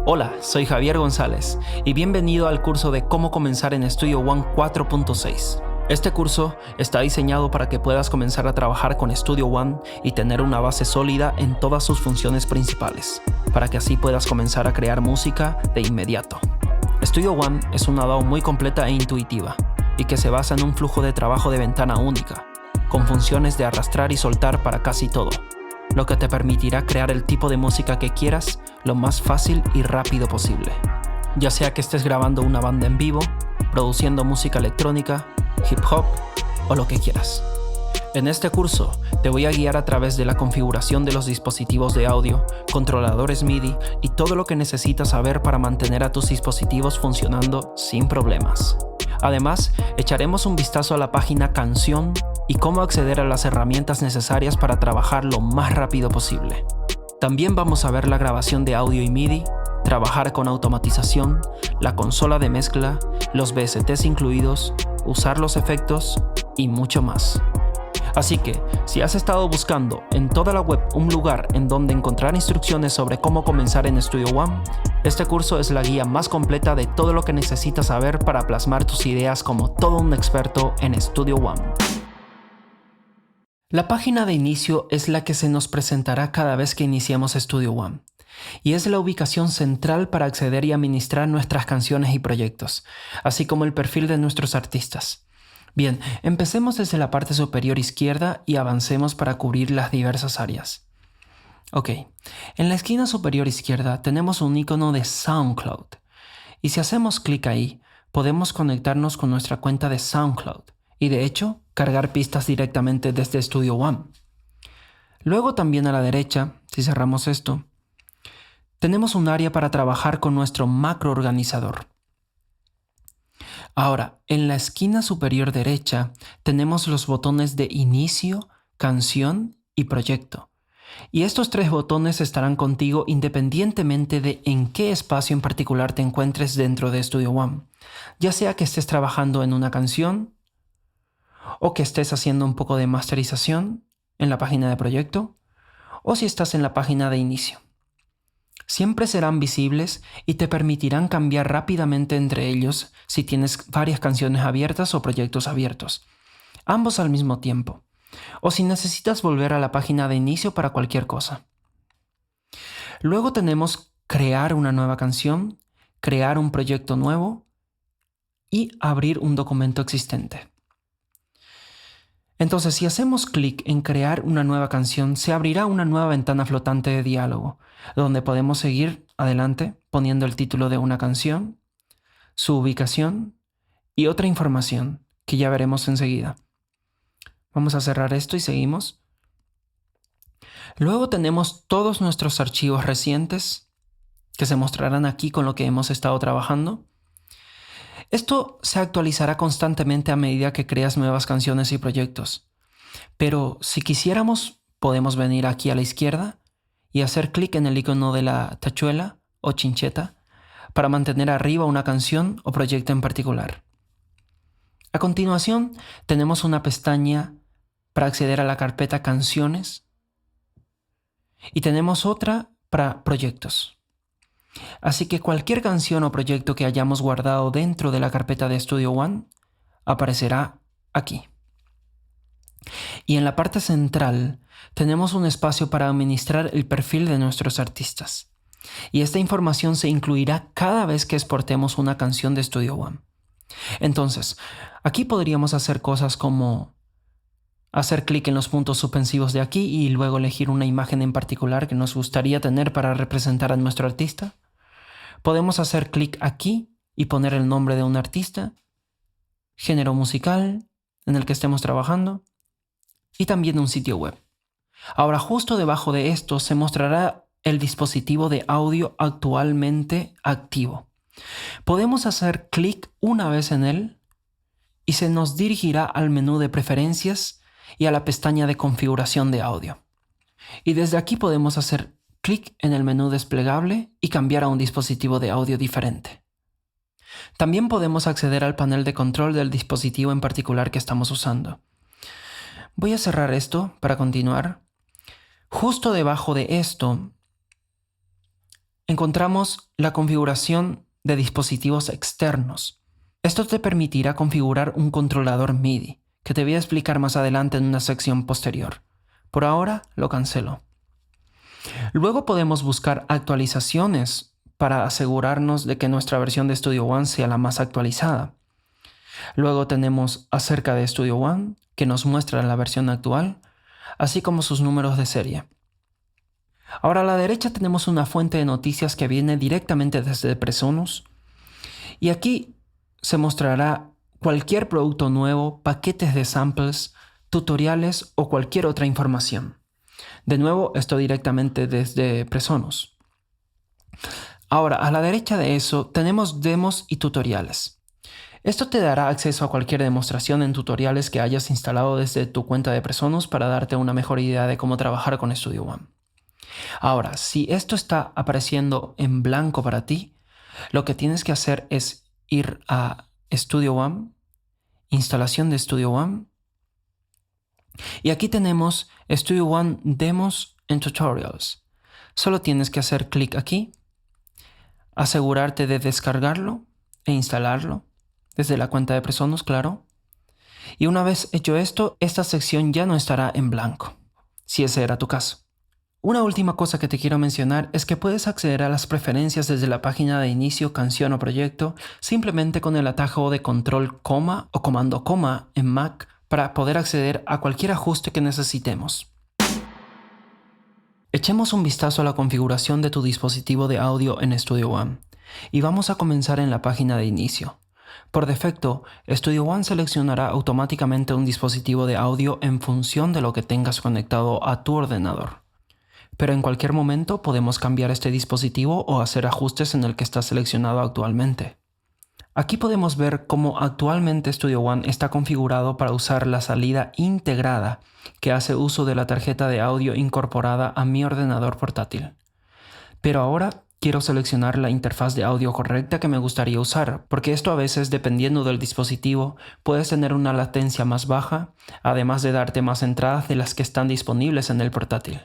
Hola, soy Javier González y bienvenido al curso de Cómo comenzar en Studio One 4.6. Este curso está diseñado para que puedas comenzar a trabajar con Studio One y tener una base sólida en todas sus funciones principales, para que así puedas comenzar a crear música de inmediato. Studio One es una DAW muy completa e intuitiva y que se basa en un flujo de trabajo de ventana única, con funciones de arrastrar y soltar para casi todo, lo que te permitirá crear el tipo de música que quieras lo más fácil y rápido posible. Ya sea que estés grabando una banda en vivo, produciendo música electrónica, hip hop o lo que quieras. En este curso te voy a guiar a través de la configuración de los dispositivos de audio, controladores MIDI y todo lo que necesitas saber para mantener a tus dispositivos funcionando sin problemas. Además, echaremos un vistazo a la página Canción y cómo acceder a las herramientas necesarias para trabajar lo más rápido posible. También vamos a ver la grabación de audio y MIDI, trabajar con automatización, la consola de mezcla, los VSTs incluidos, usar los efectos y mucho más. Así que, si has estado buscando en toda la web un lugar en donde encontrar instrucciones sobre cómo comenzar en Studio One, este curso es la guía más completa de todo lo que necesitas saber para plasmar tus ideas como todo un experto en Studio One. La página de inicio es la que se nos presentará cada vez que iniciemos Studio One, y es la ubicación central para acceder y administrar nuestras canciones y proyectos, así como el perfil de nuestros artistas. Bien, empecemos desde la parte superior izquierda y avancemos para cubrir las diversas áreas. Ok, en la esquina superior izquierda tenemos un icono de SoundCloud, y si hacemos clic ahí, podemos conectarnos con nuestra cuenta de SoundCloud, y de hecho, cargar pistas directamente desde Studio One. Luego también a la derecha, si cerramos esto, tenemos un área para trabajar con nuestro macroorganizador. Ahora, en la esquina superior derecha tenemos los botones de inicio, canción y proyecto. Y estos tres botones estarán contigo independientemente de en qué espacio en particular te encuentres dentro de Studio One, ya sea que estés trabajando en una canción o que estés haciendo un poco de masterización en la página de proyecto o si estás en la página de inicio. Siempre serán visibles y te permitirán cambiar rápidamente entre ellos si tienes varias canciones abiertas o proyectos abiertos, ambos al mismo tiempo, o si necesitas volver a la página de inicio para cualquier cosa. Luego tenemos crear una nueva canción, crear un proyecto nuevo y abrir un documento existente. Entonces, si hacemos clic en crear una nueva canción, se abrirá una nueva ventana flotante de diálogo, donde podemos seguir adelante poniendo el título de una canción, su ubicación y otra información que ya veremos enseguida. Vamos a cerrar esto y seguimos. Luego tenemos todos nuestros archivos recientes que se mostrarán aquí con lo que hemos estado trabajando. Esto se actualizará constantemente a medida que creas nuevas canciones y proyectos. Pero si quisiéramos, podemos venir aquí a la izquierda y hacer clic en el icono de la tachuela o chincheta para mantener arriba una canción o proyecto en particular. A continuación, tenemos una pestaña para acceder a la carpeta Canciones y tenemos otra para Proyectos. Así que cualquier canción o proyecto que hayamos guardado dentro de la carpeta de Studio One aparecerá aquí. Y en la parte central tenemos un espacio para administrar el perfil de nuestros artistas. Y esta información se incluirá cada vez que exportemos una canción de Studio One. Entonces, aquí podríamos hacer cosas como hacer clic en los puntos suspensivos de aquí y luego elegir una imagen en particular que nos gustaría tener para representar a nuestro artista. Podemos hacer clic aquí y poner el nombre de un artista, género musical en el que estemos trabajando y también un sitio web. Ahora, justo debajo de esto se mostrará el dispositivo de audio actualmente activo. Podemos hacer clic una vez en él y se nos dirigirá al menú de preferencias y a la pestaña de configuración de audio. Y desde aquí podemos hacer clic en el menú desplegable y cambiar a un dispositivo de audio diferente. También podemos acceder al panel de control del dispositivo en particular que estamos usando. Voy a cerrar esto para continuar. Justo debajo de esto encontramos la configuración de dispositivos externos. Esto te permitirá configurar un controlador MIDI, que te voy a explicar más adelante en una sección posterior. Por ahora lo cancelo. Luego podemos buscar actualizaciones para asegurarnos de que nuestra versión de Studio One sea la más actualizada. Luego tenemos acerca de Studio One, que nos muestra la versión actual, así como sus números de serie. Ahora a la derecha tenemos una fuente de noticias que viene directamente desde Presonus, y aquí se mostrará cualquier producto nuevo, paquetes de samples, tutoriales o cualquier otra información. De nuevo, esto directamente desde Presonus. Ahora, a la derecha de eso tenemos demos y tutoriales. Esto te dará acceso a cualquier demostración en tutoriales que hayas instalado desde tu cuenta de Presonus para darte una mejor idea de cómo trabajar con Studio One. Ahora, si esto está apareciendo en blanco para ti, lo que tienes que hacer es ir a Studio One, instalación de Studio One, y aquí tenemos Studio One Demos and Tutorials. Solo tienes que hacer clic aquí, asegurarte de descargarlo e instalarlo desde la cuenta de Presonus, claro. Y una vez hecho esto, esta sección ya no estará en blanco, si ese era tu caso. Una última cosa que te quiero mencionar es que puedes acceder a las preferencias desde la página de inicio, canción o proyecto simplemente con el atajo de control coma o comando coma en Mac para poder acceder a cualquier ajuste que necesitemos. Echemos un vistazo a la configuración de tu dispositivo de audio en Studio One y vamos a comenzar en la página de inicio. Por defecto, Studio One seleccionará automáticamente un dispositivo de audio en función de lo que tengas conectado a tu ordenador. Pero en cualquier momento podemos cambiar este dispositivo o hacer ajustes en el que está seleccionado actualmente. Aquí podemos ver cómo actualmente Studio One está configurado para usar la salida integrada que hace uso de la tarjeta de audio incorporada a mi ordenador portátil. Pero ahora quiero seleccionar la interfaz de audio correcta que me gustaría usar, porque esto a veces, dependiendo del dispositivo, puedes tener una latencia más baja, además de darte más entradas de las que están disponibles en el portátil.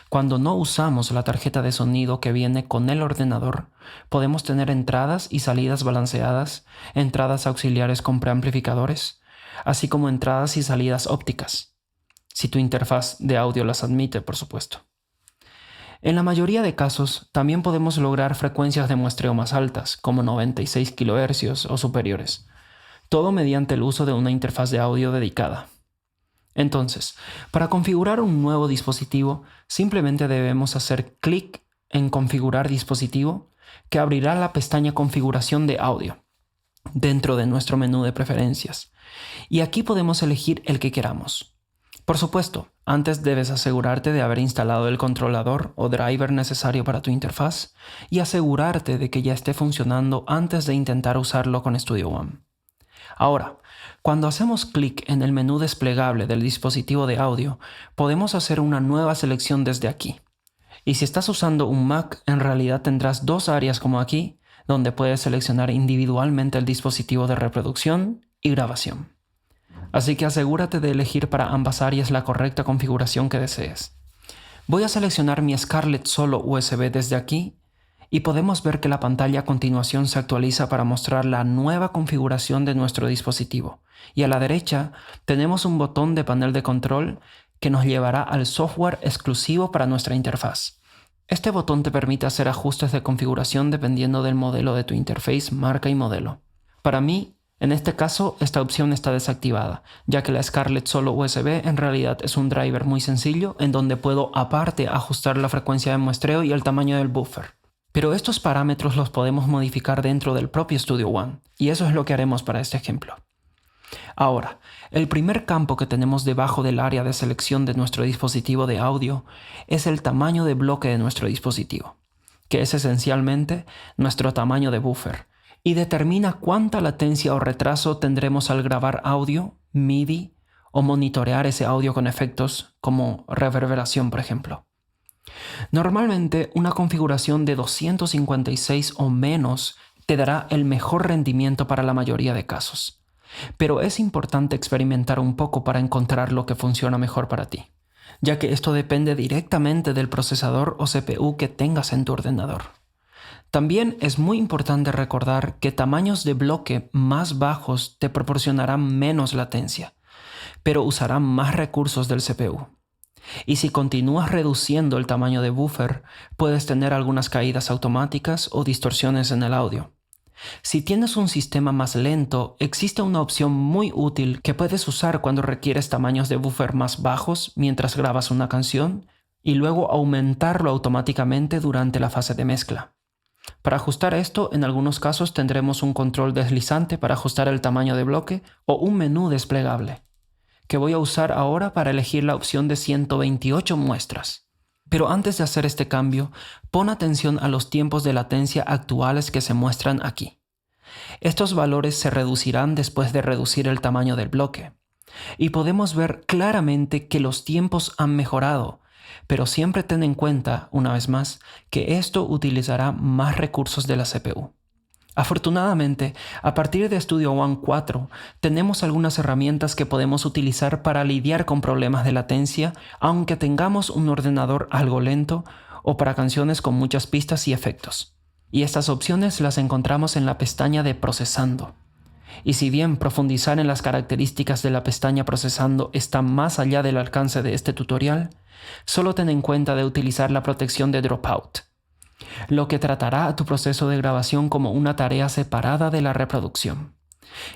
Cuando no usamos la tarjeta de sonido que viene con el ordenador, podemos tener entradas y salidas balanceadas, entradas auxiliares con preamplificadores, así como entradas y salidas ópticas, si tu interfaz de audio las admite, por supuesto. En la mayoría de casos, también podemos lograr frecuencias de muestreo más altas, como 96 kHz o superiores, todo mediante el uso de una interfaz de audio dedicada. Entonces, para configurar un nuevo dispositivo, simplemente debemos hacer clic en Configurar dispositivo, que abrirá la pestaña Configuración de audio, dentro de nuestro menú de preferencias. Y aquí podemos elegir el que queramos. Por supuesto, antes debes asegurarte de haber instalado el controlador o driver necesario para tu interfaz y asegurarte de que ya esté funcionando antes de intentar usarlo con Studio One. Ahora, cuando hacemos clic en el menú desplegable del dispositivo de audio, podemos hacer una nueva selección desde aquí. Y si estás usando un Mac, en realidad tendrás dos áreas como aquí, donde puedes seleccionar individualmente el dispositivo de reproducción y grabación. Así que asegúrate de elegir para ambas áreas la correcta configuración que desees. Voy a seleccionar mi Scarlett Solo USB desde aquí y podemos ver que la pantalla a continuación se actualiza para mostrar la nueva configuración de nuestro dispositivo. Y a la derecha tenemos un botón de panel de control que nos llevará al software exclusivo para nuestra interfaz. Este botón te permite hacer ajustes de configuración dependiendo del modelo de tu interface, marca y modelo. Para mí, en este caso, esta opción está desactivada, ya que la Scarlett Solo USB en realidad es un driver muy sencillo en donde puedo aparte ajustar la frecuencia de muestreo y el tamaño del buffer. Pero estos parámetros los podemos modificar dentro del propio Studio One, y eso es lo que haremos para este ejemplo. Ahora, el primer campo que tenemos debajo del área de selección de nuestro dispositivo de audio es el tamaño de bloque de nuestro dispositivo, que es esencialmente nuestro tamaño de buffer, y determina cuánta latencia o retraso tendremos al grabar audio, MIDI o monitorear ese audio con efectos como reverberación, por ejemplo. Normalmente, una configuración de 256 o menos te dará el mejor rendimiento para la mayoría de casos. Pero es importante experimentar un poco para encontrar lo que funciona mejor para ti. ya que esto depende directamente del procesador o CPU que tengas en tu ordenador. También es muy importante recordar que tamaños de bloque más bajos te proporcionarán menos latencia, pero usarán más recursos del CPU. Y si continúas reduciendo el tamaño de buffer, puedes tener algunas caídas automáticas o distorsiones en el audio. Si tienes un sistema más lento, existe una opción muy útil que puedes usar cuando requieres tamaños de buffer más bajos mientras grabas una canción y luego aumentarlo automáticamente durante la fase de mezcla. Para ajustar esto, en algunos casos tendremos un control deslizante para ajustar el tamaño de bloque o un menú desplegable, que voy a usar ahora para elegir la opción de 128 muestras. Pero antes de hacer este cambio, pon atención a los tiempos de latencia actuales que se muestran aquí. Estos valores se reducirán después de reducir el tamaño del bloque. Y podemos ver claramente que los tiempos han mejorado, pero siempre ten en cuenta, una vez más, que esto utilizará más recursos de la CPU. Afortunadamente, a partir de Studio One 4, tenemos algunas herramientas que podemos utilizar para lidiar con problemas de latencia, aunque tengamos un ordenador algo lento o para canciones con muchas pistas y efectos. Y estas opciones las encontramos en la pestaña de Procesando. Y si bien profundizar en las características de la pestaña Procesando está más allá del alcance de este tutorial, solo ten en cuenta de utilizar la protección de Dropout, lo que tratará a tu proceso de grabación como una tarea separada de la reproducción.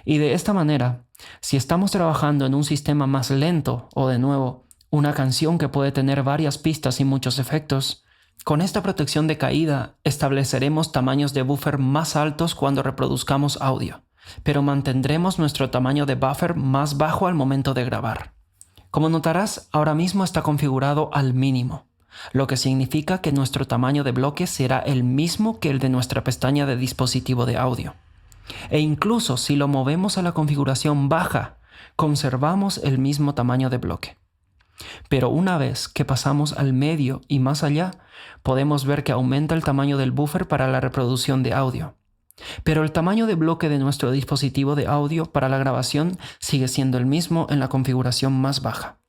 Y de esta manera, si estamos trabajando en un sistema más lento o, de nuevo, una canción que puede tener varias pistas y muchos efectos, con esta protección de caída estableceremos tamaños de buffer más altos cuando reproduzcamos audio, pero mantendremos nuestro tamaño de buffer más bajo al momento de grabar. Como notarás, ahora mismo está configurado al mínimo, lo que significa que nuestro tamaño de bloque será el mismo que el de nuestra pestaña de dispositivo de audio. E incluso si lo movemos a la configuración baja, conservamos el mismo tamaño de bloque. Pero una vez que pasamos al medio y más allá, podemos ver que aumenta el tamaño del buffer para la reproducción de audio. Pero el tamaño de bloque de nuestro dispositivo de audio para la grabación sigue siendo el mismo en la configuración más baja.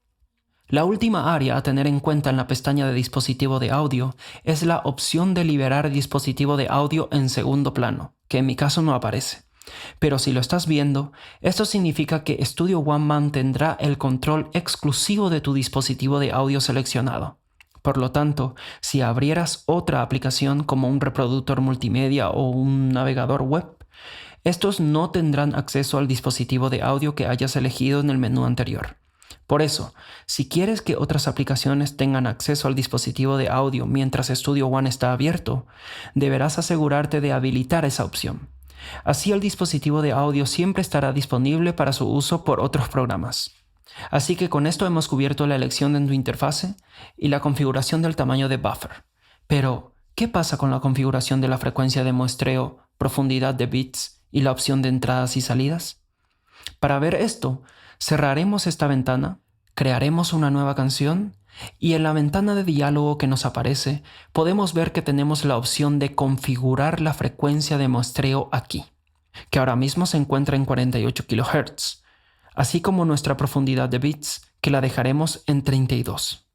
La última área a tener en cuenta en la pestaña de dispositivo de audio es la opción de liberar dispositivo de audio en segundo plano, que en mi caso no aparece. Pero si lo estás viendo, esto significa que Studio One mantendrá el control exclusivo de tu dispositivo de audio seleccionado. Por lo tanto, si abrieras otra aplicación como un reproductor multimedia o un navegador web, estos no tendrán acceso al dispositivo de audio que hayas elegido en el menú anterior. Por eso, si quieres que otras aplicaciones tengan acceso al dispositivo de audio mientras Studio One está abierto, deberás asegurarte de habilitar esa opción. Así el dispositivo de audio siempre estará disponible para su uso por otros programas. Así que con esto hemos cubierto la elección de tu interfase y la configuración del tamaño de buffer. Pero, ¿qué pasa con la configuración de la frecuencia de muestreo, profundidad de bits y la opción de entradas y salidas? Para ver esto, cerraremos esta ventana, crearemos una nueva canción y en la ventana de diálogo que nos aparece podemos ver que tenemos la opción de configurar la frecuencia de muestreo aquí, que ahora mismo se encuentra en 48 kHz, así como nuestra profundidad de bits, que la dejaremos en 32.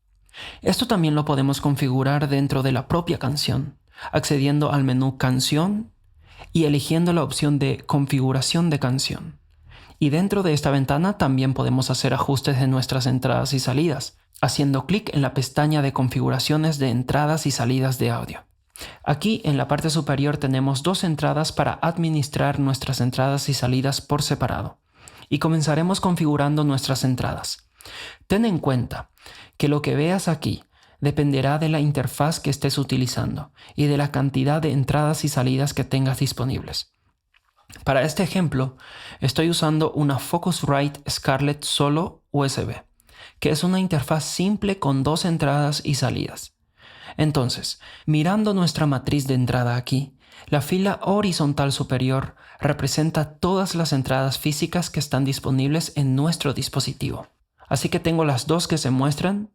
Esto también lo podemos configurar dentro de la propia canción, accediendo al menú Canción y eligiendo la opción de Configuración de canción. Y dentro de esta ventana también podemos hacer ajustes de nuestras entradas y salidas, haciendo clic en la pestaña de configuraciones de entradas y salidas de audio. Aquí en la parte superior tenemos dos entradas para administrar nuestras entradas y salidas por separado. Y comenzaremos configurando nuestras entradas. Ten en cuenta que lo que veas aquí dependerá de la interfaz que estés utilizando y de la cantidad de entradas y salidas que tengas disponibles. Para este ejemplo, estoy usando una Focusrite Scarlett Solo USB, que es una interfaz simple con dos entradas y salidas. Entonces, mirando nuestra matriz de entrada aquí, la fila horizontal superior representa todas las entradas físicas que están disponibles en nuestro dispositivo. Así que tengo las dos que se muestran,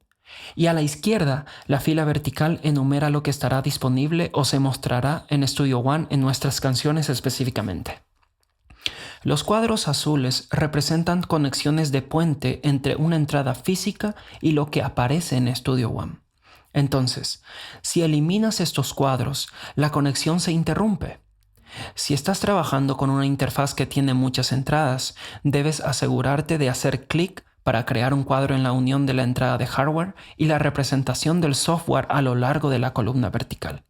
y a la izquierda la fila vertical enumera lo que estará disponible o se mostrará en Studio One en nuestras canciones específicamente. Los cuadros azules representan conexiones de puente entre una entrada física y lo que aparece en Studio One. Entonces, si eliminas estos cuadros, la conexión se interrumpe. Si estás trabajando con una interfaz que tiene muchas entradas, debes asegurarte de hacer clic para crear un cuadro en la unión de la entrada de hardware y la representación del software a lo largo de la columna vertical.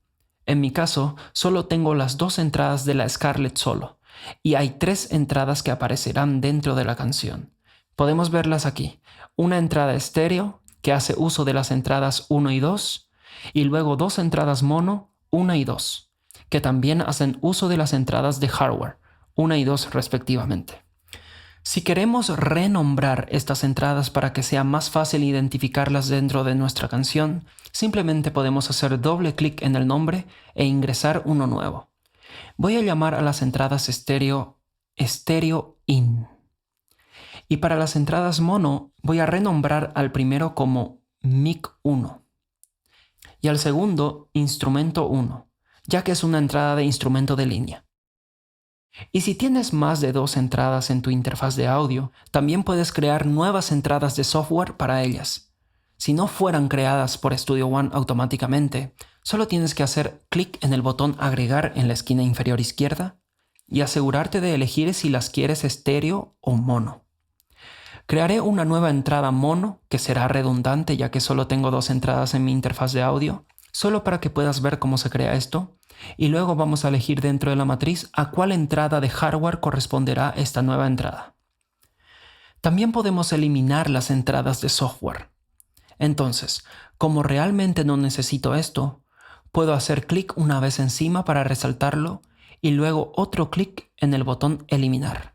En mi caso, solo tengo las 2 entradas de la Scarlett solo, y hay 3 entradas que aparecerán dentro de la canción. Podemos verlas aquí. Una entrada estéreo, que hace uso de las entradas 1 y 2, y luego 2 entradas mono, 1 y 2, que también hacen uso de las entradas de hardware, 1 y 2 respectivamente. Si queremos renombrar estas entradas para que sea más fácil identificarlas dentro de nuestra canción, simplemente podemos hacer doble clic en el nombre e ingresar uno nuevo. Voy a llamar a las entradas estéreo In. Y para las entradas mono voy a renombrar al primero como Mic 1 y al segundo Instrumento 1, ya que es una entrada de instrumento de línea. Y si tienes más de 2 entradas en tu interfaz de audio, también puedes crear nuevas entradas de software para ellas. Si no fueran creadas por Studio One automáticamente, solo tienes que hacer clic en el botón Agregar en la esquina inferior izquierda y asegurarte de elegir si las quieres estéreo o mono. Crearé una nueva entrada mono, que será redundante ya que solo tengo 2 entradas en mi interfaz de audio, solo para que puedas ver cómo se crea esto, y luego vamos a elegir dentro de la matriz a cuál entrada de hardware corresponderá esta nueva entrada. También podemos eliminar las entradas de software. Entonces, como realmente no necesito esto, puedo hacer clic una vez encima para resaltarlo y luego otro clic en el botón Eliminar.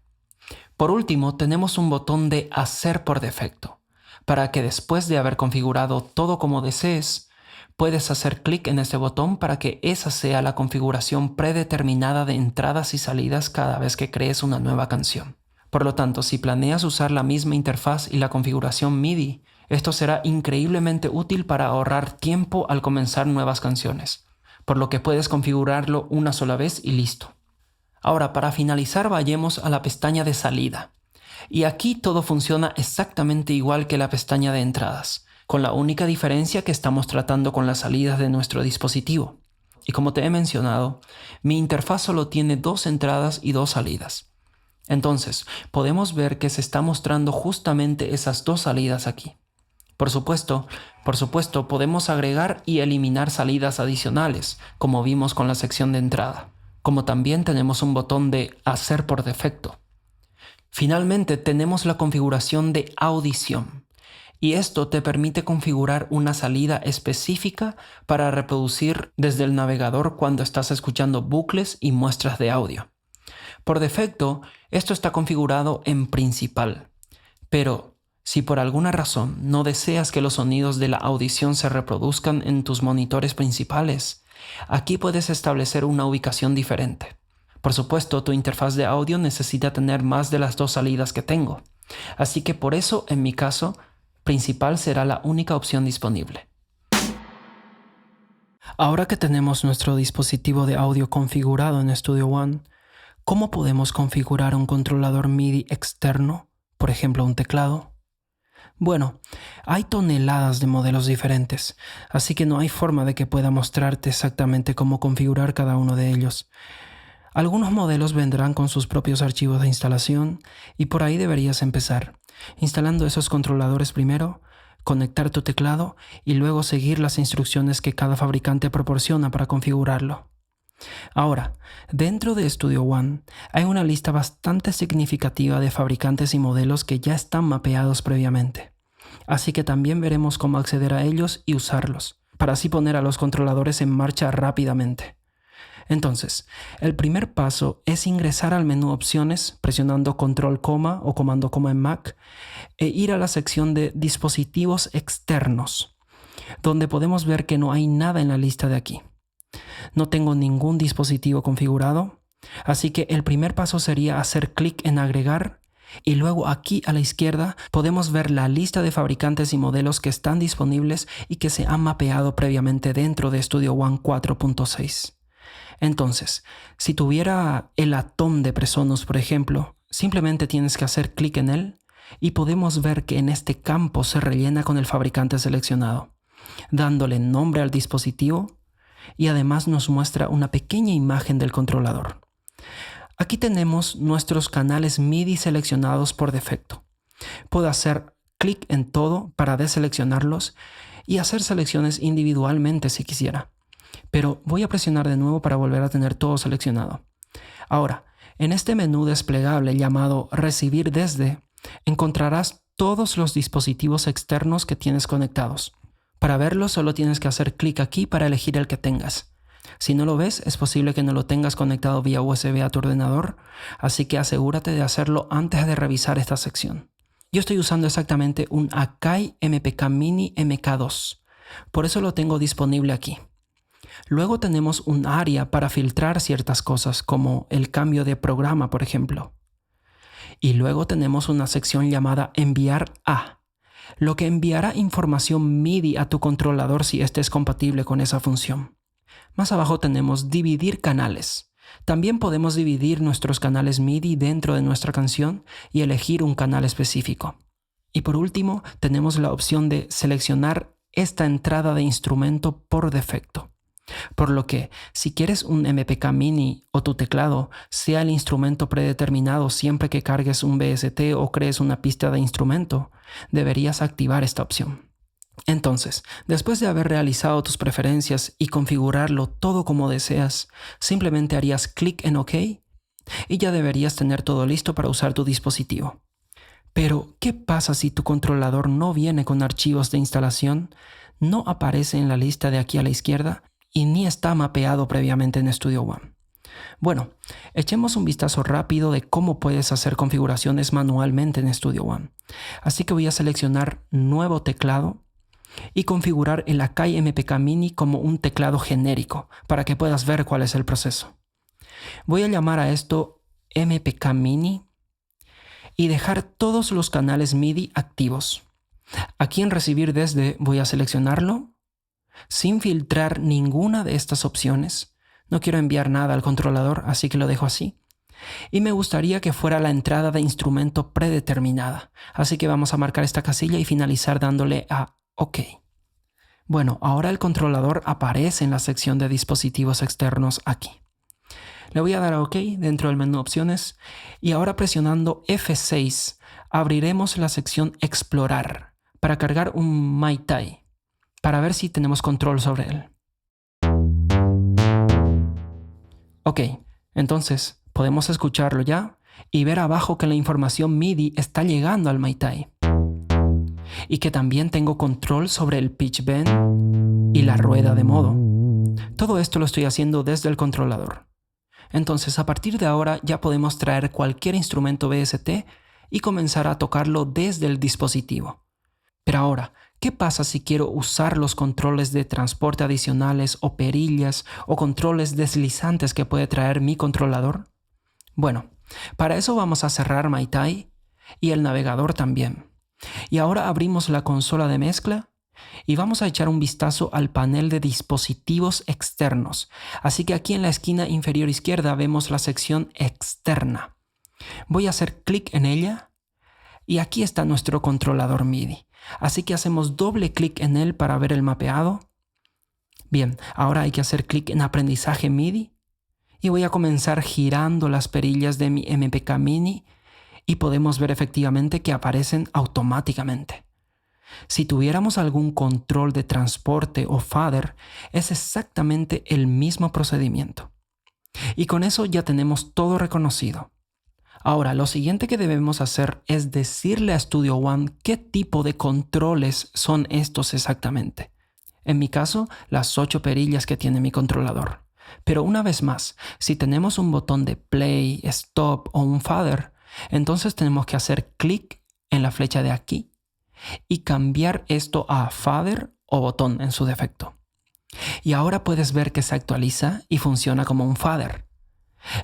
Por último, tenemos un botón de Hacer por defecto, para que después de haber configurado todo como desees, puedes hacer clic en este botón para que esa sea la configuración predeterminada de entradas y salidas cada vez que crees una nueva canción. Por lo tanto, si planeas usar la misma interfaz y la configuración MIDI, esto será increíblemente útil para ahorrar tiempo al comenzar nuevas canciones, por lo que puedes configurarlo una sola vez y listo. Ahora, para finalizar, vayamos a la pestaña de salida. Y aquí todo funciona exactamente igual que la pestaña de entradas, con la única diferencia que estamos tratando con las salidas de nuestro dispositivo. Y como te he mencionado, mi interfaz solo tiene 2 entradas y 2 salidas. Entonces, podemos ver que se está mostrando justamente esas 2 salidas aquí. Por supuesto, podemos agregar y eliminar salidas adicionales, como vimos con la sección de entrada, como también tenemos un botón de Hacer por defecto. Finalmente, tenemos la configuración de audición. Y esto te permite configurar una salida específica para reproducir desde el navegador cuando estás escuchando bucles y muestras de audio. Por defecto, esto está configurado en principal, pero si por alguna razón no deseas que los sonidos de la audición se reproduzcan en tus monitores principales, aquí puedes establecer una ubicación diferente. Por supuesto, tu interfaz de audio necesita tener más de las 2 salidas que tengo, así que por eso, en mi caso, principal será la única opción disponible. Ahora que tenemos nuestro dispositivo de audio configurado en Studio One, ¿cómo podemos configurar un controlador MIDI externo, por ejemplo un teclado? Bueno, hay toneladas de modelos diferentes, así que no hay forma de que pueda mostrarte exactamente cómo configurar cada uno de ellos. Algunos modelos vendrán con sus propios archivos de instalación y por ahí deberías empezar, instalando esos controladores primero, conectar tu teclado y luego seguir las instrucciones que cada fabricante proporciona para configurarlo. Ahora, dentro de Studio One hay una lista bastante significativa de fabricantes y modelos que ya están mapeados previamente, así que también veremos cómo acceder a ellos y usarlos, para así poner a los controladores en marcha rápidamente. Entonces, el primer paso es ingresar al menú Opciones presionando Control coma o Comando coma en Mac e ir a la sección de Dispositivos externos, donde podemos ver que no hay nada en la lista de aquí. No tengo ningún dispositivo configurado, así que el primer paso sería hacer clic en Agregar y luego aquí a la izquierda podemos ver la lista de fabricantes y modelos que están disponibles y que se han mapeado previamente dentro de Studio One 4.6. Entonces, si tuviera el Atom de Presonus, por ejemplo, simplemente tienes que hacer clic en él y podemos ver que en este campo se rellena con el fabricante seleccionado, dándole nombre al dispositivo y además nos muestra una pequeña imagen del controlador. Aquí tenemos nuestros canales MIDI seleccionados por defecto. Puedo hacer clic en todo para deseleccionarlos y hacer selecciones individualmente si quisiera. Pero voy a presionar de nuevo para volver a tener todo seleccionado. Ahora, en este menú desplegable llamado Recibir desde, encontrarás todos los dispositivos externos que tienes conectados. Para verlo solo tienes que hacer clic aquí para elegir el que tengas. Si no lo ves, es posible que no lo tengas conectado vía USB a tu ordenador, así que asegúrate de hacerlo antes de revisar esta sección. Yo estoy usando exactamente un Akai MPK Mini MK2, por eso lo tengo disponible aquí. Luego tenemos un área para filtrar ciertas cosas como el cambio de programa, por ejemplo. Y luego tenemos una sección llamada Enviar a, lo que enviará información MIDI a tu controlador si este es compatible con esa función. Más abajo tenemos Dividir canales. También podemos dividir nuestros canales MIDI dentro de nuestra canción y elegir un canal específico. Y por último, tenemos la opción de seleccionar esta entrada de instrumento por defecto. Por lo que, si quieres un MPK Mini o tu teclado sea el instrumento predeterminado siempre que cargues un VST o crees una pista de instrumento, deberías activar esta opción. Entonces, después de haber realizado tus preferencias y configurarlo todo como deseas, simplemente harías clic en OK y ya deberías tener todo listo para usar tu dispositivo. Pero, ¿qué pasa si tu controlador no viene con archivos de instalación, no aparece en la lista de aquí a la izquierda y ni está mapeado previamente en Studio One? Bueno, echemos un vistazo rápido de cómo puedes hacer configuraciones manualmente en Studio One. Así que voy a seleccionar Nuevo teclado y configurar el Akai MPK Mini como un teclado genérico para que puedas ver cuál es el proceso. Voy a llamar a esto MPK Mini y dejar todos los canales MIDI activos. Aquí en Recibir desde voy a seleccionarlo sin filtrar ninguna de estas opciones. No quiero enviar nada al controlador, así que lo dejo así. Y me gustaría que fuera la entrada de instrumento predeterminada, así que vamos a marcar esta casilla y finalizar dándole a OK. Bueno, ahora el controlador aparece en la sección de dispositivos externos aquí. Le voy a dar a OK dentro del menú Opciones y ahora presionando F6 abriremos la sección Explorar para cargar un MyTai para ver si tenemos control sobre él. OK, entonces podemos escucharlo ya y ver abajo que la información MIDI está llegando al MyTai. Y que también tengo control sobre el pitch bend y la rueda de modo. Todo esto lo estoy haciendo desde el controlador. Entonces a partir de ahora ya podemos traer cualquier instrumento VST y comenzar a tocarlo desde el dispositivo. Pero ahora, ¿qué pasa si quiero usar los controles de transporte adicionales o perillas o controles deslizantes que puede traer mi controlador? Bueno, para eso vamos a cerrar MyTai y el navegador también. Y ahora abrimos la consola de mezcla y vamos a echar un vistazo al panel de dispositivos externos. Así que aquí en la esquina inferior izquierda vemos la sección externa. Voy a hacer clic en ella y aquí está nuestro controlador MIDI. Así que hacemos doble clic en él para ver el mapeado. Bien, ahora hay que hacer clic en Aprendizaje MIDI y voy a comenzar girando las perillas de mi MPK Mini y podemos ver efectivamente que aparecen automáticamente. Si tuviéramos algún control de transporte o fader, es exactamente el mismo procedimiento. Y con eso ya tenemos todo reconocido. Ahora, lo siguiente que debemos hacer es decirle a Studio One qué tipo de controles son estos exactamente. En mi caso, las 8 perillas que tiene mi controlador. Pero una vez más, si tenemos un botón de play, stop o un fader, entonces tenemos que hacer clic en la flecha de aquí y cambiar esto a fader o botón en su defecto. Y ahora puedes ver que se actualiza y funciona como un fader.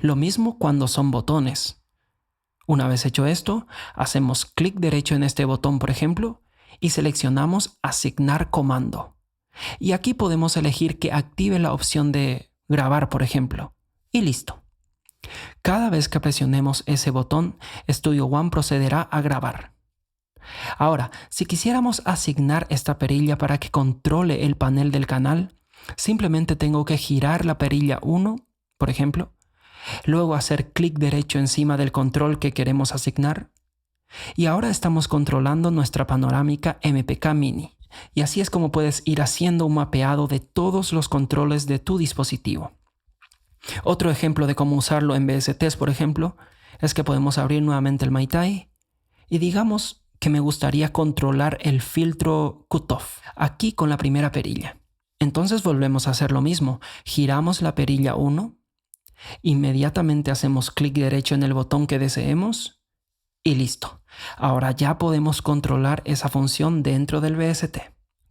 Lo mismo cuando son botones. Una vez hecho esto, hacemos clic derecho en este botón, por ejemplo, y seleccionamos Asignar comando. Y aquí podemos elegir que active la opción de grabar, por ejemplo. Y listo. Cada vez que presionemos ese botón, Studio One procederá a grabar. Ahora, si quisiéramos asignar esta perilla para que controle el panel del canal, simplemente tengo que girar la perilla 1, por ejemplo, luego hacer clic derecho encima del control que queremos asignar, y ahora estamos controlando nuestra panorámica MPK Mini. Y así es como puedes ir haciendo un mapeado de todos los controles de tu dispositivo. Otro ejemplo de cómo usarlo en VSTs, por ejemplo, es que podemos abrir nuevamente el Maitai y digamos que me gustaría controlar el filtro cutoff aquí con la primera perilla. Entonces volvemos a hacer lo mismo. Giramos la perilla 1, inmediatamente hacemos clic derecho en el botón que deseemos y listo. Ahora ya podemos controlar esa función dentro del VST.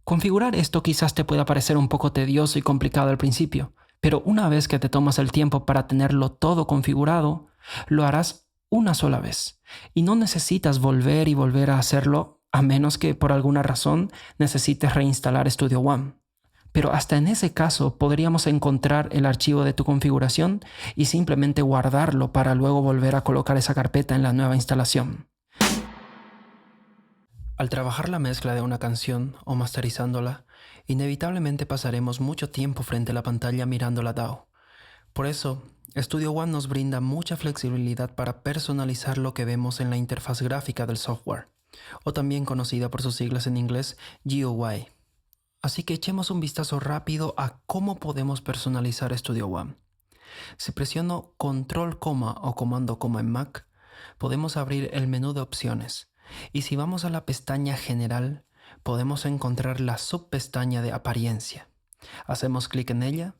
Configurar esto quizás te pueda parecer un poco tedioso y complicado al principio, pero una vez que te tomas el tiempo para tenerlo todo configurado, lo harás una sola vez y no necesitas volver y volver a hacerlo a menos que por alguna razón necesites reinstalar Studio One. Pero hasta en ese caso podríamos encontrar el archivo de tu configuración y simplemente guardarlo para luego volver a colocar esa carpeta en la nueva instalación. Al trabajar la mezcla de una canción o masterizándola, inevitablemente pasaremos mucho tiempo frente a la pantalla mirando la DAW. Por eso, Studio One nos brinda mucha flexibilidad para personalizar lo que vemos en la interfaz gráfica del software, o también conocida por sus siglas en inglés GUI. Así que echemos un vistazo rápido a cómo podemos personalizar Studio One. Si presiono Control, o Comando, en Mac, podemos abrir el menú de opciones. Y si vamos a la pestaña General, podemos encontrar la subpestaña de Apariencia. Hacemos clic en ella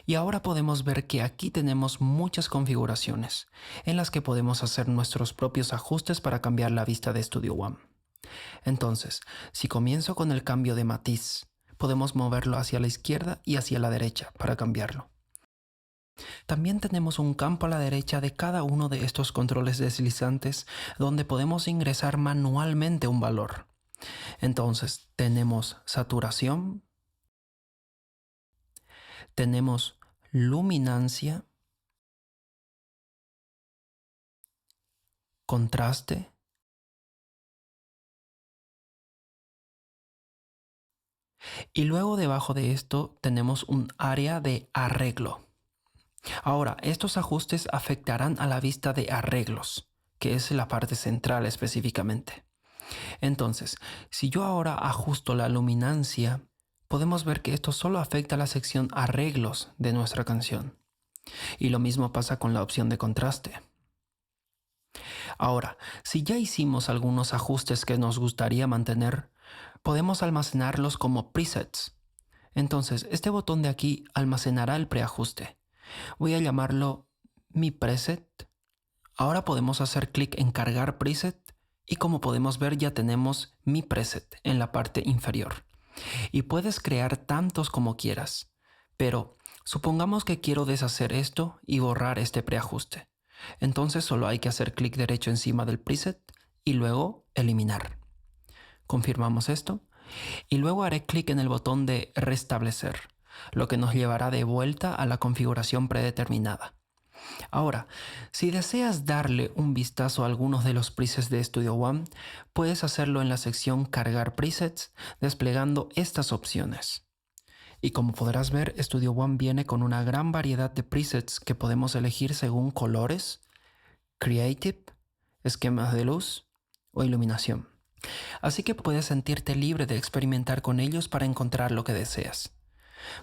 y ahora podemos ver que aquí tenemos muchas configuraciones en las que podemos hacer nuestros propios ajustes para cambiar la vista de Studio One. Entonces, si comienzo con el cambio de matiz, podemos moverlo hacia la izquierda y hacia la derecha para cambiarlo. También tenemos un campo a la derecha de cada uno de estos controles deslizantes donde podemos ingresar manualmente un valor. Entonces, tenemos saturación, tenemos luminancia, contraste, y luego debajo de esto tenemos un área de arreglo. Ahora, estos ajustes afectarán a la vista de arreglos, que es la parte central específicamente. Entonces, si yo ahora ajusto la luminancia, podemos ver que esto solo afecta a la sección arreglos de nuestra canción. Y lo mismo pasa con la opción de contraste. Ahora, si ya hicimos algunos ajustes que nos gustaría mantener, podemos almacenarlos como presets. Entonces, este botón de aquí almacenará el preajuste. Voy a llamarlo Mi Preset. Ahora podemos hacer clic en Cargar Preset y como podemos ver ya tenemos Mi Preset en la parte inferior. Y puedes crear tantos como quieras, pero supongamos que quiero deshacer esto y borrar este preajuste. Entonces solo hay que hacer clic derecho encima del preset y luego eliminar. Confirmamos esto y luego haré clic en el botón de restablecer, lo que nos llevará de vuelta a la configuración predeterminada. Ahora, si deseas darle un vistazo a algunos de los presets de Studio One, puedes hacerlo en la sección Cargar presets, desplegando estas opciones. Y como podrás ver, Studio One viene con una gran variedad de presets que podemos elegir según colores, creative, esquemas de luz o iluminación. Así que puedes sentirte libre de experimentar con ellos para encontrar lo que deseas.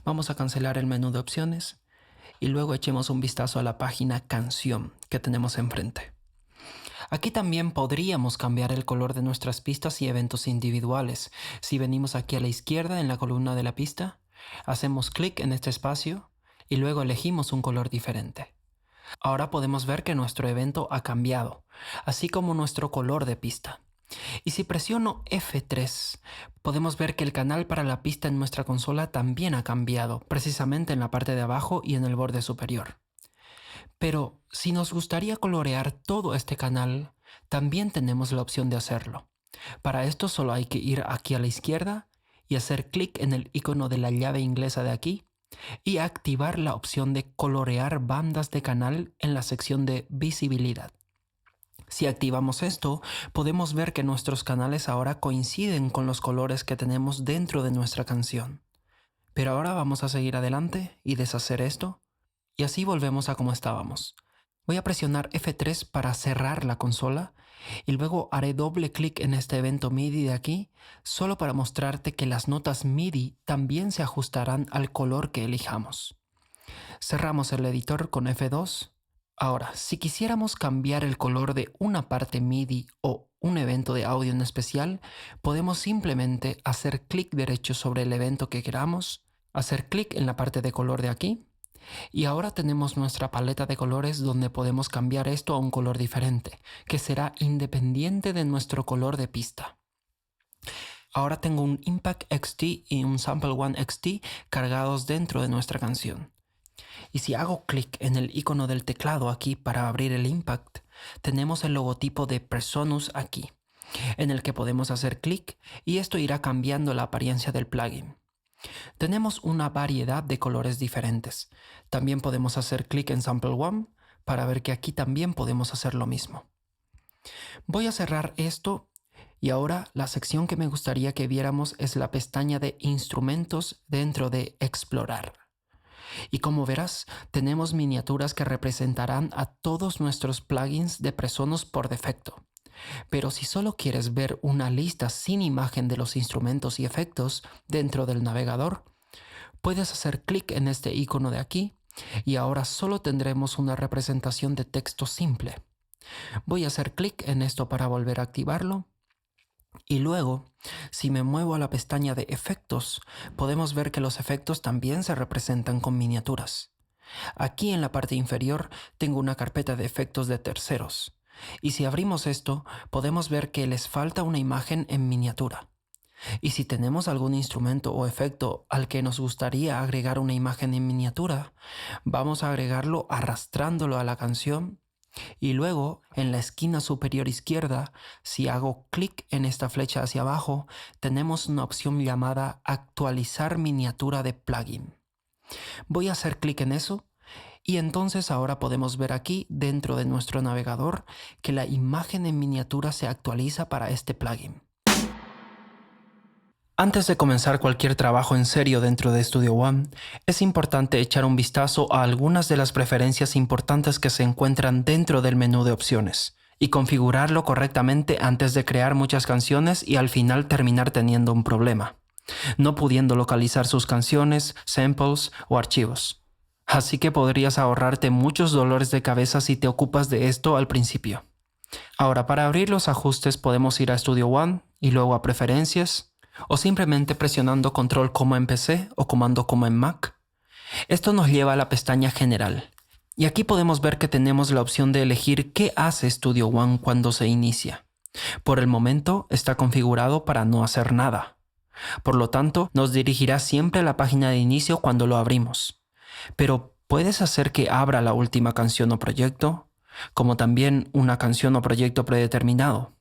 Vamos a cancelar el menú de opciones y luego echemos un vistazo a la página Canción que tenemos enfrente. Aquí también podríamos cambiar el color de nuestras pistas y eventos individuales. Si venimos aquí a la izquierda en la columna de la pista, hacemos clic en este espacio y luego elegimos un color diferente. Ahora podemos ver que nuestro evento ha cambiado, así como nuestro color de pista. Y si presiono F3, podemos ver que el canal para la pista en nuestra consola también ha cambiado, precisamente en la parte de abajo y en el borde superior. Pero si nos gustaría colorear todo este canal, también tenemos la opción de hacerlo. Para esto solo hay que ir aquí a la izquierda y hacer clic en el icono de la llave inglesa de aquí y activar la opción de colorear bandas de canal en la sección de visibilidad. Si activamos esto, podemos ver que nuestros canales ahora coinciden con los colores que tenemos dentro de nuestra canción. Pero ahora vamos a seguir adelante y deshacer esto, y así volvemos a como estábamos. Voy a presionar F3 para cerrar la consola y luego haré doble clic en este evento MIDI de aquí, solo para mostrarte que las notas MIDI también se ajustarán al color que elijamos. Cerramos el editor con F2. Ahora, si quisiéramos cambiar el color de una parte MIDI o un evento de audio en especial, podemos simplemente hacer clic derecho sobre el evento que queramos, hacer clic en la parte de color de aquí, y ahora tenemos nuestra paleta de colores donde podemos cambiar esto a un color diferente, que será independiente de nuestro color de pista. Ahora tengo un Impact XT y un Sample One XT cargados dentro de nuestra canción. Y si hago clic en el icono del teclado aquí para abrir el Impact, tenemos el logotipo de Presonus aquí, en el que podemos hacer clic y esto irá cambiando la apariencia del plugin. Tenemos una variedad de colores diferentes. También podemos hacer clic en Sample One para ver que aquí también podemos hacer lo mismo. Voy a cerrar esto y ahora la sección que me gustaría que viéramos es la pestaña de Instrumentos dentro de Explorar. Y como verás, tenemos miniaturas que representarán a todos nuestros plugins de Presonus por defecto. Pero si solo quieres ver una lista sin imagen de los instrumentos y efectos dentro del navegador, puedes hacer clic en este icono de aquí y ahora solo tendremos una representación de texto simple. Voy a hacer clic en esto para volver a activarlo. Y luego, si me muevo a la pestaña de efectos, podemos ver que los efectos también se representan con miniaturas. Aquí en la parte inferior tengo una carpeta de efectos de terceros. Y si abrimos esto, podemos ver que les falta una imagen en miniatura. Y si tenemos algún instrumento o efecto al que nos gustaría agregar una imagen en miniatura, vamos a agregarlo arrastrándolo a la canción. Y luego, en la esquina superior izquierda, si hago clic en esta flecha hacia abajo, tenemos una opción llamada Actualizar miniatura de plugin. Voy a hacer clic en eso y entonces ahora podemos ver aquí dentro de nuestro navegador que la imagen en miniatura se actualiza para este plugin. Antes de comenzar cualquier trabajo en serio dentro de Studio One, es importante echar un vistazo a algunas de las preferencias importantes que se encuentran dentro del menú de opciones y configurarlo correctamente antes de crear muchas canciones y al final terminar teniendo un problema, no pudiendo localizar sus canciones, samples o archivos. Así que podrías ahorrarte muchos dolores de cabeza si te ocupas de esto al principio. Ahora, para abrir los ajustes podemos ir a Studio One y luego a Preferencias, o simplemente presionando Control como en PC o Comando como en Mac. Esto nos lleva a la pestaña General. Y aquí podemos ver que tenemos la opción de elegir qué hace Studio One cuando se inicia. Por el momento está configurado para no hacer nada. Por lo tanto, nos dirigirá siempre a la página de inicio cuando lo abrimos. Pero puedes hacer que abra la última canción o proyecto, como también una canción o proyecto predeterminado.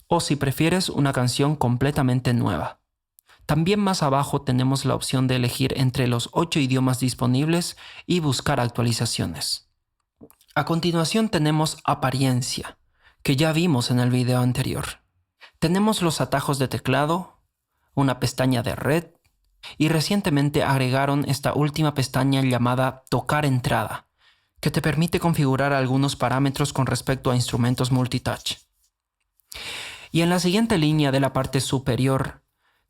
O si prefieres, una canción completamente nueva. También más abajo tenemos la opción de elegir entre los 8 idiomas disponibles y buscar actualizaciones. A continuación tenemos apariencia, que ya vimos en el video anterior. Tenemos los atajos de teclado, una pestaña de red y recientemente agregaron esta última pestaña llamada Tocar entrada, que te permite configurar algunos parámetros con respecto a instrumentos multitouch. Y en la siguiente línea de la parte superior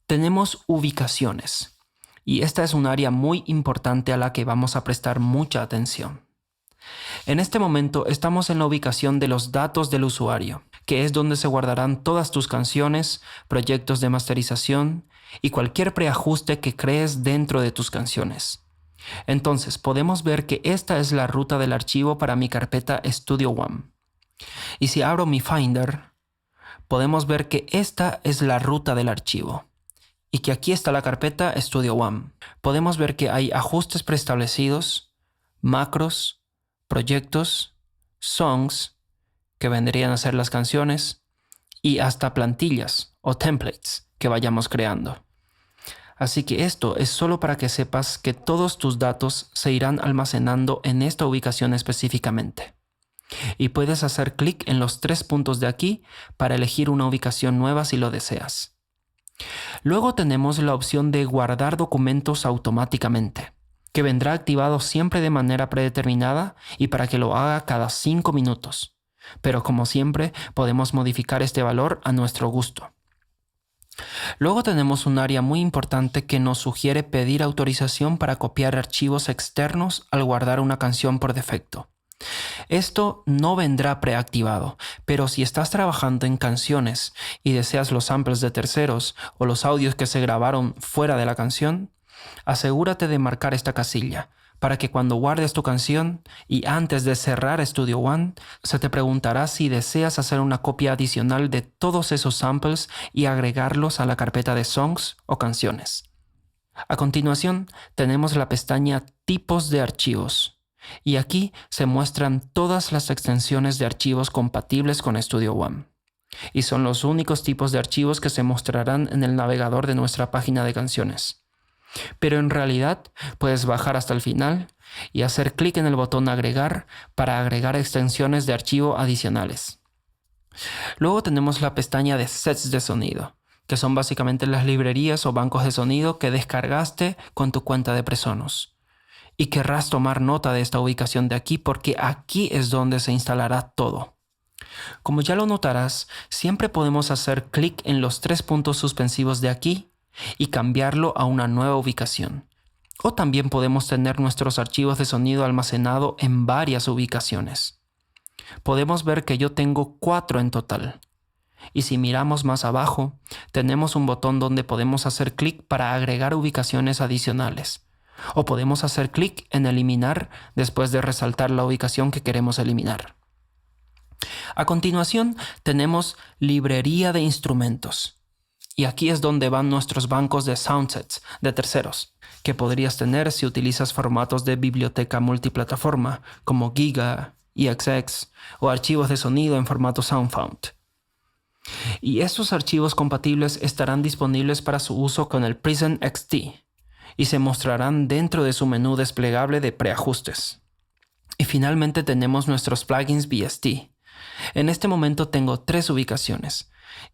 tenemos ubicaciones, y esta es un área muy importante a la que vamos a prestar mucha atención. En este momento estamos en la ubicación de los datos del usuario, que es donde se guardarán todas tus canciones, proyectos de masterización y cualquier preajuste que crees dentro de tus canciones. Entonces podemos ver que esta es la ruta del archivo para mi carpeta Studio One. Y si abro mi Finder, podemos ver que esta es la ruta del archivo y que aquí está la carpeta Studio One. Podemos ver que hay ajustes preestablecidos, macros, proyectos, songs, que vendrían a ser las canciones, y hasta plantillas o templates que vayamos creando. Así que esto es solo para que sepas que todos tus datos se irán almacenando en esta ubicación específicamente. Y puedes hacer clic en los 3 puntos de aquí para elegir una ubicación nueva si lo deseas. Luego tenemos la opción de guardar documentos automáticamente, que vendrá activado siempre de manera predeterminada y para que lo haga cada 5 minutos. Pero como siempre, podemos modificar este valor a nuestro gusto. Luego tenemos un área muy importante que nos sugiere pedir autorización para copiar archivos externos al guardar una canción por defecto. Esto no vendrá preactivado, pero si estás trabajando en canciones y deseas los samples de terceros o los audios que se grabaron fuera de la canción, asegúrate de marcar esta casilla para que cuando guardes tu canción y antes de cerrar Studio One, se te preguntará si deseas hacer una copia adicional de todos esos samples y agregarlos a la carpeta de songs o canciones. A continuación, tenemos la pestaña Tipos de archivos, y aquí se muestran todas las extensiones de archivos compatibles con Studio One. Y son los únicos tipos de archivos que se mostrarán en el navegador de nuestra página de canciones. Pero en realidad puedes bajar hasta el final y hacer clic en el botón Agregar para agregar extensiones de archivo adicionales. Luego tenemos la pestaña de Sets de sonido, que son básicamente las librerías o bancos de sonido que descargaste con tu cuenta de Presonus. Y querrás tomar nota de esta ubicación de aquí porque aquí es donde se instalará todo. Como ya lo notarás, siempre podemos hacer clic en los 3 puntos suspensivos de aquí y cambiarlo a una nueva ubicación. O también podemos tener nuestros archivos de sonido almacenados en varias ubicaciones. Podemos ver que yo tengo 4 en total. Y si miramos más abajo, tenemos un botón donde podemos hacer clic para agregar ubicaciones adicionales. O podemos hacer clic en eliminar después de resaltar la ubicación que queremos eliminar. A continuación, tenemos librería de instrumentos. Y aquí es donde van nuestros bancos de soundsets de terceros, que podrías tener si utilizas formatos de biblioteca multiplataforma como Giga, EXX o archivos de sonido en formato SoundFont. Y estos archivos compatibles estarán disponibles para su uso con el Prism XT y se mostrarán dentro de su menú desplegable de preajustes. Y finalmente tenemos nuestros plugins VST. En este momento tengo 3 ubicaciones.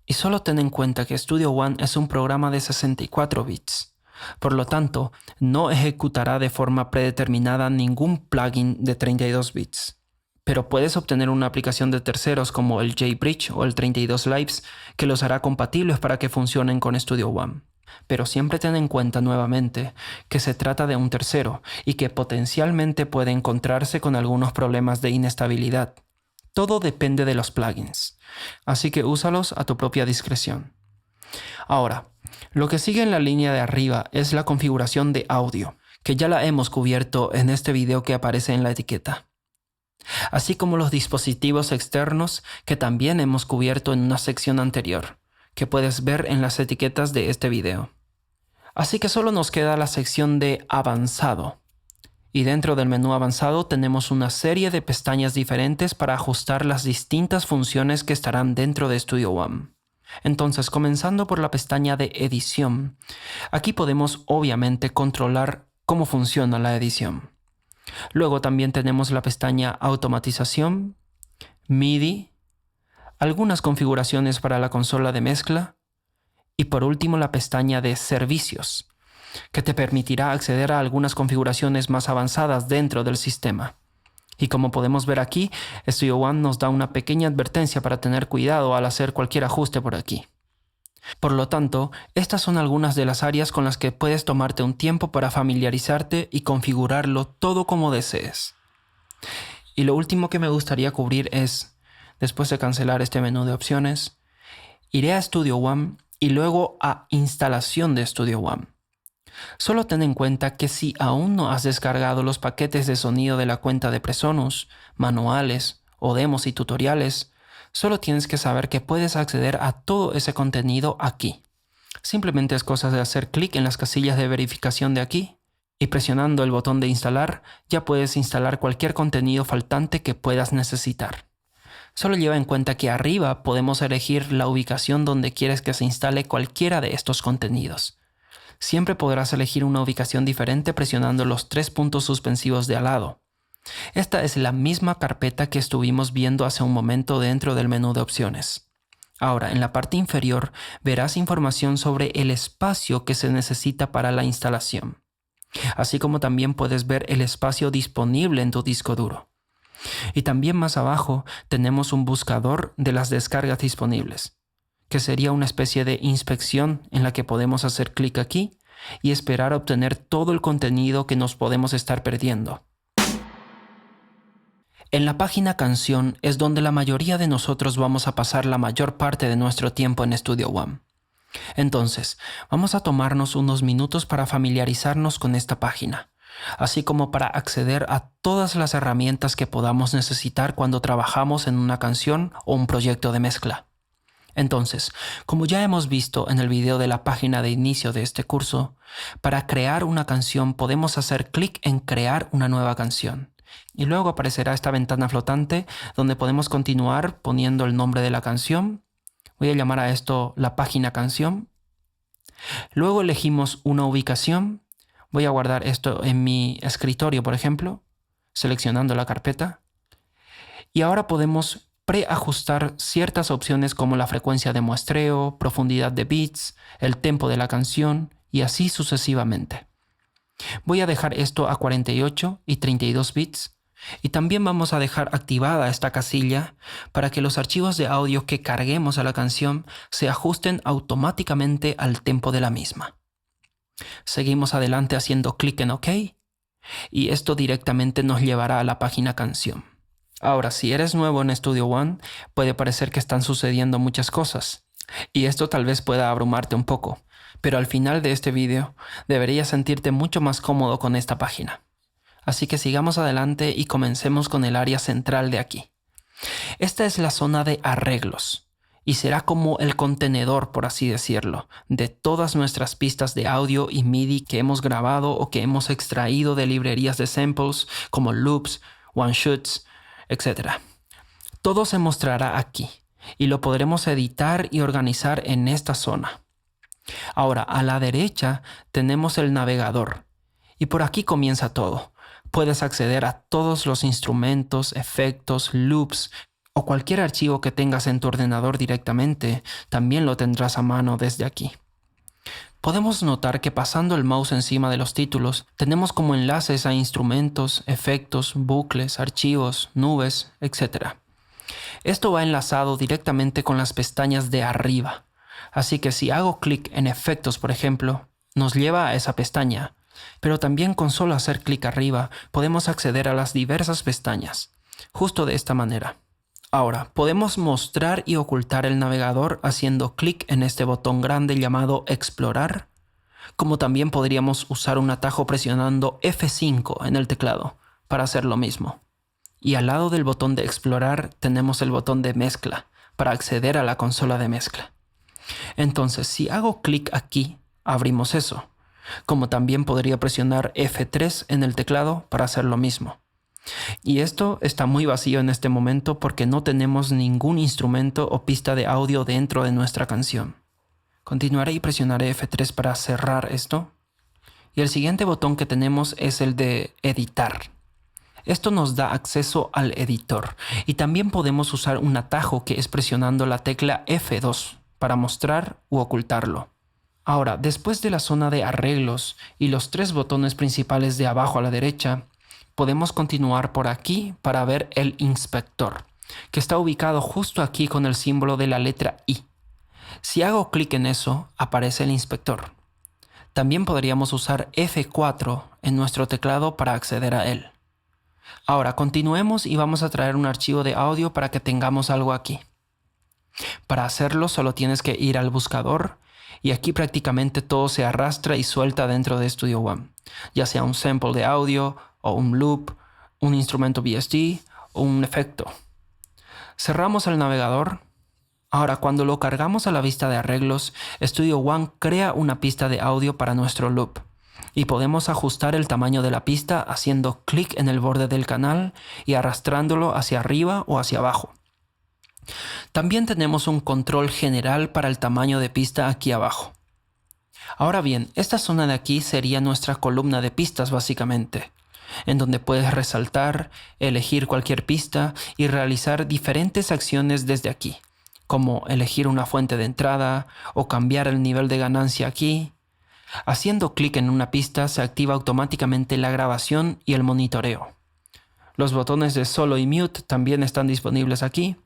Y solo ten en cuenta que Studio One es un programa de 64 bits. Por lo tanto, no ejecutará de forma predeterminada ningún plugin de 32 bits. Pero puedes obtener una aplicación de terceros como el JBridge o el 32 Lives que los hará compatibles para que funcionen con Studio One. Pero siempre ten en cuenta nuevamente que se trata de un tercero y que potencialmente puede encontrarse con algunos problemas de inestabilidad. Todo depende de los plugins, así que úsalos a tu propia discreción. Ahora, lo que sigue en la línea de arriba es la configuración de audio, que ya la hemos cubierto en este video que aparece en la etiqueta. Así como los dispositivos externos que también hemos cubierto en una sección anterior, que puedes ver en las etiquetas de este video. Así que solo nos queda la sección de avanzado. Y dentro del menú avanzado tenemos una serie de pestañas diferentes para ajustar las distintas funciones que estarán dentro de Studio One. Entonces, comenzando por la pestaña de edición, aquí podemos obviamente controlar cómo funciona la edición. Luego también tenemos la pestaña automatización, MIDI, algunas configuraciones para la consola de mezcla y por último la pestaña de servicios, que te permitirá acceder a algunas configuraciones más avanzadas dentro del sistema. Y como podemos ver aquí, Studio One nos da una pequeña advertencia para tener cuidado al hacer cualquier ajuste por aquí. Por lo tanto, estas son algunas de las áreas con las que puedes tomarte un tiempo para familiarizarte y configurarlo todo como desees. Y lo último que me gustaría cubrir es, después de cancelar este menú de opciones, iré a Studio One y luego a Instalación de Studio One. Solo ten en cuenta que si aún no has descargado los paquetes de sonido de la cuenta de Presonus, manuales o demos y tutoriales, solo tienes que saber que puedes acceder a todo ese contenido aquí. Simplemente es cosa de hacer clic en las casillas de verificación de aquí y presionando el botón de instalar ya puedes instalar cualquier contenido faltante que puedas necesitar. Solo lleva en cuenta que arriba podemos elegir la ubicación donde quieres que se instale cualquiera de estos contenidos. Siempre podrás elegir una ubicación diferente presionando los 3 puntos suspensivos de al lado. Esta es la misma carpeta que estuvimos viendo hace un momento dentro del menú de opciones. Ahora, en la parte inferior verás información sobre el espacio que se necesita para la instalación, así como también puedes ver el espacio disponible en tu disco duro. Y también más abajo tenemos un buscador de las descargas disponibles, que sería una especie de inspección en la que podemos hacer clic aquí y esperar a obtener todo el contenido que nos podemos estar perdiendo. En la página canción es donde la mayoría de nosotros vamos a pasar la mayor parte de nuestro tiempo en Studio One. Entonces, vamos a tomarnos unos minutos para familiarizarnos con esta página, así como para acceder a todas las herramientas que podamos necesitar cuando trabajamos en una canción o un proyecto de mezcla. Entonces, como ya hemos visto en el video de la página de inicio de este curso, para crear una canción podemos hacer clic en Crear una nueva canción. Y luego aparecerá esta ventana flotante donde podemos continuar poniendo el nombre de la canción. Voy a llamar a esto la página canción. Luego elegimos una ubicación. Voy a guardar esto en mi escritorio, por ejemplo, seleccionando la carpeta. Y ahora podemos preajustar ciertas opciones como la frecuencia de muestreo, profundidad de beats, el tempo de la canción y así sucesivamente. Voy a dejar esto a 48 y 32 bits y también vamos a dejar activada esta casilla para que los archivos de audio que carguemos a la canción se ajusten automáticamente al tempo de la misma. Seguimos adelante haciendo clic en OK y esto directamente nos llevará a la página canción. Ahora, si eres nuevo en Studio One, puede parecer que están sucediendo muchas cosas y esto tal vez pueda abrumarte un poco. Pero al final de este video deberías sentirte mucho más cómodo con esta página. Así que sigamos adelante y comencemos con el área central de aquí. Esta es la zona de arreglos y será como el contenedor, por así decirlo, de todas nuestras pistas de audio y MIDI que hemos grabado o que hemos extraído de librerías de samples como loops, one-shots, etc. Todo se mostrará aquí y lo podremos editar y organizar en esta zona. Ahora, a la derecha tenemos el navegador y por aquí comienza todo. Puedes acceder a todos los instrumentos, efectos, loops o cualquier archivo que tengas en tu ordenador directamente, también lo tendrás a mano desde aquí. Podemos notar que pasando el mouse encima de los títulos, tenemos como enlaces a instrumentos, efectos, bucles, archivos, nubes, etc. Esto va enlazado directamente con las pestañas de arriba. Así que si hago clic en efectos, por ejemplo, nos lleva a esa pestaña, pero también con solo hacer clic arriba podemos acceder a las diversas pestañas, justo de esta manera. Ahora, podemos mostrar y ocultar el navegador haciendo clic en este botón grande llamado Explorar, como también podríamos usar un atajo presionando F5 en el teclado para hacer lo mismo. Y al lado del botón de Explorar tenemos el botón de Mezcla para acceder a la consola de mezcla. Entonces, si hago clic aquí, abrimos eso, como también podría presionar F3 en el teclado para hacer lo mismo. Y esto está muy vacío en este momento porque no tenemos ningún instrumento o pista de audio dentro de nuestra canción. Continuaré y presionaré F3 para cerrar esto. Y el siguiente botón que tenemos es el de editar. Esto nos da acceso al editor y también podemos usar un atajo que es presionando la tecla F2 para mostrar u ocultarlo. Ahora, después de la zona de arreglos y los 3 botones principales de abajo a la derecha, podemos continuar por aquí para ver el inspector, que está ubicado justo aquí con el símbolo de la letra I. Si hago clic en eso, aparece el inspector. También podríamos usar F4 en nuestro teclado para acceder a él. Ahora, continuemos y vamos a traer un archivo de audio para que tengamos algo aquí. Para hacerlo solo tienes que ir al buscador y aquí prácticamente todo se arrastra y suelta dentro de Studio One, ya sea un sample de audio o un loop, un instrumento VST o un efecto. Cerramos el navegador. Ahora, cuando lo cargamos a la vista de arreglos, Studio One crea una pista de audio para nuestro loop y podemos ajustar el tamaño de la pista haciendo clic en el borde del canal y arrastrándolo hacia arriba o hacia abajo. También tenemos un control general para el tamaño de pista aquí abajo. Ahora bien, esta zona de aquí sería nuestra columna de pistas básicamente, en donde puedes resaltar, elegir cualquier pista y realizar diferentes acciones desde aquí, como elegir una fuente de entrada o cambiar el nivel de ganancia aquí. Haciendo clic en una pista se activa automáticamente la grabación y el monitoreo. Los botones de solo y mute también están disponibles aquí.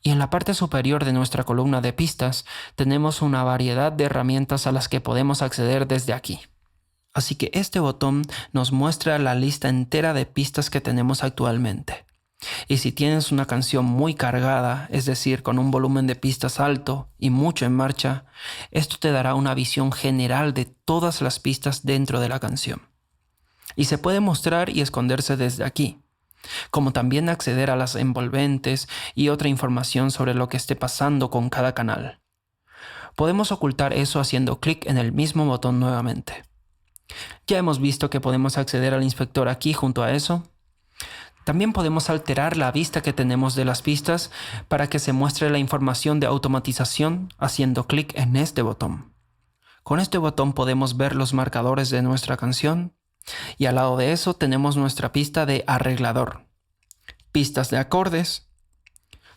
Y en la parte superior de nuestra columna de pistas tenemos una variedad de herramientas a las que podemos acceder desde aquí. Así que este botón nos muestra la lista entera de pistas que tenemos actualmente. Y si tienes una canción muy cargada, es decir, con un volumen de pistas alto y mucho en marcha, esto te dará una visión general de todas las pistas dentro de la canción. Y se puede mostrar y esconderse desde aquí, como también acceder a las envolventes y otra información sobre lo que esté pasando con cada canal. Podemos ocultar eso haciendo clic en el mismo botón nuevamente. Ya hemos visto que podemos acceder al inspector aquí junto a eso. También podemos alterar la vista que tenemos de las pistas para que se muestre la información de automatización haciendo clic en este botón. Con este botón podemos ver los marcadores de nuestra canción y al lado de eso tenemos nuestra pista de arreglador, pistas de acordes,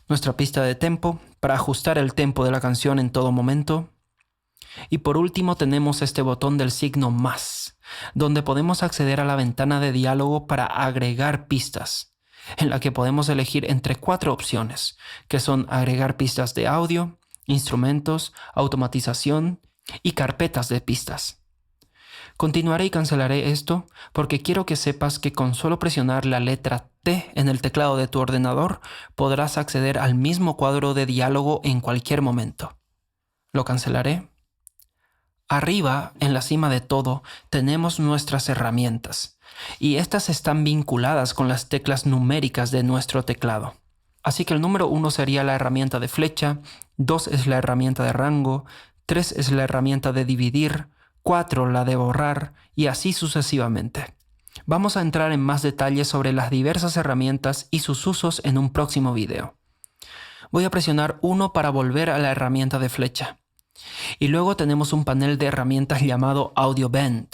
nuestra pista de tempo para ajustar el tempo de la canción en todo momento. Y por último tenemos este botón del signo más, donde podemos acceder a la ventana de diálogo para agregar pistas, en la que podemos elegir entre 4 opciones, que son agregar pistas de audio, instrumentos, automatización y carpetas de pistas. Continuaré y cancelaré esto porque quiero que sepas que con solo presionar la letra T en el teclado de tu ordenador podrás acceder al mismo cuadro de diálogo en cualquier momento. Lo cancelaré. Arriba, en la cima de todo, tenemos nuestras herramientas, y estas están vinculadas con las teclas numéricas de nuestro teclado. Así que el número 1 sería la herramienta de flecha, 2 es la herramienta de rango, 3 es la herramienta de dividir, 4 la de borrar, y así sucesivamente. Vamos a entrar en más detalles sobre las diversas herramientas y sus usos en un próximo video. Voy a presionar 1 para volver a la herramienta de flecha. Y luego tenemos un panel de herramientas llamado Audio Bend,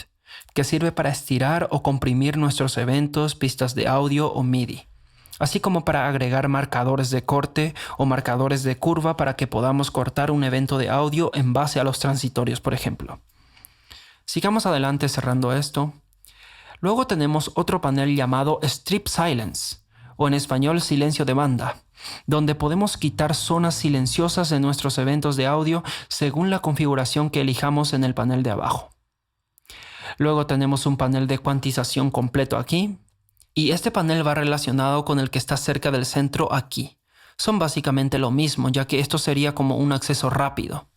que sirve para estirar o comprimir nuestros eventos, pistas de audio o MIDI, así como para agregar marcadores de corte o marcadores de curva para que podamos cortar un evento de audio en base a los transitorios, por ejemplo. Sigamos adelante cerrando esto. Luego tenemos otro panel llamado Strip Silence, o en español silencio de banda, donde podemos quitar zonas silenciosas de nuestros eventos de audio según la configuración que elijamos en el panel de abajo. Luego tenemos un panel de cuantización completo aquí, y este panel va relacionado con el que está cerca del centro aquí. Son básicamente lo mismo, ya que esto sería como un acceso rápido.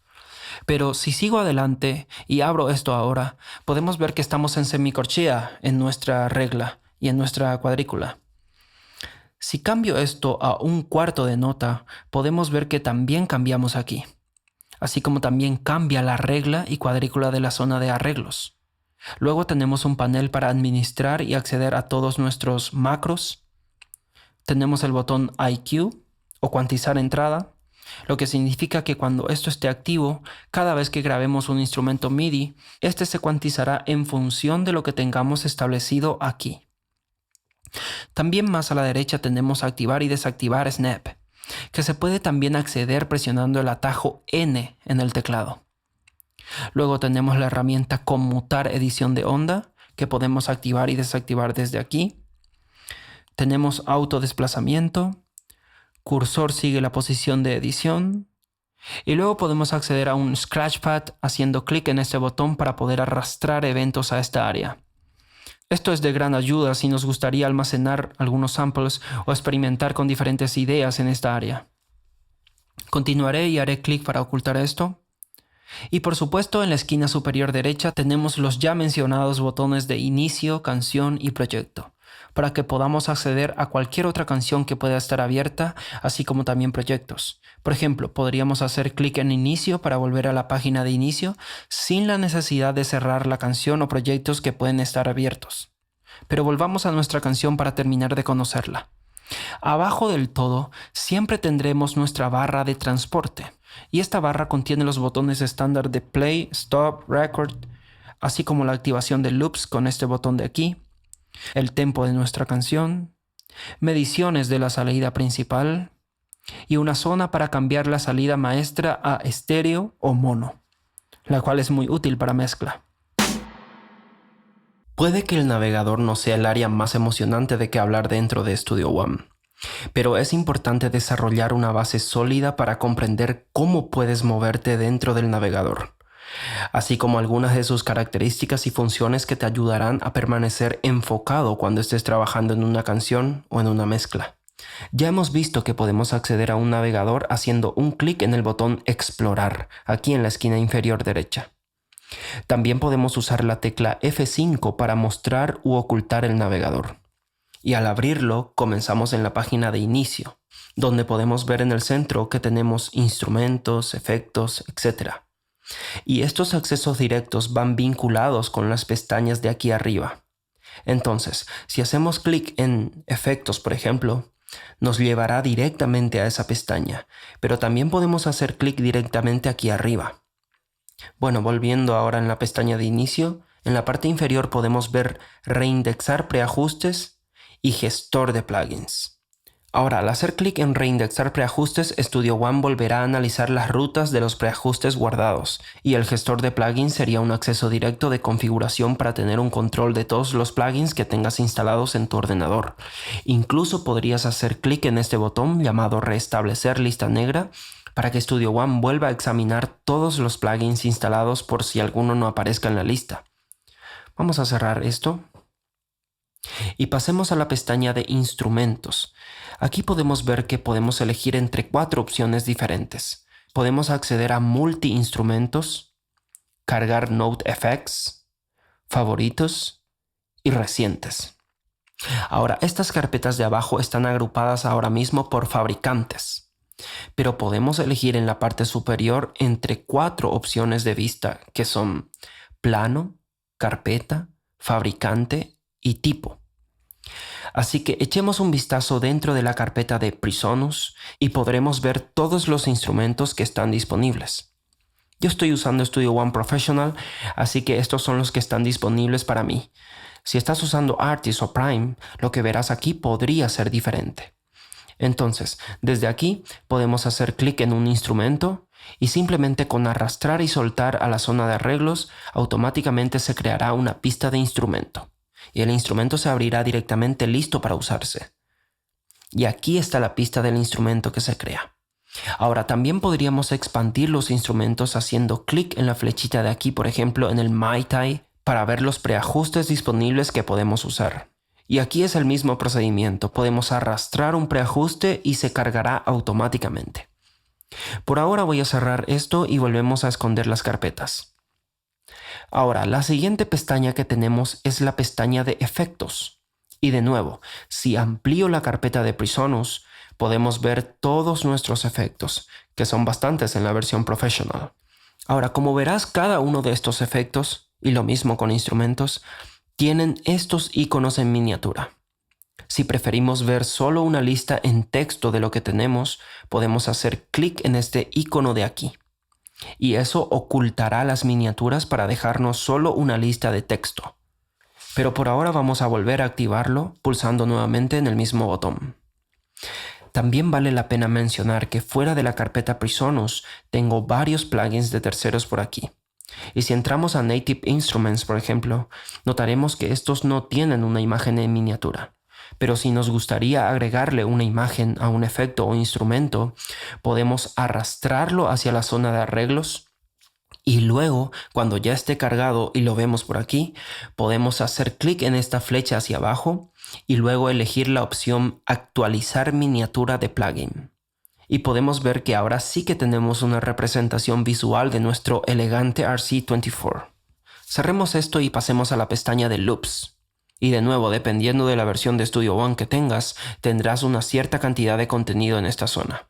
Pero si sigo adelante y abro esto ahora, podemos ver que estamos en semicorchea en nuestra regla y en nuestra cuadrícula. Si cambio esto a un cuarto de nota, podemos ver que también cambiamos aquí, así como también cambia la regla y cuadrícula de la zona de arreglos. Luego tenemos un panel para administrar y acceder a todos nuestros macros. Tenemos el botón IQ o cuantizar entrada, lo que significa que cuando esto esté activo, cada vez que grabemos un instrumento MIDI, este se cuantizará en función de lo que tengamos establecido aquí. También más a la derecha tenemos activar y desactivar Snap, que se puede también acceder presionando el atajo N en el teclado. Luego tenemos la herramienta conmutar edición de onda, que podemos activar y desactivar desde aquí. Tenemos autodesplazamiento, cursor sigue la posición de edición, y luego podemos acceder a un Scratchpad haciendo clic en este botón para poder arrastrar eventos a esta área. Esto es de gran ayuda si nos gustaría almacenar algunos samples o experimentar con diferentes ideas en esta área. Continuaré y haré clic para ocultar esto. Y por supuesto en la esquina superior derecha tenemos los ya mencionados botones de inicio, canción y proyecto, para que podamos acceder a cualquier otra canción que pueda estar abierta, así como también proyectos. Por ejemplo, podríamos hacer clic en inicio para volver a la página de inicio sin la necesidad de cerrar la canción o proyectos que pueden estar abiertos. Pero volvamos a nuestra canción para terminar de conocerla. Abajo del todo siempre tendremos nuestra barra de transporte, Y esta barra contiene los botones estándar de Play, Stop, Record, así como la activación de loops con este botón de aquí, el tempo de nuestra canción, mediciones de la salida principal y una zona para cambiar la salida maestra a estéreo o mono, la cual es muy útil para mezcla. Puede que el navegador no sea el área más emocionante de que hablar dentro de Studio One, pero es importante desarrollar una base sólida para comprender cómo puedes moverte dentro del navegador, así como algunas de sus características y funciones que te ayudarán a permanecer enfocado cuando estés trabajando en una canción o en una mezcla. Ya hemos visto que podemos acceder a un navegador haciendo un clic en el botón Explorar, aquí en la esquina inferior derecha. También podemos usar la tecla F5 para mostrar u ocultar el navegador. Y al abrirlo, comenzamos en la página de inicio, donde podemos ver en el centro que tenemos instrumentos, efectos, etc. Y estos accesos directos van vinculados con las pestañas de aquí arriba. Entonces, si hacemos clic en efectos, por ejemplo, nos llevará directamente a esa pestaña, pero también podemos hacer clic directamente aquí arriba. Bueno, volviendo ahora en la pestaña de inicio, en la parte inferior podemos ver Reindexar preajustes y Gestor de plugins. Ahora, al hacer clic en Reindexar preajustes, Studio One volverá a analizar las rutas de los preajustes guardados, y el gestor de plugins sería un acceso directo de configuración para tener un control de todos los plugins que tengas instalados en tu ordenador. Incluso podrías hacer clic en este botón llamado Restablecer lista negra, para que Studio One vuelva a examinar todos los plugins instalados por si alguno no aparezca en la lista. Vamos a cerrar esto y pasemos a la pestaña de instrumentos. Aquí podemos ver que podemos elegir entre 4 opciones diferentes. Podemos acceder a multi-instrumentos, cargar Note FX, favoritos y recientes. Ahora, estas carpetas de abajo están agrupadas ahora mismo por fabricantes, pero podemos elegir en la parte superior entre 4 opciones de vista que son plano, carpeta, fabricante y tipo. Así que echemos un vistazo dentro de la carpeta de Presonus y podremos ver todos los instrumentos que están disponibles. Yo estoy usando Studio One Professional, así que estos son los que están disponibles para mí. Si estás usando Artist o Prime, lo que verás aquí podría ser diferente. Entonces, desde aquí podemos hacer clic en un instrumento y simplemente con arrastrar y soltar a la zona de arreglos, automáticamente se creará una pista de instrumento y el instrumento se abrirá directamente listo para usarse. Y aquí está la pista del instrumento que se crea. Ahora, también podríamos expandir los instrumentos haciendo clic en la flechita de aquí, por ejemplo, en el MyTy, para ver los preajustes disponibles que podemos usar. Y aquí es el mismo procedimiento, podemos arrastrar un preajuste y se cargará automáticamente. Por ahora voy a cerrar esto y volvemos a esconder las carpetas. Ahora, la siguiente pestaña que tenemos es la pestaña de efectos. Y de nuevo, si amplío la carpeta de Presonus, podemos ver todos nuestros efectos, que son bastantes en la versión Professional. Ahora, como verás, cada uno de estos efectos, y lo mismo con instrumentos, tienen estos iconos en miniatura. Si preferimos ver solo una lista en texto de lo que tenemos, podemos hacer clic en este icono de aquí. Y eso ocultará las miniaturas para dejarnos solo una lista de texto. Pero por ahora vamos a volver a activarlo pulsando nuevamente en el mismo botón. También vale la pena mencionar que fuera de la carpeta Presonus tengo varios plugins de terceros por aquí. Y si entramos a Native Instruments, por ejemplo, notaremos que estos no tienen una imagen en miniatura. Pero si nos gustaría agregarle una imagen a un efecto o instrumento, podemos arrastrarlo hacia la zona de arreglos y luego, cuando ya esté cargado y lo vemos por aquí, podemos hacer clic en esta flecha hacia abajo y luego elegir la opción Actualizar miniatura de plugin. Y podemos ver que ahora sí que tenemos una representación visual de nuestro elegante RC24. Cerremos esto y pasemos a la pestaña de Loops. Y de nuevo, dependiendo de la versión de Studio One que tengas, tendrás una cierta cantidad de contenido en esta zona.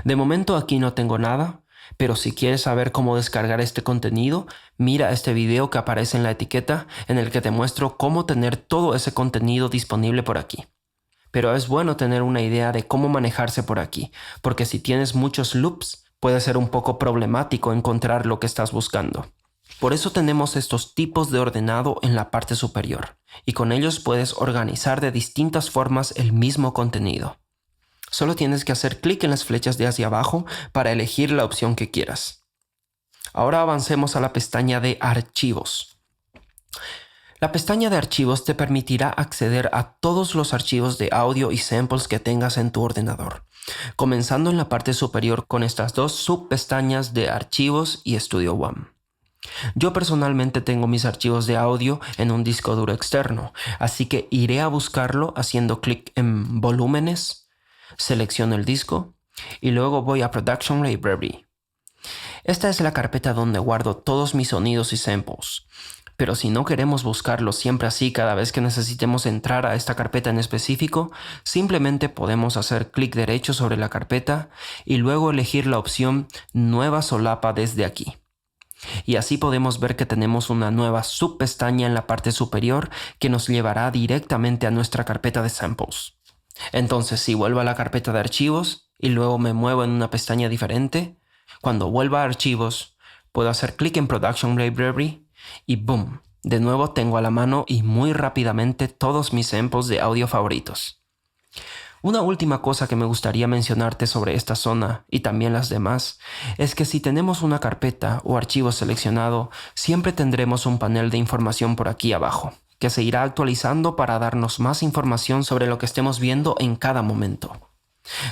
De momento aquí no tengo nada, pero si quieres saber cómo descargar este contenido, mira este video que aparece en la etiqueta en el que te muestro cómo tener todo ese contenido disponible por aquí. Pero es bueno tener una idea de cómo manejarse por aquí, porque si tienes muchos loops, puede ser un poco problemático encontrar lo que estás buscando. Por eso tenemos estos tipos de ordenado en la parte superior, y con ellos puedes organizar de distintas formas el mismo contenido. Solo tienes que hacer clic en las flechas de hacia abajo para elegir la opción que quieras. Ahora avancemos a la pestaña de Archivos. La pestaña de Archivos te permitirá acceder a todos los archivos de audio y samples que tengas en tu ordenador, comenzando en la parte superior con estas dos subpestañas de Archivos y Studio One. Yo personalmente tengo mis archivos de audio en un disco duro externo, así que iré a buscarlo haciendo clic en Volúmenes, selecciono el disco y luego voy a Production Library. Esta es la carpeta donde guardo todos mis sonidos y samples. Pero si no queremos buscarlo siempre así cada vez que necesitemos entrar a esta carpeta en específico, simplemente podemos hacer clic derecho sobre la carpeta y luego elegir la opción Nueva solapa desde aquí. Y así podemos ver que tenemos una nueva subpestaña en la parte superior que nos llevará directamente a nuestra carpeta de samples. Entonces, si vuelvo a la carpeta de archivos y luego me muevo en una pestaña diferente, cuando vuelva a archivos, puedo hacer clic en Production Library y ¡boom! De nuevo tengo a la mano y muy rápidamente todos mis samples de audio favoritos. Una última cosa que me gustaría mencionarte sobre esta zona y también las demás es que si tenemos una carpeta o archivo seleccionado, siempre tendremos un panel de información por aquí abajo, que se irá actualizando para darnos más información sobre lo que estemos viendo en cada momento.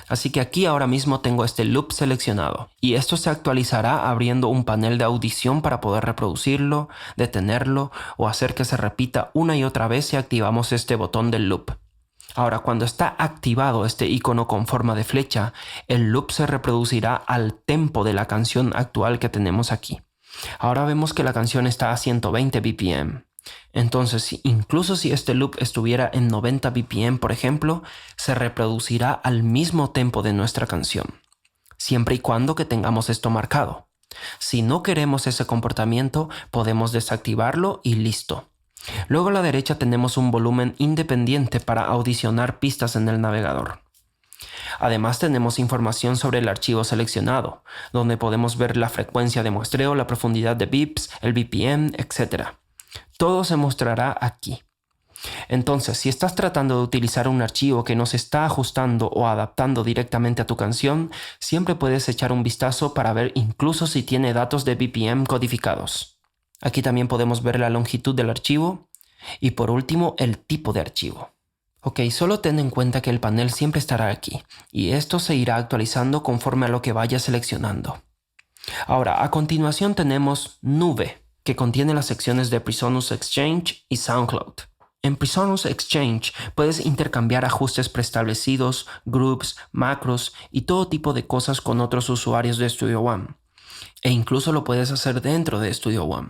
Así que aquí ahora mismo tengo este loop seleccionado y esto se actualizará abriendo un panel de audición para poder reproducirlo, detenerlo o hacer que se repita una y otra vez si activamos este botón del loop. Ahora, cuando está activado este icono con forma de flecha, el loop se reproducirá al tempo de la canción actual que tenemos aquí. Ahora vemos que la canción está a 120 BPM. Entonces, incluso si este loop estuviera en 90 BPM, por ejemplo, se reproducirá al mismo tempo de nuestra canción, siempre y cuando que tengamos esto marcado. Si no queremos ese comportamiento, podemos desactivarlo y listo. Luego a la derecha tenemos un volumen independiente para audicionar pistas en el navegador. Además tenemos información sobre el archivo seleccionado, donde podemos ver la frecuencia de muestreo, la profundidad de bips, el BPM, etc. Todo se mostrará aquí. Entonces, si estás tratando de utilizar un archivo que no se está ajustando o adaptando directamente a tu canción, siempre puedes echar un vistazo para ver incluso si tiene datos de BPM codificados. Aquí también podemos ver la longitud del archivo y por último el tipo de archivo. Ok, solo ten en cuenta que el panel siempre estará aquí y esto se irá actualizando conforme a lo que vayas seleccionando. Ahora, a continuación tenemos Nube, que contiene las secciones de Presonus Exchange y SoundCloud. En Presonus Exchange puedes intercambiar ajustes preestablecidos, groups, macros y todo tipo de cosas con otros usuarios de Studio One. E incluso lo puedes hacer dentro de Studio One.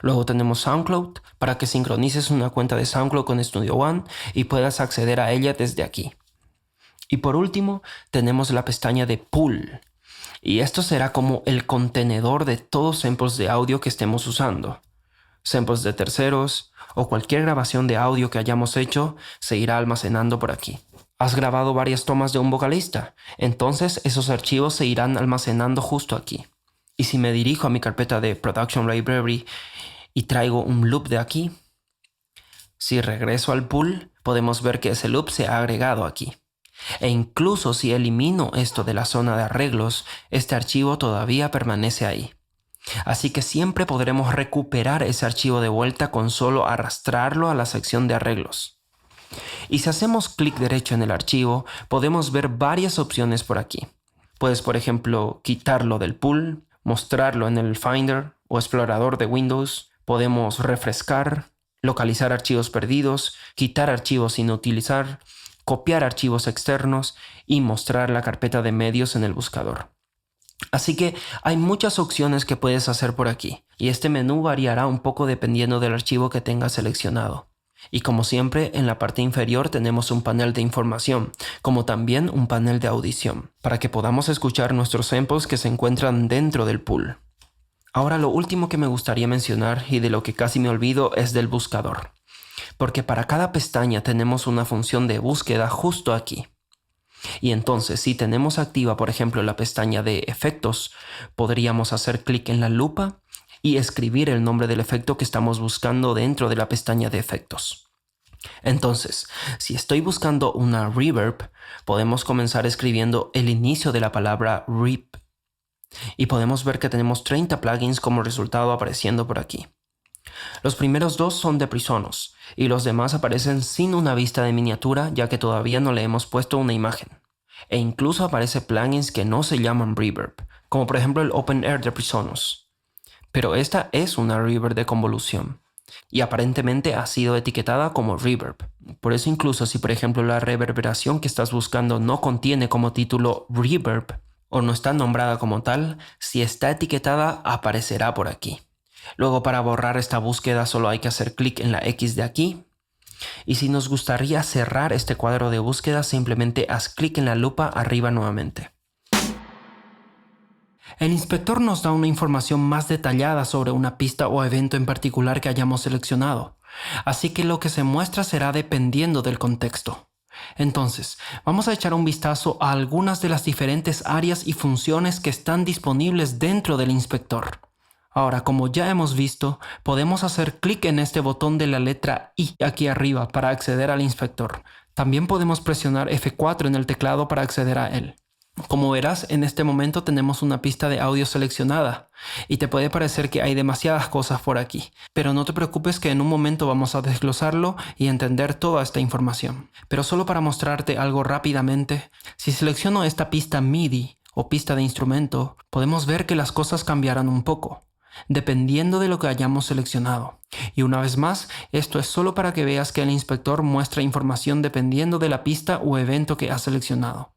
Luego tenemos SoundCloud para que sincronices una cuenta de SoundCloud con Studio One y puedas acceder a ella desde aquí. Y por último tenemos la pestaña de Pool. Y esto será como el contenedor de todos samples de audio que estemos usando. Samples de terceros o cualquier grabación de audio que hayamos hecho se irá almacenando por aquí. ¿Has grabado varias tomas de un vocalista? Entonces esos archivos se irán almacenando justo aquí. Y si me dirijo a mi carpeta de Production Library y traigo un loop de aquí, si regreso al pool, podemos ver que ese loop se ha agregado aquí. E incluso si elimino esto de la zona de arreglos, este archivo todavía permanece ahí. Así que siempre podremos recuperar ese archivo de vuelta con solo arrastrarlo a la sección de arreglos. Y si hacemos clic derecho en el archivo, podemos ver varias opciones por aquí. Puedes, por ejemplo, quitarlo del pool, mostrarlo en el Finder o explorador de Windows. Podemos refrescar, localizar archivos perdidos, quitar archivos sin utilizar, copiar archivos externos y mostrar la carpeta de medios en el buscador. Así que hay muchas opciones que puedes hacer por aquí y este menú variará un poco dependiendo del archivo que tengas seleccionado. Y como siempre, en la parte inferior tenemos un panel de información, como también un panel de audición, para que podamos escuchar nuestros samples que se encuentran dentro del pool. Ahora lo último que me gustaría mencionar y de lo que casi me olvido es del buscador, porque para cada pestaña tenemos una función de búsqueda justo aquí. Y entonces, si tenemos activa, por ejemplo, la pestaña de efectos, podríamos hacer clic en la lupa y escribir el nombre del efecto que estamos buscando dentro de la pestaña de efectos. Entonces, si estoy buscando una reverb, podemos comenzar escribiendo el inicio de la palabra reap. Y podemos ver que tenemos 30 plugins como resultado apareciendo por aquí. Los primeros 2 son de Presonus y los demás aparecen sin una vista de miniatura, ya que todavía no le hemos puesto una imagen. E incluso aparece plugins que no se llaman reverb, como por ejemplo el Open Air de Presonus. Pero esta es una reverb de convolución y aparentemente ha sido etiquetada como reverb. Por eso incluso si por ejemplo la reverberación que estás buscando no contiene como título reverb o no está nombrada como tal, si está etiquetada aparecerá por aquí. Luego, para borrar esta búsqueda solo hay que hacer clic en la X de aquí. Y si nos gustaría cerrar este cuadro de búsqueda, simplemente haz clic en la lupa arriba nuevamente. El inspector nos da una información más detallada sobre una pista o evento en particular que hayamos seleccionado, así que lo que se muestra será dependiendo del contexto. Entonces, vamos a echar un vistazo a algunas de las diferentes áreas y funciones que están disponibles dentro del inspector. Ahora, como ya hemos visto, podemos hacer clic en este botón de la letra I aquí arriba para acceder al inspector. También podemos presionar F4 en el teclado para acceder a él. Como verás, en este momento tenemos una pista de audio seleccionada y te puede parecer que hay demasiadas cosas por aquí, pero no te preocupes que en un momento vamos a desglosarlo y entender toda esta información. Pero solo para mostrarte algo rápidamente, si selecciono esta pista MIDI o pista de instrumento, podemos ver que las cosas cambiarán un poco, dependiendo de lo que hayamos seleccionado. Y una vez más, esto es solo para que veas que el inspector muestra información dependiendo de la pista o evento que has seleccionado.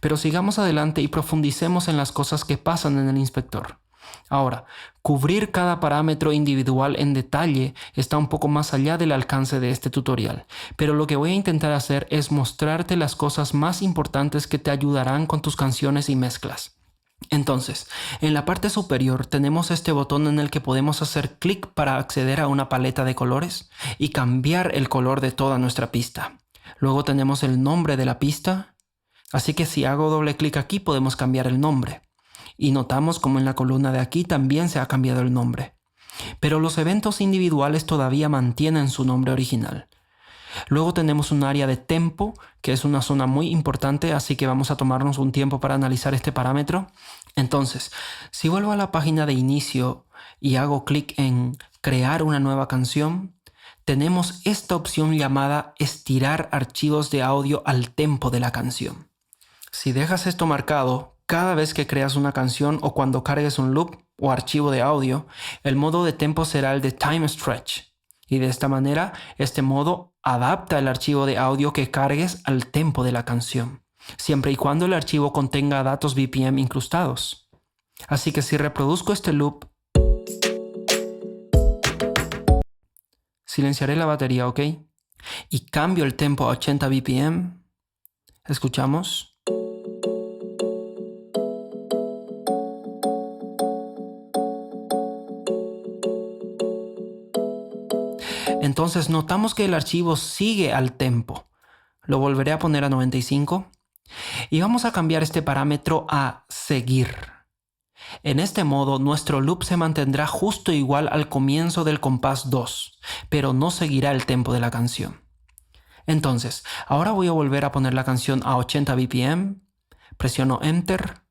Pero sigamos adelante y profundicemos en las cosas que pasan en el inspector. Ahora, cubrir cada parámetro individual en detalle está un poco más allá del alcance de este tutorial, pero lo que voy a intentar hacer es mostrarte las cosas más importantes que te ayudarán con tus canciones y mezclas. Entonces, en la parte superior tenemos este botón en el que podemos hacer clic para acceder a una paleta de colores y cambiar el color de toda nuestra pista. Luego tenemos el nombre de la pista. Así que si hago doble clic aquí podemos cambiar el nombre. Y notamos como en la columna de aquí también se ha cambiado el nombre. Pero los eventos individuales todavía mantienen su nombre original. Luego tenemos un área de tempo, que es una zona muy importante, así que vamos a tomarnos un tiempo para analizar este parámetro. Entonces, si vuelvo a la página de inicio y hago clic en crear una nueva canción, tenemos esta opción llamada estirar archivos de audio al tempo de la canción. Si dejas esto marcado, cada vez que creas una canción o cuando cargues un loop o archivo de audio, el modo de tempo será el de Time Stretch. Y de esta manera, este modo adapta el archivo de audio que cargues al tempo de la canción, siempre y cuando el archivo contenga datos BPM incrustados. Así que si reproduzco este loop, silenciaré la batería, ¿ok? Y cambio el tempo a 80 BPM. Escuchamos. Entonces notamos que el archivo sigue al tempo. Lo volveré a poner a 95 y vamos a cambiar este parámetro a seguir. En este modo nuestro loop se mantendrá justo igual al comienzo del compás 2, pero no seguirá el tempo de la canción. Entonces, ahora voy a volver a poner la canción a 80 BPM, presiono Enter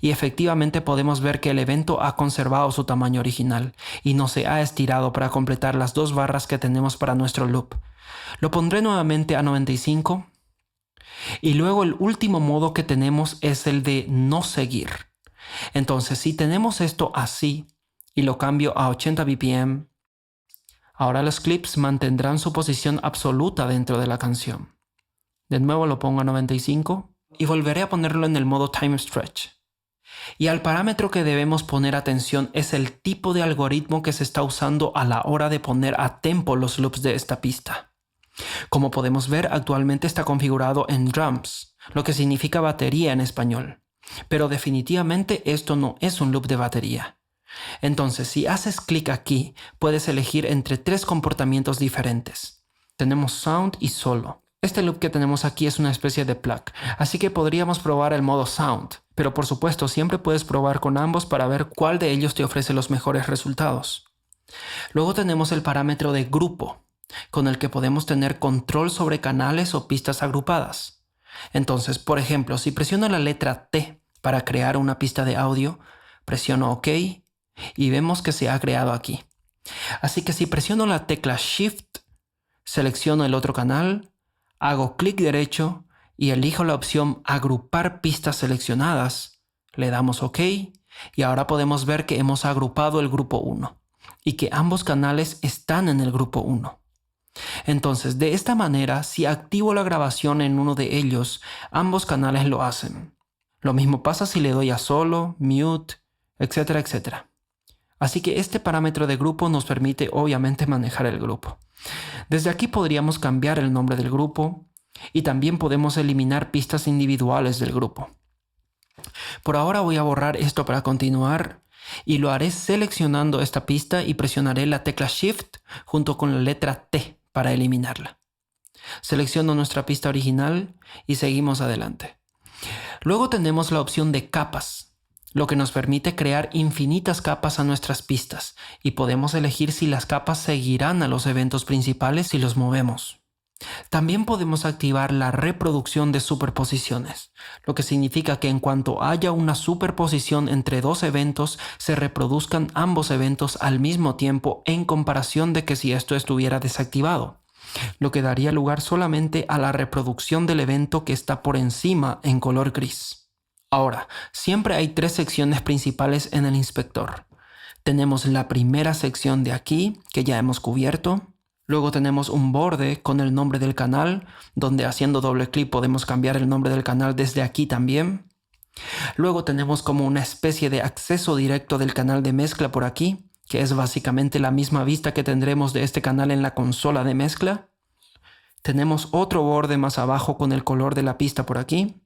y efectivamente podemos ver que el evento ha conservado su tamaño original y no se ha estirado para completar las 2 barras que tenemos para nuestro loop. Lo pondré nuevamente a 95 y luego el último modo que tenemos es el de no seguir. Entonces, si tenemos esto así y lo cambio a 80 BPM, ahora los clips mantendrán su posición absoluta dentro de la canción. De nuevo lo pongo a 95 y volveré a ponerlo en el modo Time Stretch. Y al parámetro que debemos poner atención es el tipo de algoritmo que se está usando a la hora de poner a tempo los loops de esta pista. Como podemos ver, actualmente está configurado en drums, lo que significa batería en español. Pero definitivamente esto no es un loop de batería. Entonces, si haces clic aquí, puedes elegir entre 3 comportamientos diferentes. Tenemos sound y solo. Este loop que tenemos aquí es una especie de plug, así que podríamos probar el modo Sound, pero por supuesto siempre puedes probar con ambos para ver cuál de ellos te ofrece los mejores resultados. Luego tenemos el parámetro de grupo, con el que podemos tener control sobre canales o pistas agrupadas. Entonces, por ejemplo, si presiono la letra T para crear una pista de audio, presiono OK y vemos que se ha creado aquí. Así que si presiono la tecla Shift, selecciono el otro canal, hago clic derecho y elijo la opción Agrupar pistas seleccionadas, le damos OK y ahora podemos ver que hemos agrupado el grupo 1 y que ambos canales están en el grupo 1. Entonces, de esta manera, si activo la grabación en uno de ellos, ambos canales lo hacen. Lo mismo pasa si le doy a solo, mute, etcétera, etcétera. Así que este parámetro de grupo nos permite obviamente manejar el grupo. Desde aquí podríamos cambiar el nombre del grupo y también podemos eliminar pistas individuales del grupo. Por ahora voy a borrar esto para continuar y lo haré seleccionando esta pista y presionaré la tecla Shift junto con la letra T para eliminarla. Selecciono nuestra pista original y seguimos adelante. Luego tenemos la opción de capas, lo que nos permite crear infinitas capas a nuestras pistas y podemos elegir si las capas seguirán a los eventos principales si los movemos. También podemos activar la reproducción de superposiciones, lo que significa que en cuanto haya una superposición entre dos eventos, se reproduzcan ambos eventos al mismo tiempo en comparación de que si esto estuviera desactivado, lo que daría lugar solamente a la reproducción del evento que está por encima en color gris. Ahora, siempre hay tres secciones principales en el inspector. Tenemos la primera sección de aquí, que ya hemos cubierto. Luego tenemos un borde con el nombre del canal, donde haciendo doble clic podemos cambiar el nombre del canal desde aquí también. Luego tenemos como una especie de acceso directo del canal de mezcla por aquí, que es básicamente la misma vista que tendremos de este canal en la consola de mezcla. Tenemos otro borde más abajo con el color de la pista por aquí.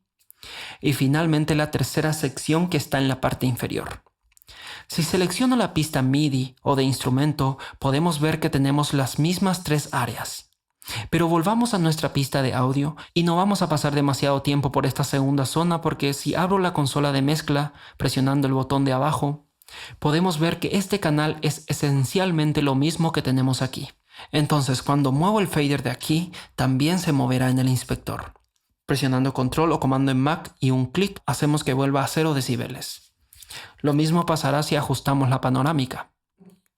Y finalmente la tercera sección que está en la parte inferior. Si selecciono la pista MIDI o de instrumento, podemos ver que tenemos las mismas tres áreas. Pero volvamos a nuestra pista de audio y no vamos a pasar demasiado tiempo por esta segunda zona porque si abro la consola de mezcla presionando el botón de abajo, podemos ver que este canal es esencialmente lo mismo que tenemos aquí. Entonces, cuando muevo el fader de aquí, también se moverá en el inspector. Presionando control o comando en Mac y un clic hacemos que vuelva a 0 decibeles. Lo mismo pasará si ajustamos la panorámica.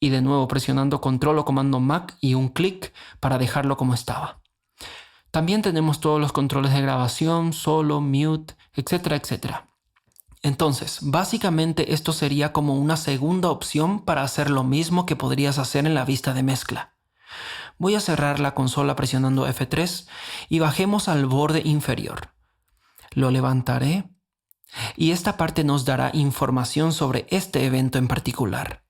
Y de nuevo presionando control o comando Mac y un clic para dejarlo como estaba. También tenemos todos los controles de grabación, solo, mute, etcétera, etcétera. Entonces, básicamente esto sería como una segunda opción para hacer lo mismo que podrías hacer en la vista de mezcla. Voy a cerrar la consola presionando F3 y bajemos al borde inferior. Lo levantaré y esta parte nos dará información sobre este evento en particular.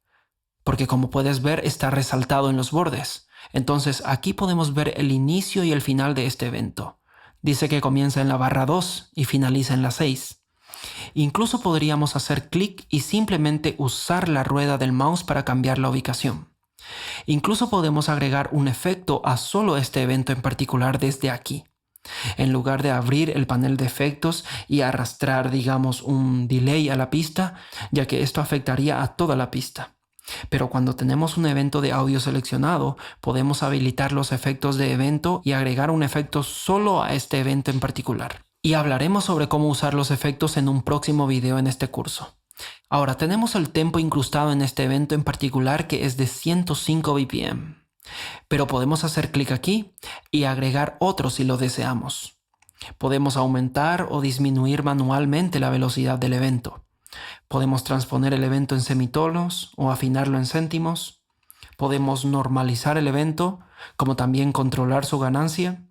Porque como puedes ver está resaltado en los bordes. Entonces aquí podemos ver el inicio y el final de este evento. Dice que comienza en la barra 2 y finaliza en la 6. Incluso podríamos hacer clic y simplemente usar la rueda del mouse para cambiar la ubicación. Incluso podemos agregar un efecto a solo este evento en particular desde aquí. En lugar de abrir el panel de efectos y arrastrar, digamos, un delay a la pista, ya que esto afectaría a toda la pista. Pero cuando tenemos un evento de audio seleccionado, podemos habilitar los efectos de evento y agregar un efecto solo a este evento en particular. Y hablaremos sobre cómo usar los efectos en un próximo video en este curso. Ahora tenemos el tempo incrustado en este evento en particular que es de 105 BPM. Pero podemos hacer clic aquí y agregar otro si lo deseamos. Podemos aumentar o disminuir manualmente la velocidad del evento. Podemos transponer el evento en semitonos o afinarlo en céntimos. Podemos normalizar el evento, como también controlar su ganancia.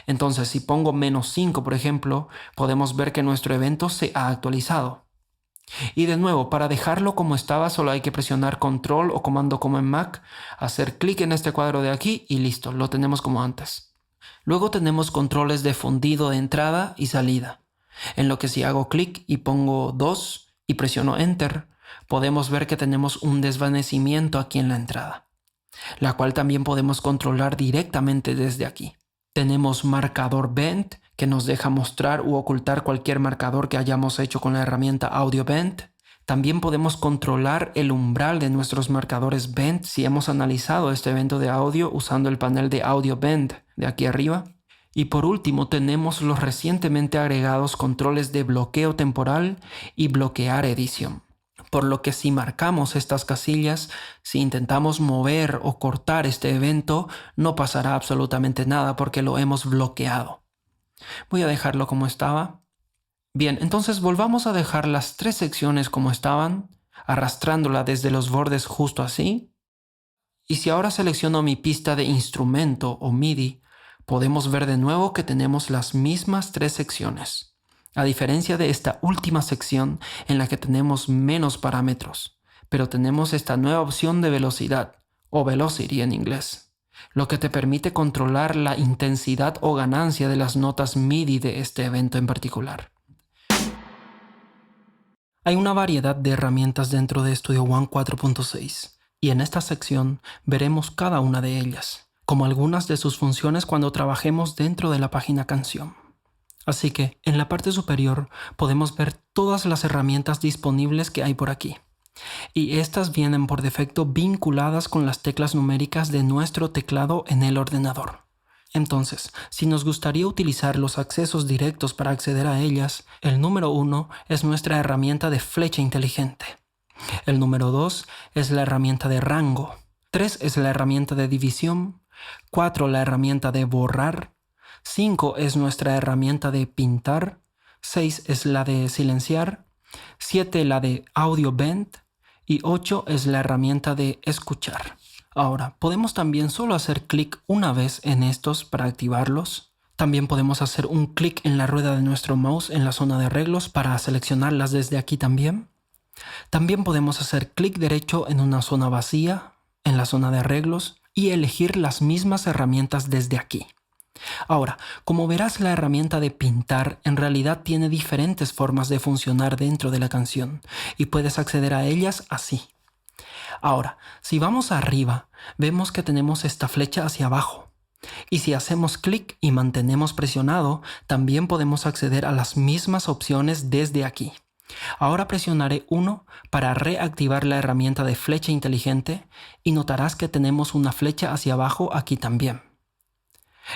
Entonces, si pongo -5, por ejemplo, podemos ver que nuestro evento se ha actualizado. Y de nuevo, para dejarlo como estaba, solo hay que presionar control o comando como en Mac, hacer clic en este cuadro de aquí y listo, lo tenemos como antes. Luego tenemos controles de fundido de entrada y salida, en lo que si hago clic y pongo 2 y presiono Enter, podemos ver que tenemos un desvanecimiento aquí en la entrada, la cual también podemos controlar directamente desde aquí. Tenemos marcador Bend, que nos deja mostrar u ocultar cualquier marcador que hayamos hecho con la herramienta Audio Bend. También podemos controlar el umbral de nuestros marcadores Bend si hemos analizado este evento de audio usando el panel de Audio Bend de aquí arriba. Y por último tenemos los recientemente agregados controles de bloqueo temporal y bloquear edición. Por lo que si marcamos estas casillas, si intentamos mover o cortar este evento, no pasará absolutamente nada porque lo hemos bloqueado. Voy a dejarlo como estaba. Bien, entonces volvamos a dejar las tres secciones como estaban, arrastrándola desde los bordes justo así. Y si ahora selecciono mi pista de instrumento o MIDI, podemos ver de nuevo que tenemos las mismas tres secciones. A diferencia de esta última sección en la que tenemos menos parámetros, pero tenemos esta nueva opción de velocidad, o velocity en inglés, lo que te permite controlar la intensidad o ganancia de las notas MIDI de este evento en particular. Hay una variedad de herramientas dentro de Studio One 4.6 y en esta sección veremos cada una de ellas, como algunas de sus funciones cuando trabajemos dentro de la página canción. Así que en la parte superior podemos ver todas las herramientas disponibles que hay por aquí. Y estas vienen por defecto vinculadas con las teclas numéricas de nuestro teclado en el ordenador. Entonces, si nos gustaría utilizar los accesos directos para acceder a ellas, el número 1 es nuestra herramienta de flecha inteligente. El número 2 es la herramienta de rango. 3 es la herramienta de división. 4 la herramienta de borrar. 5 es nuestra herramienta de pintar. 6 es la de silenciar. 7 la de audio bend. Y 8 es la herramienta de escuchar. Ahora, podemos también solo hacer clic una vez en estos para activarlos. También podemos hacer un clic en la rueda de nuestro mouse en la zona de arreglos para seleccionarlas desde aquí también. También podemos hacer clic derecho en una zona vacía, en la zona de arreglos, y elegir las mismas herramientas desde aquí. Ahora, como verás, la herramienta de pintar en realidad tiene diferentes formas de funcionar dentro de la canción y puedes acceder a ellas así. Ahora, si vamos arriba, vemos que tenemos esta flecha hacia abajo. Y si hacemos clic y mantenemos presionado, también podemos acceder a las mismas opciones desde aquí. Ahora presionaré 1 para reactivar la herramienta de flecha inteligente y notarás que tenemos una flecha hacia abajo aquí también.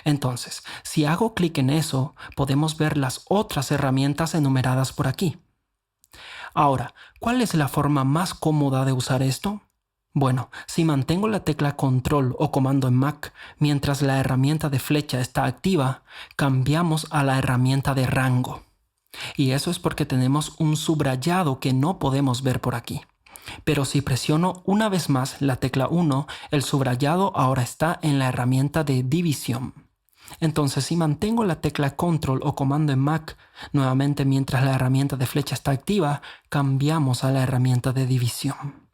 Entonces, si hago clic en eso, podemos ver las otras herramientas enumeradas por aquí. Ahora, ¿cuál es la forma más cómoda de usar esto? Bueno, si mantengo la tecla Control o Comando en Mac mientras la herramienta de flecha está activa, cambiamos a la herramienta de rango. Y eso es porque tenemos un subrayado que no podemos ver por aquí. Pero si presiono una vez más la tecla 1, el subrayado ahora está en la herramienta de división. Entonces, si mantengo la tecla Control o Comando en Mac, nuevamente mientras la herramienta de flecha está activa, cambiamos a la herramienta de división.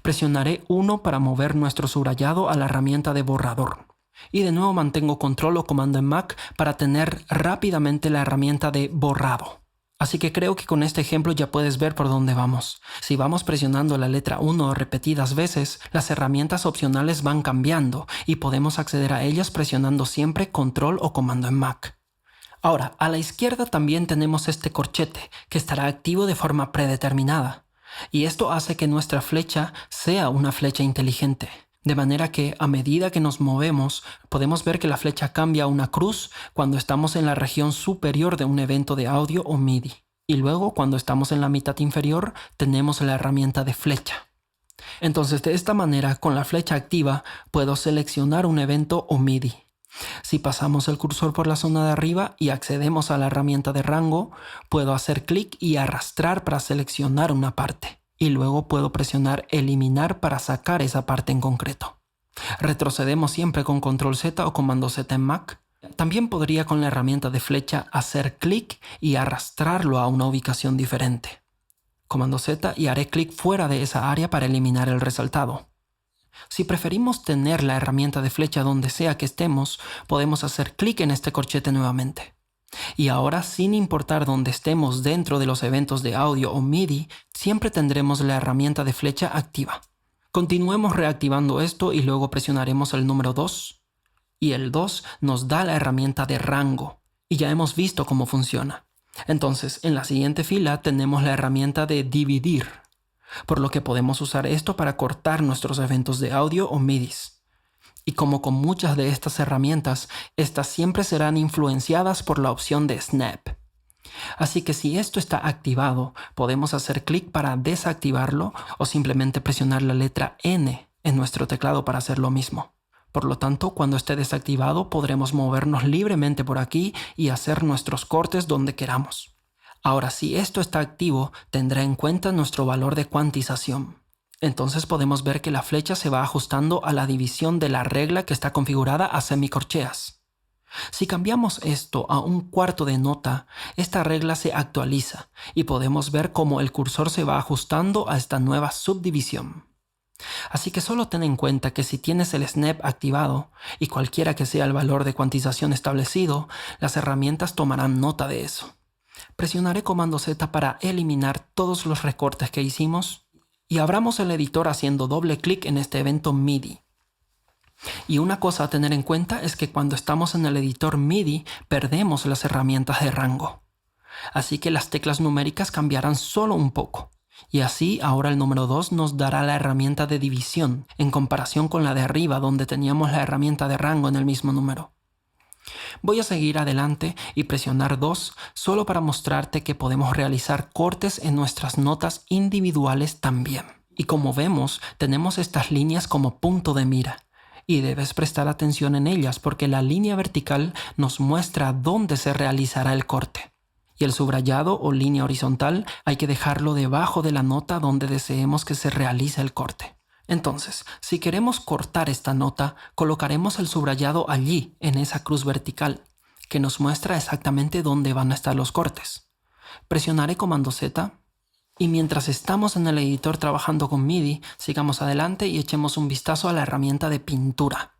Presionaré 1 para mover nuestro subrayado a la herramienta de borrador. Y de nuevo mantengo Control o Comando en Mac para tener rápidamente la herramienta de borrado. Así que creo que con este ejemplo ya puedes ver por dónde vamos. Si vamos presionando la letra 1 repetidas veces, las herramientas opcionales van cambiando y podemos acceder a ellas presionando siempre Control o Comando en Mac. Ahora, a la izquierda también tenemos este corchete que estará activo de forma predeterminada. Y esto hace que nuestra flecha sea una flecha inteligente. De manera que a medida que nos movemos, podemos ver que la flecha cambia a una cruz cuando estamos en la región superior de un evento de audio o MIDI. Y luego, cuando estamos en la mitad inferior, tenemos la herramienta de flecha. Entonces, de esta manera, con la flecha activa, puedo seleccionar un evento o MIDI. Si pasamos el cursor por la zona de arriba y accedemos a la herramienta de rango, puedo hacer clic y arrastrar para seleccionar una parte. Y luego puedo presionar eliminar para sacar esa parte en concreto. Retrocedemos siempre con Control Z o Comando Z en Mac. También podría con la herramienta de flecha hacer clic y arrastrarlo a una ubicación diferente. Comando Z y haré clic fuera de esa área para eliminar el resaltado. Si preferimos tener la herramienta de flecha donde sea que estemos, podemos hacer clic en este corchete nuevamente. Y ahora, sin importar dónde estemos dentro de los eventos de audio o MIDI, siempre tendremos la herramienta de flecha activa. Continuemos reactivando esto y luego presionaremos el número 2. Y el 2 nos da la herramienta de rango. Y ya hemos visto cómo funciona. Entonces, en la siguiente fila tenemos la herramienta de dividir, por lo que podemos usar esto para cortar nuestros eventos de audio o MIDIs. Y como con muchas de estas herramientas, estas siempre serán influenciadas por la opción de Snap. Así que si esto está activado, podemos hacer clic para desactivarlo o simplemente presionar la letra N en nuestro teclado para hacer lo mismo. Por lo tanto, cuando esté desactivado, podremos movernos libremente por aquí y hacer nuestros cortes donde queramos. Ahora, si esto está activo, tendrá en cuenta nuestro valor de cuantización. Entonces podemos ver que la flecha se va ajustando a la división de la regla que está configurada a semicorcheas. Si cambiamos esto a un cuarto de nota, esta regla se actualiza y podemos ver cómo el cursor se va ajustando a esta nueva subdivisión. Así que solo ten en cuenta que si tienes el Snap activado y cualquiera que sea el valor de cuantización establecido, las herramientas tomarán nota de eso. Presionaré comando Z para eliminar todos los recortes que hicimos y abramos el editor haciendo doble clic en este evento MIDI. Y una cosa a tener en cuenta es que cuando estamos en el editor MIDI perdemos las herramientas de rango. Así que las teclas numéricas cambiarán solo un poco. Y así ahora el número 2 nos dará la herramienta de división en comparación con la de arriba donde teníamos la herramienta de rango en el mismo número. Voy a seguir adelante y presionar 2 solo para mostrarte que podemos realizar cortes en nuestras notas individuales también. Y como vemos, tenemos estas líneas como punto de mira. Y debes prestar atención en ellas porque la línea vertical nos muestra dónde se realizará el corte. Y el subrayado o línea horizontal hay que dejarlo debajo de la nota donde deseemos que se realice el corte. Entonces, si queremos cortar esta nota, colocaremos el subrayado allí, en esa cruz vertical, que nos muestra exactamente dónde van a estar los cortes. Presionaré comando Z. Y mientras estamos en el editor trabajando con MIDI, sigamos adelante y echemos un vistazo a la herramienta de pintura.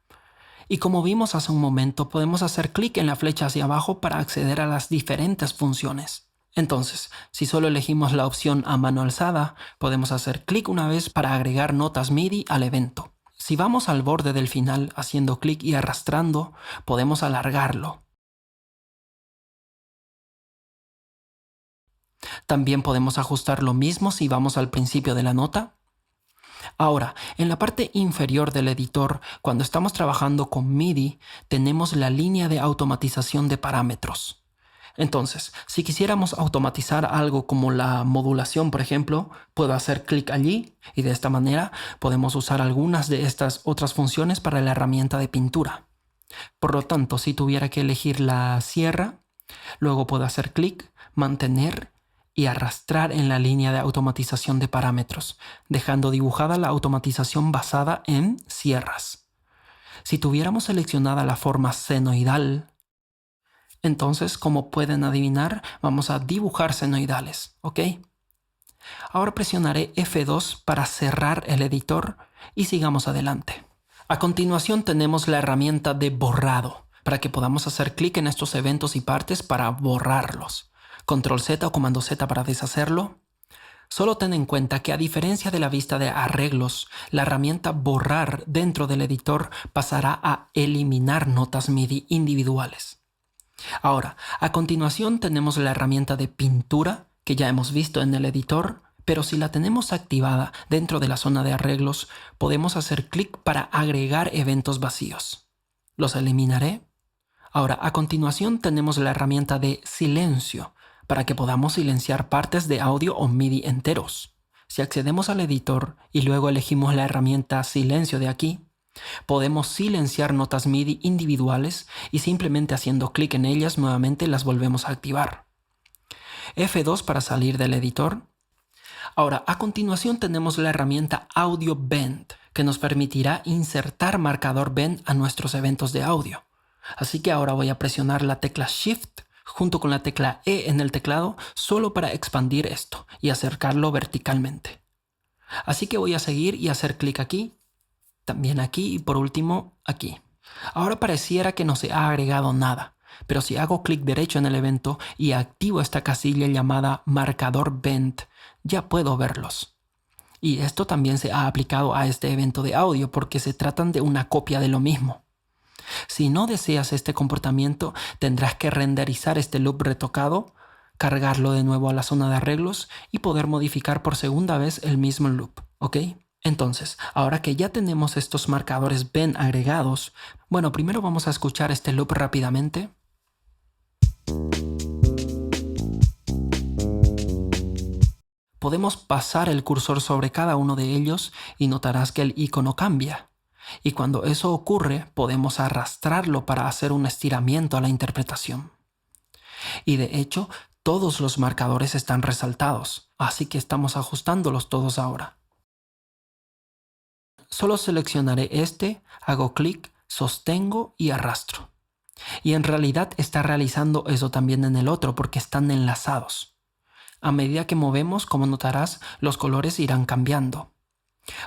Y como vimos hace un momento, podemos hacer clic en la flecha hacia abajo para acceder a las diferentes funciones. Entonces, si solo elegimos la opción a mano alzada, podemos hacer clic una vez para agregar notas MIDI al evento. Si vamos al borde del final haciendo clic y arrastrando, podemos alargarlo. También podemos ajustar lo mismo si vamos al principio de la nota. Ahora, en la parte inferior del editor, cuando estamos trabajando con MIDI, tenemos la línea de automatización de parámetros. Entonces, si quisiéramos automatizar algo como la modulación, por ejemplo, puedo hacer clic allí y de esta manera podemos usar algunas de estas otras funciones para la herramienta de pintura. Por lo tanto, si tuviera que elegir la sierra, luego puedo hacer clic, mantener y arrastrar en la línea de automatización de parámetros, dejando dibujada la automatización basada en sierras. Si tuviéramos seleccionada la forma senoidal, entonces, como pueden adivinar, vamos a dibujar senoidales, ¿ok? Ahora presionaré F2 para cerrar el editor y sigamos adelante. A continuación tenemos la herramienta de borrado, para que podamos hacer clic en estos eventos y partes para borrarlos. Control Z o comando Z para deshacerlo. Solo ten en cuenta que a diferencia de la vista de arreglos, la herramienta borrar dentro del editor pasará a eliminar notas MIDI individuales. Ahora, a continuación tenemos la herramienta de pintura que ya hemos visto en el editor, pero si la tenemos activada dentro de la zona de arreglos, podemos hacer clic para agregar eventos vacíos. Los eliminaré. Ahora, a continuación tenemos la herramienta de silencio, para que podamos silenciar partes de audio o MIDI enteros. Si accedemos al editor y luego elegimos la herramienta silencio de aquí, podemos silenciar notas MIDI individuales y simplemente haciendo clic en ellas nuevamente las volvemos a activar. F2 para salir del editor. Ahora, a continuación tenemos la herramienta Audio Bend, que nos permitirá insertar marcador bend a nuestros eventos de audio. Así que ahora voy a presionar la tecla Shift junto con la tecla E en el teclado solo para expandir esto y acercarlo verticalmente. Así que voy a seguir y hacer clic aquí, también aquí y por último aquí. Ahora pareciera que no se ha agregado nada, pero si hago clic derecho en el evento y activo esta casilla llamada marcador bend, ya puedo verlos. Y esto también se ha aplicado a este evento de audio porque se tratan de una copia de lo mismo. Si no deseas este comportamiento, tendrás que renderizar este loop retocado, cargarlo de nuevo a la zona de arreglos y poder modificar por segunda vez el mismo loop, ¿ok? Entonces, ahora que ya tenemos estos marcadores Ben agregados, bueno, primero vamos a escuchar este loop rápidamente. Podemos pasar el cursor sobre cada uno de ellos y notarás que el icono cambia. Y cuando eso ocurre, podemos arrastrarlo para hacer un estiramiento a la interpretación. Y de hecho, todos los marcadores están resaltados, así que estamos ajustándolos todos ahora. Solo seleccionaré este, hago clic, sostengo y arrastro. Y en realidad está realizando eso también en el otro porque están enlazados. A medida que movemos, como notarás, los colores irán cambiando.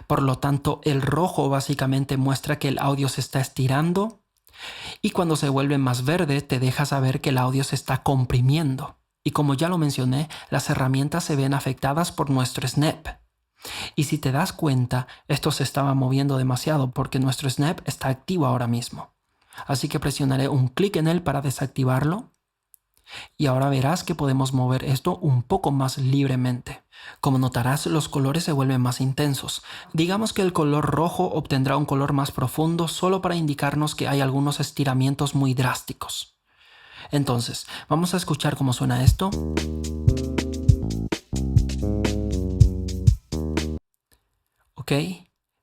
Por lo tanto, el rojo básicamente muestra que el audio se está estirando y cuando se vuelve más verde te deja saber que el audio se está comprimiendo. Y como ya lo mencioné, las herramientas se ven afectadas por nuestro snap. Y si te das cuenta, esto se estaba moviendo demasiado porque nuestro snap está activo ahora mismo. Así que presionaré un clic en él para desactivarlo. Y ahora verás que podemos mover esto un poco más libremente. Como notarás, los colores se vuelven más intensos. Digamos que el color rojo obtendrá un color más profundo solo para indicarnos que hay algunos estiramientos muy drásticos. Entonces, vamos a escuchar cómo suena esto. ¿Ok?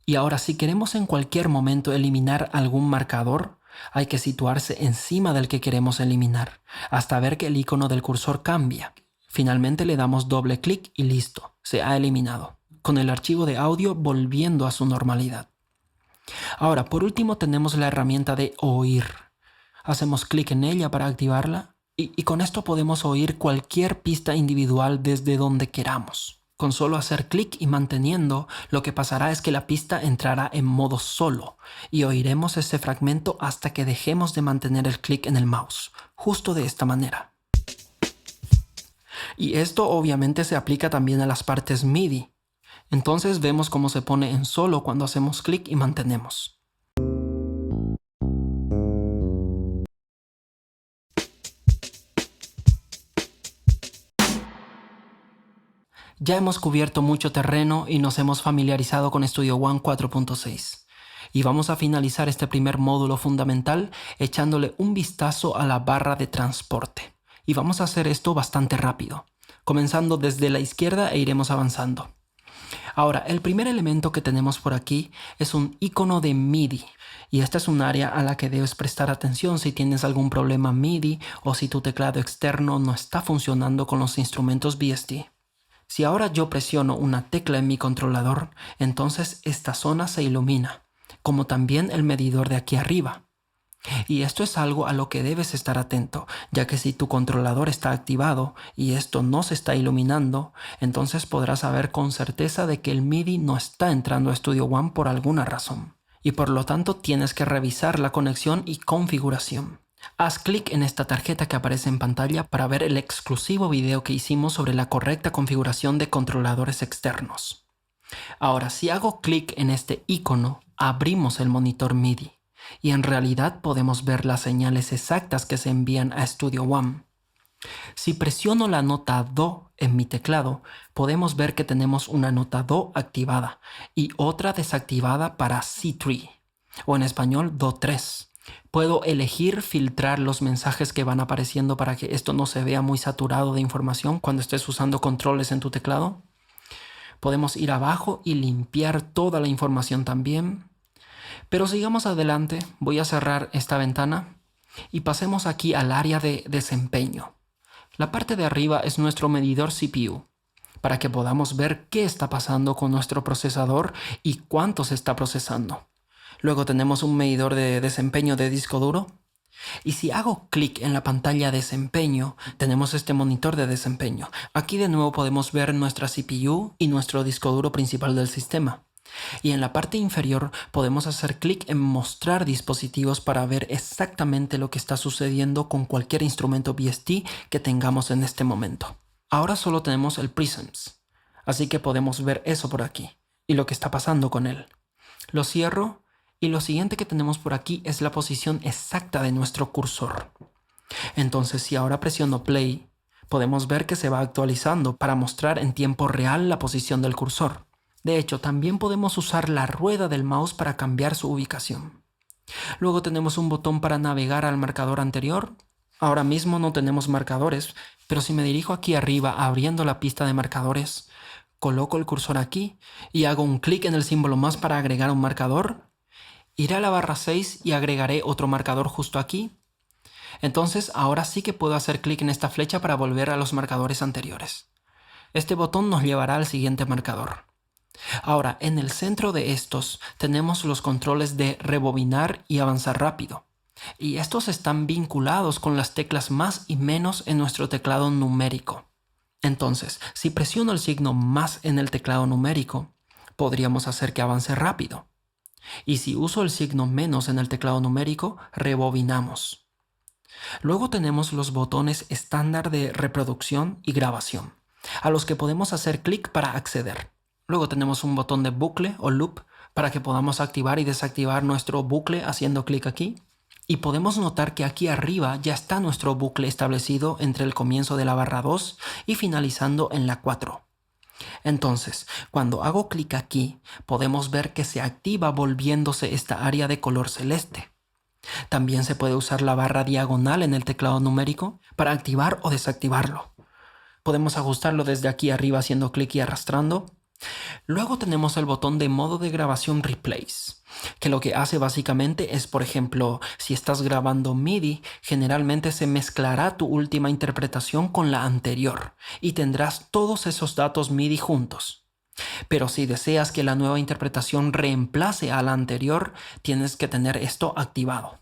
Y ahora si queremos en cualquier momento eliminar algún marcador, hay que situarse encima del que queremos eliminar, hasta ver que el icono del cursor cambia. Finalmente le damos doble clic y listo, se ha eliminado, con el archivo de audio volviendo a su normalidad. Ahora, por último tenemos la herramienta de oír. Hacemos clic en ella para activarla y con esto podemos oír cualquier pista individual desde donde queramos. Con solo hacer clic y manteniendo, lo que pasará es que la pista entrará en modo solo y oiremos ese fragmento hasta que dejemos de mantener el clic en el mouse, justo de esta manera. Y esto obviamente se aplica también a las partes MIDI. Entonces vemos cómo se pone en solo cuando hacemos clic y mantenemos. Ya hemos cubierto mucho terreno y nos hemos familiarizado con Studio One 4.6. Y vamos a finalizar este primer módulo fundamental echándole un vistazo a la barra de transporte. Y vamos a hacer esto bastante rápido, comenzando desde la izquierda e iremos avanzando. Ahora, el primer elemento que tenemos por aquí es un icono de MIDI. Y esta es un área a la que debes prestar atención si tienes algún problema MIDI o si tu teclado externo no está funcionando con los instrumentos VST. Si ahora yo presiono una tecla en mi controlador, entonces esta zona se ilumina, como también el medidor de aquí arriba. Y esto es algo a lo que debes estar atento, ya que si tu controlador está activado y esto no se está iluminando, entonces podrás saber con certeza de que el MIDI no está entrando a Studio One por alguna razón. Y por lo tanto tienes que revisar la conexión y configuración. Haz clic en esta tarjeta que aparece en pantalla para ver el exclusivo video que hicimos sobre la correcta configuración de controladores externos. Ahora, si hago clic en este icono, abrimos el monitor MIDI y en realidad podemos ver las señales exactas que se envían a Studio One. Si presiono la nota Do en mi teclado, podemos ver que tenemos una nota Do activada y otra desactivada para C3, o en español Do 3. Puedo elegir filtrar los mensajes que van apareciendo para que esto no se vea muy saturado de información cuando estés usando controles en tu teclado. Podemos ir abajo y limpiar toda la información también. Pero sigamos adelante, voy a cerrar esta ventana y pasemos aquí al área de desempeño. La parte de arriba es nuestro medidor CPU, para que podamos ver qué está pasando con nuestro procesador y cuánto se está procesando. Luego tenemos un medidor de desempeño de disco duro. Y si hago clic en la pantalla desempeño, tenemos este monitor de desempeño. Aquí de nuevo podemos ver nuestra CPU y nuestro disco duro principal del sistema. Y en la parte inferior podemos hacer clic en mostrar dispositivos para ver exactamente lo que está sucediendo con cualquier instrumento VST que tengamos en este momento. Ahora solo tenemos el Prisms, así que podemos ver eso por aquí y lo que está pasando con él. Lo cierro Y lo siguiente que tenemos por aquí es la posición exacta de nuestro cursor. Entonces, si ahora presiono play, podemos ver que se va actualizando para mostrar en tiempo real la posición del cursor. De hecho, también podemos usar la rueda del mouse para cambiar su ubicación. Luego tenemos un botón para navegar al marcador anterior. Ahora mismo no tenemos marcadores, pero si me dirijo aquí arriba abriendo la pista de marcadores, coloco el cursor aquí y hago un clic en el símbolo más para agregar un marcador, iré a la barra 6 y agregaré otro marcador justo aquí. Entonces ahora sí que puedo hacer clic en esta flecha para volver a los marcadores anteriores. Este botón nos llevará al siguiente marcador. Ahora, en el centro de estos tenemos los controles de rebobinar y avanzar rápido. Y estos están vinculados con las teclas más y menos en nuestro teclado numérico. Entonces, si presiono el signo más en el teclado numérico, podríamos hacer que avance rápido. Y si uso el signo menos en el teclado numérico, rebobinamos. Luego tenemos los botones estándar de reproducción y grabación, a los que podemos hacer clic para acceder. Luego tenemos un botón de bucle o loop para que podamos activar y desactivar nuestro bucle haciendo clic aquí. Y podemos notar que aquí arriba ya está nuestro bucle establecido entre el comienzo de la barra 2 y finalizando en la 4. Entonces, cuando hago clic aquí, podemos ver que se activa volviéndose esta área de color celeste. También se puede usar la barra diagonal en el teclado numérico para activar o desactivarlo. Podemos ajustarlo desde aquí arriba haciendo clic y arrastrando. Luego tenemos el botón de modo de grabación Replace, que lo que hace básicamente es, por ejemplo, si estás grabando MIDI, generalmente se mezclará tu última interpretación con la anterior y tendrás todos esos datos MIDI juntos. Pero si deseas que la nueva interpretación reemplace a la anterior, tienes que tener esto activado.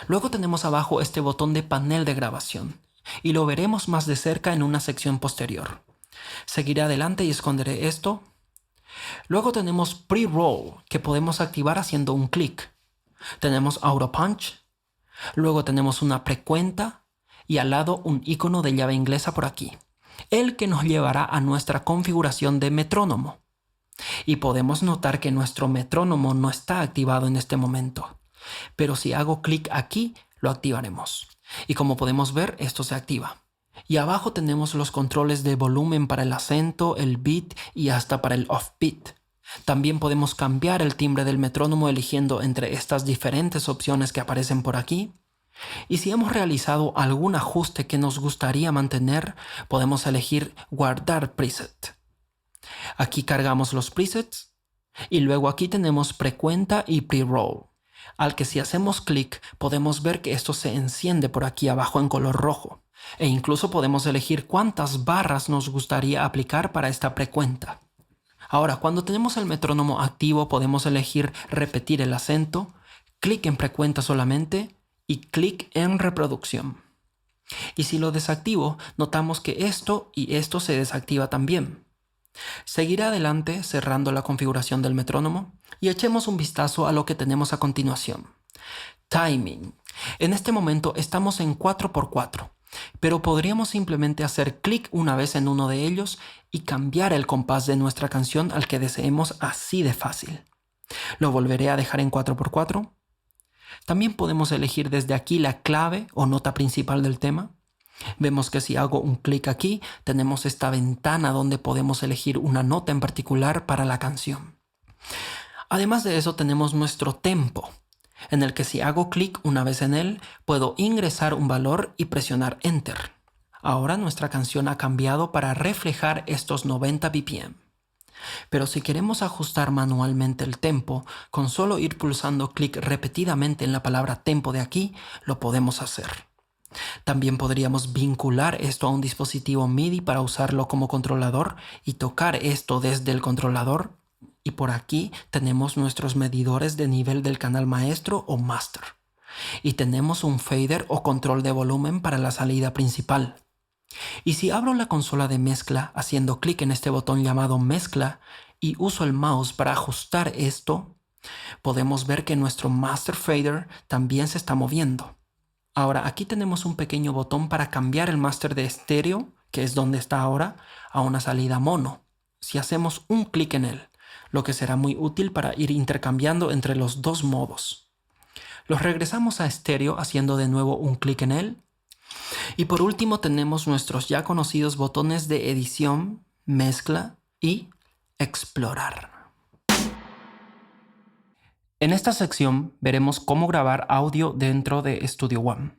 Luego tenemos abajo este botón de panel de grabación, y lo veremos más de cerca en una sección posterior. Seguiré adelante y esconderé esto. Luego tenemos Pre-Roll, que podemos activar haciendo un clic. Tenemos Auto Punch. Luego tenemos una precuenta y al lado un icono de llave inglesa por aquí, el que nos llevará a nuestra configuración de metrónomo. Y podemos notar que nuestro metrónomo no está activado en este momento, pero si hago clic aquí, lo activaremos. Y como podemos ver, esto se activa. Y abajo tenemos los controles de volumen para el acento, el beat y hasta para el offbeat. También podemos cambiar el timbre del metrónomo eligiendo entre estas diferentes opciones que aparecen por aquí. Y si hemos realizado algún ajuste que nos gustaría mantener, podemos elegir guardar preset. Aquí cargamos los presets y luego aquí tenemos precuenta y pre-roll, al que si hacemos clic podemos ver que esto se enciende por aquí abajo en color rojo. E incluso podemos elegir cuántas barras nos gustaría aplicar para esta precuenta. Ahora, cuando tenemos el metrónomo activo, podemos elegir repetir el acento, clic en precuenta solamente y clic en reproducción. Y si lo desactivo, notamos que esto y esto se desactiva también. Seguiré adelante cerrando la configuración del metrónomo y echemos un vistazo a lo que tenemos a continuación. Timing. En este momento estamos en 4x4. Pero podríamos simplemente hacer clic una vez en uno de ellos y cambiar el compás de nuestra canción al que deseemos así de fácil. Lo volveré a dejar en 4x4. También podemos elegir desde aquí la clave o nota principal del tema. Vemos que si hago un clic aquí, tenemos esta ventana donde podemos elegir una nota en particular para la canción. Además de eso tenemos nuestro tempo, en el que si hago clic una vez en él, puedo ingresar un valor y presionar Enter. Ahora nuestra canción ha cambiado para reflejar estos 90 BPM. Pero si queremos ajustar manualmente el tempo, con solo ir pulsando clic repetidamente en la palabra tempo de aquí, lo podemos hacer. También podríamos vincular esto a un dispositivo MIDI para usarlo como controlador y tocar esto desde el controlador. Y por aquí tenemos nuestros medidores de nivel del canal maestro o master. Y tenemos un fader o control de volumen para la salida principal. Y si abro la consola de mezcla haciendo clic en este botón llamado mezcla y uso el mouse para ajustar esto, podemos ver que nuestro master fader también se está moviendo. Ahora aquí tenemos un pequeño botón para cambiar el master de estéreo, que es donde está ahora, a una salida mono. Si hacemos un clic en él, lo que será muy útil para ir intercambiando entre los dos modos. Los regresamos a estéreo haciendo de nuevo un clic en él. Y por último tenemos nuestros ya conocidos botones de edición, mezcla y explorar. En esta sección veremos cómo grabar audio dentro de Studio One.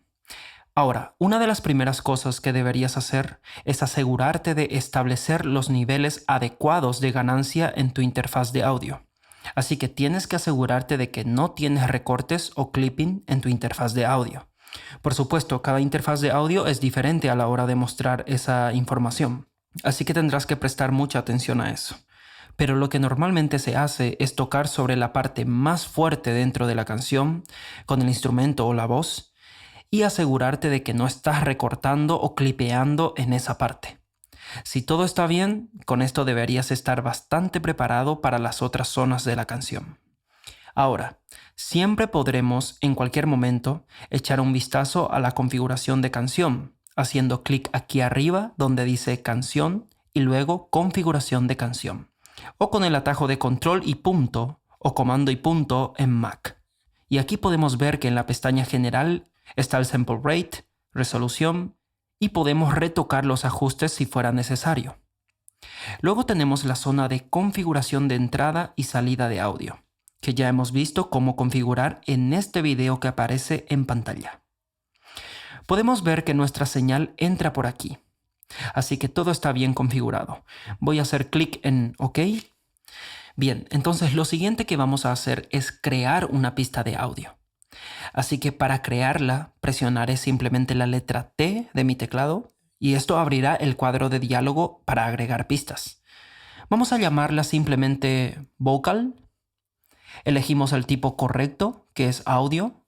Ahora, una de las primeras cosas que deberías hacer es asegurarte de establecer los niveles adecuados de ganancia en tu interfaz de audio. Así que tienes que asegurarte de que no tienes recortes o clipping en tu interfaz de audio. Por supuesto, cada interfaz de audio es diferente a la hora de mostrar esa información, así que tendrás que prestar mucha atención a eso. Pero lo que normalmente se hace es tocar sobre la parte más fuerte dentro de la canción, con el instrumento o la voz, y asegurarte de que no estás recortando o clipeando en esa parte. Si todo está bien, con esto deberías estar bastante preparado para las otras zonas de la canción. Ahora, siempre podremos en cualquier momento echar un vistazo a la configuración de canción, haciendo clic aquí arriba donde dice canción y luego configuración de canción, o con el atajo de control y punto o comando y punto en Mac. Y aquí podemos ver que en la pestaña general está el sample rate, resolución y podemos retocar los ajustes si fuera necesario. Luego tenemos la zona de configuración de entrada y salida de audio, que ya hemos visto cómo configurar en este video que aparece en pantalla. Podemos ver que nuestra señal entra por aquí, así que todo está bien configurado. Voy a hacer clic en OK. Bien, entonces lo siguiente que vamos a hacer es crear una pista de audio. Así que para crearla presionaré simplemente la letra T de mi teclado y esto abrirá el cuadro de diálogo para agregar pistas. Vamos a llamarla simplemente vocal. Elegimos el tipo correcto, que es audio.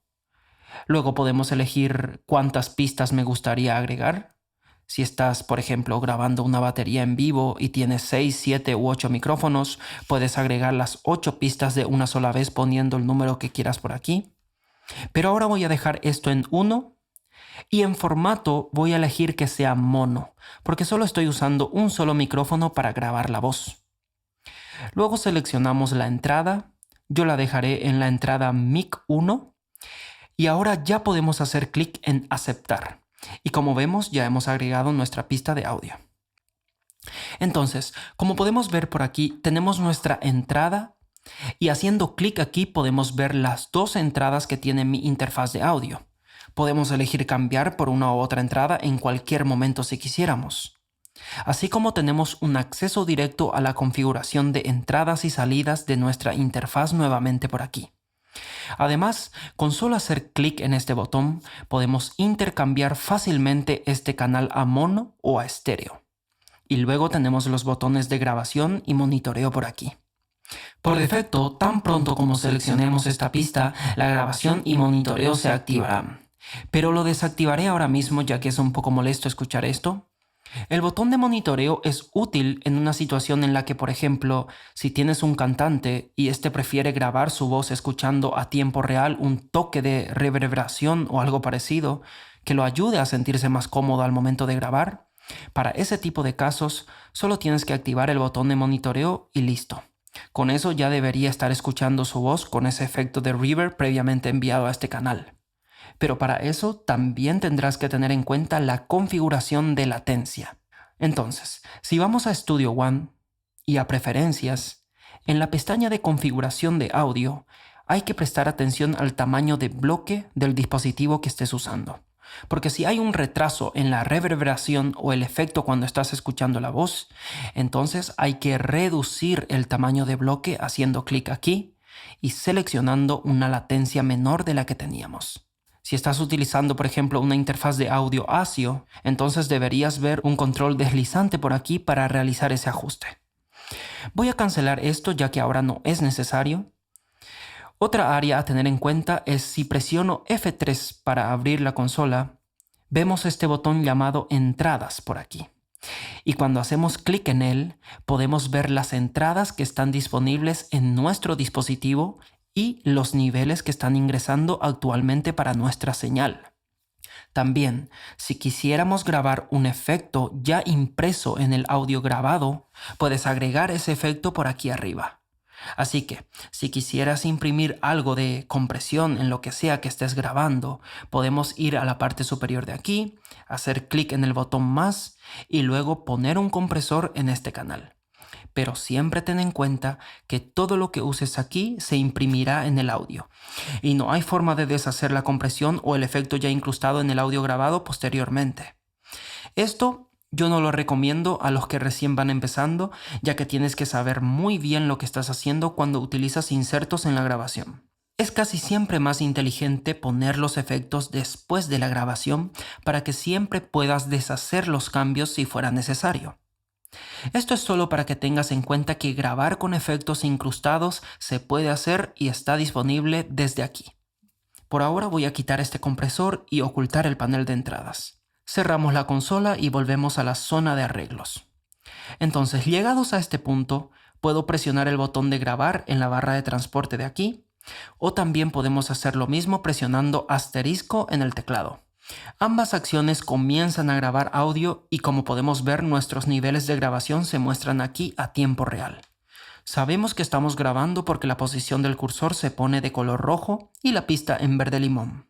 Luego podemos elegir cuántas pistas me gustaría agregar. Si estás, por ejemplo, grabando una batería en vivo y tienes 6, 7 u 8 micrófonos, puedes agregar las 8 pistas de una sola vez poniendo el número que quieras por aquí. Pero ahora voy a dejar esto en 1 y en formato voy a elegir que sea mono, porque solo estoy usando un solo micrófono para grabar la voz. Luego seleccionamos la entrada, yo la dejaré en la entrada mic 1 y ahora ya podemos hacer clic en aceptar. Y como vemos ya hemos agregado nuestra pista de audio. Entonces, como podemos ver por aquí, tenemos nuestra entrada. Y haciendo clic aquí podemos ver las dos entradas que tiene mi interfaz de audio. Podemos elegir cambiar por una u otra entrada en cualquier momento si quisiéramos. Así como tenemos un acceso directo a la configuración de entradas y salidas de nuestra interfaz nuevamente por aquí. Además, con solo hacer clic en este botón podemos intercambiar fácilmente este canal a mono o a estéreo. Y luego tenemos los botones de grabación y monitoreo por aquí. Por defecto, tan pronto como seleccionemos esta pista, la grabación y monitoreo se activarán. Pero lo desactivaré ahora mismo ya que es un poco molesto escuchar esto. El botón de monitoreo es útil en una situación en la que, por ejemplo, si tienes un cantante y este prefiere grabar su voz escuchando a tiempo real un toque de reverberación o algo parecido que lo ayude a sentirse más cómodo al momento de grabar, para ese tipo de casos solo tienes que activar el botón de monitoreo y listo. Con eso ya debería estar escuchando su voz con ese efecto de reverb previamente enviado a este canal. Pero para eso también tendrás que tener en cuenta la configuración de latencia. Entonces, si vamos a Studio One y a Preferencias, en la pestaña de configuración de audio hay que prestar atención al tamaño de bloque del dispositivo que estés usando. Porque si hay un retraso en la reverberación o el efecto cuando estás escuchando la voz, entonces hay que reducir el tamaño de bloque haciendo clic aquí y seleccionando una latencia menor de la que teníamos. Si estás utilizando, por ejemplo, una interfaz de audio ASIO, entonces deberías ver un control deslizante por aquí para realizar ese ajuste. Voy a cancelar esto ya que ahora no es necesario. Otra área a tener en cuenta es si presiono F3 para abrir la consola, vemos este botón llamado Entradas por aquí. Y cuando hacemos clic en él, podemos ver las entradas que están disponibles en nuestro dispositivo y los niveles que están ingresando actualmente para nuestra señal. También, si quisiéramos grabar un efecto ya impreso en el audio grabado, puedes agregar ese efecto por aquí arriba. Así que, si quisieras imprimir algo de compresión en lo que sea que estés grabando, podemos ir a la parte superior de aquí, hacer clic en el botón más y luego poner un compresor en este canal. Pero siempre ten en cuenta que todo lo que uses aquí se imprimirá en el audio y no hay forma de deshacer la compresión o el efecto ya incrustado en el audio grabado posteriormente. Esto yo no lo recomiendo a los que recién van empezando, ya que tienes que saber muy bien lo que estás haciendo cuando utilizas insertos en la grabación. Es casi siempre más inteligente poner los efectos después de la grabación para que siempre puedas deshacer los cambios si fuera necesario. Esto es solo para que tengas en cuenta que grabar con efectos incrustados se puede hacer y está disponible desde aquí. Por ahora voy a quitar este compresor y ocultar el panel de entradas. Cerramos la consola y volvemos a la zona de arreglos. Entonces, llegados a este punto, puedo presionar el botón de grabar en la barra de transporte de aquí, o también podemos hacer lo mismo presionando asterisco en el teclado. Ambas acciones comienzan a grabar audio y como podemos ver nuestros niveles de grabación se muestran aquí a tiempo real. Sabemos que estamos grabando porque la posición del cursor se pone de color rojo y la pista en verde limón.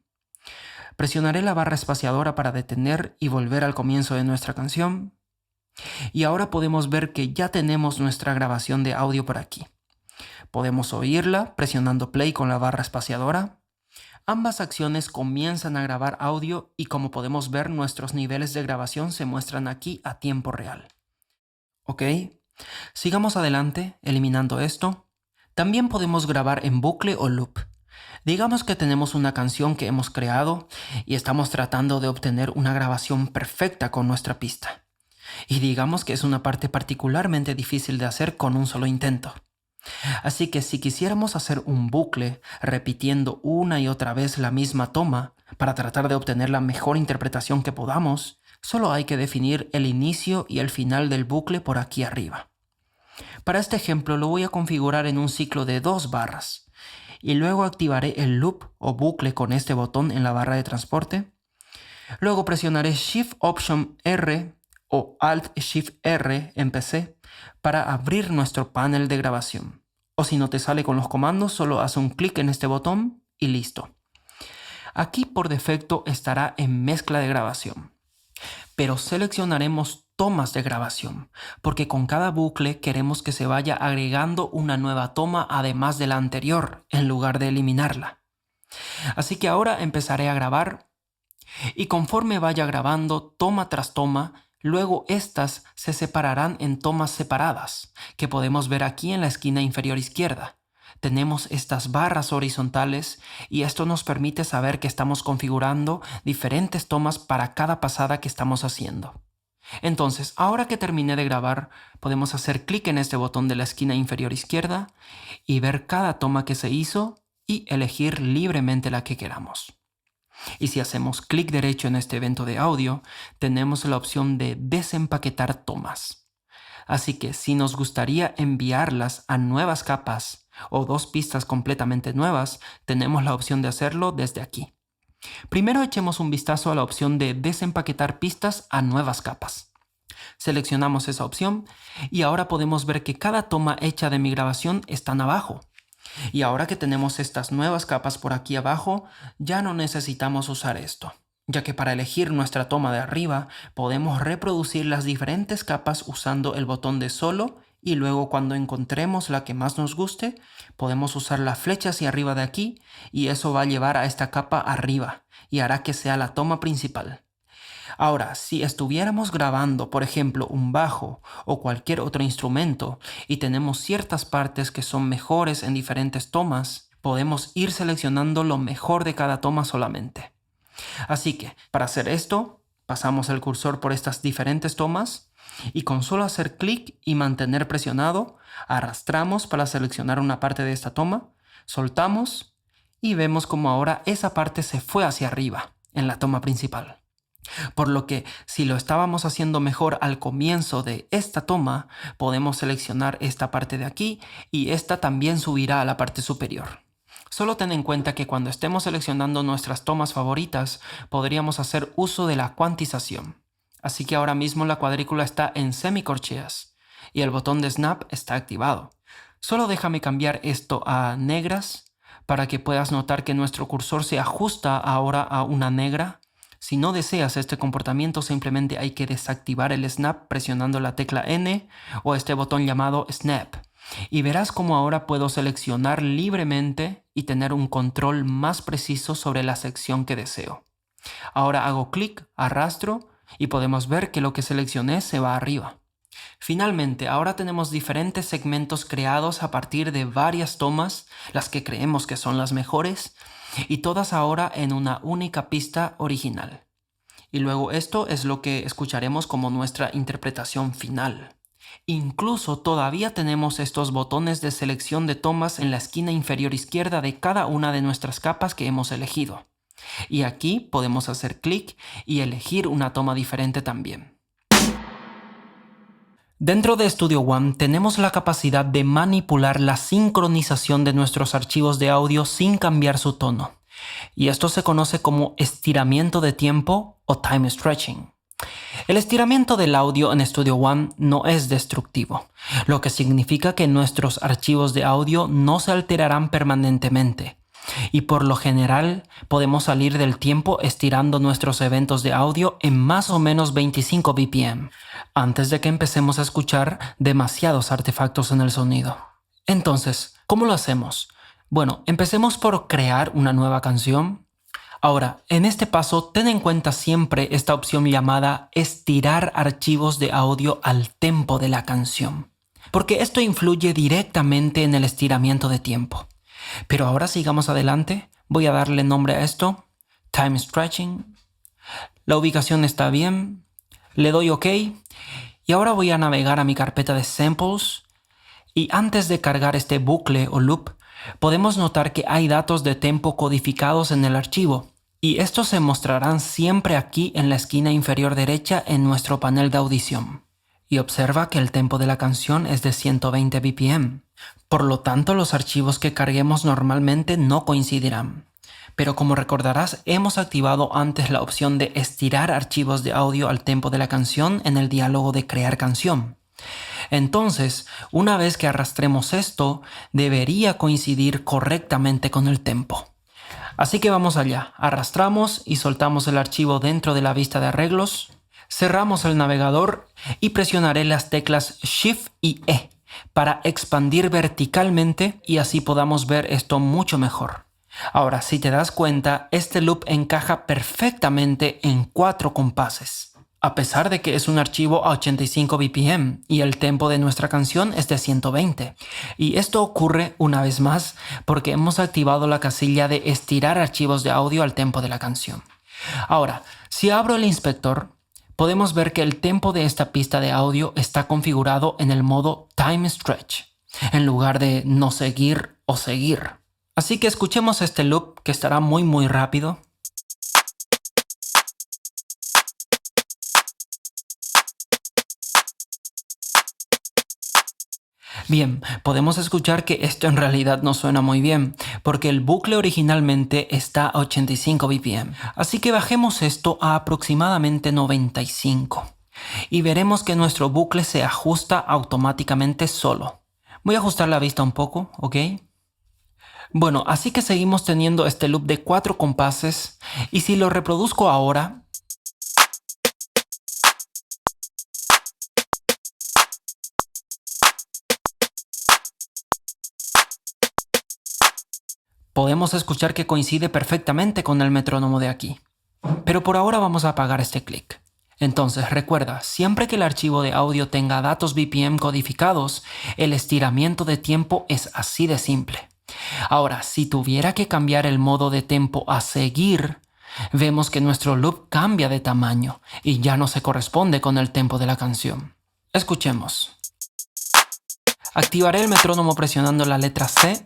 Presionaré la barra espaciadora para detener y volver al comienzo de nuestra canción. Y ahora podemos ver que ya tenemos nuestra grabación de audio por aquí. Podemos oírla presionando play con la barra espaciadora. Ambas acciones comienzan a grabar audio y como podemos ver nuestros niveles de grabación se muestran aquí a tiempo real. ¿Ok? Sigamos adelante eliminando esto. También podemos grabar en bucle o loop. Digamos que tenemos una canción que hemos creado y estamos tratando de obtener una grabación perfecta con nuestra pista. Y digamos que es una parte particularmente difícil de hacer con un solo intento. Así que si quisiéramos hacer un bucle repitiendo una y otra vez la misma toma para tratar de obtener la mejor interpretación que podamos, solo hay que definir el inicio y el final del bucle por aquí arriba. Para este ejemplo lo voy a configurar en un ciclo de 2 barras y luego activaré el loop o bucle con este botón en la barra de transporte. Luego presionaré Shift Option R o Alt Shift R en PC para abrir nuestro panel de grabación. O si no te sale con los comandos, solo haz un clic en este botón y listo. Aquí por defecto estará en mezcla de grabación. Pero seleccionaremos tomas de grabación, porque con cada bucle queremos que se vaya agregando una nueva toma además de la anterior, en lugar de eliminarla. Así que ahora empezaré a grabar y conforme vaya grabando toma tras toma, luego estas se separarán en tomas separadas, que podemos ver aquí en la esquina inferior izquierda. Tenemos estas barras horizontales y esto nos permite saber que estamos configurando diferentes tomas para cada pasada que estamos haciendo. Entonces, ahora que terminé de grabar, podemos hacer clic en este botón de la esquina inferior izquierda y ver cada toma que se hizo y elegir libremente la que queramos. Y si hacemos clic derecho en este evento de audio, tenemos la opción de desempaquetar tomas. Así que si nos gustaría enviarlas a nuevas capas o 2 pistas completamente nuevas, tenemos la opción de hacerlo desde aquí. Primero echemos un vistazo a la opción de desempaquetar pistas a nuevas capas. Seleccionamos esa opción y ahora podemos ver que cada toma hecha de mi grabación están abajo. Y ahora que tenemos estas nuevas capas por aquí abajo, ya no necesitamos usar esto, ya que para elegir nuestra toma de arriba podemos reproducir las diferentes capas usando el botón de solo y luego cuando encontremos la que más nos guste, podemos usar la flecha hacia arriba de aquí y eso va a llevar a esta capa arriba y hará que sea la toma principal. Ahora, si estuviéramos grabando, por ejemplo, un bajo o cualquier otro instrumento y tenemos ciertas partes que son mejores en diferentes tomas, podemos ir seleccionando lo mejor de cada toma solamente. Así que, para hacer esto, pasamos el cursor por estas diferentes tomas y con solo hacer clic y mantener presionado, arrastramos para seleccionar una parte de esta toma, soltamos y vemos como ahora esa parte se fue hacia arriba en la toma principal. Por lo que si lo estábamos haciendo mejor al comienzo de esta toma, podemos seleccionar esta parte de aquí y esta también subirá a la parte superior. Solo ten en cuenta que cuando estemos seleccionando nuestras tomas favoritas, podríamos hacer uso de la cuantización. Así que ahora mismo la cuadrícula está en semicorcheas y el botón de Snap está activado. Solo déjame cambiar esto a negras para que puedas notar que nuestro cursor se ajusta ahora a una negra. Si no deseas este comportamiento, simplemente hay que desactivar el snap presionando la tecla N o este botón llamado Snap. Y verás cómo ahora puedo seleccionar libremente y tener un control más preciso sobre la sección que deseo. Ahora hago clic, arrastro y podemos ver que lo que seleccioné se va arriba. Finalmente, ahora tenemos diferentes segmentos creados a partir de varias tomas, las que creemos que son las mejores, y todas ahora en una única pista original. Y luego esto es lo que escucharemos como nuestra interpretación final. Incluso todavía tenemos estos botones de selección de tomas en la esquina inferior izquierda de cada una de nuestras capas que hemos elegido. Y aquí podemos hacer clic y elegir una toma diferente también. Dentro de Studio One tenemos la capacidad de manipular la sincronización de nuestros archivos de audio sin cambiar su tono. Y esto se conoce como estiramiento de tiempo o time stretching. El estiramiento del audio en Studio One no es destructivo, lo que significa que nuestros archivos de audio no se alterarán permanentemente. Y por lo general podemos salir del tiempo estirando nuestros eventos de audio en más o menos 25 BPM, antes de que empecemos a escuchar demasiados artefactos en el sonido. Entonces, ¿cómo lo hacemos? Bueno, empecemos por crear una nueva canción. Ahora, en este paso, ten en cuenta siempre esta opción llamada estirar archivos de audio al tempo de la canción, porque esto influye directamente en el estiramiento de tiempo. Pero ahora sigamos adelante, voy a darle nombre a esto, Time Stretching. La ubicación está bien, le doy OK y ahora voy a navegar a mi carpeta de samples y antes de cargar este bucle o loop, podemos notar que hay datos de tempo codificados en el archivo y estos se mostrarán siempre aquí en la esquina inferior derecha en nuestro panel de audición. Y observa que el tempo de la canción es de 120 BPM. Por lo tanto, los archivos que carguemos normalmente no coincidirán. Pero como recordarás, hemos activado antes la opción de estirar archivos de audio al tempo de la canción en el diálogo de crear canción. Entonces, una vez que arrastremos esto, debería coincidir correctamente con el tempo. Así que vamos allá, arrastramos y soltamos el archivo dentro de la vista de arreglos, cerramos el navegador y presionaré las teclas Shift y E para expandir verticalmente y así podamos ver esto mucho mejor. Ahora, si te das cuenta, este loop encaja perfectamente en 4 compases. A pesar de que es un archivo a 85 BPM y el tempo de nuestra canción es de 120. Y esto ocurre una vez más porque hemos activado la casilla de estirar archivos de audio al tempo de la canción. Ahora, si abro el inspector, podemos ver que el tempo de esta pista de audio está configurado en el modo Time Stretch, en lugar de no seguir o seguir. Así que escuchemos este loop que estará muy rápido. Bien, podemos escuchar que esto en realidad no suena muy bien, porque el bucle originalmente está a 85 BPM. Así que bajemos esto a aproximadamente 95. Y veremos que nuestro bucle se ajusta automáticamente solo. Voy a ajustar la vista un poco, ¿ok? Bueno, así que seguimos teniendo este loop de 4 compases, y si lo reproduzco ahora, podemos escuchar que coincide perfectamente con el metrónomo de aquí. Pero por ahora vamos a apagar este clic. Entonces recuerda, siempre que el archivo de audio tenga datos BPM codificados, el estiramiento de tiempo es así de simple. Ahora, si tuviera que cambiar el modo de tempo a seguir, vemos que nuestro loop cambia de tamaño y ya no se corresponde con el tempo de la canción. Escuchemos. Activaré el metrónomo presionando la letra C.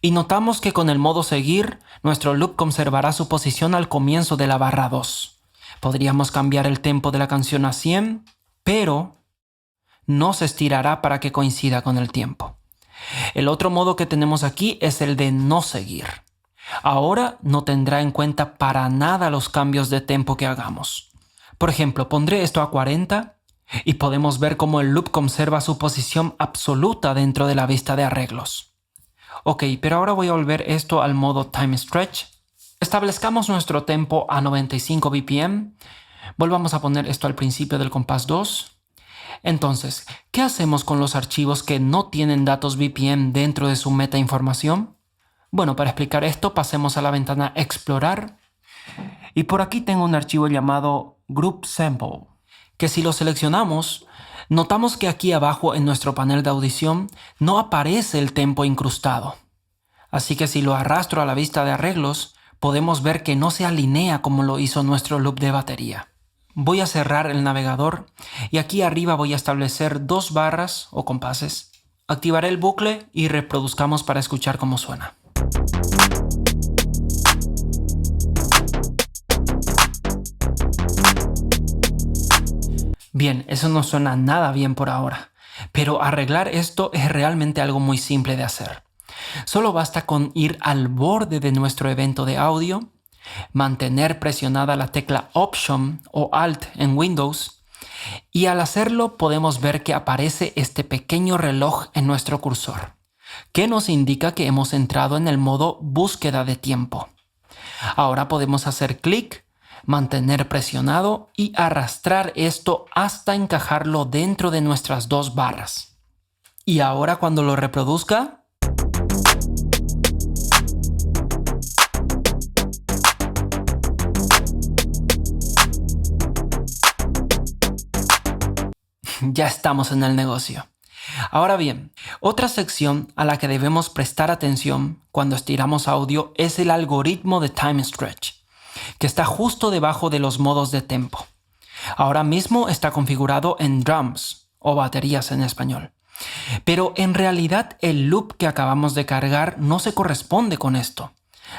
Y notamos que con el modo seguir, nuestro loop conservará su posición al comienzo de la barra 2. Podríamos cambiar el tempo de la canción a 100, pero no se estirará para que coincida con el tiempo. El otro modo que tenemos aquí es el de no seguir. Ahora no tendrá en cuenta para nada los cambios de tempo que hagamos. Por ejemplo, pondré esto a 40 y podemos ver cómo el loop conserva su posición absoluta dentro de la vista de arreglos. Ok, pero ahora voy a volver esto al modo Time Stretch. Establezcamos nuestro tempo a 95 BPM. Volvamos a poner esto al principio del compás 2. Entonces, ¿qué hacemos con los archivos que no tienen datos BPM dentro de su metainformación? Bueno, para explicar esto, pasemos a la ventana Explorar. Y por aquí tengo un archivo llamado Group Sample, que si lo seleccionamos, notamos que aquí abajo en nuestro panel de audición no aparece el tempo incrustado. Así que si lo arrastro a la vista de arreglos, podemos ver que no se alinea como lo hizo nuestro loop de batería. Voy a cerrar el navegador y aquí arriba voy a establecer 2 barras o compases. Activaré el bucle y reproduzcamos para escuchar cómo suena. Bien, eso no suena nada bien por ahora, pero arreglar esto es realmente algo muy simple de hacer. Solo basta con ir al borde de nuestro evento de audio, mantener presionada la tecla Option o Alt en Windows y al hacerlo podemos ver que aparece este pequeño reloj en nuestro cursor, que nos indica que hemos entrado en el modo búsqueda de tiempo. Ahora podemos hacer clic, mantener presionado y arrastrar esto hasta encajarlo dentro de nuestras 2 barras. Y ahora cuando lo reproduzca, ya estamos en el negocio. Ahora bien, otra sección a la que debemos prestar atención cuando estiramos audio es el algoritmo de Time Stretch, que está justo debajo de los modos de tempo. Ahora mismo está configurado en drums o baterías en español. Pero en realidad el loop que acabamos de cargar no se corresponde con esto.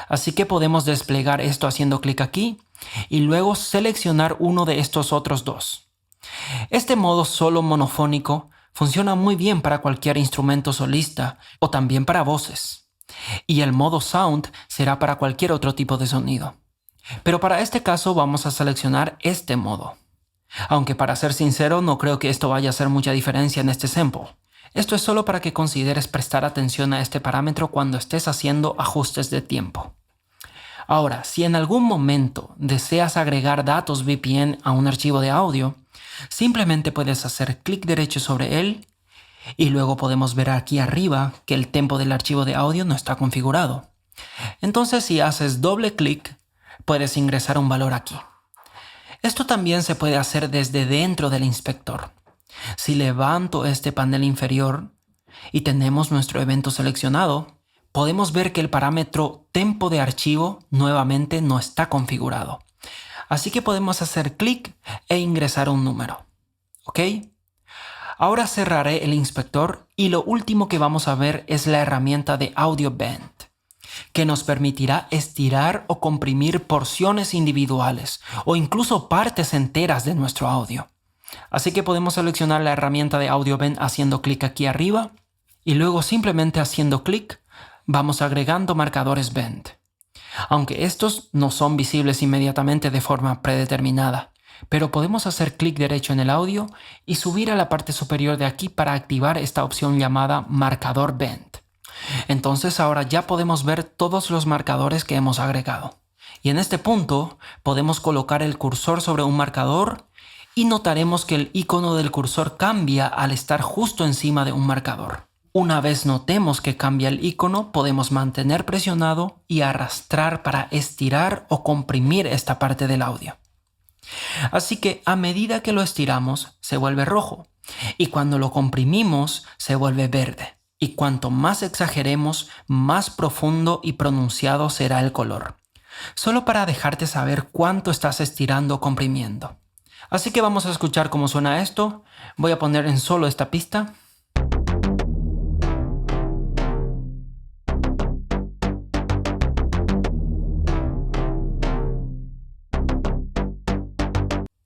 Así que podemos desplegar esto haciendo clic aquí y luego seleccionar uno de estos otros 2. Este modo solo monofónico funciona muy bien para cualquier instrumento solista o también para voces. Y el modo Sound será para cualquier otro tipo de sonido. Pero para este caso vamos a seleccionar este modo. Aunque para ser sincero no creo que esto vaya a hacer mucha diferencia en este sample. Esto es solo para que consideres prestar atención a este parámetro cuando estés haciendo ajustes de tiempo. Ahora, si en algún momento deseas agregar datos BPM a un archivo de audio, simplemente puedes hacer clic derecho sobre él y luego podemos ver aquí arriba que el tempo del archivo de audio no está configurado. Entonces si haces doble clic, puedes ingresar un valor aquí. Esto también se puede hacer desde dentro del inspector. Si levanto este panel inferior y tenemos nuestro evento seleccionado, podemos ver que el parámetro tempo de archivo nuevamente no está configurado. Así que podemos hacer clic e ingresar un número. ¿Ok? Ahora cerraré el inspector y lo último que vamos a ver es la herramienta de Audio Bend, que nos permitirá estirar o comprimir porciones individuales o incluso partes enteras de nuestro audio. Así que podemos seleccionar la herramienta de Audio Bend haciendo clic aquí arriba y luego simplemente haciendo clic vamos agregando marcadores Bend. Aunque estos no son visibles inmediatamente de forma predeterminada, pero podemos hacer clic derecho en el audio y subir a la parte superior de aquí para activar esta opción llamada marcador Bend. Entonces ahora ya podemos ver todos los marcadores que hemos agregado. Y en este punto podemos colocar el cursor sobre un marcador y notaremos que el icono del cursor cambia al estar justo encima de un marcador. Una vez notemos que cambia el icono, podemos mantener presionado y arrastrar para estirar o comprimir esta parte del audio. Así que a medida que lo estiramos, se vuelve rojo y cuando lo comprimimos, se vuelve verde. Y cuanto más exageremos, más profundo y pronunciado será el color. Solo para dejarte saber cuánto estás estirando o comprimiendo. Así que vamos a escuchar cómo suena esto. Voy a poner en solo esta pista.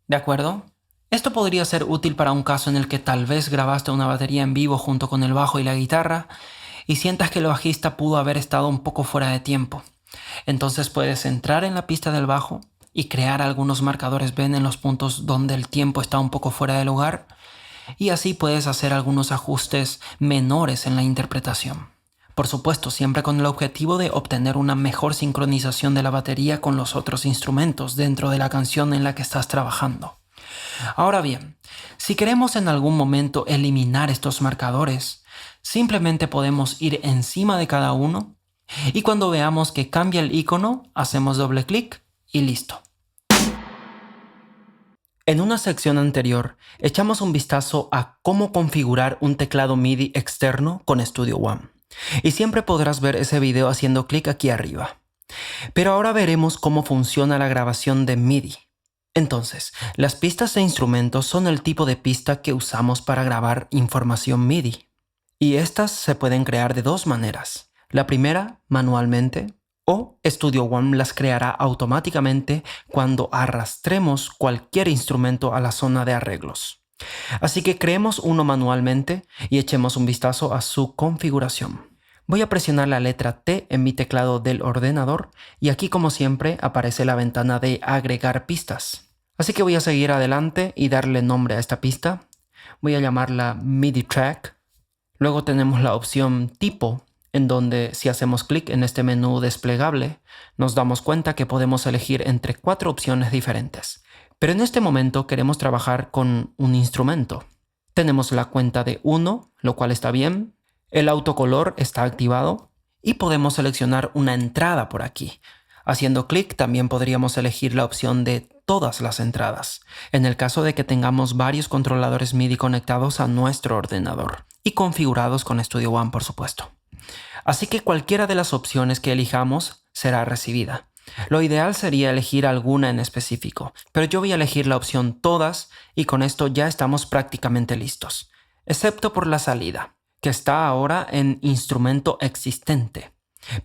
¿De acuerdo? Esto podría ser útil para un caso en el que tal vez grabaste una batería en vivo junto con el bajo y la guitarra y sientas que el bajista pudo haber estado un poco fuera de tiempo. Entonces puedes entrar en la pista del bajo, y crear algunos marcadores ven en los puntos donde el tiempo está un poco fuera de lugar, y así puedes hacer algunos ajustes menores en la interpretación. Por supuesto, siempre con el objetivo de obtener una mejor sincronización de la batería con los otros instrumentos dentro de la canción en la que estás trabajando. Ahora bien, si queremos en algún momento eliminar estos marcadores, simplemente podemos ir encima de cada uno y cuando veamos que cambia el icono, hacemos doble clic y listo. En una sección anterior, echamos un vistazo a cómo configurar un teclado MIDI externo con Studio One. Y siempre podrás ver ese video haciendo clic aquí arriba. Pero ahora veremos cómo funciona la grabación de MIDI. Entonces, las pistas de instrumentos son el tipo de pista que usamos para grabar información MIDI. Y estas se pueden crear de dos maneras. La primera, manualmente, o Studio One las creará automáticamente cuando arrastremos cualquier instrumento a la zona de arreglos. Así que creemos uno manualmente y echemos un vistazo a su configuración. Voy a presionar la letra T en mi teclado del ordenador y aquí como siempre aparece la ventana de agregar pistas. Así que voy a seguir adelante y darle nombre a esta pista. Voy a llamarla MIDI Track. Luego tenemos la opción tipo, en donde si hacemos clic en este menú desplegable, nos damos cuenta que podemos elegir entre 4 opciones diferentes. Pero en este momento queremos trabajar con un instrumento. Tenemos la cuenta de 1, lo cual está bien. El autocolor está activado y podemos seleccionar una entrada por aquí. Haciendo clic también podríamos elegir la opción de todas las entradas, en el caso de que tengamos varios controladores MIDI conectados a nuestro ordenador y configurados con Studio One, por supuesto. Así que cualquiera de las opciones que elijamos será recibida. Lo ideal sería elegir alguna en específico, pero yo voy a elegir la opción todas y con esto ya estamos prácticamente listos, excepto por la salida, que está ahora en instrumento existente.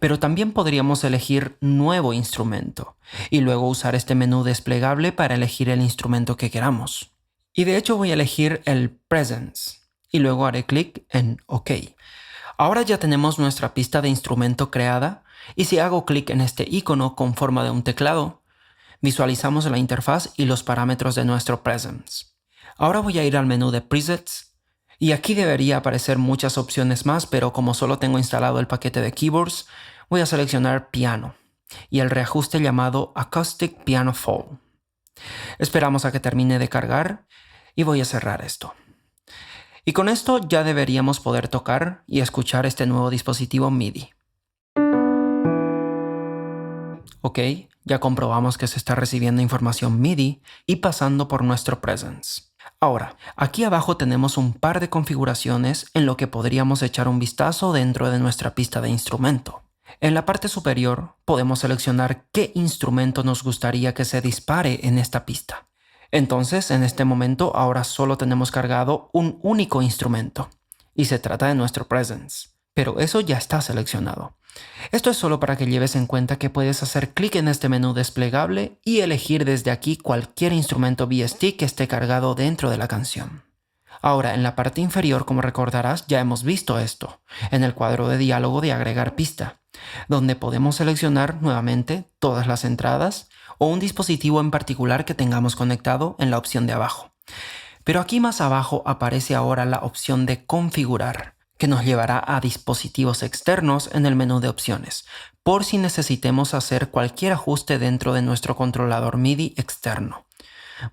Pero también podríamos elegir nuevo instrumento y luego usar este menú desplegable para elegir el instrumento que queramos. Y de hecho voy a elegir el Presence y luego haré clic en OK. Ahora ya tenemos nuestra pista de instrumento creada y si hago clic en este icono con forma de un teclado, visualizamos la interfaz y los parámetros de nuestro Presence. Ahora voy a ir al menú de Presets y aquí debería aparecer muchas opciones más, pero como solo tengo instalado el paquete de keyboards, voy a seleccionar Piano y el reajuste llamado Acoustic Piano Fall. Esperamos a que termine de cargar y voy a cerrar esto. Y con esto ya deberíamos poder tocar y escuchar este nuevo dispositivo MIDI. Ok, ya comprobamos que se está recibiendo información MIDI y pasando por nuestro Presence. Ahora, aquí abajo tenemos un par de configuraciones en lo que podríamos echar un vistazo dentro de nuestra pista de instrumento. En la parte superior podemos seleccionar qué instrumento nos gustaría que se dispare en esta pista. Entonces, en este momento, ahora solo tenemos cargado un único instrumento y se trata de nuestro Presence, pero eso ya está seleccionado. Esto es solo para que lleves en cuenta que puedes hacer clic en este menú desplegable y elegir desde aquí cualquier instrumento VST que esté cargado dentro de la canción. Ahora, en la parte inferior, como recordarás, ya hemos visto esto, en el cuadro de diálogo de agregar pista, donde podemos seleccionar nuevamente todas las entradas o un dispositivo en particular que tengamos conectado en la opción de abajo. Pero aquí más abajo aparece ahora la opción de configurar, que nos llevará a dispositivos externos en el menú de opciones, por si necesitemos hacer cualquier ajuste dentro de nuestro controlador MIDI externo.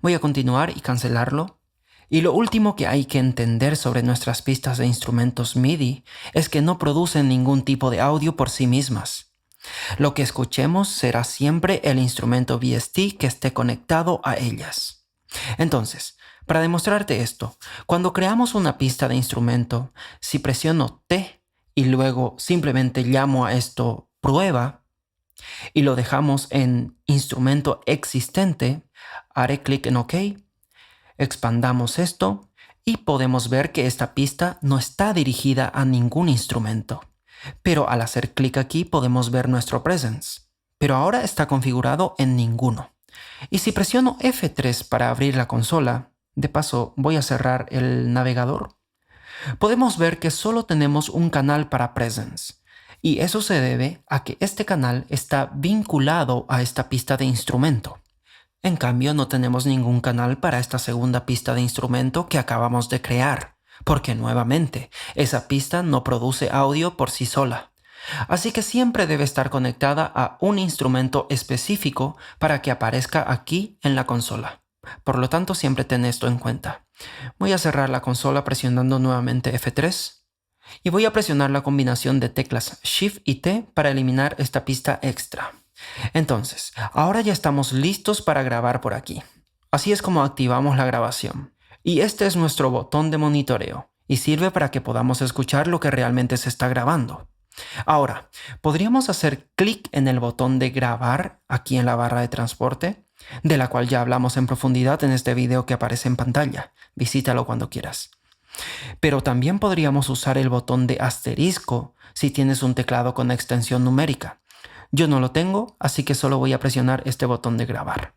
Voy a continuar y cancelarlo. Y lo último que hay que entender sobre nuestras pistas de instrumentos MIDI es que no producen ningún tipo de audio por sí mismas. Lo que escuchemos será siempre el instrumento VST que esté conectado a ellas. Entonces, para demostrarte esto, cuando creamos una pista de instrumento, si presiono T y luego simplemente llamo a esto prueba y lo dejamos en instrumento existente, haré clic en OK, expandamos esto y podemos ver que esta pista no está dirigida a ningún instrumento. Pero al hacer clic aquí podemos ver nuestro Presence, pero ahora está configurado en ninguno. Y si presiono F3 para abrir la consola, de paso voy a cerrar el navegador, podemos ver que solo tenemos un canal para Presence, y eso se debe a que este canal está vinculado a esta pista de instrumento. En cambio, no tenemos ningún canal para esta segunda pista de instrumento que acabamos de crear, porque nuevamente, esa pista no produce audio por sí sola. Así que siempre debe estar conectada a un instrumento específico para que aparezca aquí en la consola. Por lo tanto, siempre ten esto en cuenta. Voy a cerrar la consola presionando nuevamente F3 y voy a presionar la combinación de teclas Shift y T para eliminar esta pista extra. Entonces, ahora ya estamos listos para grabar por aquí. Así es como activamos la grabación. Y este es nuestro botón de monitoreo y sirve para que podamos escuchar lo que realmente se está grabando. Ahora, podríamos hacer clic en el botón de grabar aquí en la barra de transporte, de la cual ya hablamos en profundidad en este video que aparece en pantalla. Visítalo cuando quieras. Pero también podríamos usar el botón de asterisco si tienes un teclado con extensión numérica. Yo no lo tengo, así que solo voy a presionar este botón de grabar.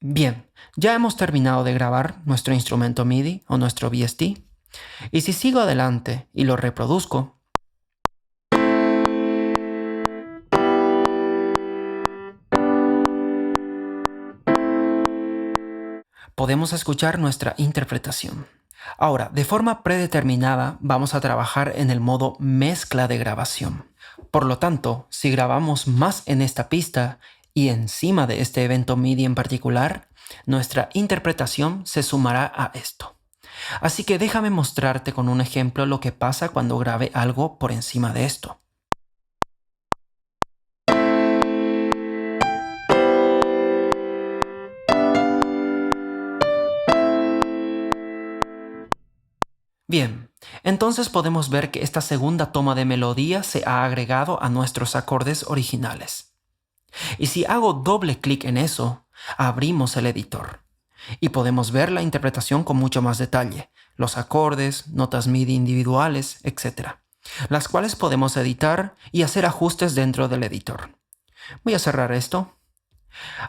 Bien, ya hemos terminado de grabar nuestro instrumento MIDI o nuestro VST. Y si sigo adelante y lo reproduzco, podemos escuchar nuestra interpretación. Ahora, de forma predeterminada, vamos a trabajar en el modo mezcla de grabación. Por lo tanto, si grabamos más en esta pista y encima de este evento MIDI en particular, nuestra interpretación se sumará a esto. Así que déjame mostrarte con un ejemplo lo que pasa cuando grabe algo por encima de esto. Bien, entonces podemos ver que esta segunda toma de melodía se ha agregado a nuestros acordes originales. Y si hago doble clic en eso, abrimos el editor y podemos ver la interpretación con mucho más detalle, los acordes, notas MIDI individuales, etc., las cuales podemos editar y hacer ajustes dentro del editor. Voy a cerrar esto.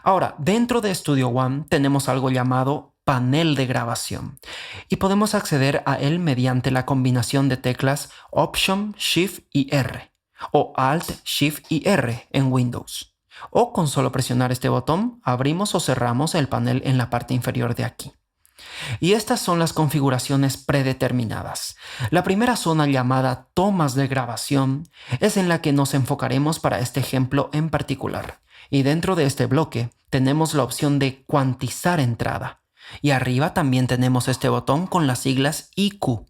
Ahora, dentro de Studio One tenemos algo llamado panel de grabación y podemos acceder a él mediante la combinación de teclas Option, Shift y R o Alt, Shift y R en Windows. O con solo presionar este botón, abrimos o cerramos el panel en la parte inferior de aquí. Y estas son las configuraciones predeterminadas. La primera zona llamada tomas de grabación es en la que nos enfocaremos para este ejemplo en particular. Y dentro de este bloque tenemos la opción de cuantizar entrada. Y arriba también tenemos este botón con las siglas IQ,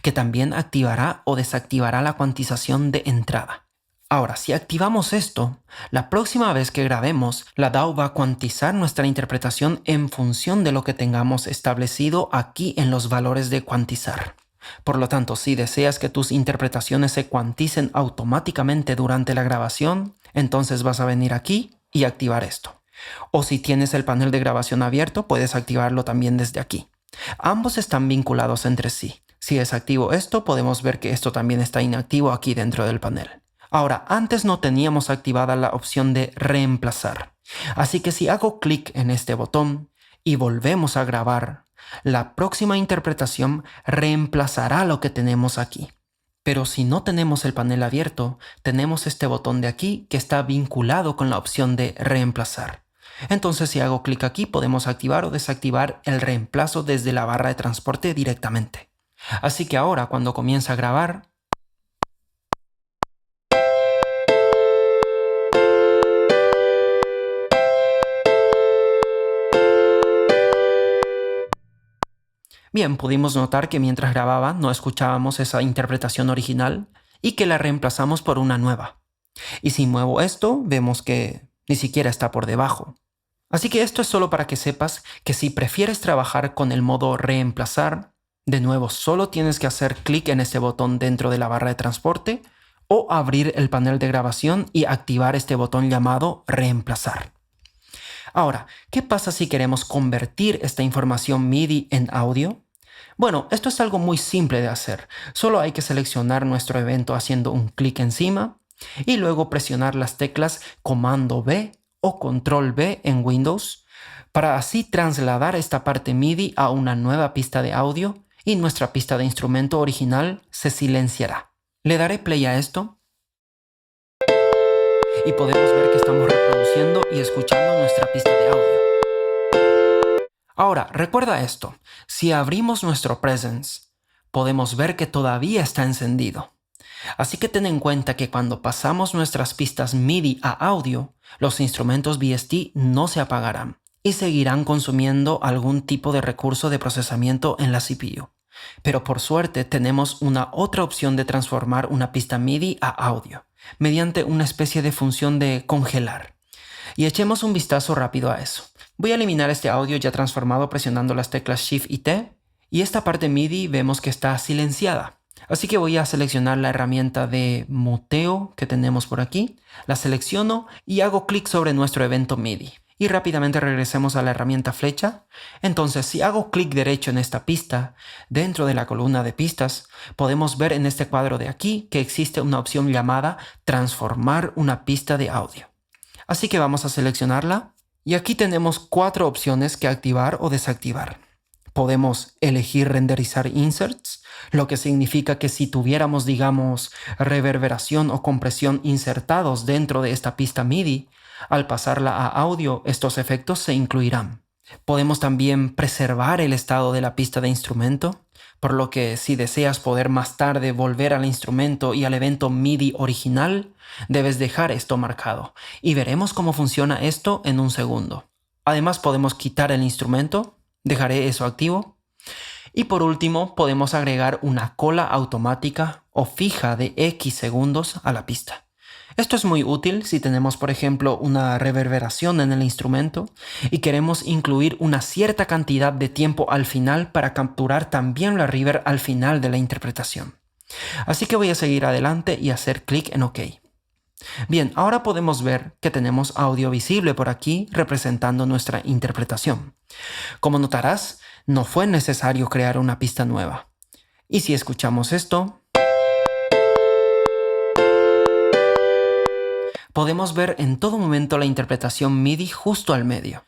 que también activará o desactivará la cuantización de entrada. Ahora, si activamos esto, la próxima vez que grabemos, la DAW va a cuantizar nuestra interpretación en función de lo que tengamos establecido aquí en los valores de cuantizar. Por lo tanto, si deseas que tus interpretaciones se cuanticen automáticamente durante la grabación, entonces vas a venir aquí y activar esto. O si tienes el panel de grabación abierto, puedes activarlo también desde aquí. Ambos están vinculados entre sí. Si desactivo esto, podemos ver que esto también está inactivo aquí dentro del panel. Ahora, antes no teníamos activada la opción de reemplazar. Así que si hago clic en este botón y volvemos a grabar, la próxima interpretación reemplazará lo que tenemos aquí. Pero si no tenemos el panel abierto, tenemos este botón de aquí que está vinculado con la opción de reemplazar. Entonces si hago clic aquí podemos activar o desactivar el reemplazo desde la barra de transporte directamente. Así que ahora cuando comienza a grabar, bien, pudimos notar que mientras grababa no escuchábamos esa interpretación original y que la reemplazamos por una nueva. Y si muevo esto, vemos que ni siquiera está por debajo. Así que esto es solo para que sepas que si prefieres trabajar con el modo reemplazar, de nuevo solo tienes que hacer clic en este botón dentro de la barra de transporte o abrir el panel de grabación y activar este botón llamado reemplazar. Ahora, ¿qué pasa si queremos convertir esta información MIDI en audio? Bueno, esto es algo muy simple de hacer. Solo hay que seleccionar nuestro evento haciendo un clic encima y luego presionar las teclas Comando B o Control B en Windows para así trasladar esta parte MIDI a una nueva pista de audio y nuestra pista de instrumento original se silenciará. Le daré play a esto y podemos ver que estamos reproduciendo y escuchando nuestra pista de audio. Ahora, recuerda esto, si abrimos nuestro Presence, podemos ver que todavía está encendido. Así que ten en cuenta que cuando pasamos nuestras pistas MIDI a audio, los instrumentos VST no se apagarán y seguirán consumiendo algún tipo de recurso de procesamiento en la CPU. Pero por suerte tenemos una otra opción de transformar una pista MIDI a audio, mediante una especie de función de congelar. Y echemos un vistazo rápido a eso. Voy a eliminar este audio ya transformado presionando las teclas Shift y T, y esta parte MIDI vemos que está silenciada. Así que voy a seleccionar la herramienta de muteo que tenemos por aquí, la selecciono y hago clic sobre nuestro evento MIDI. Y rápidamente regresemos a la herramienta flecha. Entonces, si hago clic derecho en esta pista, dentro de la columna de pistas, podemos ver en este cuadro de aquí que existe una opción llamada transformar una pista de audio. Así que vamos a seleccionarla y aquí tenemos 4 opciones que activar o desactivar. Podemos elegir renderizar inserts, lo que significa que si tuviéramos, digamos, reverberación o compresión insertados dentro de esta pista MIDI, al pasarla a audio, estos efectos se incluirán. Podemos también preservar el estado de la pista de instrumento, por lo que si deseas poder más tarde volver al instrumento y al evento MIDI original, debes dejar esto marcado. Y veremos cómo funciona esto en un segundo. Además podemos quitar el instrumento, dejaré eso activo. Y por último, podemos agregar una cola automática o fija de X segundos a la pista. Esto es muy útil si tenemos, por ejemplo, una reverberación en el instrumento y queremos incluir una cierta cantidad de tiempo al final para capturar también la reverb al final de la interpretación. Así que voy a seguir adelante y hacer clic en OK. Bien, ahora podemos ver que tenemos audio visible por aquí representando nuestra interpretación. Como notarás, no fue necesario crear una pista nueva. Y si escuchamos esto, podemos ver en todo momento la interpretación MIDI justo al medio.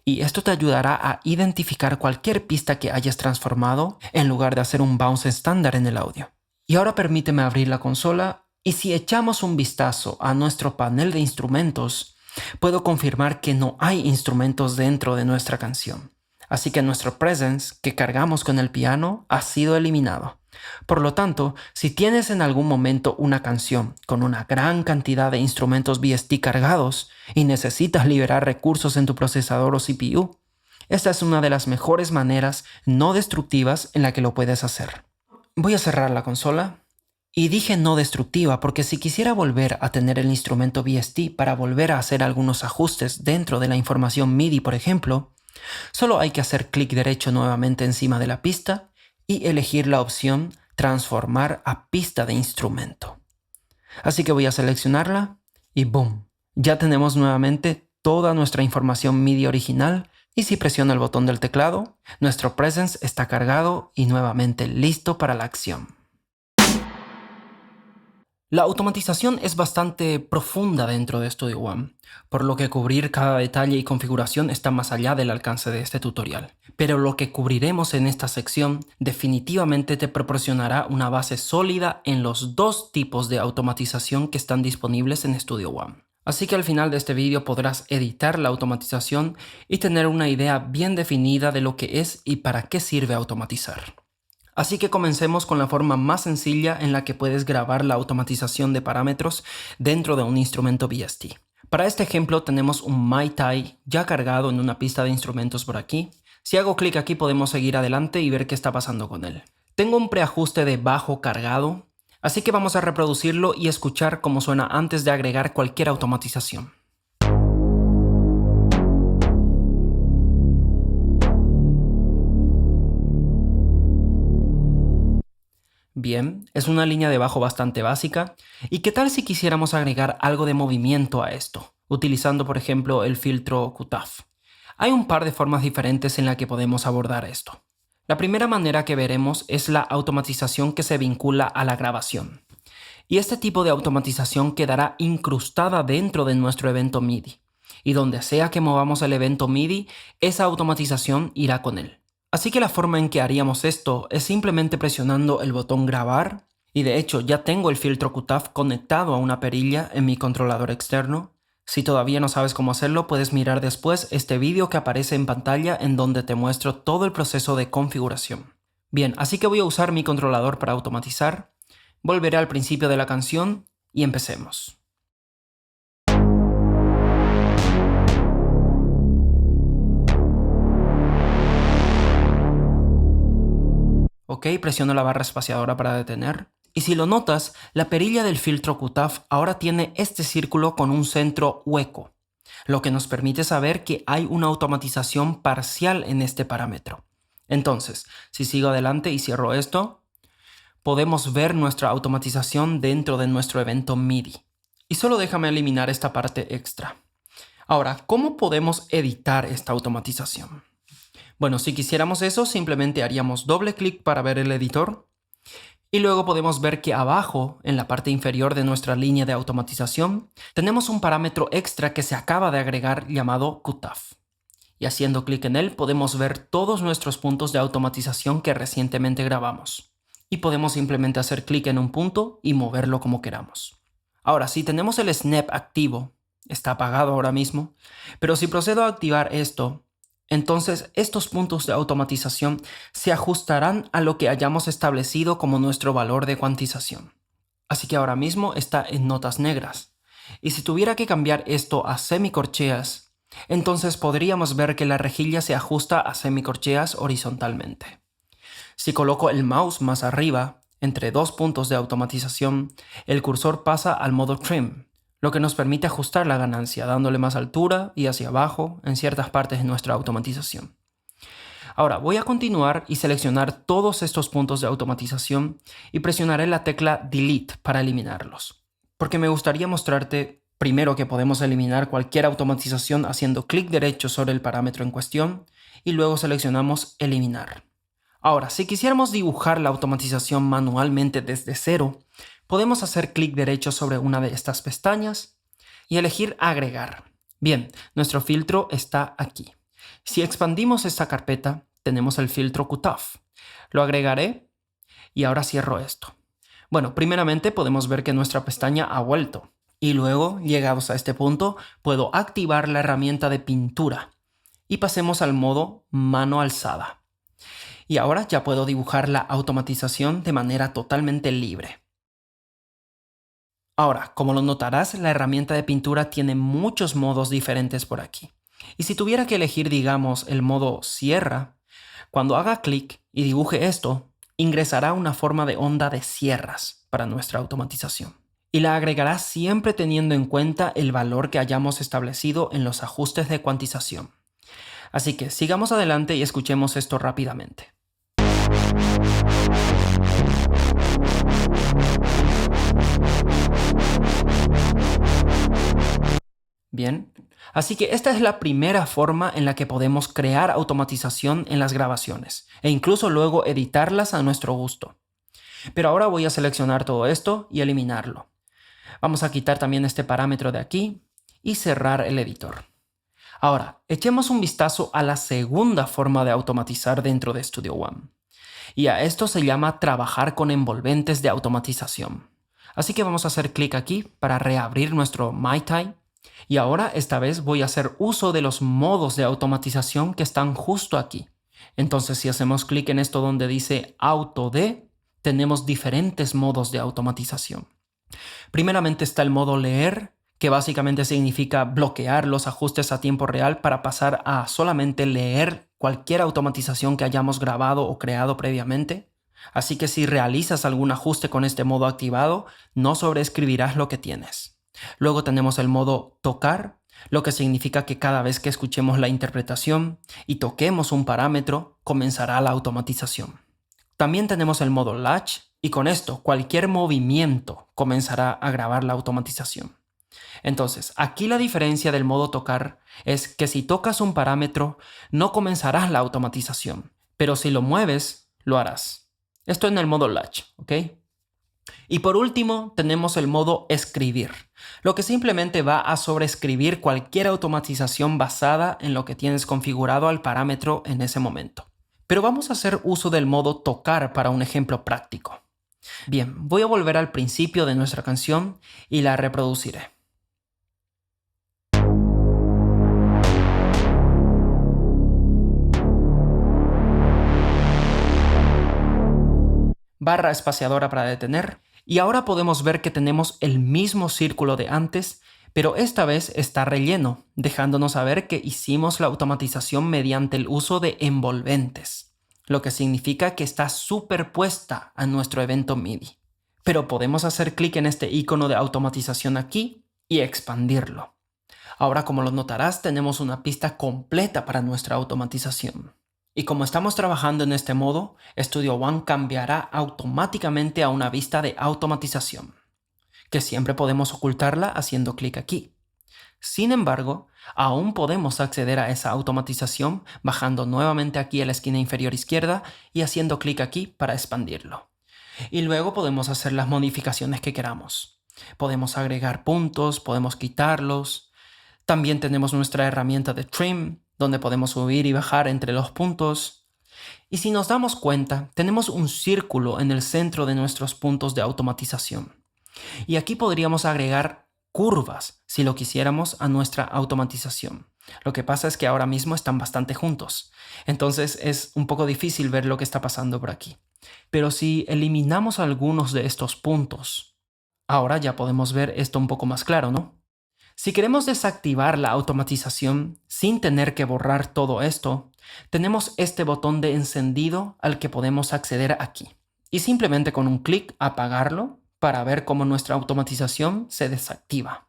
Y esto te ayudará a identificar cualquier pista que hayas transformado en lugar de hacer un bounce estándar en el audio. Y ahora permíteme abrir la consola y si echamos un vistazo a nuestro panel de instrumentos, puedo confirmar que no hay instrumentos dentro de nuestra canción. Así que nuestro presence que cargamos con el piano ha sido eliminado. Por lo tanto, si tienes en algún momento una canción con una gran cantidad de instrumentos VST cargados y necesitas liberar recursos en tu procesador o CPU, esta es una de las mejores maneras no destructivas en la que lo puedes hacer. Voy a cerrar la consola. Y dije no destructiva porque si quisiera volver a tener el instrumento VST para volver a hacer algunos ajustes dentro de la información MIDI, por ejemplo, solo hay que hacer clic derecho nuevamente encima de la pista y elegir la opción transformar a pista de instrumento. Así que voy a seleccionarla y ¡boom! Ya tenemos nuevamente toda nuestra información MIDI original y si presiono el botón del teclado, nuestro presence está cargado y nuevamente listo para la acción. La automatización es bastante profunda dentro de Studio One, por lo que cubrir cada detalle y configuración está más allá del alcance de este tutorial. Pero lo que cubriremos en esta sección definitivamente te proporcionará una base sólida en los 2 tipos de automatización que están disponibles en Studio One. Así que al final de este vídeo podrás editar la automatización y tener una idea bien definida de lo que es y para qué sirve automatizar. Así que comencemos con la forma más sencilla en la que puedes grabar la automatización de parámetros dentro de un instrumento VST. Para este ejemplo tenemos un Mai Tai ya cargado en una pista de instrumentos por aquí. Si hago clic aquí podemos seguir adelante y ver qué está pasando con él. Tengo un preajuste de bajo cargado, así que vamos a reproducirlo y escuchar cómo suena antes de agregar cualquier automatización. Bien, es una línea de bajo bastante básica. ¿Y qué tal si quisiéramos agregar algo de movimiento a esto? Utilizando por ejemplo el filtro QTAF. Hay un par de formas diferentes en la que podemos abordar esto. La primera manera que veremos es la automatización que se vincula a la grabación. Y este tipo de automatización quedará incrustada dentro de nuestro evento MIDI. y donde sea que movamos el evento MIDI, esa automatización irá con él. Así que la forma en que haríamos esto es simplemente presionando el botón grabar, y de hecho ya tengo el filtro QTAF conectado a una perilla en mi controlador externo. Si todavía no sabes cómo hacerlo, puedes mirar después este vídeo que aparece en pantalla en donde te muestro todo el proceso de configuración. Bien, así que voy a usar mi controlador para automatizar, volveré al principio de la canción y empecemos. Ok, presiono la barra espaciadora para detener. Y si lo notas, la perilla del filtro QTAF ahora tiene este círculo con un centro hueco, lo que nos permite saber que hay una automatización parcial en este parámetro. Entonces, si sigo adelante y cierro esto, podemos ver nuestra automatización dentro de nuestro evento MIDI. Y solo déjame eliminar esta parte extra. Ahora, ¿cómo podemos editar esta automatización? Bueno, si quisiéramos eso, simplemente haríamos doble clic para ver el editor y luego podemos ver que abajo, en la parte inferior de nuestra línea de automatización, tenemos un parámetro extra que se acaba de agregar llamado QTAF. Y haciendo clic en él podemos ver todos nuestros puntos de automatización que recientemente grabamos. Y podemos simplemente hacer clic en un punto y moverlo como queramos. Ahora, si tenemos el snap activo, está apagado ahora mismo, pero si procedo a activar esto, entonces estos puntos de automatización se ajustarán a lo que hayamos establecido como nuestro valor de cuantización. Así que ahora mismo está en notas negras. Y si tuviera que cambiar esto a semicorcheas, entonces podríamos ver que la rejilla se ajusta a semicorcheas horizontalmente. Si coloco el mouse más arriba, entre dos puntos de automatización, el cursor pasa al modo trim, lo que nos permite ajustar la ganancia, dándole más altura y hacia abajo en ciertas partes de nuestra automatización. Ahora voy a continuar y seleccionar todos estos puntos de automatización y presionaré la tecla Delete para eliminarlos, porque me gustaría mostrarte primero que podemos eliminar cualquier automatización haciendo clic derecho sobre el parámetro en cuestión y luego seleccionamos Eliminar. Ahora, si quisiéramos dibujar la automatización manualmente desde cero, podemos hacer clic derecho sobre una de estas pestañas y elegir Agregar. Bien, nuestro filtro está aquí. Si expandimos esta carpeta, tenemos el filtro QTAF. Lo agregaré y ahora cierro esto. Bueno, primeramente podemos ver que nuestra pestaña ha vuelto. Y luego, llegados a este punto, puedo activar la herramienta de pintura. Y pasemos al modo mano alzada. Y ahora ya puedo dibujar la automatización de manera totalmente libre. Ahora, como lo notarás, la herramienta de pintura tiene muchos modos diferentes por aquí. Y si tuviera que elegir, digamos, el modo sierra, cuando haga clic y dibuje esto, ingresará una forma de onda de sierras para nuestra automatización. Y la agregará siempre teniendo en cuenta el valor que hayamos establecido en los ajustes de cuantización. Así que sigamos adelante y escuchemos esto rápidamente. Bien, así que esta es la primera forma en la que podemos crear automatización en las grabaciones e incluso luego editarlas a nuestro gusto. Pero ahora voy a seleccionar todo esto y eliminarlo. Vamos a quitar también este parámetro de aquí y cerrar el editor. Ahora, echemos un vistazo a la segunda forma de automatizar dentro de Studio One. Y a esto se llama trabajar con envolventes de automatización. Así que vamos a hacer clic aquí para reabrir nuestro MyTy. Y ahora esta vez voy a hacer uso de los modos de automatización que están justo aquí. Entonces si hacemos clic en esto donde dice Auto D, tenemos diferentes modos de automatización. Primeramente está el modo leer, que básicamente significa bloquear los ajustes a tiempo real para pasar a solamente leer cualquier automatización que hayamos grabado o creado previamente. Así que si realizas algún ajuste con este modo activado, no sobreescribirás lo que tienes. Luego tenemos el modo tocar, lo que significa que cada vez que escuchemos la interpretación y toquemos un parámetro, comenzará la automatización. También tenemos el modo latch y con esto cualquier movimiento comenzará a grabar la automatización. Entonces, aquí la diferencia del modo tocar es que si tocas un parámetro, no comenzarás la automatización, pero si lo mueves, lo harás. Esto en el modo latch, ¿ok? Y por último, tenemos el modo escribir, lo que simplemente va a sobreescribir cualquier automatización basada en lo que tienes configurado al parámetro en ese momento. Pero vamos a hacer uso del modo tocar para un ejemplo práctico. Bien, voy a volver al principio de nuestra canción y la reproduciré. Barra espaciadora para detener. Y ahora podemos ver que tenemos el mismo círculo de antes, pero esta vez está relleno, dejándonos saber que hicimos la automatización mediante el uso de envolventes, lo que significa que está superpuesta a nuestro evento MIDI. Pero podemos hacer clic en este icono de automatización aquí y expandirlo. Ahora, como lo notarás, tenemos una pista completa para nuestra automatización. Y como estamos trabajando en este modo, Studio One cambiará automáticamente a una vista de automatización, que siempre podemos ocultarla haciendo clic aquí. Sin embargo, aún podemos acceder a esa automatización bajando nuevamente aquí a la esquina inferior izquierda y haciendo clic aquí para expandirlo. Y luego podemos hacer las modificaciones que queramos. Podemos agregar puntos, podemos quitarlos. También tenemos nuestra herramienta de Trim, donde podemos subir y bajar entre los puntos. Y si nos damos cuenta, tenemos un círculo en el centro de nuestros puntos de automatización. Y aquí podríamos agregar curvas, si lo quisiéramos, a nuestra automatización. Lo que pasa es que ahora mismo están bastante juntos. Entonces es un poco difícil ver lo que está pasando por aquí. Pero si eliminamos algunos de estos puntos, ahora ya podemos ver esto un poco más claro, ¿no? Si queremos desactivar la automatización sin tener que borrar todo esto, tenemos este botón de encendido al que podemos acceder aquí. Y simplemente con un clic apagarlo para ver cómo nuestra automatización se desactiva.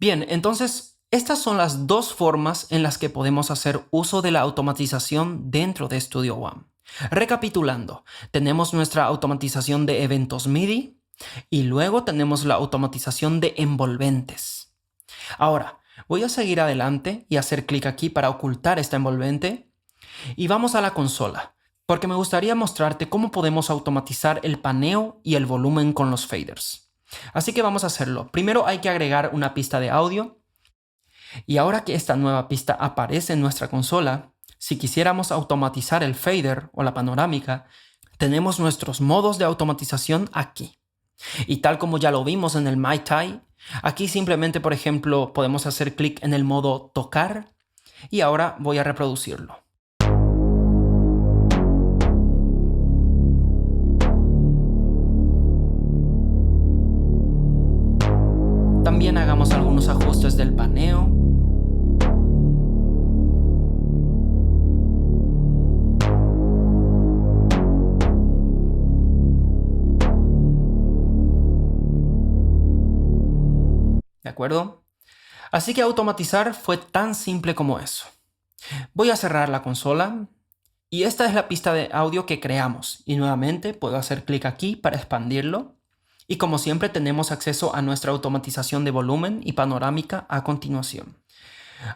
Bien, entonces estas son las dos formas en las que podemos hacer uso de la automatización dentro de Studio One. Recapitulando, tenemos nuestra automatización de eventos MIDI y luego tenemos la automatización de envolventes. Ahora, voy a seguir adelante y hacer clic aquí para ocultar esta envolvente y vamos a la consola, porque me gustaría mostrarte cómo podemos automatizar el paneo y el volumen con los faders. Así que vamos a hacerlo. Primero hay que agregar una pista de audio y ahora que esta nueva pista aparece en nuestra consola, si quisiéramos automatizar el fader o la panorámica, tenemos nuestros modos de automatización aquí. Y tal como ya lo vimos en el Mai Tai, aquí simplemente, por ejemplo, podemos hacer clic en el modo tocar y ahora voy a reproducirlo. También hagamos algunos ajustes del paneo. ¿De acuerdo? Así que automatizar fue tan simple como eso. Voy a cerrar la consola y esta es la pista de audio que creamos. Y nuevamente puedo hacer clic aquí para expandirlo. Y como siempre tenemos acceso a nuestra automatización de volumen y panorámica a continuación.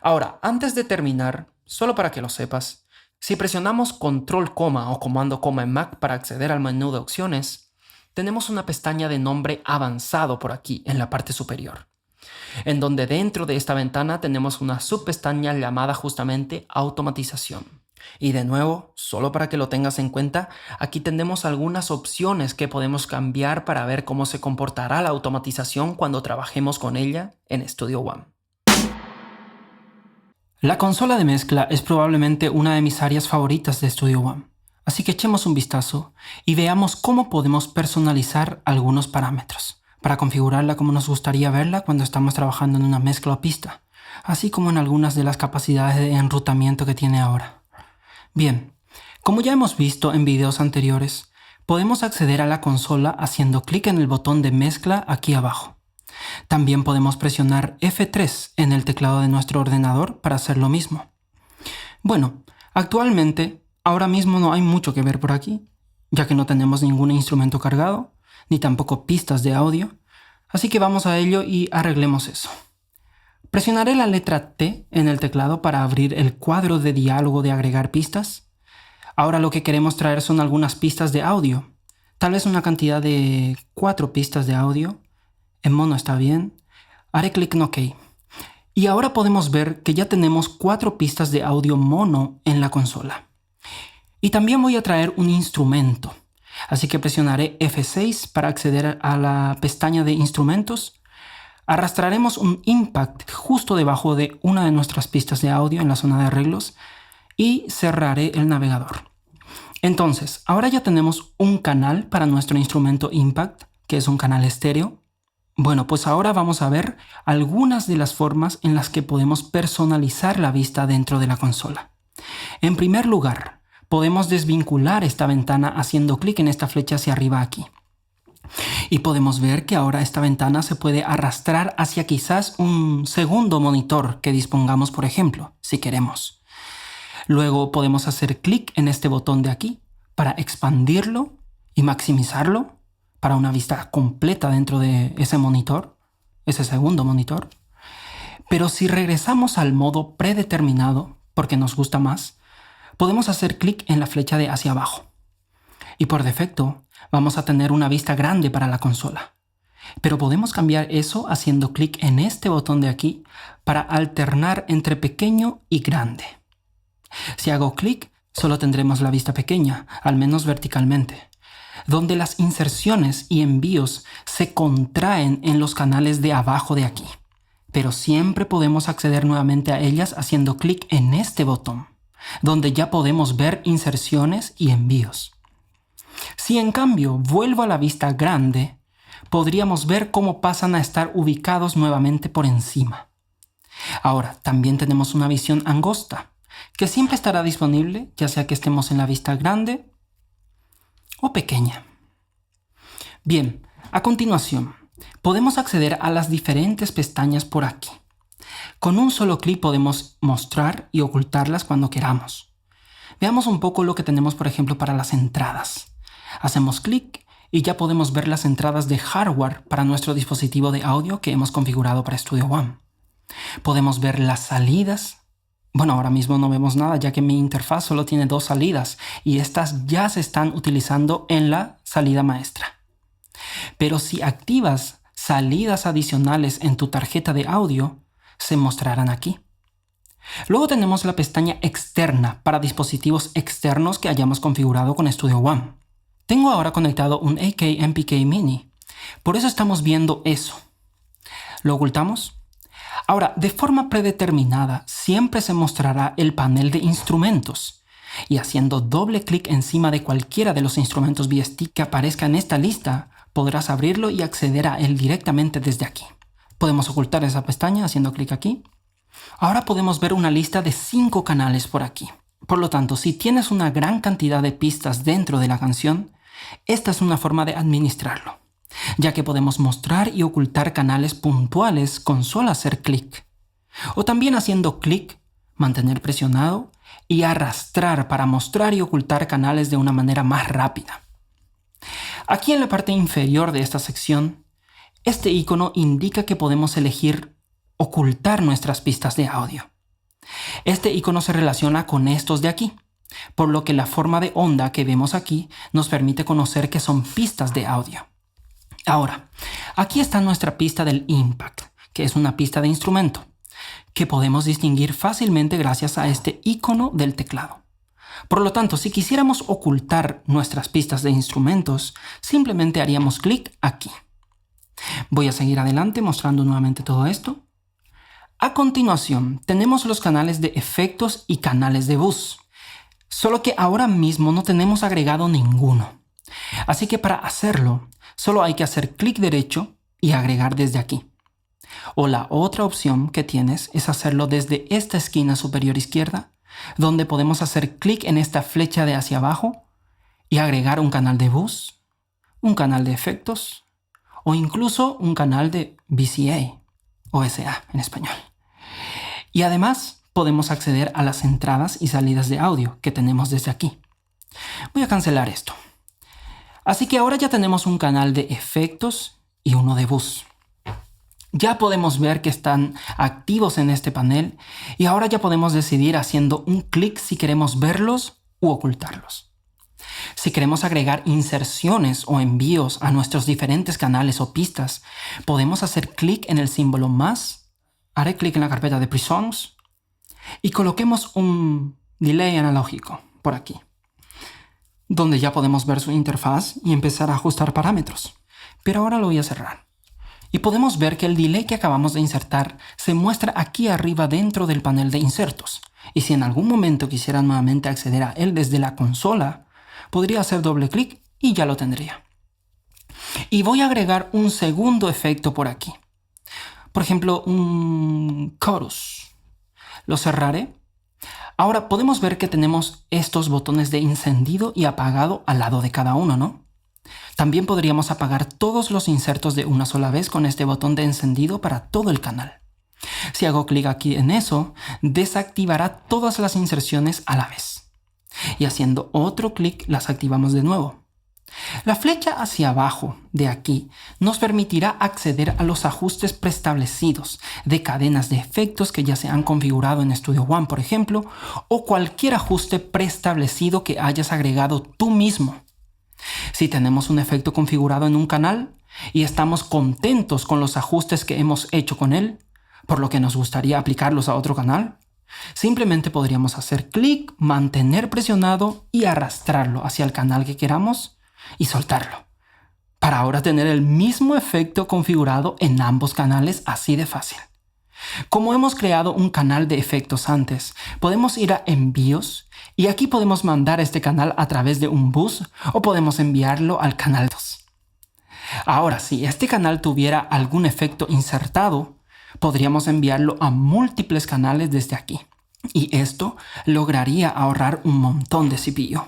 Ahora, antes de terminar, solo para que lo sepas, si presionamos Control coma o Comando coma en Mac para acceder al menú de opciones, tenemos una pestaña de nombre avanzado por aquí en la parte superior, en donde dentro de esta ventana tenemos una subpestaña llamada justamente automatización. Y de nuevo, solo para que lo tengas en cuenta, aquí tenemos algunas opciones que podemos cambiar para ver cómo se comportará la automatización cuando trabajemos con ella en Studio One. La consola de mezcla es probablemente una de mis áreas favoritas de Studio One, así que echemos un vistazo y veamos cómo podemos personalizar algunos parámetros para configurarla como nos gustaría verla cuando estamos trabajando en una mezcla o pista, así como en algunas de las capacidades de enrutamiento que tiene ahora. Bien, como ya hemos visto en videos anteriores, podemos acceder a la consola haciendo clic en el botón de mezcla aquí abajo. También podemos presionar F3 en el teclado de nuestro ordenador para hacer lo mismo. Bueno, actualmente, ahora mismo no hay mucho que ver por aquí, ya que no tenemos ningún instrumento cargado, ni tampoco pistas de audio, así que vamos a ello y arreglemos eso. Presionaré la letra T en el teclado para abrir el cuadro de diálogo de agregar pistas. Ahora lo que queremos traer son algunas pistas de audio. Tal vez una cantidad de 4 pistas de audio. En mono está bien. Haré clic en OK. Y ahora podemos ver que ya tenemos 4 pistas de audio mono en la consola. Y también voy a traer un instrumento. Así que presionaré F6 para acceder a la pestaña de instrumentos. Arrastraremos un impact justo debajo de una de nuestras pistas de audio en la zona de arreglos y cerraré el navegador. Entonces, ahora ya tenemos un canal para nuestro instrumento impact, que es un canal estéreo. Bueno, pues ahora vamos a ver algunas de las formas en las que podemos personalizar la vista dentro de la consola. En primer lugar, podemos desvincular esta ventana haciendo clic en esta flecha hacia arriba aquí. Y podemos ver que ahora esta ventana se puede arrastrar hacia quizás un segundo monitor que dispongamos, por ejemplo, si queremos. Luego podemos hacer clic en este botón de aquí para expandirlo y maximizarlo para una vista completa dentro de ese monitor, ese segundo monitor. Pero si regresamos al modo predeterminado, porque nos gusta más, podemos hacer clic en la flecha de hacia abajo. Y por defecto, vamos a tener una vista grande para la consola. Pero podemos cambiar eso haciendo clic en este botón de aquí para alternar entre pequeño y grande. Si hago clic, solo tendremos la vista pequeña, al menos verticalmente, donde las inserciones y envíos se contraen en los canales de abajo de aquí. Pero siempre podemos acceder nuevamente a ellas haciendo clic en este botón, donde ya podemos ver inserciones y envíos. Si en cambio vuelvo a la vista grande, podríamos ver cómo pasan a estar ubicados nuevamente por encima. Ahora, también tenemos una visión angosta, que siempre estará disponible, ya sea que estemos en la vista grande o pequeña. Bien, a continuación, podemos acceder a las diferentes pestañas por aquí. Con un solo clic podemos mostrar y ocultarlas cuando queramos. Veamos un poco lo que tenemos, por ejemplo, para las entradas. Hacemos clic y ya podemos ver las entradas de hardware para nuestro dispositivo de audio que hemos configurado para Studio One. Podemos ver las salidas. Bueno, ahora mismo no vemos nada ya que mi interfaz solo tiene 2 salidas y estas ya se están utilizando en la salida maestra. Pero si activas salidas adicionales en tu tarjeta de audio, se mostrarán aquí. Luego tenemos la pestaña externa para dispositivos externos que hayamos configurado con Studio One. Tengo ahora conectado un AK-MPK Mini, por eso estamos viendo eso. ¿Lo ocultamos? Ahora, de forma predeterminada, siempre se mostrará el panel de instrumentos y haciendo doble clic encima de cualquiera de los instrumentos VST que aparezca en esta lista, podrás abrirlo y acceder a él directamente desde aquí. Podemos ocultar esa pestaña haciendo clic aquí. Ahora podemos ver una lista de 5 canales por aquí. Por lo tanto, si tienes una gran cantidad de pistas dentro de la canción, esta es una forma de administrarlo, ya que podemos mostrar y ocultar canales puntuales con solo hacer clic. O también haciendo clic, mantener presionado y arrastrar para mostrar y ocultar canales de una manera más rápida. Aquí en la parte inferior de esta sección, este icono indica que podemos elegir ocultar nuestras pistas de audio. Este icono se relaciona con estos de aquí, por lo que la forma de onda que vemos aquí nos permite conocer que son pistas de audio. Ahora, aquí está nuestra pista del impact, que es una pista de instrumento, que podemos distinguir fácilmente gracias a este icono del teclado. Por lo tanto, si quisiéramos ocultar nuestras pistas de instrumentos, simplemente haríamos clic aquí. Voy a seguir adelante mostrando nuevamente todo esto. A continuación, tenemos los canales de efectos y canales de bus. Solo que ahora mismo no tenemos agregado ninguno. Así que para hacerlo, solo hay que hacer clic derecho y agregar desde aquí. O la otra opción que tienes es hacerlo desde esta esquina superior izquierda, donde podemos hacer clic en esta flecha de hacia abajo y agregar un canal de bus, un canal de efectos o incluso un canal de VCA o SA en español. Y además podemos acceder a las entradas y salidas de audio que tenemos desde aquí. Voy a cancelar esto. Así que ahora ya tenemos un canal de efectos y uno de bus. Ya podemos ver que están activos en este panel y ahora ya podemos decidir haciendo un clic si queremos verlos u ocultarlos. Si queremos agregar inserciones o envíos a nuestros diferentes canales o pistas, podemos hacer clic en el símbolo más, haré clic en la carpeta de presongs y coloquemos un delay analógico por aquí, donde ya podemos ver su interfaz y empezar a ajustar parámetros. Pero ahora lo voy a cerrar. Y podemos ver que el delay que acabamos de insertar se muestra aquí arriba dentro del panel de insertos. Y si en algún momento quisiera nuevamente acceder a él desde la consola, podría hacer doble clic y ya lo tendría. Y voy a agregar un segundo efecto por aquí. Por ejemplo, un chorus. Lo cerraré. Ahora podemos ver que tenemos estos botones de encendido y apagado al lado de cada uno, ¿no? También podríamos apagar todos los insertos de una sola vez con este botón de encendido para todo el canal. Si hago clic aquí en eso, desactivará todas las inserciones a la vez. Y haciendo otro clic las activamos de nuevo. La flecha hacia abajo de aquí nos permitirá acceder a los ajustes preestablecidos de cadenas de efectos que ya se han configurado en Studio One, por ejemplo, o cualquier ajuste preestablecido que hayas agregado tú mismo. Si tenemos un efecto configurado en un canal y estamos contentos con los ajustes que hemos hecho con él, por lo que nos gustaría aplicarlos a otro canal, simplemente podríamos hacer clic, mantener presionado y arrastrarlo hacia el canal que queramos y soltarlo, para ahora tener el mismo efecto configurado en ambos canales así de fácil. Como hemos creado un canal de efectos antes, podemos ir a envíos y aquí podemos mandar este canal a través de un bus o podemos enviarlo al canal 2. Ahora, si este canal tuviera algún efecto insertado, podríamos enviarlo a múltiples canales desde aquí. Y esto lograría ahorrar un montón de CPU.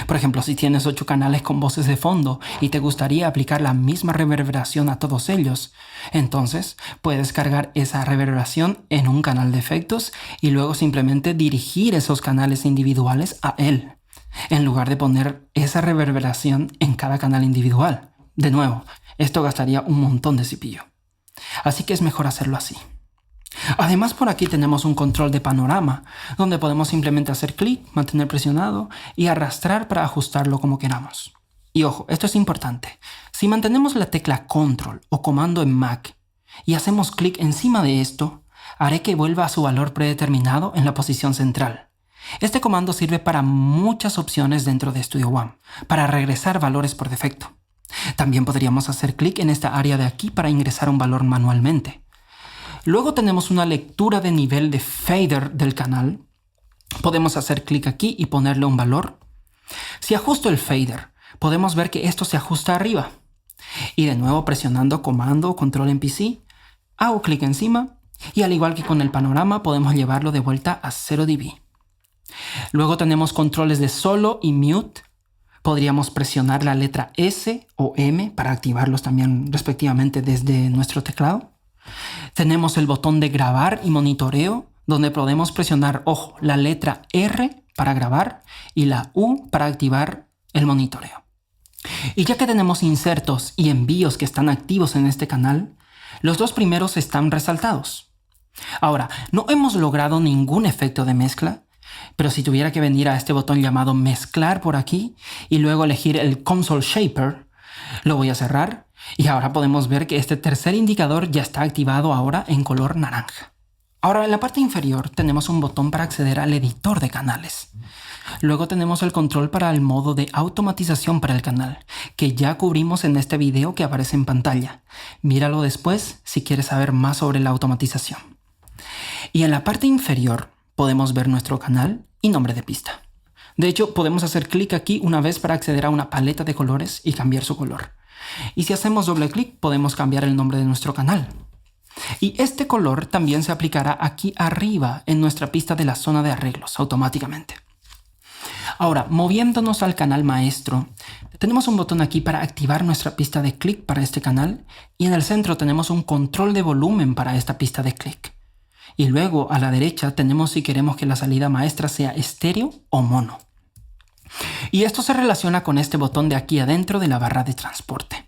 Por ejemplo, si tienes 8 canales con voces de fondo y te gustaría aplicar la misma reverberación a todos ellos, entonces puedes cargar esa reverberación en un canal de efectos y luego simplemente dirigir esos canales individuales a él, en lugar de poner esa reverberación en cada canal individual. De nuevo, esto gastaría un montón de CPU. Así que es mejor hacerlo así. Además, por aquí tenemos un control de panorama, donde podemos simplemente hacer clic, mantener presionado y arrastrar para ajustarlo como queramos. Y ojo, esto es importante. Si mantenemos la tecla Control o Comando en Mac y hacemos clic encima de esto, haré que vuelva a su valor predeterminado en la posición central. Este comando sirve para muchas opciones dentro de Studio One, para regresar valores por defecto. También podríamos hacer clic en esta área de aquí para ingresar un valor manualmente. Luego tenemos una lectura de nivel de fader del canal. Podemos hacer clic aquí y ponerle un valor. Si ajusto el fader, podemos ver que esto se ajusta arriba. Y de nuevo presionando comando o control en PC, hago clic encima y al igual que con el panorama podemos llevarlo de vuelta a 0 dB. Luego tenemos controles de solo y mute. Podríamos presionar la letra S o M para activarlos también respectivamente desde nuestro teclado. Tenemos el botón de grabar y monitoreo, donde podemos presionar, ojo, la letra R para grabar y la U para activar el monitoreo. Y ya que tenemos insertos y envíos que están activos en este canal, los dos primeros están resaltados. Ahora, no hemos logrado ningún efecto de mezcla, pero si tuviera que venir a este botón llamado mezclar por aquí y luego elegir el Console Shaper, lo voy a cerrar. Y ahora podemos ver que este tercer indicador ya está activado ahora en color naranja. Ahora en la parte inferior tenemos un botón para acceder al editor de canales. Luego tenemos el control para el modo de automatización para el canal, que ya cubrimos en este video que aparece en pantalla. Míralo después si quieres saber más sobre la automatización. Y en la parte inferior podemos ver nuestro canal y nombre de pista. De hecho, podemos hacer clic aquí una vez para acceder a una paleta de colores y cambiar su color. Y si hacemos doble clic, podemos cambiar el nombre de nuestro canal. Y este color también se aplicará aquí arriba en nuestra pista de la zona de arreglos automáticamente. Ahora, moviéndonos al canal maestro, tenemos un botón aquí para activar nuestra pista de clic para este canal y en el centro tenemos un control de volumen para esta pista de clic. Y luego a la derecha tenemos si queremos que la salida maestra sea estéreo o mono. Y esto se relaciona con este botón de aquí adentro de la barra de transporte.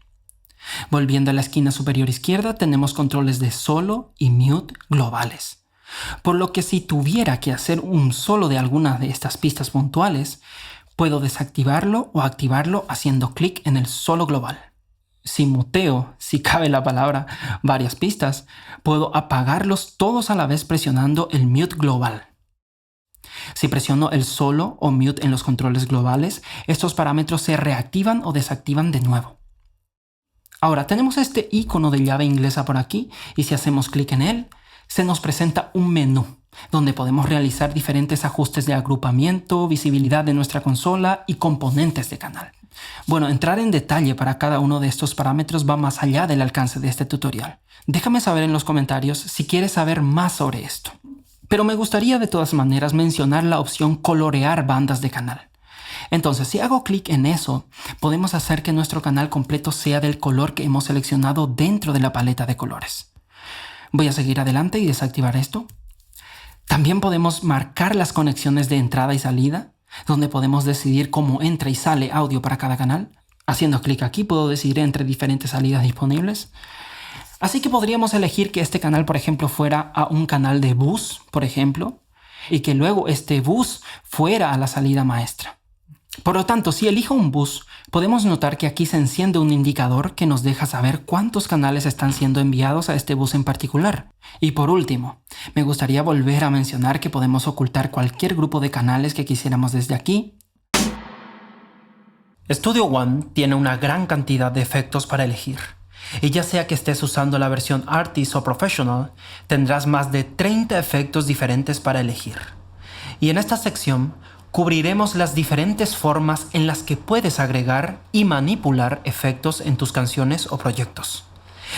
Volviendo a la esquina superior izquierda, tenemos controles de solo y mute globales. Por lo que si tuviera que hacer un solo de alguna de estas pistas puntuales, puedo desactivarlo o activarlo haciendo clic en el solo global. Si muteo, si cabe la palabra, varias pistas, puedo apagarlos todos a la vez presionando el mute global. Si presiono el solo o mute en los controles globales, estos parámetros se reactivan o desactivan de nuevo. Ahora tenemos este icono de llave inglesa por aquí y si hacemos clic en él, se nos presenta un menú donde podemos realizar diferentes ajustes de agrupamiento, visibilidad de nuestra consola y componentes de canal. Bueno, entrar en detalle para cada uno de estos parámetros va más allá del alcance de este tutorial. Déjame saber en los comentarios si quieres saber más sobre esto. Pero me gustaría de todas maneras mencionar la opción colorear bandas de canal. Entonces, si hago clic en eso, podemos hacer que nuestro canal completo sea del color que hemos seleccionado dentro de la paleta de colores. Voy a seguir adelante y desactivar esto. También podemos marcar las conexiones de entrada y salida, donde podemos decidir cómo entra y sale audio para cada canal. Haciendo clic aquí puedo decidir entre diferentes salidas disponibles. Así que podríamos elegir que este canal, por ejemplo, fuera a un canal de bus, por ejemplo, y que luego este bus fuera a la salida maestra. Por lo tanto, si elijo un bus, podemos notar que aquí se enciende un indicador que nos deja saber cuántos canales están siendo enviados a este bus en particular. Y por último, me gustaría volver a mencionar que podemos ocultar cualquier grupo de canales que quisiéramos desde aquí. Studio One tiene una gran cantidad de efectos para elegir. Y ya sea que estés usando la versión Artist o Professional, tendrás más de 30 efectos diferentes para elegir. Y en esta sección, cubriremos las diferentes formas en las que puedes agregar y manipular efectos en tus canciones o proyectos.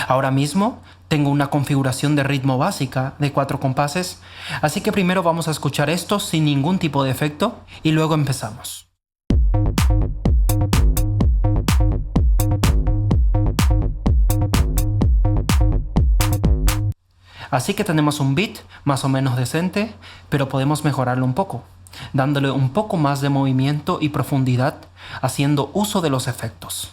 Ahora mismo tengo una configuración de ritmo básica de 4 compases, así que primero vamos a escuchar esto sin ningún tipo de efecto y luego empezamos. Así que tenemos un beat más o menos decente, pero podemos mejorarlo un poco, dándole un poco más de movimiento y profundidad, haciendo uso de los efectos.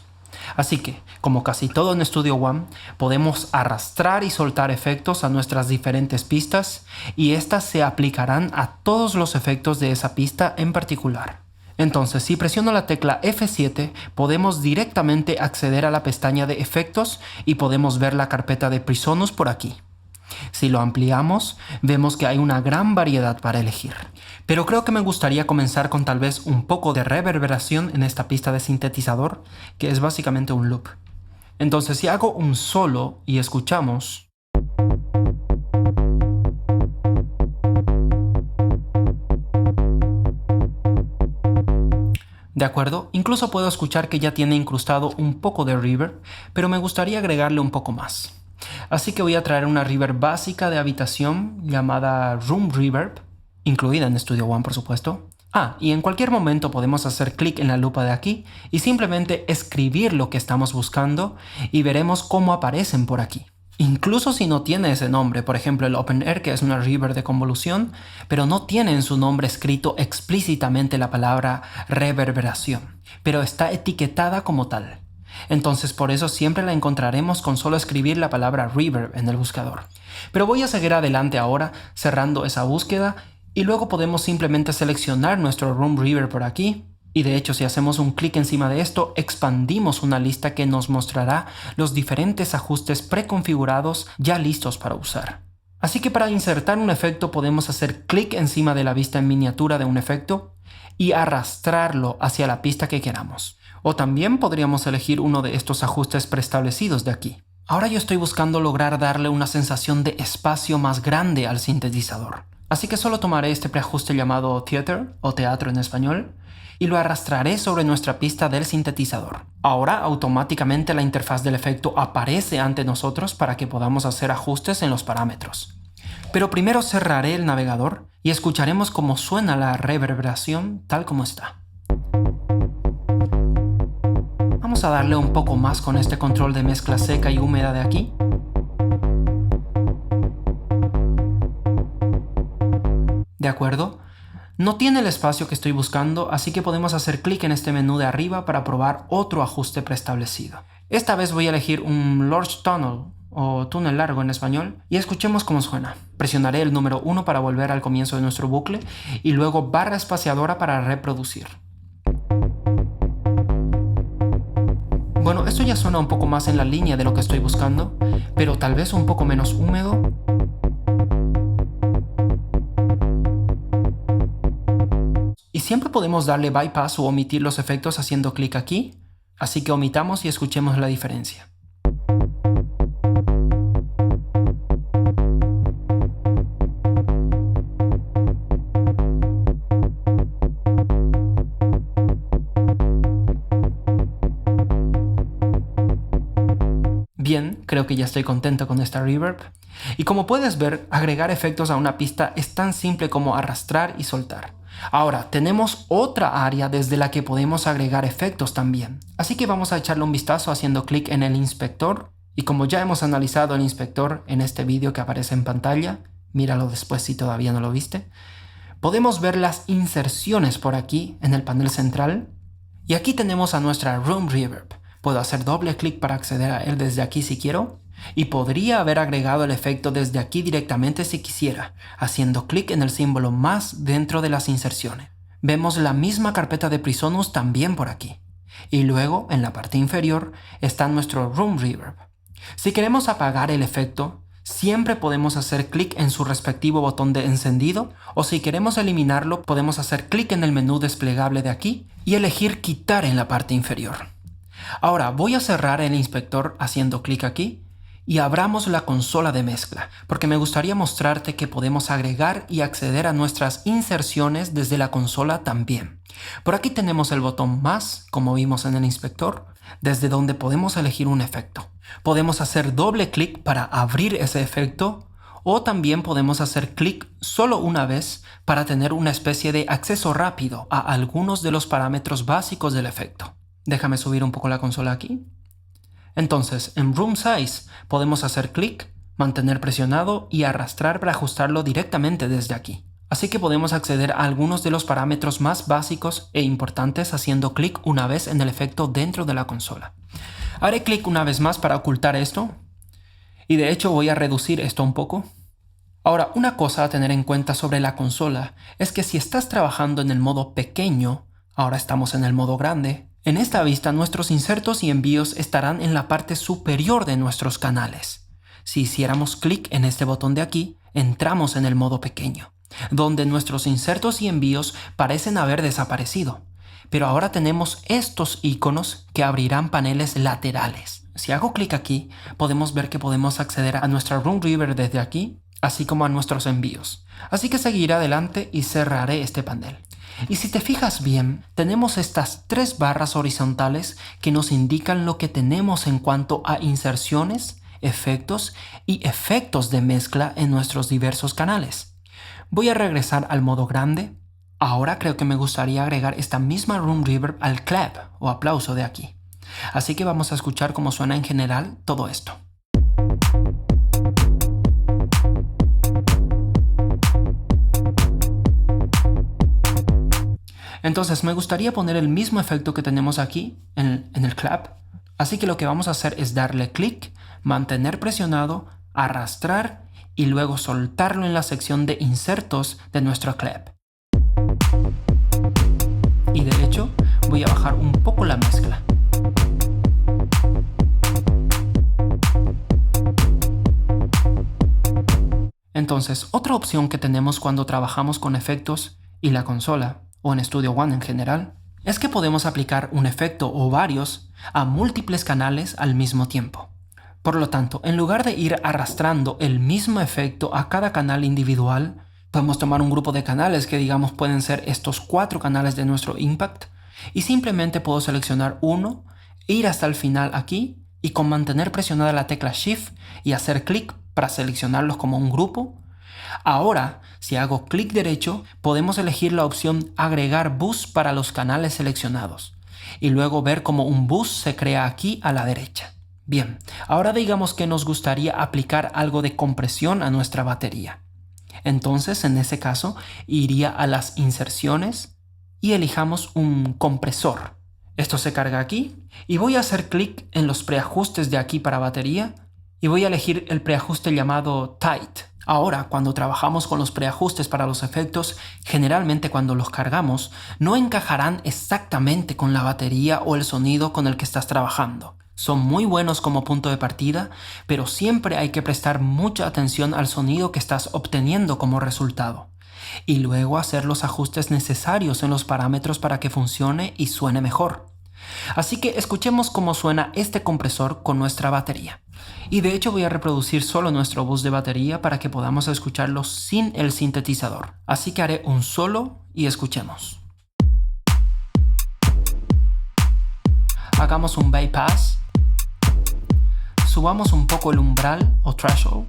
Así que, como casi todo en Studio One, podemos arrastrar y soltar efectos a nuestras diferentes pistas y estas se aplicarán a todos los efectos de esa pista en particular. Entonces, si presiono la tecla F7, podemos directamente acceder a la pestaña de efectos y podemos ver la carpeta de Presonus por aquí. Si lo ampliamos, vemos que hay una gran variedad para elegir. Pero creo que me gustaría comenzar con tal vez un poco de reverberación en esta pista de sintetizador, que es básicamente un loop. Entonces, si hago un solo y escuchamos, ¿de acuerdo? Incluso puedo escuchar que ya tiene incrustado un poco de reverb, pero me gustaría agregarle un poco más. Así que voy a traer una reverb básica de habitación llamada Room Reverb, incluida en Studio One por supuesto. Y en cualquier momento podemos hacer clic en la lupa de aquí y simplemente escribir lo que estamos buscando y veremos cómo aparecen por aquí. Incluso si no tiene ese nombre, por ejemplo el Open Air, que es una reverb de convolución, pero no tiene en su nombre escrito explícitamente la palabra reverberación, pero está etiquetada como tal. Entonces por eso siempre la encontraremos con solo escribir la palabra reverb en el buscador. Pero voy a seguir adelante ahora cerrando esa búsqueda y luego podemos simplemente seleccionar nuestro Room Reverb por aquí. Y de hecho si hacemos un clic encima de esto, expandimos una lista que nos mostrará los diferentes ajustes preconfigurados ya listos para usar. Así que para insertar un efecto podemos hacer clic encima de la vista en miniatura de un efecto y arrastrarlo hacia la pista que queramos. O también podríamos elegir uno de estos ajustes preestablecidos de aquí. Ahora yo estoy buscando lograr darle una sensación de espacio más grande al sintetizador. Así que solo tomaré este preajuste llamado Theater, o teatro en español, y lo arrastraré sobre nuestra pista del sintetizador. Ahora automáticamente la interfaz del efecto aparece ante nosotros para que podamos hacer ajustes en los parámetros. Pero primero cerraré el navegador y escucharemos cómo suena la reverberación tal como está. Vamos a darle un poco más con este control de mezcla seca y húmeda de aquí. ¿De acuerdo? No tiene el espacio que estoy buscando, así que podemos hacer clic en este menú de arriba para probar otro ajuste preestablecido. Esta vez voy a elegir un Large Tunnel o túnel largo en español y escuchemos cómo suena. Presionaré el número 1 para volver al comienzo de nuestro bucle y luego barra espaciadora para reproducir. Bueno, esto ya suena un poco más en la línea de lo que estoy buscando, pero tal vez un poco menos húmedo. Y siempre podemos darle bypass o omitir los efectos haciendo clic aquí, así que omitamos y escuchemos la diferencia. Bien, creo que ya estoy contento con esta reverb. Y como puedes ver, agregar efectos a una pista es tan simple como arrastrar y soltar. Ahora, tenemos otra área desde la que podemos agregar efectos también. Así que vamos a echarle un vistazo haciendo clic en el inspector. Y como ya hemos analizado el inspector en este vídeo que aparece en pantalla, míralo después si todavía no lo viste, podemos ver las inserciones por aquí en el panel central. Y aquí tenemos a nuestra Room Reverb. Puedo hacer doble clic para acceder a él desde aquí si quiero. Y podría haber agregado el efecto desde aquí directamente si quisiera, haciendo clic en el símbolo más dentro de las inserciones. Vemos la misma carpeta de Presonus también por aquí. Y luego, en la parte inferior, está nuestro Room Reverb. Si queremos apagar el efecto, siempre podemos hacer clic en su respectivo botón de encendido, o si queremos eliminarlo, podemos hacer clic en el menú desplegable de aquí y elegir quitar en la parte inferior. Ahora voy a cerrar el inspector haciendo clic aquí y abramos la consola de mezcla, porque me gustaría mostrarte que podemos agregar y acceder a nuestras inserciones desde la consola también. Por aquí tenemos el botón más, como vimos en el inspector, desde donde podemos elegir un efecto. Podemos hacer doble clic para abrir ese efecto, o también podemos hacer clic solo una vez para tener una especie de acceso rápido a algunos de los parámetros básicos del efecto. Déjame subir un poco la consola aquí. Entonces, en Room Size podemos hacer clic, mantener presionado y arrastrar para ajustarlo directamente desde aquí. Así que podemos acceder a algunos de los parámetros más básicos e importantes haciendo clic una vez en el efecto dentro de la consola. Haré clic una vez más para ocultar esto. Y de hecho voy a reducir esto un poco. Ahora, una cosa a tener en cuenta sobre la consola es que si estás trabajando en el modo pequeño, ahora estamos en el modo grande, en esta vista nuestros insertos y envíos estarán en la parte superior de nuestros canales. Si hiciéramos clic en este botón de aquí, entramos en el modo pequeño, donde nuestros insertos y envíos parecen haber desaparecido. Pero ahora tenemos estos iconos que abrirán paneles laterales. Si hago clic aquí, podemos ver que podemos acceder a nuestra Room Reverb desde aquí, así como a nuestros envíos. Así que seguiré adelante y cerraré este panel. Y si te fijas bien, tenemos estas tres barras horizontales que nos indican lo que tenemos en cuanto a inserciones, efectos y efectos de mezcla en nuestros diversos canales. Voy a regresar al modo grande. Ahora creo que me gustaría agregar esta misma Room Reverb al clap o aplauso de aquí. Así que vamos a escuchar cómo suena en general todo esto. Entonces me gustaría poner el mismo efecto que tenemos aquí en el clap. Así que lo que vamos a hacer es darle clic, mantener presionado, arrastrar y luego soltarlo en la sección de insertos de nuestro clap. Y de hecho voy a bajar un poco la mezcla. Entonces, otra opción que tenemos cuando trabajamos con efectos y la consola, o en Studio One en general, es que podemos aplicar un efecto o varios a múltiples canales al mismo tiempo. Por lo tanto, en lugar de ir arrastrando el mismo efecto a cada canal individual, podemos tomar un grupo de canales que digamos pueden ser estos 4 canales de nuestro Impact y simplemente puedo seleccionar uno, ir hasta el final aquí y con mantener presionada la tecla Shift y hacer clic para seleccionarlos como un grupo. Ahora, si hago clic derecho, podemos elegir la opción agregar bus para los canales seleccionados y luego ver cómo un bus se crea aquí a la derecha. Bien, ahora digamos que nos gustaría aplicar algo de compresión a nuestra batería. Entonces, en ese caso, iría a las inserciones y elijamos un compresor. Esto se carga aquí y voy a hacer clic en los preajustes de aquí para batería y voy a elegir el preajuste llamado Tight. Ahora, cuando trabajamos con los preajustes para los efectos, generalmente cuando los cargamos, no encajarán exactamente con la batería o el sonido con el que estás trabajando. Son muy buenos como punto de partida, pero siempre hay que prestar mucha atención al sonido que estás obteniendo como resultado, y luego hacer los ajustes necesarios en los parámetros para que funcione y suene mejor. Así que escuchemos cómo suena este compresor con nuestra batería. Y de hecho voy a reproducir solo nuestro bus de batería para que podamos escucharlo sin el sintetizador. Así que haré un solo y escuchemos. Hagamos un bypass. Subamos un poco el umbral o threshold.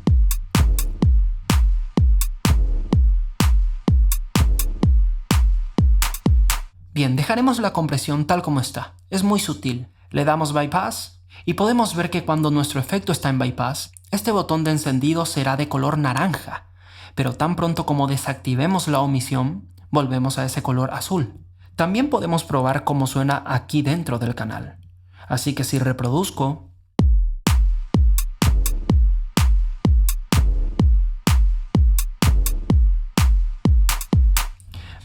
Bien, dejaremos la compresión tal como está. Es muy sutil. Le damos bypass y podemos ver que cuando nuestro efecto está en bypass, este botón de encendido será de color naranja, pero tan pronto como desactivemos la omisión, volvemos a ese color azul. También podemos probar cómo suena aquí dentro del canal. Así que si reproduzco,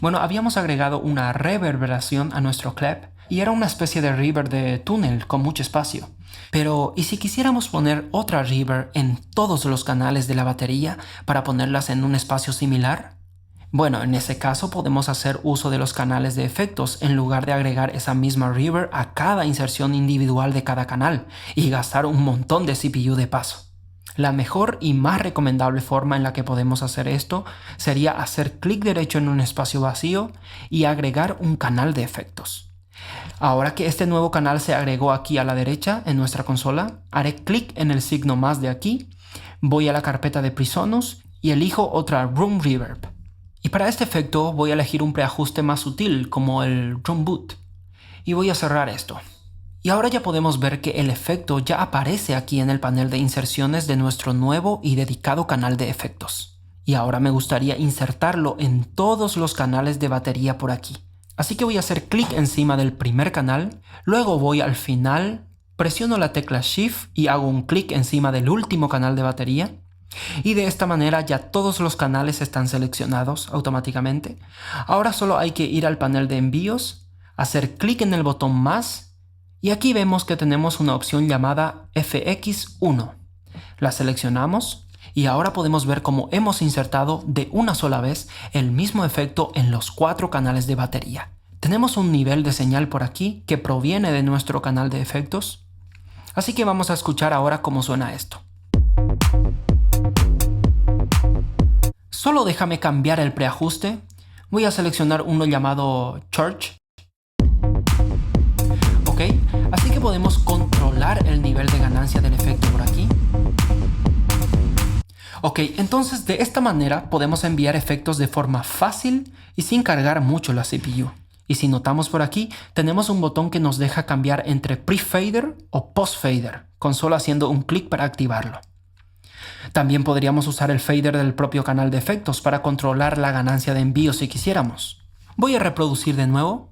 bueno, habíamos agregado una reverberación a nuestro clap y era una especie de reverb de túnel con mucho espacio. Pero, ¿y si quisiéramos poner otra reverb en todos los canales de la batería para ponerlas en un espacio similar? Bueno, en ese caso podemos hacer uso de los canales de efectos en lugar de agregar esa misma reverb a cada inserción individual de cada canal y gastar un montón de CPU de paso. La mejor y más recomendable forma en la que podemos hacer esto sería hacer clic derecho en un espacio vacío y agregar un canal de efectos. Ahora que este nuevo canal se agregó aquí a la derecha en nuestra consola, haré clic en el signo más de aquí, voy a la carpeta de Presonus y elijo otra Room Reverb. Y para este efecto voy a elegir un preajuste más sutil como el Room Boot. Y voy a cerrar esto. Y ahora ya podemos ver que el efecto ya aparece aquí en el panel de inserciones de nuestro nuevo y dedicado canal de efectos. Y ahora me gustaría insertarlo en todos los canales de batería por aquí. Así que voy a hacer clic encima del primer canal, luego voy al final, presiono la tecla Shift y hago un clic encima del último canal de batería. Y de esta manera ya todos los canales están seleccionados automáticamente. Ahora solo hay que ir al panel de envíos, hacer clic en el botón más, y aquí vemos que tenemos una opción llamada FX1. La seleccionamos y ahora podemos ver cómo hemos insertado de una sola vez el mismo efecto en los 4 canales de batería. Tenemos un nivel de señal por aquí que proviene de nuestro canal de efectos. Así que vamos a escuchar ahora cómo suena esto. Solo déjame cambiar el preajuste. Voy a seleccionar uno llamado Church. Así que podemos controlar el nivel de ganancia del efecto por aquí. Entonces de esta manera podemos enviar efectos de forma fácil y sin cargar mucho la CPU. Y si notamos por aquí, tenemos un botón que nos deja cambiar entre pre-fader o post-fader, con solo haciendo un clic para activarlo. También podríamos usar el fader del propio canal de efectos para controlar la ganancia de envío si quisiéramos. Voy a reproducir de nuevo.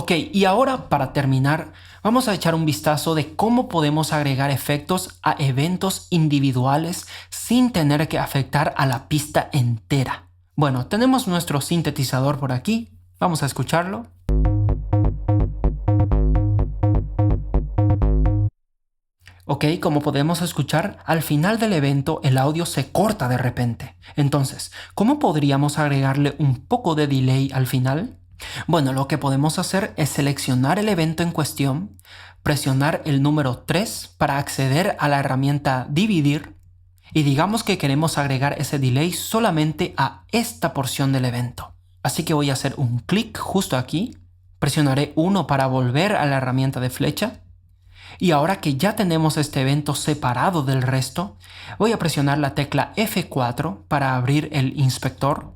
Y ahora para terminar, vamos a echar un vistazo de cómo podemos agregar efectos a eventos individuales sin tener que afectar a la pista entera. Bueno, tenemos nuestro sintetizador por aquí, vamos a escucharlo. Como podemos escuchar, al final del evento el audio se corta de repente. Entonces, ¿cómo podríamos agregarle un poco de delay al final? Bueno, lo que podemos hacer es seleccionar el evento en cuestión, presionar el número 3 para acceder a la herramienta Dividir y digamos que queremos agregar ese delay solamente a esta porción del evento. Así que voy a hacer un clic justo aquí, presionaré 1 para volver a la herramienta de flecha y ahora que ya tenemos este evento separado del resto, voy a presionar la tecla F4 para abrir el inspector.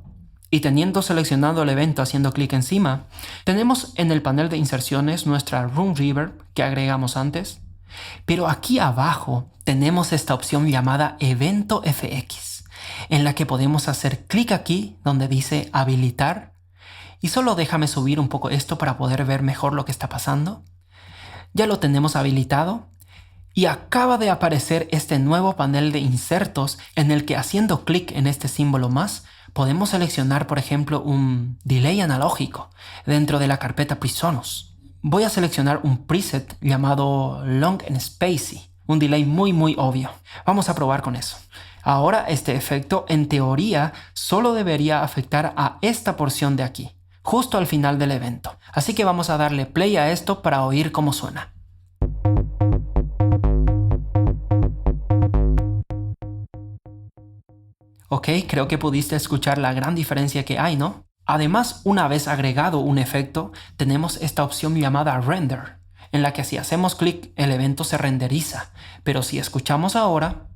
Y teniendo seleccionado el evento haciendo clic encima, tenemos en el panel de inserciones nuestra Room Reverb que agregamos antes, pero aquí abajo tenemos esta opción llamada Evento FX. en la que podemos hacer clic aquí donde dice habilitar. Y solo déjame subir un poco esto para poder ver mejor lo que está pasando. Ya lo tenemos habilitado. Y acaba de aparecer este nuevo panel de insertos en el que haciendo clic en este símbolo más, podemos seleccionar, por ejemplo, un delay analógico dentro de la carpeta Presonus. Voy a seleccionar un preset llamado Long and Spacey, un delay muy obvio. Vamos a probar con eso. Ahora este efecto, en teoría, solo debería afectar a esta porción de aquí, justo al final del evento. Así que vamos a darle play a esto para oír cómo suena. Ok, creo que pudiste escuchar la gran diferencia que hay, ¿no? Además, una vez agregado un efecto, tenemos esta opción llamada Render, en la que si hacemos clic, el evento se renderiza. Pero si escuchamos ahora,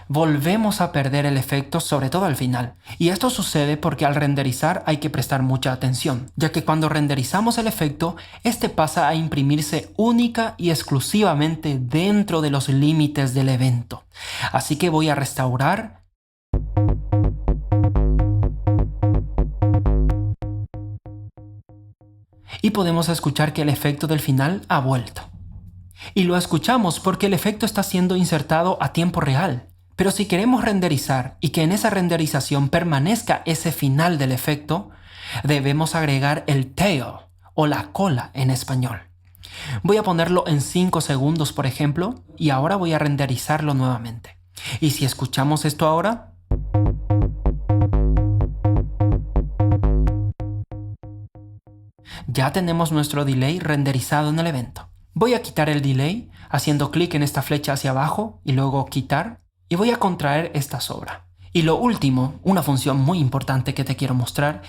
volvemos a perder el efecto, sobre todo al final. Y esto sucede porque al renderizar hay que prestar mucha atención, ya que cuando renderizamos el efecto, este pasa a imprimirse única y exclusivamente dentro de los límites del evento. Así que voy a restaurar. Y podemos escuchar que el efecto del final ha vuelto. Y lo escuchamos porque el efecto está siendo insertado a tiempo real. Pero si queremos renderizar y que en esa renderización permanezca ese final del efecto, debemos agregar el tail o la cola en español. Voy a ponerlo en 5 segundos, por ejemplo, y ahora voy a renderizarlo nuevamente. Y si escuchamos esto ahora, ya tenemos nuestro delay renderizado en el evento. Voy a quitar el delay haciendo clic en esta flecha hacia abajo y luego quitar. Y voy a contraer esta sobra. Y lo último, una función muy importante que te quiero mostrar,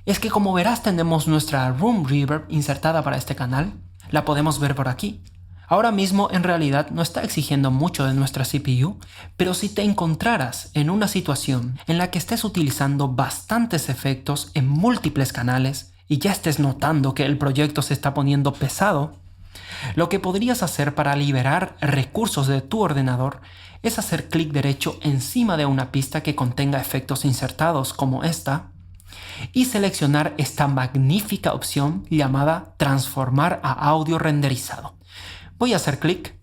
es que como verás tenemos nuestra Room Reverb insertada para este canal. La podemos ver por aquí. Ahora mismo en realidad no está exigiendo mucho de nuestra CPU, pero si te encontraras en una situación en la que estés utilizando bastantes efectos en múltiples canales y ya estés notando que el proyecto se está poniendo pesado, lo que podrías hacer para liberar recursos de tu ordenador es hacer clic derecho encima de una pista que contenga efectos insertados como esta y seleccionar esta magnífica opción llamada Transformar a audio renderizado. Voy a hacer clic.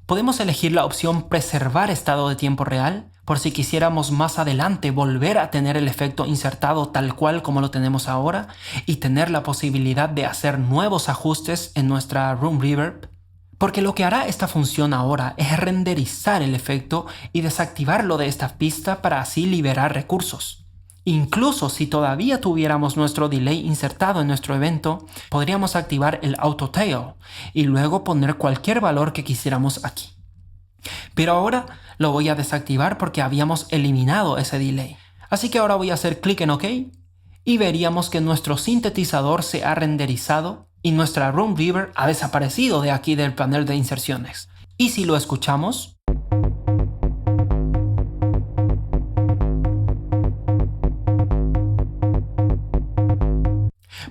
Podemos elegir la opción Preservar estado de tiempo real por si quisiéramos más adelante volver a tener el efecto insertado tal cual como lo tenemos ahora y tener la posibilidad de hacer nuevos ajustes en nuestra Room Reverb. Porque lo que hará esta función ahora es renderizar el efecto y desactivarlo de esta pista para así liberar recursos. Incluso si todavía tuviéramos nuestro delay insertado en nuestro evento, podríamos activar el Auto Tail y luego poner cualquier valor que quisiéramos aquí. Pero ahora lo voy a desactivar porque habíamos eliminado ese delay. Así que ahora voy a hacer clic en OK y veríamos que nuestro sintetizador se ha renderizado y nuestra Room Reverb ha desaparecido de aquí del panel de inserciones. Y si lo escuchamos,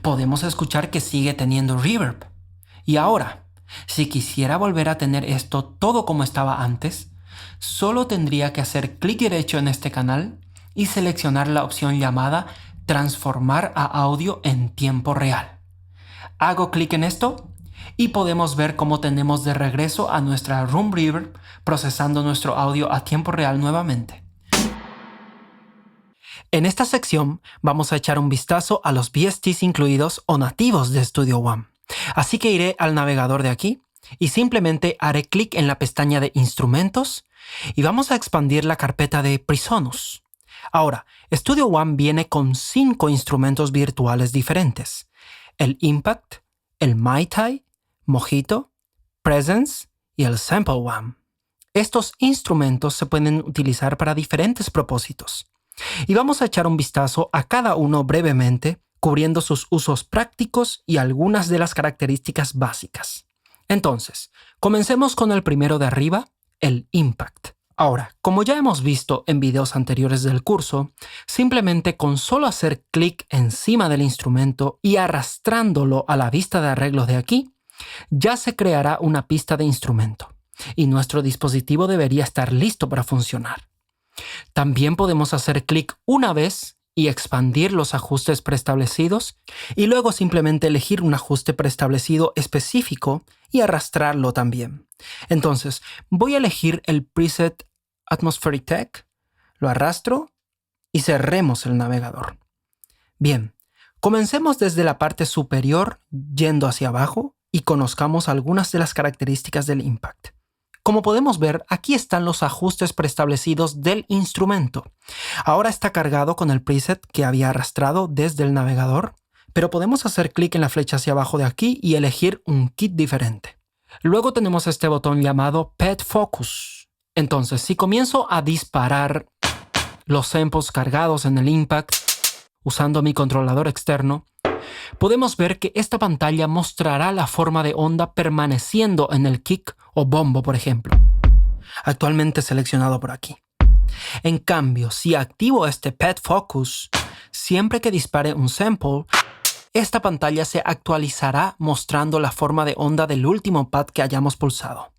podemos escuchar que sigue teniendo reverb. Y ahora, si quisiera volver a tener esto todo como estaba antes, solo tendría que hacer clic derecho en este canal y seleccionar la opción llamada Transformar a audio en tiempo real. Hago clic en esto y podemos ver cómo tenemos de regreso a nuestra Room Reverb procesando nuestro audio a tiempo real nuevamente. En esta sección vamos a echar un vistazo a los VSTs incluidos o nativos de Studio One. Así que iré al navegador de aquí y simplemente haré clic en la pestaña de Instrumentos y vamos a expandir la carpeta de Presonus. Ahora, Studio One viene con 5 instrumentos virtuales diferentes: el Impact, el Mai Tai, Mojito, Presence y el Sample One. Estos instrumentos se pueden utilizar para diferentes propósitos. Y vamos a echar un vistazo a cada uno brevemente, cubriendo sus usos prácticos y algunas de las características básicas. Entonces, comencemos con el primero de arriba, el Impact. Ahora, como ya hemos visto en videos anteriores del curso, simplemente con solo hacer clic encima del instrumento y arrastrándolo a la vista de arreglos de aquí, ya se creará una pista de instrumento. y nuestro dispositivo debería estar listo para funcionar. También podemos hacer clic una vez y expandir los ajustes preestablecidos y luego simplemente elegir un ajuste preestablecido específico y arrastrarlo también. Entonces, voy a elegir el preset Atmospheric Tech, lo arrastro y cerremos el navegador. Bien, comencemos desde la parte superior yendo hacia abajo y conozcamos algunas de las características del Impact. Como podemos ver, aquí están los ajustes preestablecidos del instrumento. Ahora está cargado con el preset que había arrastrado desde el navegador, pero podemos hacer clic en la flecha hacia abajo de aquí y elegir un kit diferente. Luego tenemos este botón llamado Pet Focus. Entonces, si comienzo a disparar los samples cargados en el Impact usando mi controlador externo, podemos ver que esta pantalla mostrará la forma de onda permaneciendo en el kick o bombo, por ejemplo, actualmente seleccionado por aquí. En cambio, si activo este Pet Focus, siempre que dispare un sample, esta pantalla se actualizará mostrando la forma de onda del último pad que hayamos pulsado.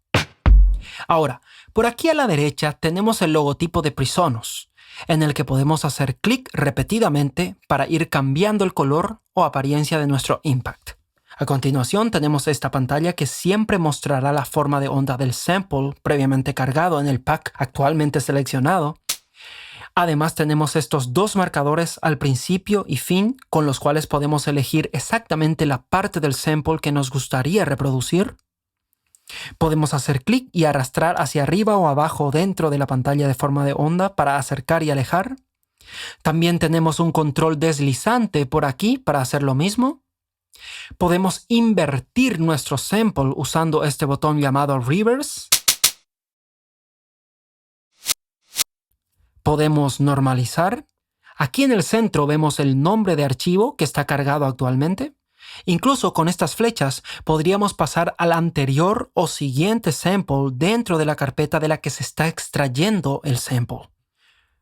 Ahora, por aquí a la derecha tenemos el logotipo de PreSonus, en el que podemos hacer clic repetidamente para ir cambiando el color o apariencia de nuestro Impact. A continuación tenemos esta pantalla que siempre mostrará la forma de onda del sample previamente cargado en el pack actualmente seleccionado. Además tenemos estos dos marcadores al principio y fin con los cuales podemos elegir exactamente la parte del sample que nos gustaría reproducir. Podemos hacer clic y arrastrar hacia arriba o abajo dentro de la pantalla de forma de onda para acercar y alejar. También tenemos un control deslizante por aquí para hacer lo mismo. Podemos invertir nuestro sample usando este botón llamado Reverse. Podemos normalizar. Aquí en el centro vemos el nombre de archivo que está cargado actualmente. Incluso con estas flechas podríamos pasar al anterior o siguiente sample dentro de la carpeta de la que se está extrayendo el sample.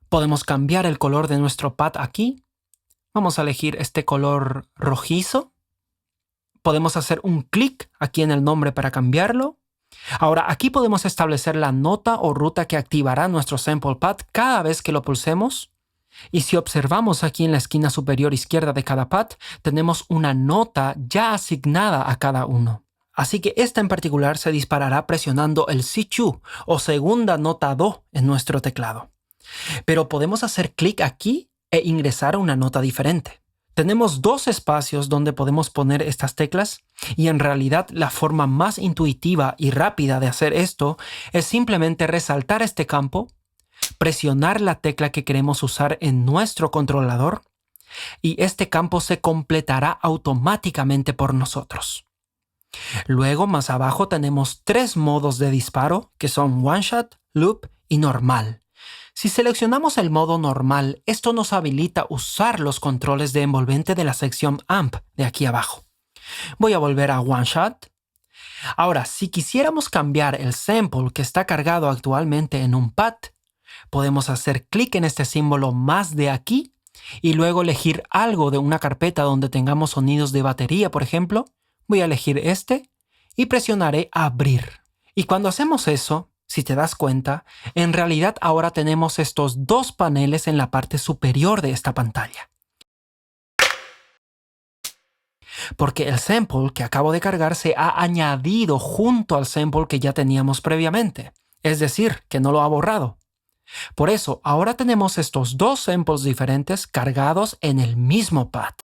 Podemos cambiar el color de nuestro pad aquí. Vamos a elegir este color rojizo. Podemos hacer un clic aquí en el nombre para cambiarlo. Ahora aquí podemos establecer la nota o ruta que activará nuestro sample pad cada vez que lo pulsemos. Y si observamos aquí en la esquina superior izquierda de cada pad, tenemos una nota ya asignada a cada uno. Así que esta en particular se disparará presionando el C2 o segunda nota Do en nuestro teclado. Pero podemos hacer clic aquí e ingresar a una nota diferente. Tenemos dos espacios donde podemos poner estas teclas y en realidad la forma más intuitiva y rápida de hacer esto es simplemente resaltar este campo, presionar la tecla que queremos usar en nuestro controlador y este campo se completará automáticamente por nosotros. Luego más abajo tenemos tres modos de disparo que son One Shot, Loop y Normal. Si seleccionamos el modo normal, esto nos habilita usar los controles de envolvente de la sección AMP de aquí abajo. Voy a volver a One Shot. Ahora, si quisiéramos cambiar el sample que está cargado actualmente en un pad, podemos hacer clic en este símbolo más de aquí y luego elegir algo de una carpeta donde tengamos sonidos de batería, por ejemplo. Voy a elegir este y presionaré Abrir. Y cuando hacemos eso, si te das cuenta, en realidad ahora tenemos estos dos paneles en la parte superior de esta pantalla. Porque el sample que acabo de cargar se ha añadido junto al sample que ya teníamos previamente. Es decir, que no lo ha borrado. Por eso, ahora tenemos estos dos samples diferentes cargados en el mismo pad.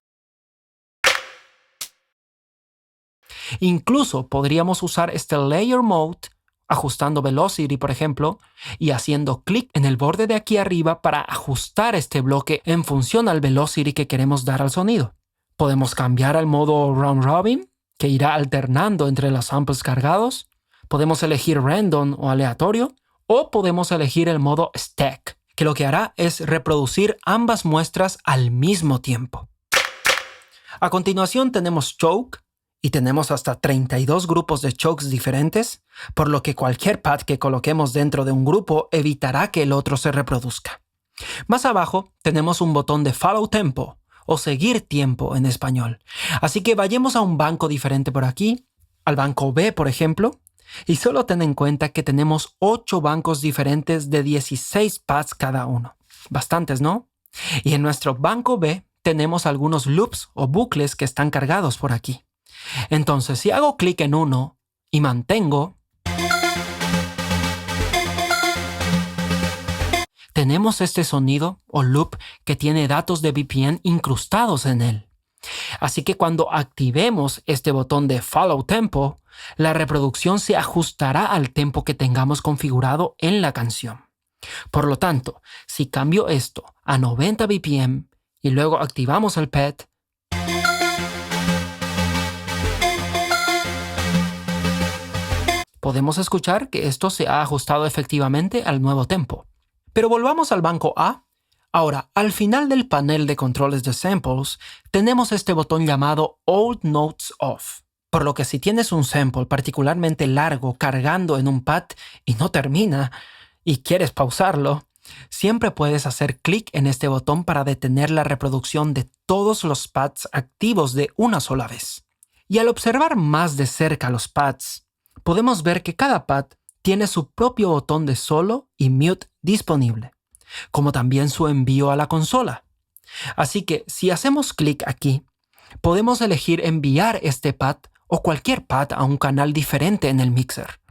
Incluso podríamos usar este Layer Mode ajustando Velocity, por ejemplo, y haciendo clic en el borde de aquí arriba para ajustar este bloque en función al Velocity que queremos dar al sonido. Podemos cambiar al modo Round Robin, que irá alternando entre los samples cargados. Podemos elegir Random o aleatorio, o podemos elegir el modo Stack, que lo que hará es reproducir ambas muestras al mismo tiempo. A continuación tenemos Choke, y tenemos hasta 32 grupos de chokes diferentes, por lo que cualquier pad que coloquemos dentro de un grupo evitará que el otro se reproduzca. Más abajo tenemos un botón de Follow Tempo, o seguir tiempo en español. Así que vayamos a un banco diferente por aquí, al banco B, por ejemplo, Y solo ten en cuenta que tenemos 8 bancos diferentes de 16 pads cada uno. Bastantes, ¿no? Y en nuestro banco B tenemos algunos loops o bucles que están cargados por aquí. Entonces, si hago clic en uno y mantengo, tenemos este sonido o loop que tiene datos de BPM incrustados en él. Así que cuando activemos este botón de Follow Tempo, la reproducción se ajustará al tempo que tengamos configurado en la canción. Por lo tanto, si cambio esto a 90 BPM y luego activamos el pad, podemos escuchar que esto se ha ajustado efectivamente al nuevo tempo. Pero volvamos al banco A. Ahora, al final del panel de controles de samples, tenemos este botón llamado Old Notes Off. Por lo que si tienes un sample particularmente largo cargando en un pad y no termina, y quieres pausarlo, siempre puedes hacer clic en este botón para detener la reproducción de todos los pads activos de una sola vez. Y al observar más de cerca los pads, podemos ver que cada pad tiene su propio botón de solo y mute disponible, como también su envío a la consola. Así que si hacemos clic aquí, podemos elegir enviar este pad o cualquier pad a un canal diferente en el mixer,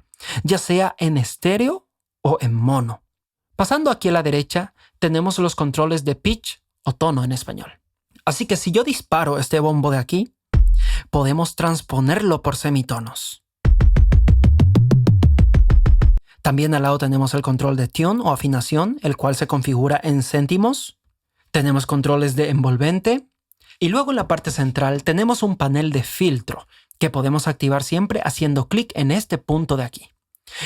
ya sea en estéreo o en mono. Pasando aquí a la derecha, tenemos los controles de pitch o tono en español. Así que si yo disparo este bombo de aquí, podemos transponerlo por semitonos. También al lado tenemos el control de tune o afinación, el cual se configura en céntimos. Tenemos controles de envolvente. Y luego en la parte central tenemos un panel de filtro que podemos activar siempre haciendo clic en este punto de aquí.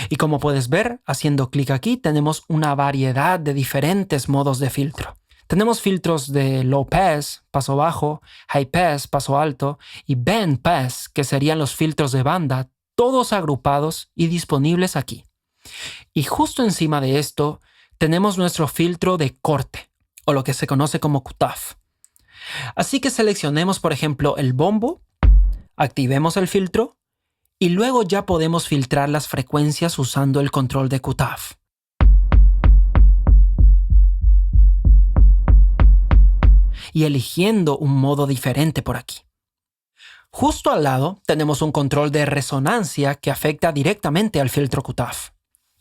Y como puedes ver, haciendo clic aquí tenemos una variedad de diferentes modos de filtro. Tenemos filtros de low pass, paso bajo, high pass, paso alto, y band pass, que serían los filtros de banda, todos agrupados y disponibles aquí. Y justo encima de esto tenemos nuestro filtro de corte, o lo que se conoce como cutoff. Así que seleccionemos, por ejemplo, el bombo, activemos el filtro, y luego ya podemos filtrar las frecuencias usando el control de cutoff. Y eligiendo un modo diferente por aquí. Justo al lado tenemos un control de resonancia que afecta directamente al filtro cutoff.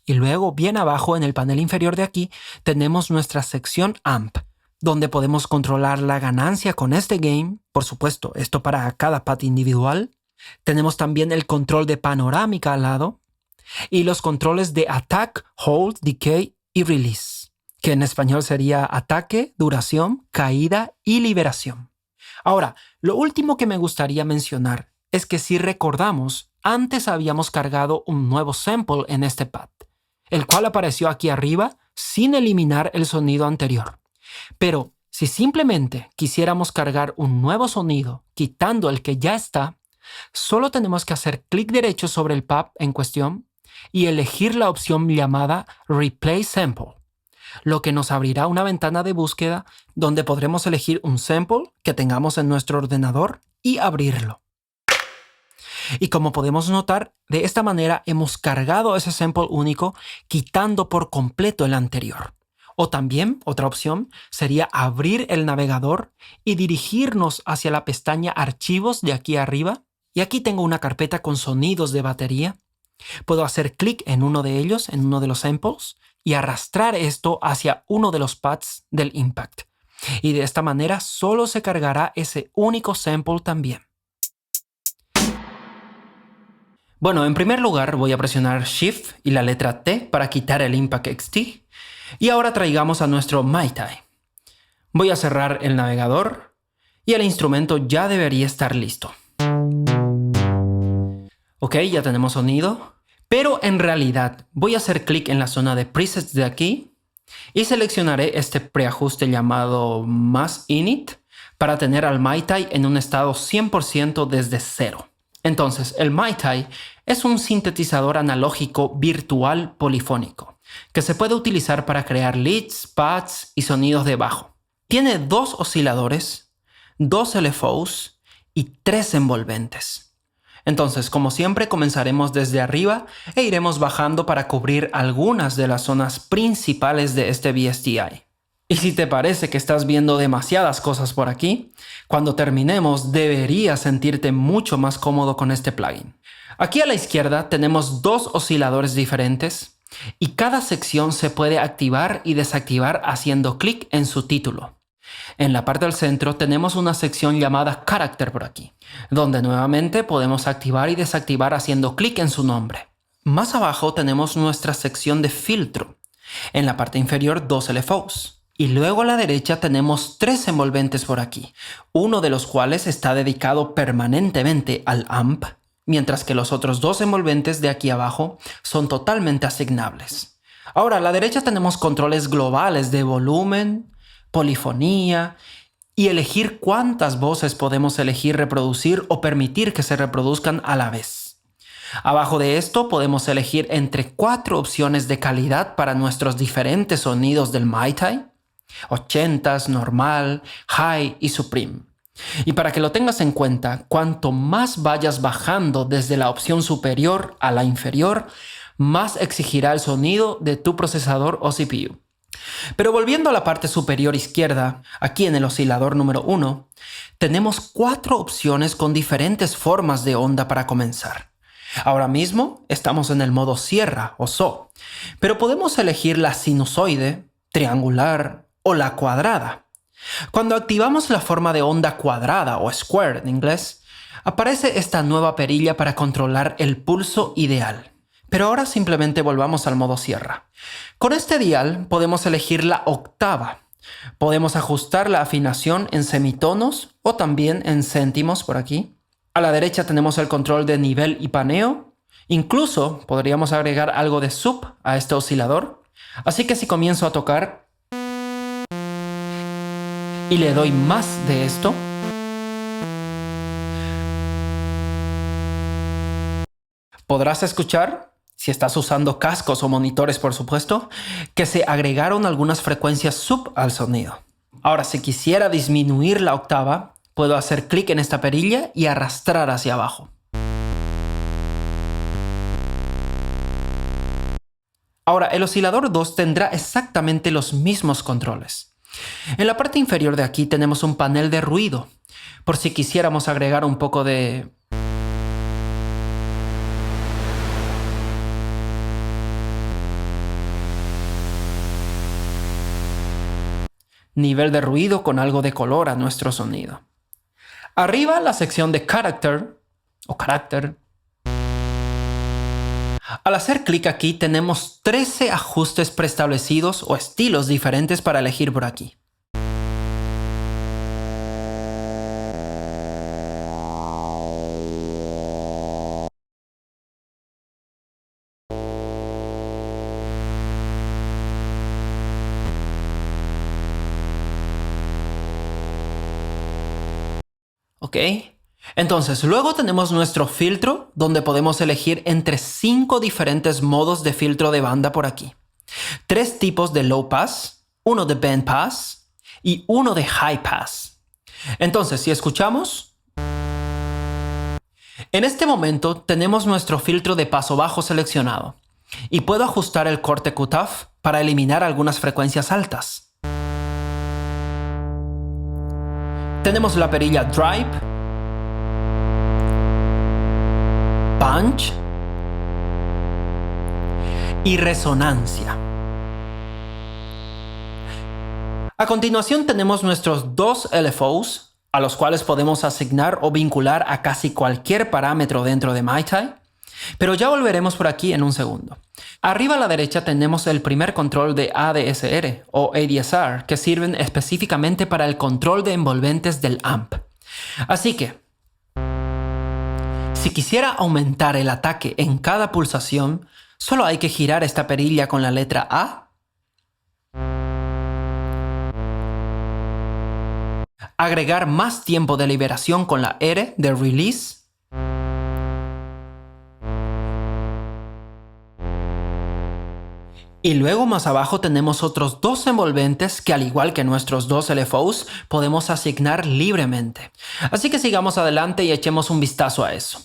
Y luego, bien abajo en el panel inferior de aquí, tenemos nuestra sección AMP, donde podemos controlar la ganancia con este gain, por supuesto, esto para cada pad individual. Tenemos también el control de panorámica al lado y los controles de attack, hold, decay y release, que en español sería ataque, duración, caída y liberación. Ahora, lo último que me gustaría mencionar es que si recordamos, antes habíamos cargado un nuevo sample en este pad, el cual apareció aquí arriba sin eliminar el sonido anterior. Pero si simplemente quisiéramos cargar un nuevo sonido quitando el que ya está, solo tenemos que hacer clic derecho sobre el pad en cuestión y elegir la opción llamada Replay Sample, lo que nos abrirá una ventana de búsqueda donde podremos elegir un sample que tengamos en nuestro ordenador y abrirlo. Y como podemos notar, de esta manera hemos cargado ese sample único quitando por completo el anterior. O también, otra opción, sería abrir el navegador y dirigirnos hacia la pestaña Archivos de aquí arriba. Y aquí tengo una carpeta con sonidos de batería. Puedo hacer clic en uno de ellos, en uno de los samples, y arrastrar esto hacia uno de los pads del Impact. Y de esta manera solo se cargará ese único sample también. Bueno, en primer lugar voy a presionar Shift y la letra T para quitar el Impact XT. Y ahora traigamos a nuestro Maitai. Voy a cerrar el navegador y el instrumento ya debería estar listo. Ok, ya tenemos sonido, pero en realidad voy a hacer clic en la zona de presets de aquí y seleccionaré este preajuste llamado Mass Init para tener al Maitai en un estado 100% desde cero. Entonces, el Maitai es un sintetizador analógico virtual polifónico que se puede utilizar para crear leads, pads y sonidos de bajo. Tiene 2 osciladores, 2 LFOs y 3 envolventes. Entonces, como siempre, comenzaremos desde arriba e iremos bajando para cubrir algunas de las zonas principales de este VSTI. Y si te parece que estás viendo demasiadas cosas por aquí, cuando terminemos deberías sentirte mucho más cómodo con este plugin. Aquí a la izquierda tenemos dos osciladores diferentes y cada sección se puede activar y desactivar haciendo clic en su título. En la parte del centro tenemos una sección llamada Character por aquí, donde nuevamente podemos activar y desactivar haciendo clic en su nombre. Más abajo tenemos nuestra sección de filtro. En la parte inferior 2 LFOs. Y luego a la derecha tenemos 3 envolventes por aquí, uno de los cuales está dedicado permanentemente al AMP, mientras que los otros 2 envolventes de aquí abajo son totalmente asignables. Ahora a la derecha tenemos controles globales de volumen, polifonía y elegir cuántas voces podemos elegir reproducir o permitir que se reproduzcan a la vez. Abajo de esto podemos elegir entre 4 opciones de calidad para nuestros diferentes sonidos del Maitai: 80s, normal, high y supreme. Y para que lo tengas en cuenta, cuanto más vayas bajando desde la opción superior a la inferior, más exigirá el sonido de tu procesador o CPU. Pero volviendo a la parte superior izquierda, aquí en el oscilador número 1, tenemos 4 opciones con diferentes formas de onda para comenzar. Ahora mismo estamos en el modo sierra o saw, pero podemos elegir la sinusoide, triangular o la cuadrada. Cuando activamos la forma de onda cuadrada o square en inglés, aparece esta nueva perilla para controlar el pulso ideal. Pero ahora simplemente volvamos al modo sierra. Con este dial podemos elegir la octava. Podemos ajustar la afinación en semitonos o también en céntimos por aquí. A la derecha tenemos el control de nivel y paneo. Incluso podríamos agregar algo de sub a este oscilador. Así que si comienzo a tocar y le doy más de esto, podrás escuchar, si estás usando cascos o monitores por supuesto, que se agregaron algunas frecuencias sub al sonido. Ahora, si quisiera disminuir la octava, puedo hacer clic en esta perilla y arrastrar hacia abajo. Ahora, el oscilador 2 tendrá exactamente los mismos controles. En la parte inferior de aquí tenemos un panel de ruido, por si quisiéramos agregar un poco de nivel de ruido con algo de color a nuestro sonido. Arriba la sección de Character o Carácter. Al hacer clic aquí tenemos 13 ajustes preestablecidos o estilos diferentes para elegir por aquí. ¿Ok? Entonces, luego tenemos nuestro filtro, donde podemos elegir entre 5 diferentes modos de filtro de banda por aquí. 3 tipos de low pass, uno de band pass y uno de high pass. Entonces, si escuchamos, en este momento tenemos nuestro filtro de paso bajo seleccionado y puedo ajustar el corte cutoff para eliminar algunas frecuencias altas. Tenemos la perilla Drive, Punch y Resonancia. A continuación tenemos nuestros 2 LFOs, a los cuales podemos asignar o vincular a casi cualquier parámetro dentro de Maitai, pero ya volveremos por aquí en un segundo. Arriba a la derecha tenemos el primer control de ADSR o ADSR, que sirven específicamente para el control de envolventes del AMP. Así que, si quisiera aumentar el ataque en cada pulsación, solo hay que girar esta perilla con la letra A, agregar más tiempo de liberación con la R de Release, y luego más abajo tenemos otros 2 envolventes que, al igual que nuestros 2 LFOs, podemos asignar libremente. Así que sigamos adelante y echemos un vistazo a eso.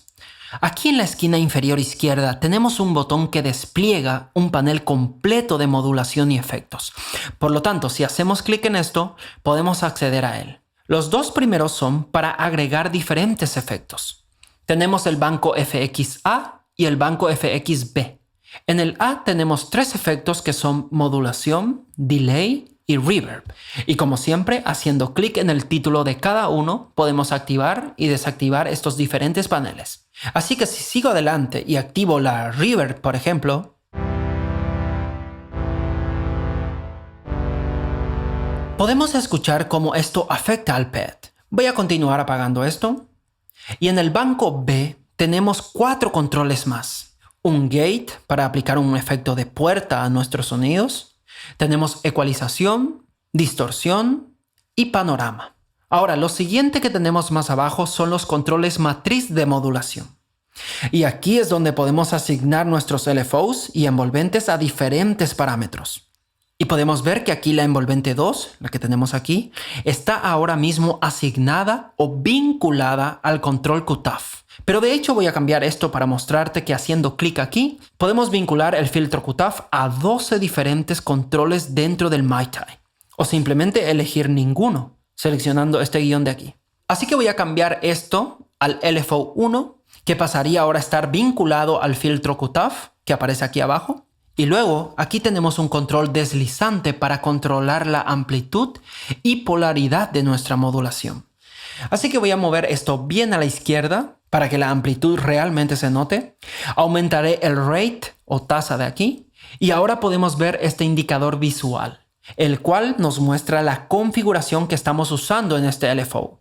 Aquí en la esquina inferior izquierda tenemos un botón que despliega un panel completo de modulación y efectos. Por lo tanto, si hacemos clic en esto, podemos acceder a él. Los dos primeros son para agregar diferentes efectos. Tenemos el banco FXA y el banco FXB. En el A tenemos tres efectos que son modulación, delay y reverb. Y como siempre, haciendo clic en el título de cada uno, podemos activar y desactivar estos diferentes paneles. Así que si sigo adelante y activo la reverb, por ejemplo, podemos escuchar cómo esto afecta al pad. Voy a continuar apagando esto. Y en el banco B tenemos 4 controles más. Un gate para aplicar un efecto de puerta a nuestros sonidos. Tenemos ecualización, distorsión y panorama. Ahora, lo siguiente que tenemos más abajo son los controles matriz de modulación. Y aquí es donde podemos asignar nuestros LFOs y envolventes a diferentes parámetros. Y podemos ver que aquí la envolvente 2, la que tenemos aquí, está ahora mismo asignada o vinculada al control QTAF. Pero de hecho voy a cambiar esto para mostrarte que haciendo clic aquí, podemos vincular el filtro QTAF a 12 diferentes controles dentro del MyTy. O simplemente elegir ninguno, seleccionando este guión de aquí. Así que voy a cambiar esto al LFO 1, que pasaría ahora a estar vinculado al filtro QTAF, que aparece aquí abajo. Y luego aquí tenemos un control deslizante para controlar la amplitud y polaridad de nuestra modulación. Así que voy a mover esto bien a la izquierda para que la amplitud realmente se note. Aumentaré el rate o tasa de aquí. Y ahora podemos ver este indicador visual, el cual nos muestra la configuración que estamos usando en este LFO.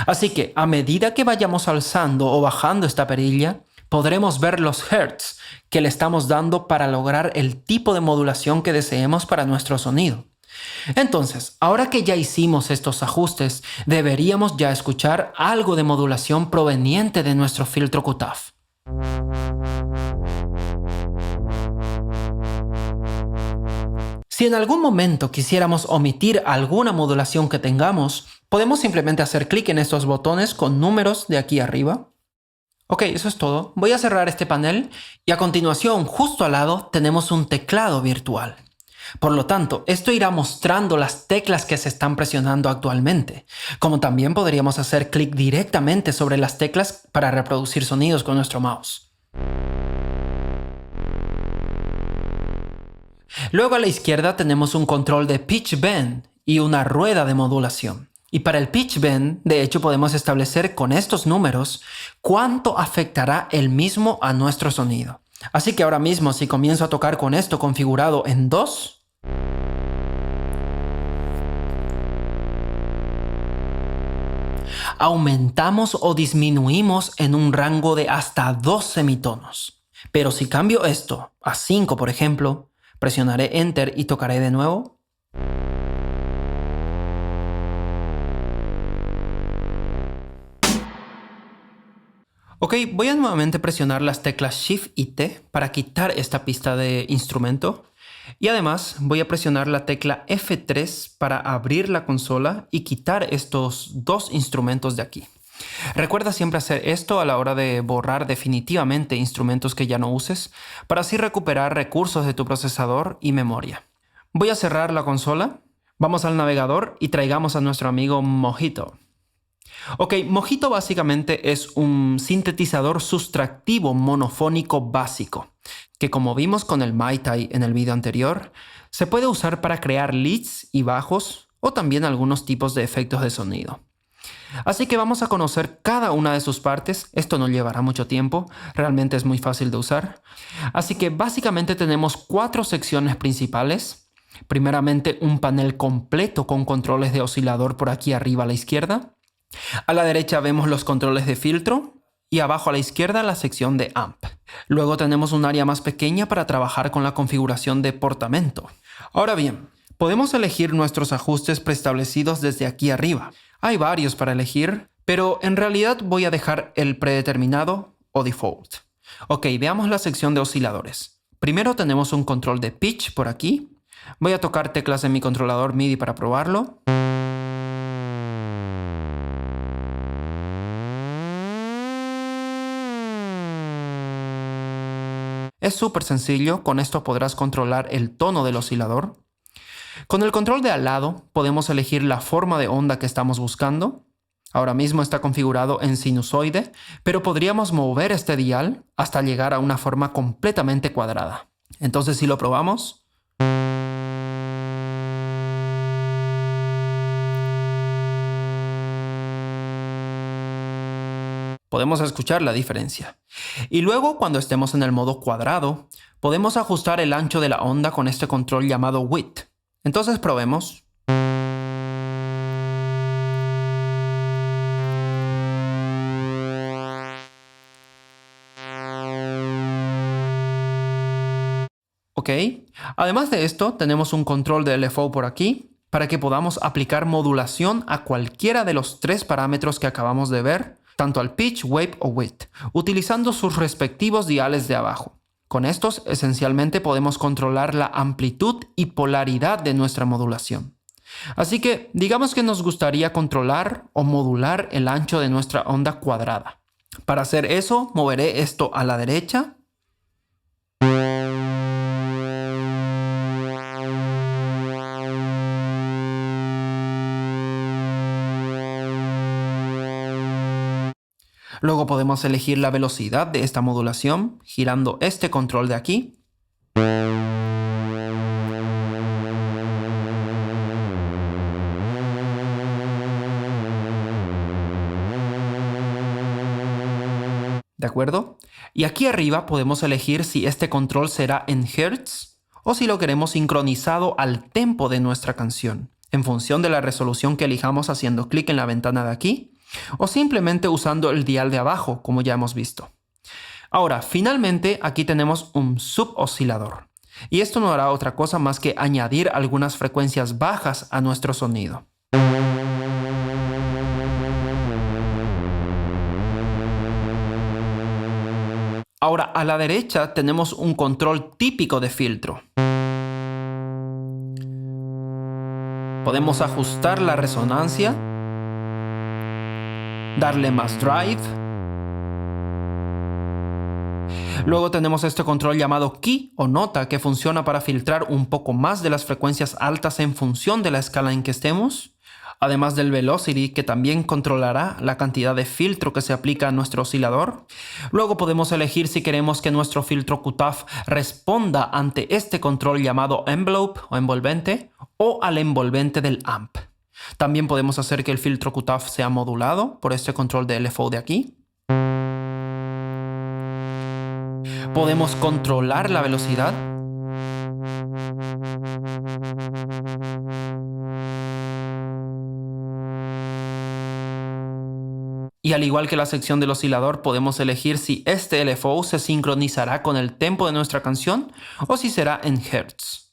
Así que a medida que vayamos alzando o bajando esta perilla, podremos ver los hertz que le estamos dando para lograr el tipo de modulación que deseemos para nuestro sonido. Entonces, ahora que ya hicimos estos ajustes, deberíamos ya escuchar algo de modulación proveniente de nuestro filtro QTAF. Si en algún momento quisiéramos omitir alguna modulación que tengamos, podemos simplemente hacer clic en estos botones con números de aquí arriba. Ok, eso es todo. Voy a cerrar este panel y a continuación, justo al lado, tenemos un teclado virtual. Por lo tanto, esto irá mostrando las teclas que se están presionando actualmente, como también podríamos hacer clic directamente sobre las teclas para reproducir sonidos con nuestro mouse. Luego a la izquierda tenemos un control de pitch bend y una rueda de modulación. Y para el pitch bend, de hecho, podemos establecer con estos números cuánto afectará el mismo a nuestro sonido. Así que ahora mismo, si comienzo a tocar con esto configurado en 2, aumentamos o disminuimos en un rango de hasta 2 semitonos. Pero si cambio esto a 5, por ejemplo, presionaré Enter y tocaré de nuevo. Ok, voy a nuevamente presionar las teclas Shift y T para quitar esta pista de instrumento. Y además voy a presionar la tecla F3 para abrir la consola y quitar estos 2 instrumentos de aquí. Recuerda siempre hacer esto a la hora de borrar definitivamente instrumentos que ya no uses, para así recuperar recursos de tu procesador y memoria. Voy a cerrar la consola, vamos al navegador y traigamos a nuestro amigo Mojito. Ok, Mojito básicamente es un sintetizador sustractivo monofónico básico, que como vimos con el MyTy en el video anterior, se puede usar para crear leads y bajos o también algunos tipos de efectos de sonido. Así que vamos a conocer cada una de sus partes. Esto no llevará mucho tiempo, realmente es muy fácil de usar. Así que básicamente tenemos 4 secciones principales. Primeramente un panel completo con controles de oscilador por aquí arriba a la izquierda. A la derecha vemos los controles de filtro y abajo a la izquierda la sección de amp. Luego tenemos un área más pequeña para trabajar con la configuración de portamento. Ahora bien, podemos elegir nuestros ajustes preestablecidos desde aquí arriba. Hay varios para elegir, pero en realidad voy a dejar el predeterminado o default. Ok, veamos la sección de osciladores. Primero tenemos un control de pitch por aquí. Voy a tocar teclas en mi controlador MIDI para probarlo. Es súper sencillo, con esto podrás controlar el tono del oscilador. Con el control de al lado podemos elegir la forma de onda que estamos buscando. Ahora mismo está configurado en sinusoide, pero podríamos mover este dial hasta llegar a una forma completamente cuadrada. Entonces, si lo probamos, podemos escuchar la diferencia. Y luego, cuando estemos en el modo cuadrado, podemos ajustar el ancho de la onda con este control llamado width. Entonces probemos. Ok, además de esto, tenemos un control de LFO por aquí para que podamos aplicar modulación a cualquiera de los tres parámetros que acabamos de ver, tanto al pitch, wave o width, utilizando sus respectivos diales de abajo. Con estos, esencialmente podemos controlar la amplitud y polaridad de nuestra modulación. Así que, digamos que nos gustaría controlar o modular el ancho de nuestra onda cuadrada. Para hacer eso, moveré esto a la derecha. Luego podemos elegir la velocidad de esta modulación, girando este control de aquí. ¿De acuerdo? Y aquí arriba podemos elegir si este control será en Hertz o si lo queremos sincronizado al tempo de nuestra canción, en función de la resolución que elijamos haciendo clic en la ventana de aquí, o simplemente usando el dial de abajo, como ya hemos visto. Ahora, finalmente, aquí tenemos un suboscilador. Y esto no hará otra cosa más que añadir algunas frecuencias bajas a nuestro sonido. Ahora, a la derecha tenemos un control típico de filtro. Podemos ajustar la resonancia, darle más drive. Luego tenemos este control llamado key o nota que funciona para filtrar un poco más de las frecuencias altas en función de la escala en que estemos. Además del velocity, que también controlará la cantidad de filtro que se aplica a nuestro oscilador. Luego podemos elegir si queremos que nuestro filtro cutoff responda ante este control llamado envelope o envolvente o al envolvente del amp. También podemos hacer que el filtro cutoff sea modulado por este control de LFO de aquí. Podemos controlar la velocidad. Y al igual que la sección del oscilador, podemos elegir si este LFO se sincronizará con el tempo de nuestra canción o si será en Hertz.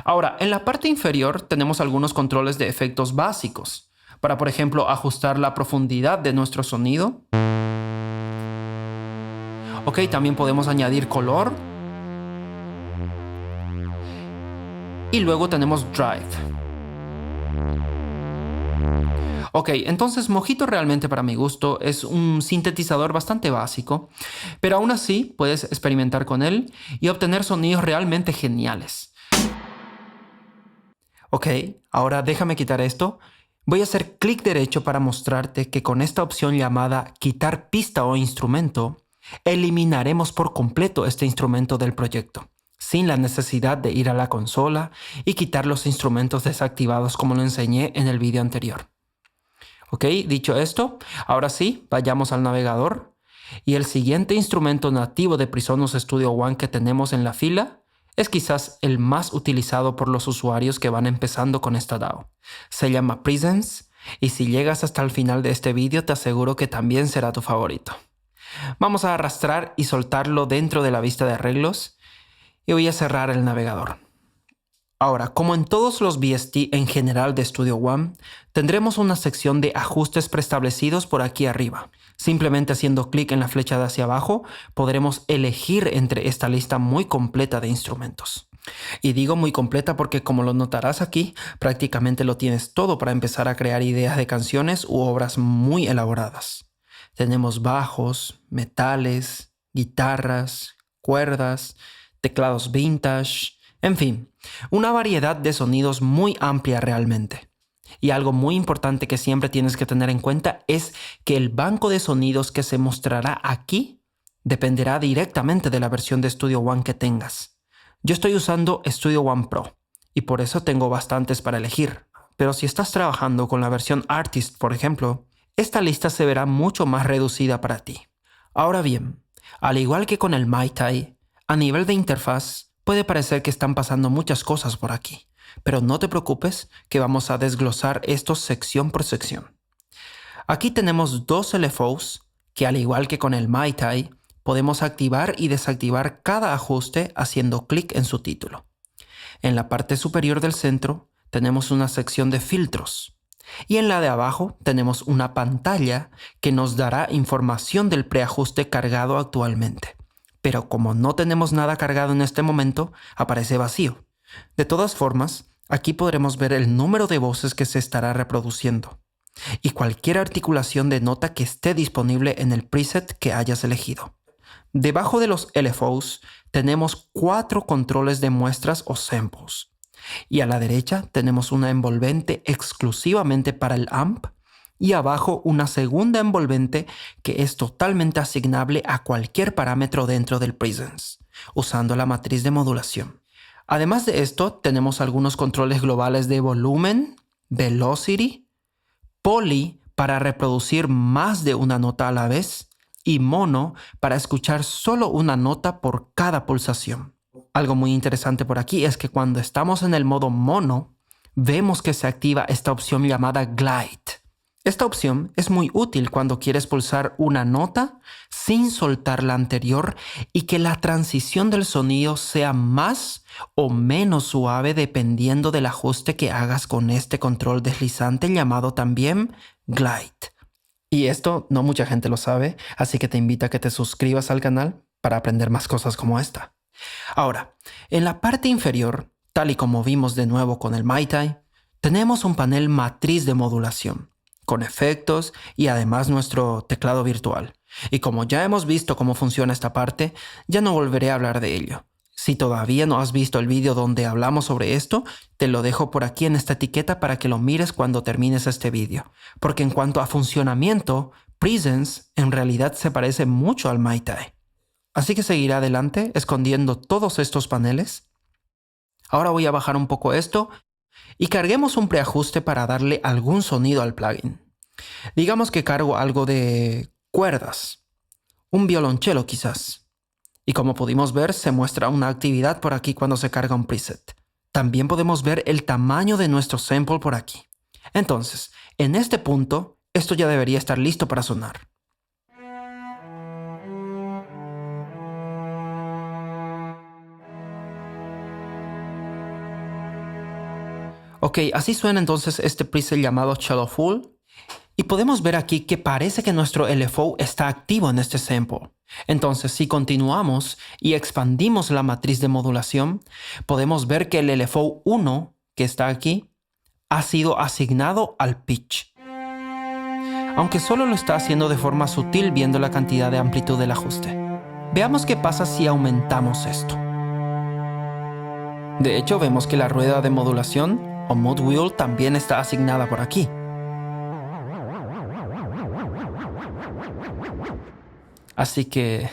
Ahora, en la parte inferior tenemos algunos controles de efectos básicos, para por ejemplo ajustar la profundidad de nuestro sonido. Ok, también podemos añadir color. Y luego tenemos drive. Ok, entonces Mojito realmente para mi gusto es un sintetizador bastante básico, pero aún así puedes experimentar con él y obtener sonidos realmente geniales. Ok, ahora déjame quitar esto. Voy a hacer clic derecho para mostrarte que con esta opción llamada quitar pista o instrumento, eliminaremos por completo este instrumento del proyecto, sin la necesidad de ir a la consola y quitar los instrumentos desactivados como lo enseñé en el video anterior. Ok, dicho esto, ahora sí, vayamos al navegador y el siguiente instrumento nativo de PreSonus Studio One que tenemos en la fila es quizás el más utilizado por los usuarios que van empezando con esta DAW. Se llama Presence y si llegas hasta el final de este video te aseguro que también será tu favorito. Vamos a arrastrar y soltarlo dentro de la vista de arreglos y voy a cerrar el navegador. Ahora, como en todos los VST en general de Studio One, tendremos una sección de ajustes preestablecidos por aquí arriba. Simplemente haciendo clic en la flecha de hacia abajo, podremos elegir entre esta lista muy completa de instrumentos. Y digo muy completa porque, como lo notarás aquí, prácticamente lo tienes todo para empezar a crear ideas de canciones u obras muy elaboradas. Tenemos bajos, metales, guitarras, cuerdas, teclados vintage, en fin, una variedad de sonidos muy amplia realmente. Y algo muy importante que siempre tienes que tener en cuenta es que el banco de sonidos que se mostrará aquí dependerá directamente de la versión de Studio One que tengas. Yo estoy usando Studio One Pro y por eso tengo bastantes para elegir. Pero si estás trabajando con la versión Artist, por ejemplo, esta lista se verá mucho más reducida para ti. Ahora bien, al igual que con el MiTi, a nivel de interfaz puede parecer que están pasando muchas cosas por aquí. Pero no te preocupes que vamos a desglosar esto sección por sección. Aquí tenemos dos LFOs que al igual que con el MiTi, podemos activar y desactivar cada ajuste haciendo clic en su título. En la parte superior del centro tenemos una sección de filtros y en la de abajo tenemos una pantalla que nos dará información del preajuste cargado actualmente. Pero como no tenemos nada cargado en este momento, aparece vacío. De todas formas, aquí podremos ver el número de voces que se estará reproduciendo y cualquier articulación de nota que esté disponible en el preset que hayas elegido. Debajo de los LFOs tenemos 4 controles de muestras o samples y a la derecha tenemos una envolvente exclusivamente para el amp y abajo una segunda envolvente que es totalmente asignable a cualquier parámetro dentro del Presence, usando la matriz de modulación. Además de esto, tenemos algunos controles globales de volumen, velocity, poly para reproducir más de una nota a la vez y mono para escuchar solo una nota por cada pulsación. Algo muy interesante por aquí es que cuando estamos en el modo mono, vemos que se activa esta opción llamada Glide. Esta opción es muy útil cuando quieres pulsar una nota sin soltar la anterior y que la transición del sonido sea más o menos suave dependiendo del ajuste que hagas con este control deslizante llamado también Glide. Y esto no mucha gente lo sabe, así que te invito a que te suscribas al canal para aprender más cosas como esta. Ahora, en la parte inferior, tal y como vimos de nuevo con el MiTi, tenemos un panel matriz de modulación, con efectos y además nuestro teclado virtual. Y como ya hemos visto cómo funciona esta parte, ya no volveré a hablar de ello. Si todavía no has visto el vídeo donde hablamos sobre esto, te lo dejo por aquí en esta etiqueta para que lo mires cuando termines este vídeo. Porque en cuanto a funcionamiento, Presence en realidad se parece mucho al MiTi. Así que seguiré adelante escondiendo todos estos paneles. Ahora voy a bajar un poco esto y carguemos un preajuste para darle algún sonido al plugin. Digamos que cargo algo de cuerdas, un violonchelo quizás. Y como pudimos ver, se muestra una actividad por aquí cuando se carga un preset. También podemos ver el tamaño de nuestro sample por aquí. Entonces, en este punto, esto ya debería estar listo para sonar. Ok, así suena entonces este preset llamado Cello Full. Y podemos ver aquí que parece que nuestro LFO está activo en este sample. Entonces, si continuamos y expandimos la matriz de modulación, podemos ver que el LFO 1, que está aquí, ha sido asignado al pitch. Aunque solo lo está haciendo de forma sutil viendo la cantidad de amplitud del ajuste. Veamos qué pasa si aumentamos esto. De hecho, vemos que la rueda de modulación o Mod Wheel también está asignada por aquí. Así que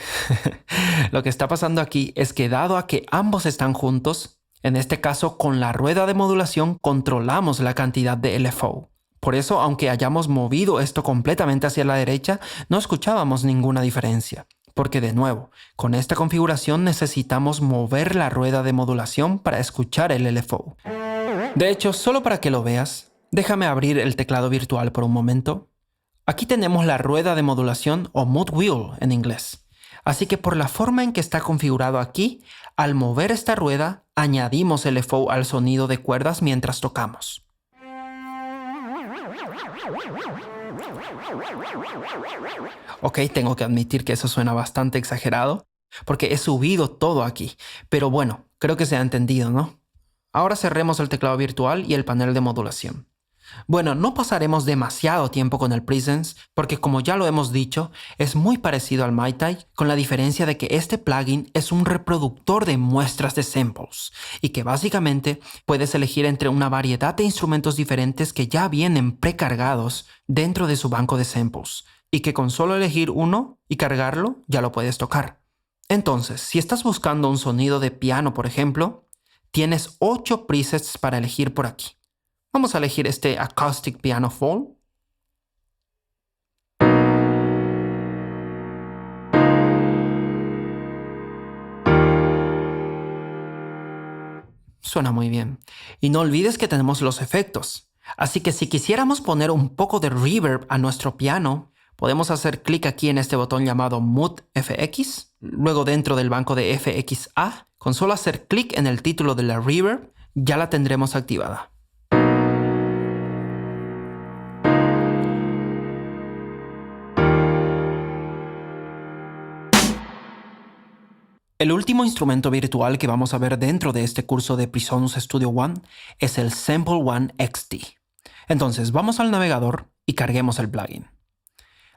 lo que está pasando aquí es que dado a que ambos están juntos, en este caso con la rueda de modulación controlamos la cantidad de LFO. Por eso, aunque hayamos movido esto completamente hacia la derecha, no escuchábamos ninguna diferencia. Porque de nuevo, con esta configuración necesitamos mover la rueda de modulación para escuchar el LFO. De hecho, solo para que lo veas, déjame abrir el teclado virtual por un momento. Aquí tenemos la rueda de modulación o Mod Wheel en inglés. Así que por la forma en que está configurado aquí, al mover esta rueda, añadimos el LFO al sonido de cuerdas mientras tocamos. Ok, tengo que admitir que eso suena bastante exagerado, porque he subido todo aquí. Pero bueno, creo que se ha entendido, ¿no? Ahora cerremos el teclado virtual y el panel de modulación. Bueno, no pasaremos demasiado tiempo con el Presence porque, como ya lo hemos dicho, es muy parecido al Maitai, con la diferencia de que este plugin es un reproductor de muestras de samples y que básicamente puedes elegir entre una variedad de instrumentos diferentes que ya vienen precargados dentro de su banco de samples y que con solo elegir uno y cargarlo ya lo puedes tocar. Entonces, si estás buscando un sonido de piano, por ejemplo, tienes 8 presets para elegir por aquí. Vamos a elegir este Acoustic Piano Fall. Suena muy bien. Y no olvides que tenemos los efectos. Así que si quisiéramos poner un poco de reverb a nuestro piano, podemos hacer clic aquí en este botón llamado Mute FX. Luego dentro del banco de FXA, con solo hacer clic en el título de la reverb, ya la tendremos activada. El último instrumento virtual que vamos a ver dentro de este curso de PreSonus Studio One es el Sample One XT. Entonces vamos al navegador y carguemos el plugin.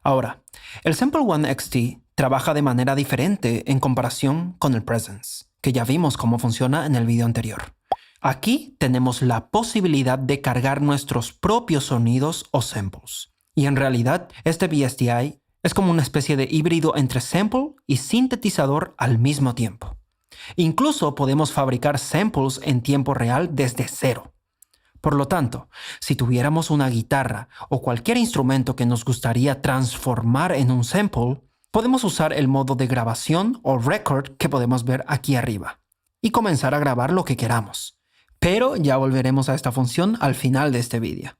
Ahora, el Sample One XT trabaja de manera diferente en comparación con el Presence, que ya vimos cómo funciona en el video anterior. Aquí tenemos la posibilidad de cargar nuestros propios sonidos o samples. Y en realidad, este VSTI es como una especie de híbrido entre sample y sintetizador al mismo tiempo. Incluso podemos fabricar samples en tiempo real desde cero. Por lo tanto, si tuviéramos una guitarra o cualquier instrumento que nos gustaría transformar en un sample, podemos usar el modo de grabación o record que podemos ver aquí arriba y comenzar a grabar lo que queramos. Pero ya volveremos a esta función al final de este vídeo.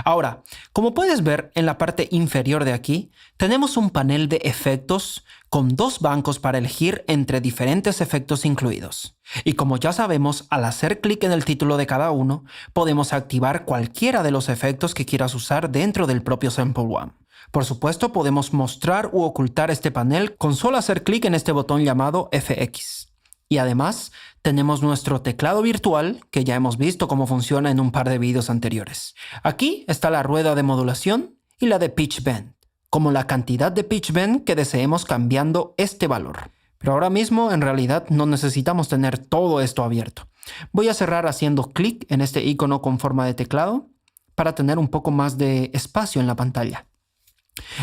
Ahora, como puedes ver en la parte inferior de aquí, tenemos un panel de efectos con 2 bancos para elegir entre diferentes efectos incluidos. Y como ya sabemos, al hacer clic en el título de cada uno, podemos activar cualquiera de los efectos que quieras usar dentro del propio Sample One. Por supuesto, podemos mostrar u ocultar este panel con solo hacer clic en este botón llamado FX. Y además, tenemos nuestro teclado virtual, que ya hemos visto cómo funciona en un par de vídeos anteriores. Aquí está la rueda de modulación y la de pitch bend, como la cantidad de pitch bend que deseemos cambiando este valor. Pero ahora mismo, en realidad, no necesitamos tener todo esto abierto. Voy a cerrar haciendo clic en este icono con forma de teclado para tener un poco más de espacio en la pantalla.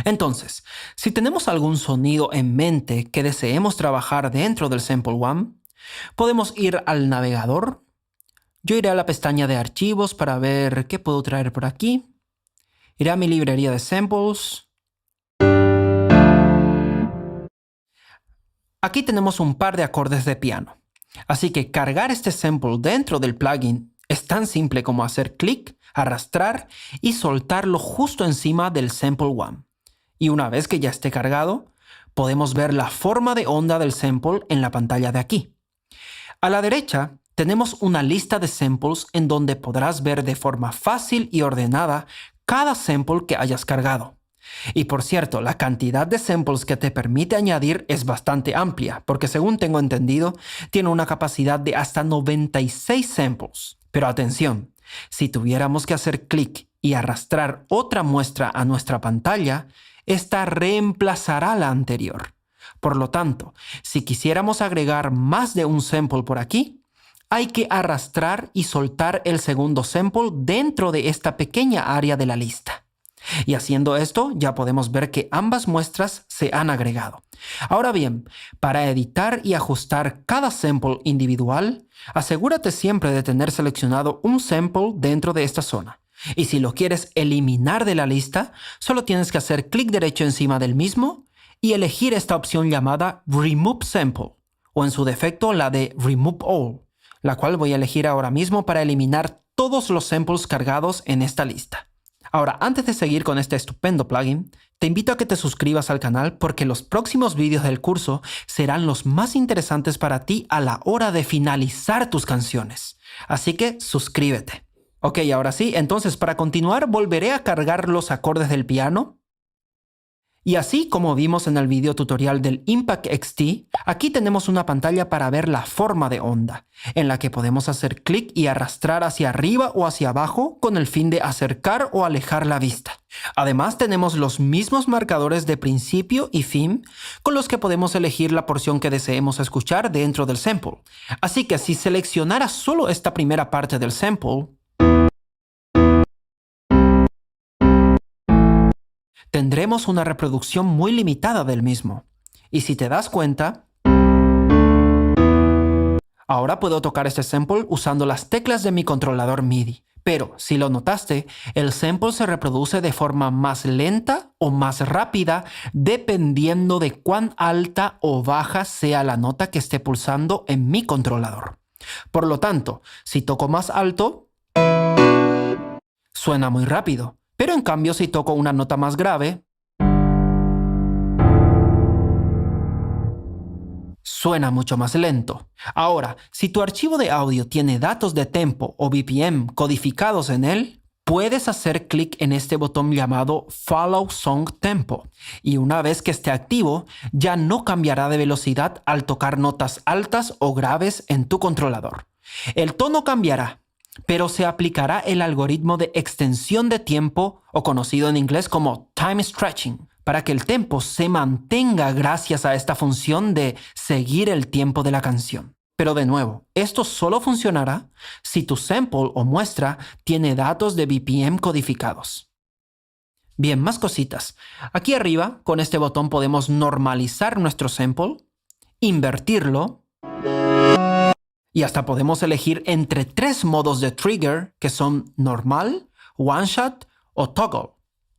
Entonces, si tenemos algún sonido en mente que deseemos trabajar dentro del Sample One, podemos ir al navegador. Yo iré a la pestaña de archivos para ver qué puedo traer por aquí. Iré a mi librería de samples. Aquí tenemos un par de acordes de piano. Así que cargar este sample dentro del plugin es tan simple como hacer clic, arrastrar y soltarlo justo encima del Sample One. Y una vez que ya esté cargado, podemos ver la forma de onda del sample en la pantalla de aquí. A la derecha tenemos una lista de samples en donde podrás ver de forma fácil y ordenada cada sample que hayas cargado. Y por cierto, la cantidad de samples que te permite añadir es bastante amplia, porque según tengo entendido, tiene una capacidad de hasta 96 samples. Pero atención, si tuviéramos que hacer clic y arrastrar otra muestra a nuestra pantalla, esta reemplazará la anterior. Por lo tanto, si quisiéramos agregar más de un sample por aquí, hay que arrastrar y soltar el segundo sample dentro de esta pequeña área de la lista. Y haciendo esto, ya podemos ver que ambas muestras se han agregado. Ahora bien, para editar y ajustar cada sample individual, asegúrate siempre de tener seleccionado un sample dentro de esta zona. Y si lo quieres eliminar de la lista, solo tienes que hacer clic derecho encima del mismo y elegir esta opción llamada Remove Sample, o en su defecto la de Remove All, la cual voy a elegir ahora mismo para eliminar todos los samples cargados en esta lista. Ahora, antes de seguir con este estupendo plugin, te invito a que te suscribas al canal porque los próximos vídeos del curso serán los más interesantes para ti a la hora de finalizar tus canciones. Así que suscríbete. Ok, ahora sí, entonces para continuar volveré a cargar los acordes del piano Y así como vimos en el video tutorial del Impact XT, aquí tenemos una pantalla para ver la forma de onda, en la que podemos hacer clic y arrastrar hacia arriba o hacia abajo con el fin de acercar o alejar la vista. Además tenemos los mismos marcadores de principio y fin con los que podemos elegir la porción que deseemos escuchar dentro del sample. Así que si seleccionara solo esta primera parte del sample, tendremos una reproducción muy limitada del mismo. Y si te das cuenta, ahora puedo tocar este sample usando las teclas de mi controlador MIDI. Pero, si lo notaste, el sample se reproduce de forma más lenta o más rápida dependiendo de cuán alta o baja sea la nota que esté pulsando en mi controlador. Por lo tanto, si toco más alto, suena muy rápido. Pero en cambio, si toco una nota más grave, suena mucho más lento. Ahora, si tu archivo de audio tiene datos de tempo o BPM codificados en él, puedes hacer clic en este botón llamado Follow Song Tempo. Y una vez que esté activo, ya no cambiará de velocidad al tocar notas altas o graves en tu controlador. El tono cambiará, pero se aplicará el algoritmo de extensión de tiempo, o conocido en inglés como time stretching, para que el tempo se mantenga gracias a esta función de seguir el tiempo de la canción. Pero de nuevo, esto solo funcionará si tu sample o muestra tiene datos de BPM codificados. Bien, más cositas. Aquí arriba, con este botón podemos normalizar nuestro sample, invertirlo, y hasta podemos elegir entre 3 modos de trigger que son normal, one shot o toggle.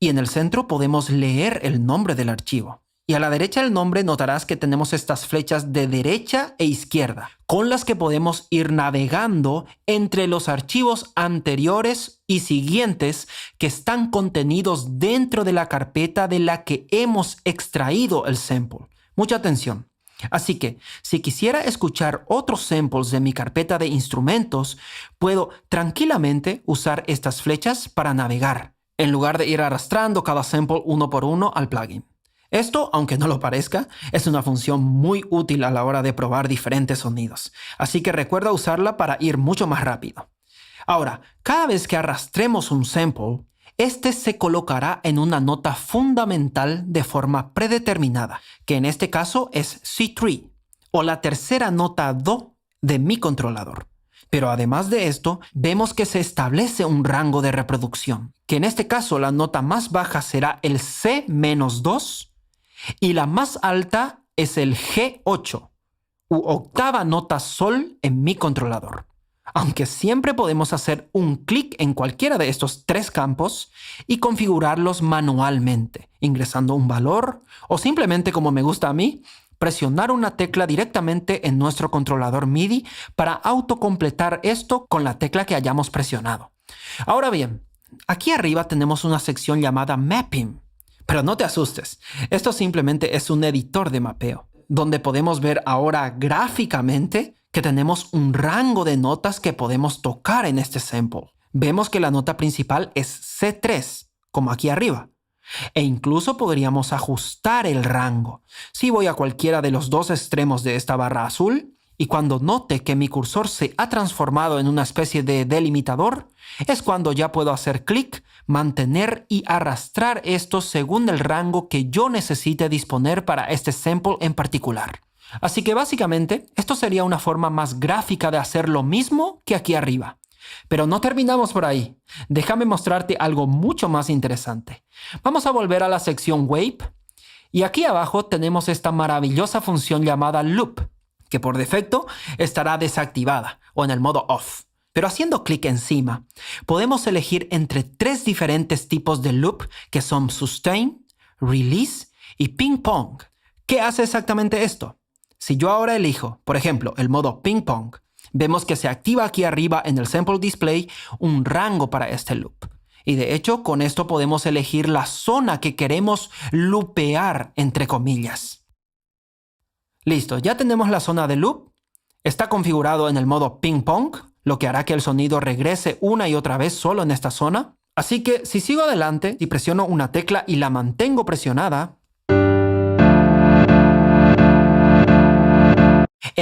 Y en el centro podemos leer el nombre del archivo. Y a la derecha del nombre notarás que tenemos estas flechas de derecha e izquierda, con las que podemos ir navegando entre los archivos anteriores y siguientes que están contenidos dentro de la carpeta de la que hemos extraído el sample. Mucha atención. Así que, si quisiera escuchar otros samples de mi carpeta de instrumentos, puedo tranquilamente usar estas flechas para navegar, en lugar de ir arrastrando cada sample uno por uno al plugin. Esto, aunque no lo parezca, es una función muy útil a la hora de probar diferentes sonidos, así que recuerda usarla para ir mucho más rápido. Ahora, cada vez que arrastremos un sample, este se colocará en una nota fundamental de forma predeterminada, que en este caso es C3, o la tercera nota Do de mi controlador. Pero además de esto, vemos que se establece un rango de reproducción, que en este caso la nota más baja será el C-2 y la más alta es el G8, u octava nota Sol en mi controlador. Aunque siempre podemos hacer un clic en cualquiera de estos 3 campos y configurarlos manualmente, ingresando un valor o simplemente, como me gusta a mí, presionar una tecla directamente en nuestro controlador MIDI para autocompletar esto con la tecla que hayamos presionado. Ahora bien, aquí arriba tenemos una sección llamada Mapping. Pero no te asustes, esto simplemente es un editor de mapeo, donde podemos ver ahora gráficamente que tenemos un rango de notas que podemos tocar en este sample. Vemos que la nota principal es C3, como aquí arriba. E incluso podríamos ajustar el rango. Si voy a cualquiera de los 2 extremos de esta barra azul, y cuando note que mi cursor se ha transformado en una especie de delimitador, es cuando ya puedo hacer clic, mantener y arrastrar esto según el rango que yo necesite disponer para este sample en particular. Así que básicamente, esto sería una forma más gráfica de hacer lo mismo que aquí arriba. Pero no terminamos por ahí. Déjame mostrarte algo mucho más interesante. Vamos a volver a la sección Wave. Y aquí abajo tenemos esta maravillosa función llamada Loop, que por defecto estará desactivada o en el modo Off. Pero haciendo clic encima, podemos elegir entre 3 diferentes tipos de loop que son Sustain, Release y Ping Pong. ¿Qué hace exactamente esto? Si yo ahora elijo, por ejemplo, el modo Ping Pong, vemos que se activa aquí arriba en el Sample Display un rango para este loop. Y de hecho, con esto podemos elegir la zona que queremos loopear, entre comillas. Listo, ya tenemos la zona de loop. Está configurado en el modo Ping Pong, lo que hará que el sonido regrese una y otra vez solo en esta zona. Así que si sigo adelante y presiono una tecla y la mantengo presionada,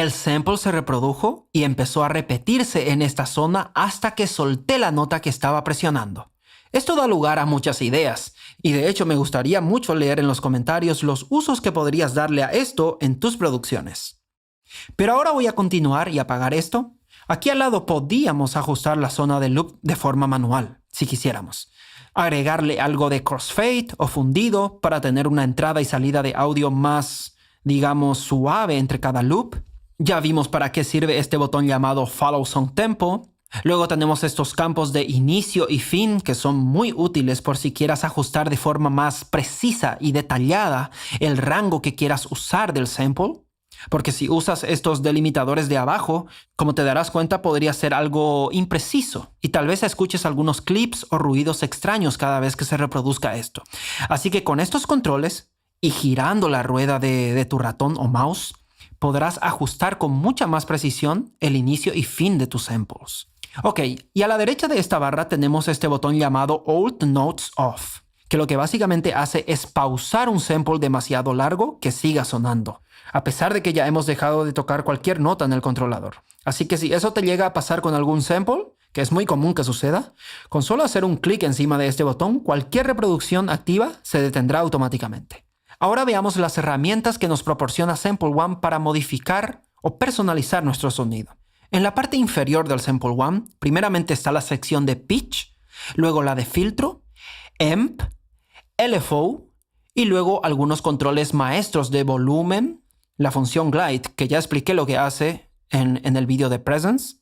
El sample se reprodujo y empezó a repetirse en esta zona hasta que solté la nota que estaba presionando. Esto da lugar a muchas ideas, y de hecho me gustaría mucho leer en los comentarios los usos que podrías darle a esto en tus producciones. Pero ahora voy a continuar y apagar esto. Aquí al lado podíamos ajustar la zona de loop de forma manual, si quisiéramos. Agregarle algo de crossfade o fundido para tener una entrada y salida de audio más, digamos, suave entre cada loop. Ya vimos para qué sirve este botón llamado Follow Song Tempo. Luego tenemos estos campos de inicio y fin que son muy útiles por si quieras ajustar de forma más precisa y detallada el rango que quieras usar del sample. Porque si usas estos delimitadores de abajo, como te darás cuenta, podría ser algo impreciso y tal vez escuches algunos clips o ruidos extraños cada vez que se reproduzca esto. Así que con estos controles y girando la rueda de tu ratón o mouse, podrás ajustar con mucha más precisión el inicio y fin de tus samples. Ok, y a la derecha de esta barra tenemos este botón llamado Old Notes Off, que lo que básicamente hace es pausar un sample demasiado largo que siga sonando, a pesar de que ya hemos dejado de tocar cualquier nota en el controlador. Así que si eso te llega a pasar con algún sample, que es muy común que suceda, con solo hacer un clic encima de este botón, cualquier reproducción activa se detendrá automáticamente. Ahora veamos las herramientas que nos proporciona Sample One para modificar o personalizar nuestro sonido. En la parte inferior del Sample One, primeramente está la sección de Pitch, luego la de Filtro, Amp, LFO y luego algunos controles maestros de volumen, la función Glide, que ya expliqué lo que hace en el vídeo de Presence.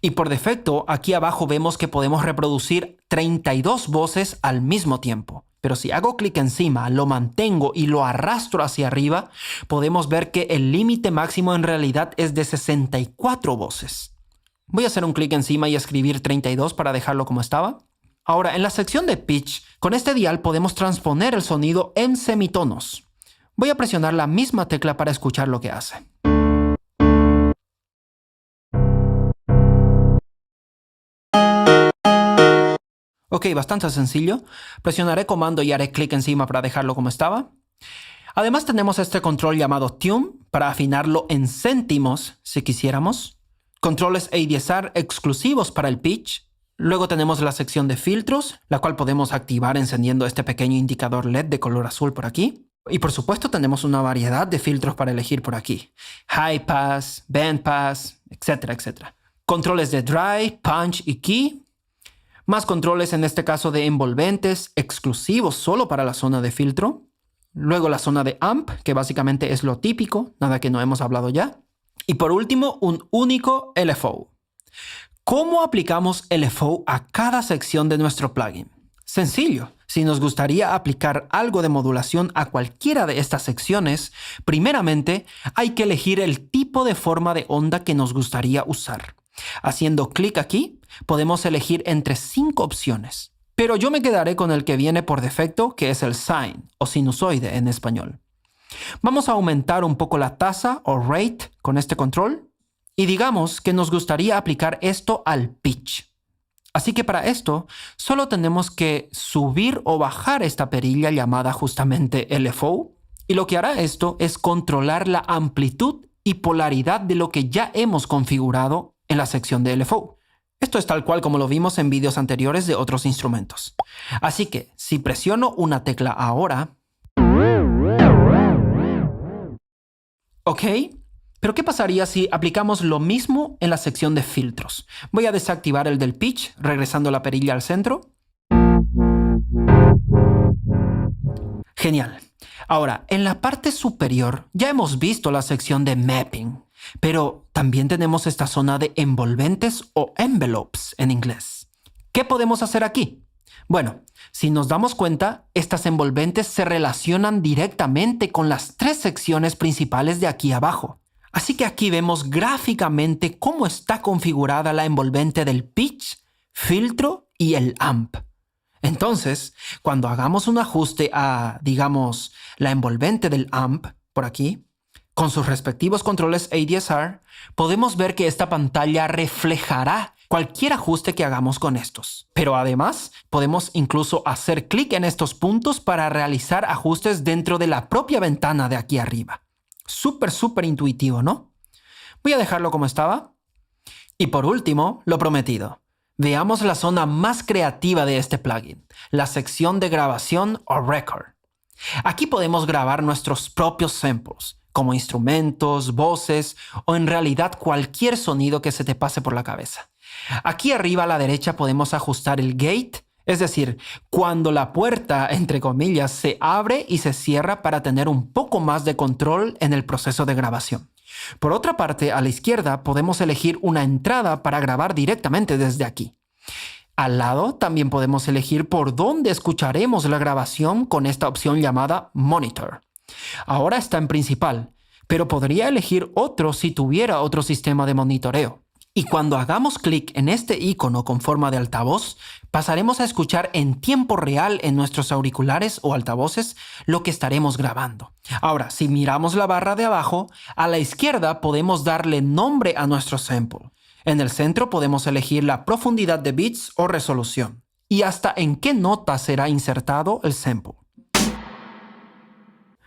Y por defecto, aquí abajo vemos que podemos reproducir 32 voces al mismo tiempo. Pero si hago clic encima, lo mantengo y lo arrastro hacia arriba, podemos ver que el límite máximo en realidad es de 64 voces. Voy a hacer un clic encima y escribir 32 para dejarlo como estaba. Ahora, en la sección de Pitch, con este dial podemos transponer el sonido en semitonos. Voy a presionar la misma tecla para escuchar lo que hace. Ok, bastante sencillo. Presionaré comando y haré clic encima para dejarlo como estaba. Además tenemos este control llamado Tune para afinarlo en céntimos si quisiéramos. Controles ADSR exclusivos para el pitch. Luego tenemos la sección de filtros, la cual podemos activar encendiendo este pequeño indicador LED de color azul por aquí. Y por supuesto tenemos una variedad de filtros para elegir por aquí. High Pass, Band Pass, etcétera, etcétera. Controles de Dry, Punch y Key. Más controles en este caso de envolventes exclusivos solo para la zona de filtro. Luego la zona de amp, que básicamente es lo típico, nada que no hemos hablado ya. Y por último, un único LFO. ¿Cómo aplicamos LFO a cada sección de nuestro plugin? Sencillo. Si nos gustaría aplicar algo de modulación a cualquiera de estas secciones, primeramente hay que elegir el tipo de forma de onda que nos gustaría usar. Haciendo clic aquí, podemos elegir entre 5 opciones, pero yo me quedaré con el que viene por defecto, que es el sine o sinusoide en español. Vamos a aumentar un poco la tasa o rate con este control y digamos que nos gustaría aplicar esto al pitch. Así que para esto solo tenemos que subir o bajar esta perilla llamada justamente LFO, y lo que hará esto es controlar la amplitud y polaridad de lo que ya hemos configurado en la sección de LFO. Esto es tal cual como lo vimos en vídeos anteriores de otros instrumentos. Así que si presiono una tecla ahora... Ok, pero ¿qué pasaría si aplicamos lo mismo en la sección de filtros? Voy a desactivar el del pitch, regresando la perilla al centro. Genial. Ahora, en la parte superior ya hemos visto la sección de mapping, pero también tenemos esta zona de envolventes o envelopes en inglés. ¿Qué podemos hacer aquí? Bueno, si nos damos cuenta, estas envolventes se relacionan directamente con las 3 secciones principales de aquí abajo. Así que aquí vemos gráficamente cómo está configurada la envolvente del pitch, filtro y el amp. Entonces, cuando hagamos un ajuste a, digamos, la envolvente del amp, por aquí, con sus respectivos controles ADSR, podemos ver que esta pantalla reflejará cualquier ajuste que hagamos con estos. Pero además, podemos incluso hacer clic en estos puntos para realizar ajustes dentro de la propia ventana de aquí arriba. Súper intuitivo, ¿no? Voy a dejarlo como estaba. Y por último, lo prometido. Veamos la zona más creativa de este plugin, la sección de grabación o record. Aquí podemos grabar nuestros propios samples, como instrumentos, voces o en realidad cualquier sonido que se te pase por la cabeza. Aquí arriba a la derecha podemos ajustar el gate, es decir, cuando la puerta, entre comillas, se abre y se cierra para tener un poco más de control en el proceso de grabación. Por otra parte, a la izquierda podemos elegir una entrada para grabar directamente desde aquí. Al lado también podemos elegir por dónde escucharemos la grabación con esta opción llamada Monitor. Ahora está en principal, pero podría elegir otro si tuviera otro sistema de monitoreo. Y cuando hagamos clic en este icono con forma de altavoz, pasaremos a escuchar en tiempo real en nuestros auriculares o altavoces lo que estaremos grabando. Ahora, si miramos la barra de abajo, a la izquierda podemos darle nombre a nuestro sample. En el centro podemos elegir la profundidad de bits o resolución y hasta en qué nota será insertado el sample.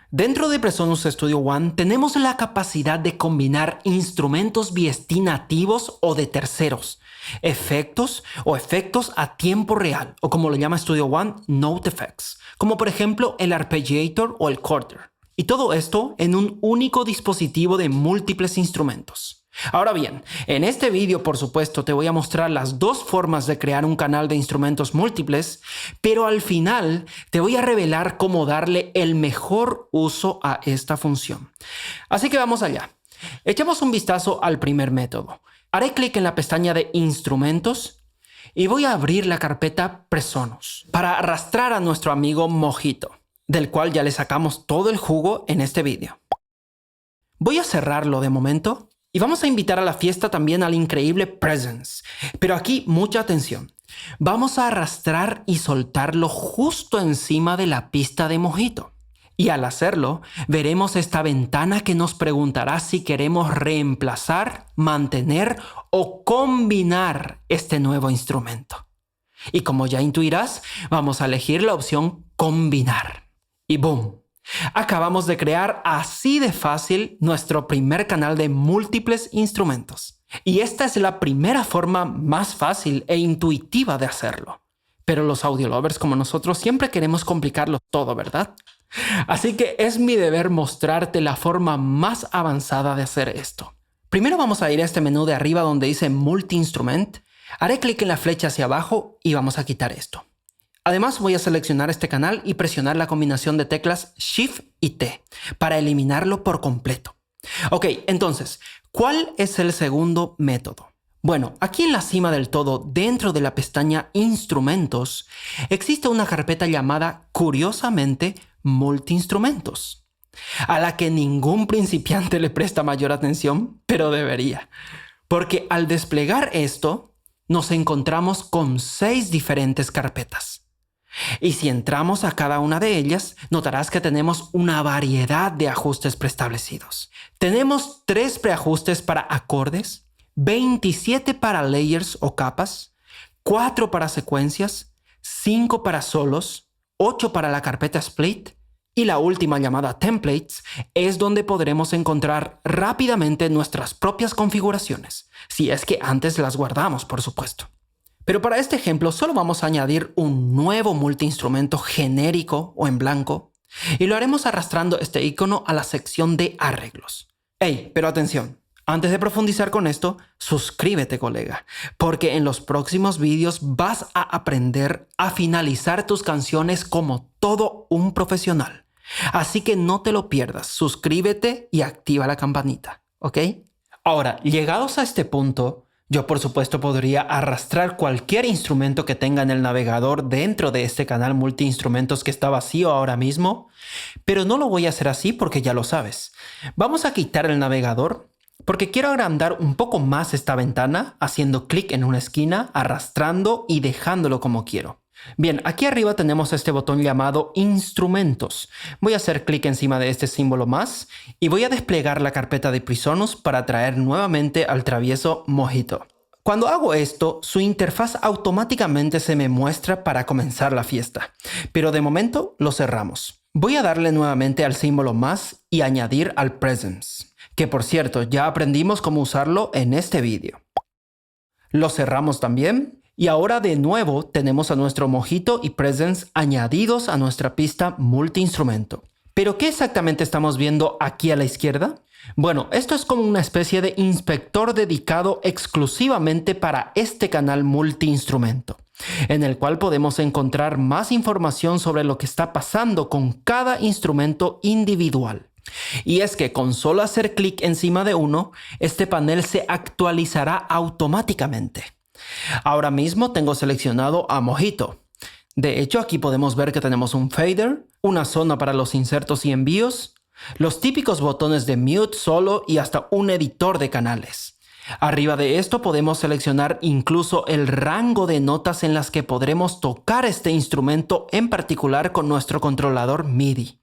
Dentro de Presonus Studio One tenemos la capacidad de combinar instrumentos VST nativos o de terceros, efectos o efectos a tiempo real, o como lo llama Studio One, Note Effects, como por ejemplo el Arpeggiator o el Quarter. Y todo esto en un único dispositivo de múltiples instrumentos. Ahora bien, en este vídeo por supuesto te voy a mostrar las dos formas de crear un canal de instrumentos múltiples, pero al final te voy a revelar cómo darle el mejor uso a esta función. Así que vamos allá. Echamos un vistazo al primer método. Haré clic en la pestaña de Instrumentos y voy a abrir la carpeta Presonus para arrastrar a nuestro amigo Mojito, del cual ya le sacamos todo el jugo en este vídeo. Voy a cerrarlo de momento. Y vamos a invitar a la fiesta también al increíble Presence. Pero aquí mucha atención. Vamos a arrastrar y soltarlo justo encima de la pista de Mojito. Y al hacerlo, veremos esta ventana que nos preguntará si queremos reemplazar, mantener o combinar este nuevo instrumento. Y como ya intuirás, vamos a elegir la opción Combinar. Y ¡boom! Acabamos de crear así de fácil nuestro primer canal de múltiples instrumentos. Y esta es la primera forma más fácil e intuitiva de hacerlo. Pero los audio lovers como nosotros siempre queremos complicarlo todo, ¿verdad? Así que es mi deber mostrarte la forma más avanzada de hacer esto. Primero vamos a ir a este menú de arriba donde dice Multi-Instrument. Haré clic en la flecha hacia abajo y vamos a quitar esto. Además voy a seleccionar este canal y presionar la combinación de teclas Shift y T para eliminarlo por completo. Ok, entonces, ¿cuál es el segundo método? Bueno, aquí en la cima del todo, dentro de la pestaña Instrumentos, existe una carpeta llamada, curiosamente, Multi-Instrumentos, a la que ningún principiante le presta mayor atención, pero debería. Porque al desplegar esto, nos encontramos con 6 diferentes carpetas. Y si entramos a cada una de ellas, notarás que tenemos una variedad de ajustes preestablecidos. Tenemos 3 preajustes para acordes, 27 para layers o capas, 4 para secuencias, 5 para solos, 8 para la carpeta split y la última llamada templates es donde podremos encontrar rápidamente nuestras propias configuraciones, si es que antes las guardamos, por supuesto. Pero para este ejemplo solo vamos a añadir un nuevo multiinstrumento genérico o en blanco y lo haremos arrastrando este icono a la sección de arreglos. ¡Ey! Pero atención, antes de profundizar con esto, suscríbete colega, porque en los próximos vídeos vas a aprender a finalizar tus canciones como todo un profesional. Así que no te lo pierdas, suscríbete y activa la campanita, ¿ok? Ahora, llegados a este punto, yo por supuesto podría arrastrar cualquier instrumento que tenga en el navegador dentro de este canal multiinstrumentos que está vacío ahora mismo, pero no lo voy a hacer así porque ya lo sabes. Vamos a quitar el navegador porque quiero agrandar un poco más esta ventana haciendo clic en una esquina, arrastrando y dejándolo como quiero. Bien, aquí arriba tenemos este botón llamado Instrumentos. Voy a hacer clic encima de este símbolo más y voy a desplegar la carpeta de Presonus para traer nuevamente al travieso Mojito. Cuando hago esto, su interfaz automáticamente se me muestra para comenzar la fiesta, pero de momento lo cerramos. Voy a darle nuevamente al símbolo más y añadir al Presence. que por cierto ya aprendimos cómo usarlo en este vídeo. Lo cerramos también y ahora de nuevo tenemos a nuestro Mojito y Presence añadidos a nuestra pista multiinstrumento. ¿Pero qué exactamente estamos viendo aquí a la izquierda? Bueno, esto es como una especie de inspector dedicado exclusivamente para este canal multiinstrumento, en el cual podemos encontrar más información sobre lo que está pasando con cada instrumento individual. Y es que con solo hacer clic encima de uno, este panel se actualizará automáticamente. Ahora mismo tengo seleccionado a Mojito. De hecho, aquí podemos ver que tenemos un fader, una zona para los insertos y envíos, los típicos botones de mute, solo y hasta un editor de canales. Arriba de esto podemos seleccionar incluso el rango de notas en las que podremos tocar este instrumento en particular con nuestro controlador MIDI.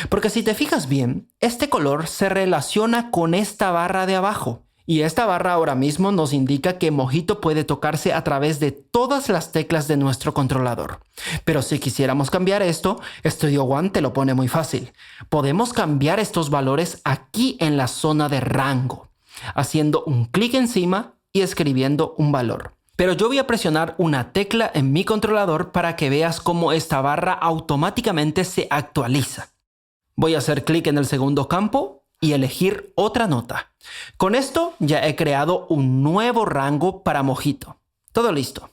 Porque si te fijas bien, este color se relaciona con esta barra de abajo. Y esta barra ahora mismo nos indica que Mojito puede tocarse a través de todas las teclas de nuestro controlador. Pero si quisiéramos cambiar esto, Studio One te lo pone muy fácil. Podemos cambiar estos valores aquí en la zona de rango, haciendo un clic encima y escribiendo un valor. Pero yo voy a presionar una tecla en mi controlador para que veas cómo esta barra automáticamente se actualiza. Voy a hacer clic en el segundo campo y elegir otra nota. Con esto ya he creado un nuevo rango para Mojito. Todo listo.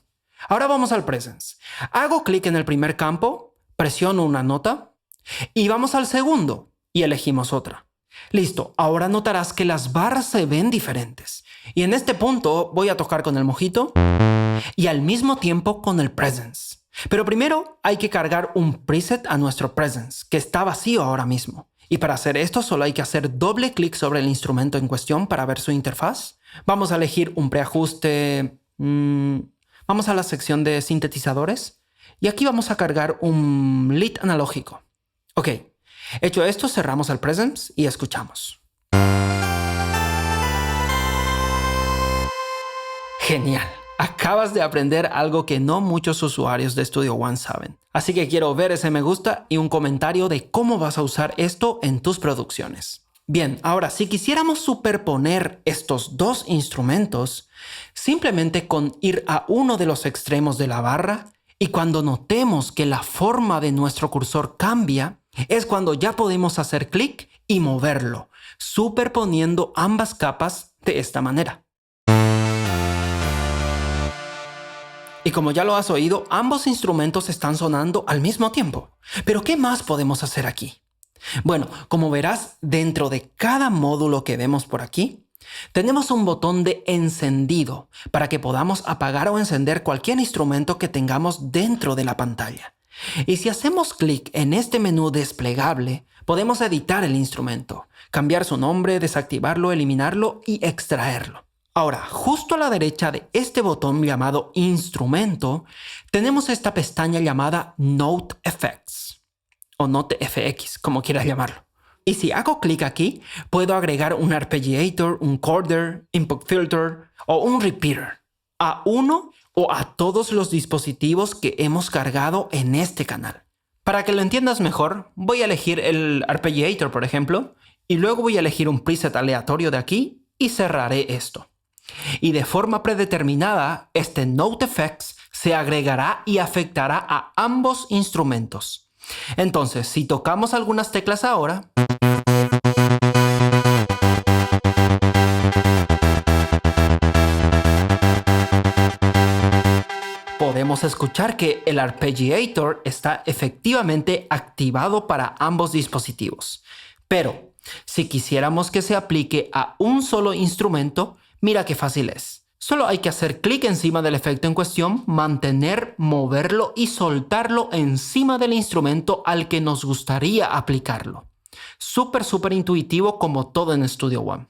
Ahora vamos al Presence. Hago clic en el primer campo, presiono una nota y vamos al segundo y elegimos otra. Listo, ahora notarás que las barras se ven diferentes. Y en este punto voy a tocar con el Mojito y al mismo tiempo con el Presence. Pero primero hay que cargar un preset a nuestro Presence, que está vacío ahora mismo. Y para hacer esto solo hay que hacer doble clic sobre el instrumento en cuestión para ver su interfaz. Vamos a elegir un preajuste. Vamos a la sección de sintetizadores. Y aquí vamos a cargar un lead analógico. Ok, hecho esto cerramos el Presence y escuchamos. Genial. Acabas de aprender algo que no muchos usuarios de Studio One saben. Así que quiero ver ese me gusta y un comentario de cómo vas a usar esto en tus producciones. Bien, ahora si quisiéramos superponer estos dos instrumentos, simplemente con ir a uno de los extremos de la barra y cuando notemos que la forma de nuestro cursor cambia, es cuando ya podemos hacer clic y moverlo, superponiendo ambas capas de esta manera. Y como ya lo has oído, ambos instrumentos están sonando al mismo tiempo. ¿Pero qué más podemos hacer aquí? Bueno, como verás, dentro de cada módulo que vemos por aquí, tenemos un botón de encendido para que podamos apagar o encender cualquier instrumento que tengamos dentro de la pantalla. Y si hacemos clic en este menú desplegable, podemos editar el instrumento, cambiar su nombre, desactivarlo, eliminarlo y extraerlo. Ahora, justo a la derecha de este botón llamado Instrumento, tenemos esta pestaña llamada Note Effects, o Note FX, como quieras llamarlo. Y si hago clic aquí, puedo agregar un arpeggiator, un chorder, input filter o un repeater a uno o a todos los dispositivos que hemos cargado en este canal. Para que lo entiendas mejor, voy a elegir el arpeggiator, por ejemplo, y luego voy a elegir un preset aleatorio de aquí y cerraré esto. Y de forma predeterminada, este Note Effects se agregará y afectará a ambos instrumentos. Entonces, si tocamos algunas teclas ahora, podemos escuchar que el arpeggiator está efectivamente activado para ambos dispositivos. Pero, si quisiéramos que se aplique a un solo instrumento, mira qué fácil es. Solo hay que hacer clic encima del efecto en cuestión, mantener, moverlo y soltarlo encima del instrumento al que nos gustaría aplicarlo. Súper intuitivo como todo en Studio One.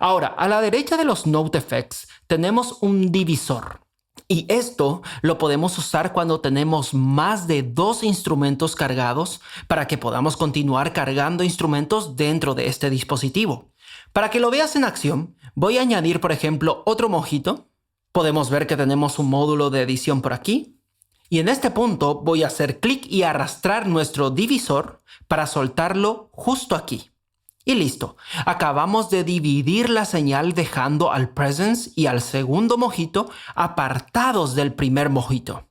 Ahora, a la derecha de los Note Effects tenemos un divisor. Y esto lo podemos usar cuando tenemos más de 2 instrumentos cargados para que podamos continuar cargando instrumentos dentro de este dispositivo. Para que lo veas en acción, voy a añadir, por ejemplo, otro Mojito. Podemos ver que tenemos un módulo de edición por aquí. Y en este punto voy a hacer clic y arrastrar nuestro divisor para soltarlo justo aquí. Y listo, acabamos de dividir la señal dejando al presence y al segundo mojito apartados del primer mojito.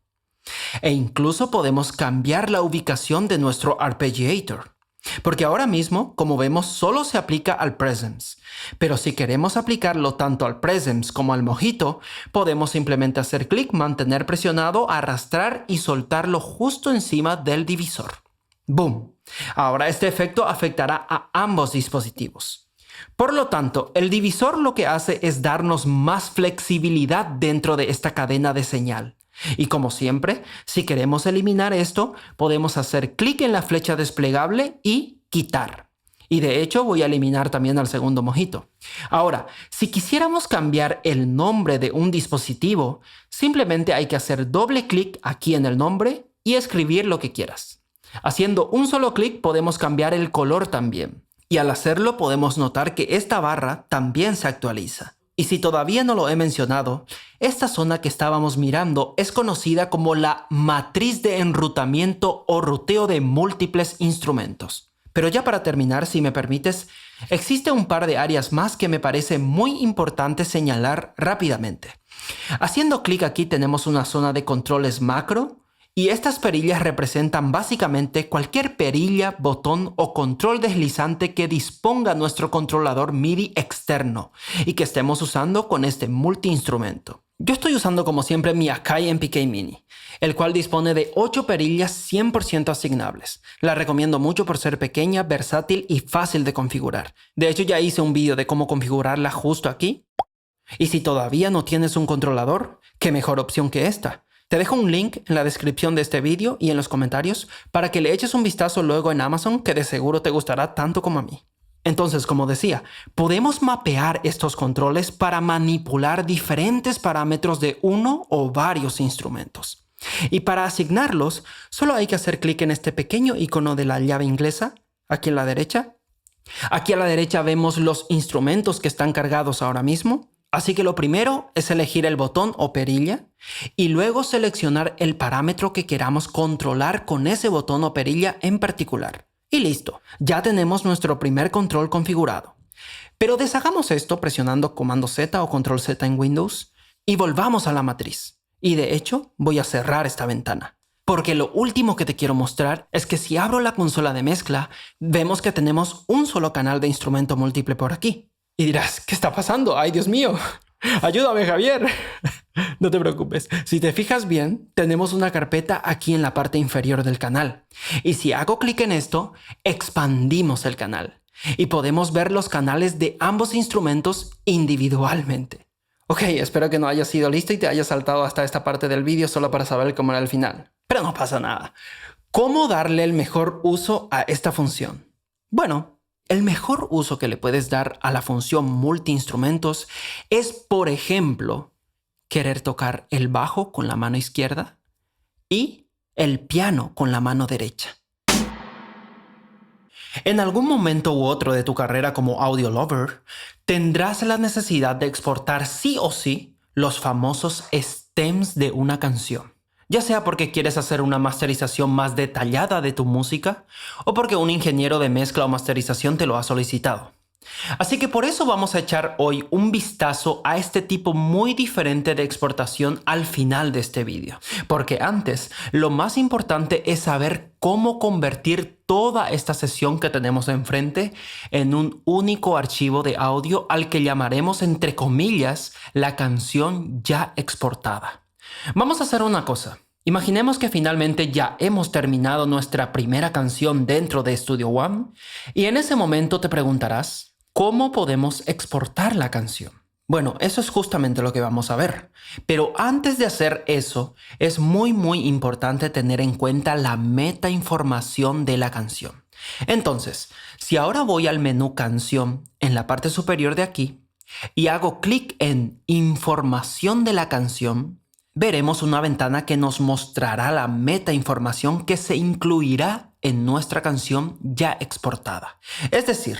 E incluso podemos cambiar la ubicación de nuestro arpeggiator. Porque ahora mismo, como vemos, solo se aplica al presence. Pero si queremos aplicarlo tanto al presence como al mojito, podemos simplemente hacer clic, mantener presionado, arrastrar y soltarlo justo encima del divisor. ¡Boom! Ahora este efecto afectará a ambos dispositivos. Por lo tanto, el divisor lo que hace es darnos más flexibilidad dentro de esta cadena de señal. Y como siempre, si queremos eliminar esto, podemos hacer clic en la flecha desplegable y quitar. Y de hecho voy a eliminar también al segundo mojito. Ahora, si quisiéramos cambiar el nombre de un dispositivo, simplemente hay que hacer doble clic aquí en el nombre y escribir lo que quieras. Haciendo un solo clic podemos cambiar el color también. Y al hacerlo podemos notar que esta barra también se actualiza. Y si todavía no lo he mencionado, esta zona que estábamos mirando es conocida como la matriz de enrutamiento o ruteo de múltiples instrumentos. Pero ya para terminar, si me permites, existe un par de áreas más que me parece muy importante señalar rápidamente. Haciendo clic aquí tenemos una zona de controles macro, y estas perillas representan básicamente cualquier perilla, botón o control deslizante que disponga nuestro controlador MIDI externo y que estemos usando con este multiinstrumento. Yo estoy usando como siempre mi Akai MPK Mini, el cual dispone de 8 perillas 100% asignables. La recomiendo mucho por ser pequeña, versátil y fácil de configurar. De hecho ya hice un vídeo de cómo configurarla justo aquí. Y si todavía no tienes un controlador, ¿qué mejor opción que esta? Te dejo un link en la descripción de este vídeo y en los comentarios para que le eches un vistazo luego en Amazon, que de seguro te gustará tanto como a mí. Entonces, como decía, podemos mapear estos controles para manipular diferentes parámetros de uno o varios instrumentos. Y para asignarlos, solo hay que hacer clic en este pequeño icono de la llave inglesa, aquí en la derecha. Aquí a la derecha vemos los instrumentos que están cargados ahora mismo. Así que lo primero es elegir el botón o perilla y luego seleccionar el parámetro que queramos controlar con ese botón o perilla en particular. Y listo, ya tenemos nuestro primer control configurado. Pero deshagamos esto presionando Comando Z o Control Z en Windows y volvamos a la matriz. Y de hecho, voy a cerrar esta ventana. Porque lo último que te quiero mostrar es que si abro la consola de mezcla, vemos que tenemos un solo canal de instrumento múltiple por aquí. Y dirás, ¿qué está pasando? ¡Ay, Dios mío! ¡Ayúdame, Javier! No te preocupes. Si te fijas bien, tenemos una carpeta aquí en la parte inferior del canal. Y si hago clic en esto, expandimos el canal. Y podemos ver los canales de ambos instrumentos individualmente. Ok, espero que no hayas sido listo y te hayas saltado hasta esta parte del vídeo solo para saber cómo era el final. Pero no pasa nada. ¿Cómo darle el mejor uso a esta función? Bueno, el mejor uso que le puedes dar a la función multiinstrumentos es, por ejemplo, querer tocar el bajo con la mano izquierda y el piano con la mano derecha. En algún momento u otro de tu carrera como audio lover, tendrás la necesidad de exportar sí o sí los famosos stems de una canción. Ya sea porque quieres hacer una masterización más detallada de tu música o porque un ingeniero de mezcla o masterización te lo ha solicitado. Así que por eso vamos a echar hoy un vistazo a este tipo muy diferente de exportación al final de este vídeo. Porque antes, lo más importante es saber cómo convertir toda esta sesión que tenemos enfrente en un único archivo de audio al que llamaremos, entre comillas, la canción ya exportada. Vamos a hacer una cosa. Imaginemos que finalmente ya hemos terminado nuestra primera canción dentro de Studio One y en ese momento te preguntarás, ¿cómo podemos exportar la canción? Bueno, eso es justamente lo que vamos a ver. Pero antes de hacer eso, es muy importante tener en cuenta la metainformación de la canción. Entonces, si ahora voy al menú Canción en la parte superior de aquí y hago clic en Información de la canción, veremos una ventana que nos mostrará la metainformación que se incluirá en nuestra canción ya exportada. Es decir,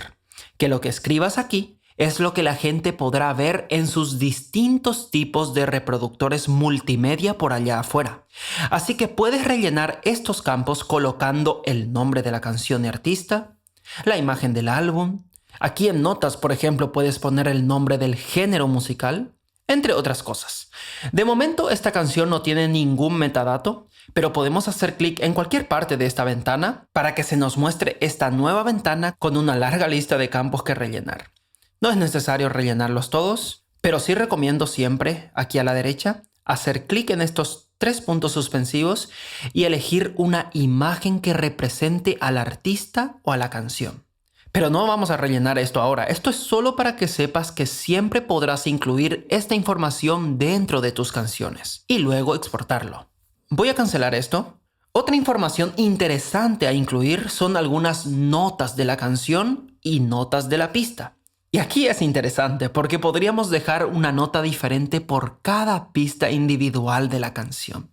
que lo que escribas aquí es lo que la gente podrá ver en sus distintos tipos de reproductores multimedia por allá afuera. Así que puedes rellenar estos campos colocando el nombre de la canción y artista, la imagen del álbum, Aquí en notas, por ejemplo, puedes poner el nombre del género musical, entre otras cosas. De momento, esta canción no tiene ningún metadato, pero podemos hacer clic en cualquier parte de esta ventana para que se nos muestre esta nueva ventana con una larga lista de campos que rellenar. No es necesario rellenarlos todos, pero sí recomiendo siempre, aquí a la derecha, hacer clic en estos 3 puntos suspensivos y elegir una imagen que represente al artista o a la canción. Pero no vamos a rellenar esto ahora. Esto es solo para que sepas que siempre podrás incluir esta información dentro de tus canciones y luego exportarlo. Voy a cancelar esto. Otra información interesante a incluir son algunas notas de la canción y notas de la pista. Y aquí es interesante porque podríamos dejar una nota diferente por cada pista individual de la canción.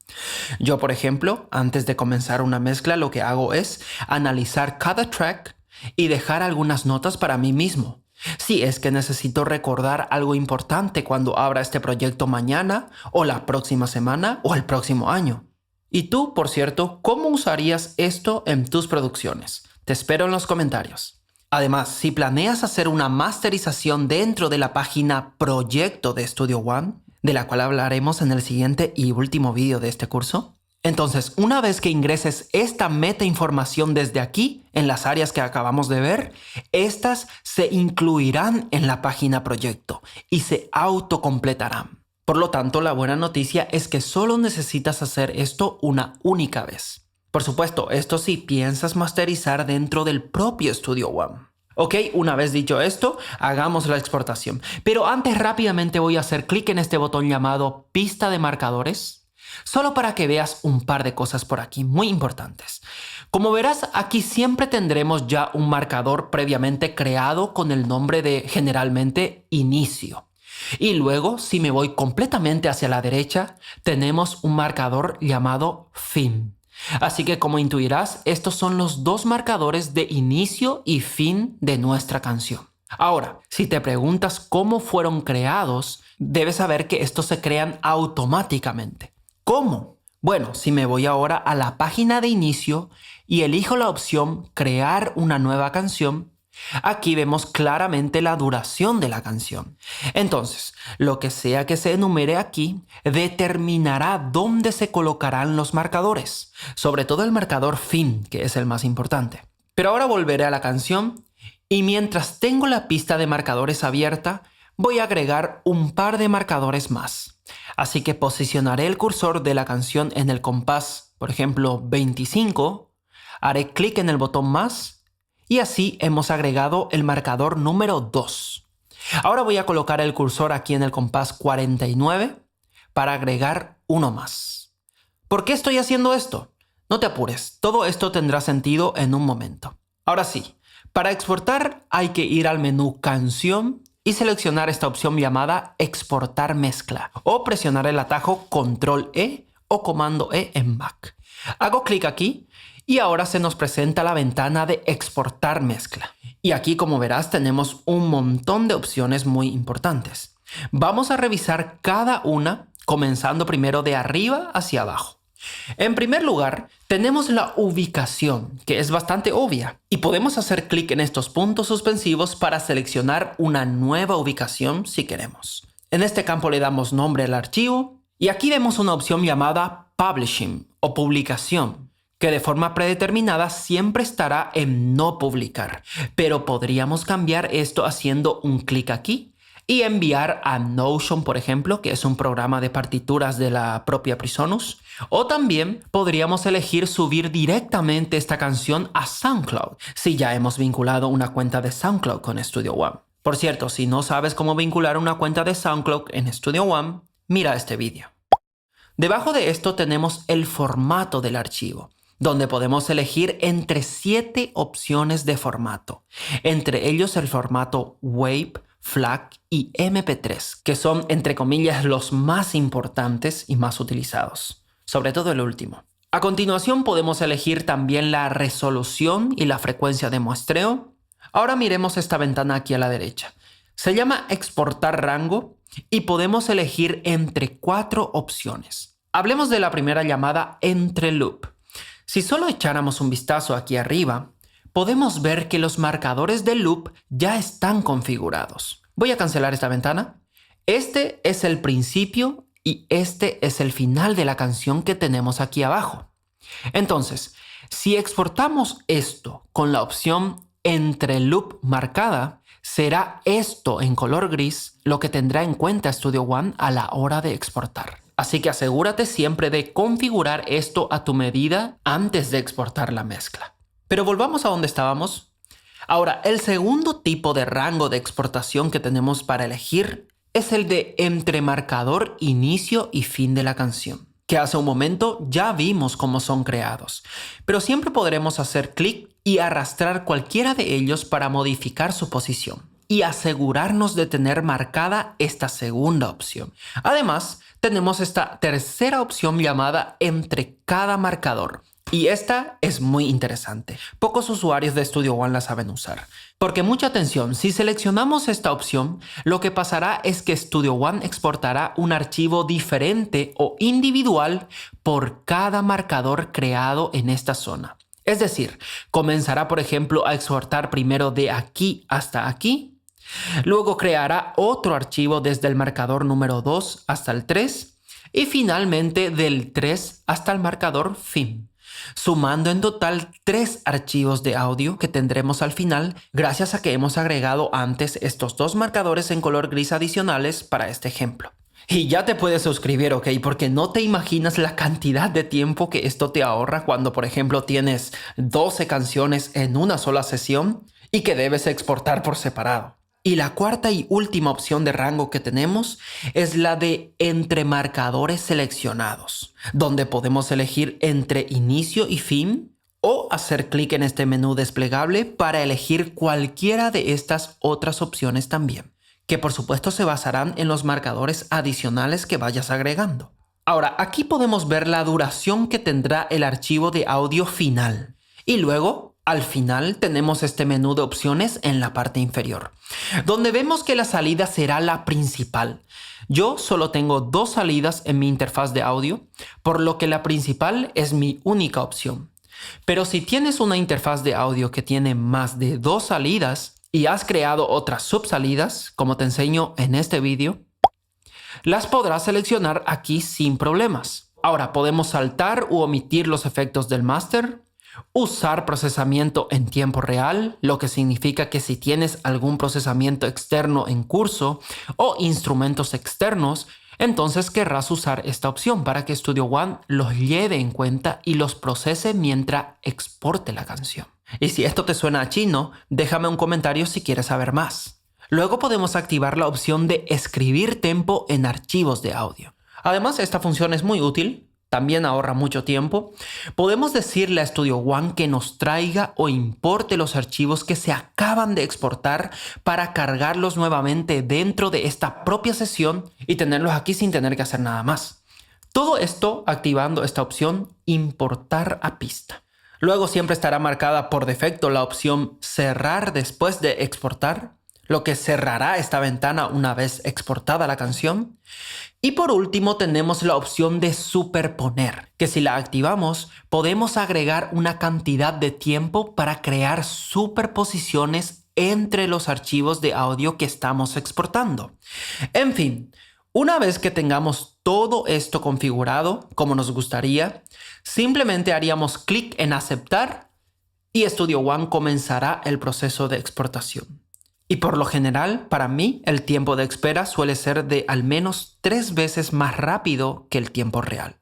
Yo, por ejemplo, antes de comenzar una mezcla, lo que hago es analizar cada track y dejar algunas notas para mí mismo. Si es que necesito recordar algo importante cuando abra este proyecto mañana o la próxima semana o el próximo año. Y tú, por cierto, ¿cómo usarías esto en tus producciones? Te espero en los comentarios. Además, si planeas hacer una masterización dentro de la página Proyecto de Studio One, de la cual hablaremos en el siguiente y último vídeo de este curso, entonces, una vez que ingreses esta metainformación desde aquí, en las áreas que acabamos de ver, estas se incluirán en la página Proyecto y se autocompletarán. Por lo tanto, la buena noticia es que solo necesitas hacer esto una única vez. Por supuesto, esto si piensas masterizar dentro del propio Studio One. Ok, una vez dicho esto, hagamos la exportación. Pero antes rápidamente voy a hacer clic en este botón llamado Pista de marcadores. Solo para que veas un par de cosas por aquí muy importantes. Como verás, aquí siempre tendremos ya un marcador previamente creado con el nombre de generalmente inicio. Y luego, si me voy completamente hacia la derecha, tenemos un marcador llamado fin. Así que como intuirás, estos son los dos marcadores de inicio y fin de nuestra canción. Ahora, si te preguntas cómo fueron creados, debes saber que estos se crean automáticamente. ¿Cómo? Bueno, si me voy ahora a la página de inicio y elijo la opción Crear una nueva canción, aquí vemos claramente la duración de la canción. Entonces, lo que sea que se enumere aquí determinará dónde se colocarán los marcadores, sobre todo el marcador fin, que es el más importante. Pero ahora volveré a la canción y mientras tengo la pista de marcadores abierta, voy a agregar un par de marcadores más. Así que posicionaré el cursor de la canción en el compás, por ejemplo 25, haré clic en el botón más y así hemos agregado el marcador número 2. Ahora voy a colocar el cursor aquí en el compás 49 para agregar uno más. ¿Por qué estoy haciendo esto? No te apures, todo esto tendrá sentido en un momento. Ahora sí, para exportar hay que ir al menú Canción y seleccionar esta opción llamada Exportar mezcla o presionar el atajo Control E o Comando E en Mac. Hago clic aquí y ahora se nos presenta la ventana de Exportar mezcla. Y aquí, como verás, tenemos un montón de opciones muy importantes. Vamos a revisar cada una, comenzando primero de arriba hacia abajo. En primer lugar, tenemos la ubicación, que es bastante obvia, y podemos hacer clic en estos puntos suspensivos para seleccionar una nueva ubicación si queremos. En este campo le damos nombre al archivo, y aquí vemos una opción llamada Publishing o publicación, que de forma predeterminada siempre estará en no publicar, pero podríamos cambiar esto haciendo un clic aquí y enviar a Notion, por ejemplo, que es un programa de partituras de la propia Presonus. O también podríamos elegir subir directamente esta canción a SoundCloud, si ya hemos vinculado una cuenta de SoundCloud con Studio One. Por cierto, si no sabes cómo vincular una cuenta de SoundCloud en Studio One, mira este vídeo. Debajo de esto tenemos el formato del archivo, donde podemos elegir entre 7 opciones de formato, entre ellos el formato WAV, FLAC y MP3, que son, entre comillas, los más importantes y más utilizados, sobre todo el último. A continuación podemos elegir también la resolución y la frecuencia de muestreo. Ahora miremos esta ventana aquí a la derecha. Se llama Exportar rango y podemos elegir entre 4 opciones. Hablemos de la primera llamada Entre Loop. Si solo echáramos un vistazo aquí arriba, podemos ver que los marcadores del loop ya están configurados. Voy a cancelar esta ventana. Este es el principio y este es el final de la canción que tenemos aquí abajo. Entonces, si exportamos esto con la opción entre loop marcada, será esto en color gris lo que tendrá en cuenta Studio One a la hora de exportar. Así que asegúrate siempre de configurar esto a tu medida antes de exportar la mezcla. Pero volvamos a donde estábamos. Ahora, el segundo tipo de rango de exportación que tenemos para elegir es el de entre marcador inicio y fin de la canción, que hace un momento ya vimos cómo son creados, pero siempre podremos hacer clic y arrastrar cualquiera de ellos para modificar su posición y asegurarnos de tener marcada esta segunda opción. Además, tenemos esta tercera opción llamada entre cada marcador. Y esta es muy interesante. Pocos usuarios de Studio One la saben usar. Porque mucha atención, si seleccionamos esta opción, lo que pasará es que Studio One exportará un archivo diferente o individual por cada marcador creado en esta zona. Es decir, comenzará por ejemplo a exportar primero de aquí hasta aquí, luego creará otro archivo desde el marcador número 2 hasta el 3 y finalmente del 3 hasta el marcador fin, sumando en total 3 archivos de audio que tendremos al final gracias a que hemos agregado antes estos 2 marcadores en color gris adicionales para este ejemplo. Y ya te puedes suscribir, ¿ok? Porque no te imaginas la cantidad de tiempo que esto te ahorra cuando, por ejemplo, tienes 12 canciones en una sola sesión y que debes exportar por separado. Y la cuarta y última opción de rango que tenemos es la de entre marcadores seleccionados, donde podemos elegir entre inicio y fin o hacer clic en este menú desplegable para elegir cualquiera de estas otras opciones también, que por supuesto se basarán en los marcadores adicionales que vayas agregando. Ahora, aquí podemos ver la duración que tendrá el archivo de audio final y luego al final tenemos este menú de opciones en la parte inferior, donde vemos que la salida será la principal. Yo solo tengo 2 salidas en mi interfaz de audio, por lo que la principal es mi única opción. Pero si tienes una interfaz de audio que tiene más de 2 salidas y has creado otras subsalidas, como te enseño en este vídeo, las podrás seleccionar aquí sin problemas. Ahora podemos saltar u omitir los efectos del máster, usar procesamiento en tiempo real, lo que significa que si tienes algún procesamiento externo en curso o instrumentos externos, entonces querrás usar esta opción para que Studio One los lleve en cuenta y los procese mientras exporte la canción. Y si esto te suena a chino, déjame un comentario si quieres saber más. Luego podemos activar la opción de escribir tempo en archivos de audio. Además, esta función es muy útil. También ahorra mucho tiempo. Podemos decirle a Studio One que nos traiga o importe los archivos que se acaban de exportar para cargarlos nuevamente dentro de esta propia sesión y tenerlos aquí sin tener que hacer nada más. Todo esto activando esta opción importar a pista. Luego siempre estará marcada por defecto la opción cerrar después de exportar, lo que cerrará esta ventana una vez exportada la canción. Y por último tenemos la opción de superponer, que si la activamos podemos agregar una cantidad de tiempo para crear superposiciones entre los archivos de audio que estamos exportando. En fin, una vez que tengamos todo esto configurado como nos gustaría, simplemente haríamos clic en aceptar y Studio One comenzará el proceso de exportación. Y por lo general, para mí, el tiempo de espera suele ser de al menos 3 veces más rápido que el tiempo real.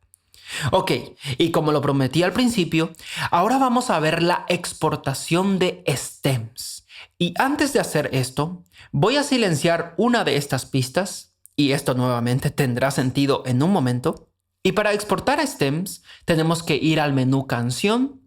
Ok, y como lo prometí al principio, ahora vamos a ver la exportación de stems. Y antes de hacer esto, voy a silenciar una de estas pistas, y esto nuevamente tendrá sentido en un momento. Y para exportar a stems, tenemos que ir al menú Canción,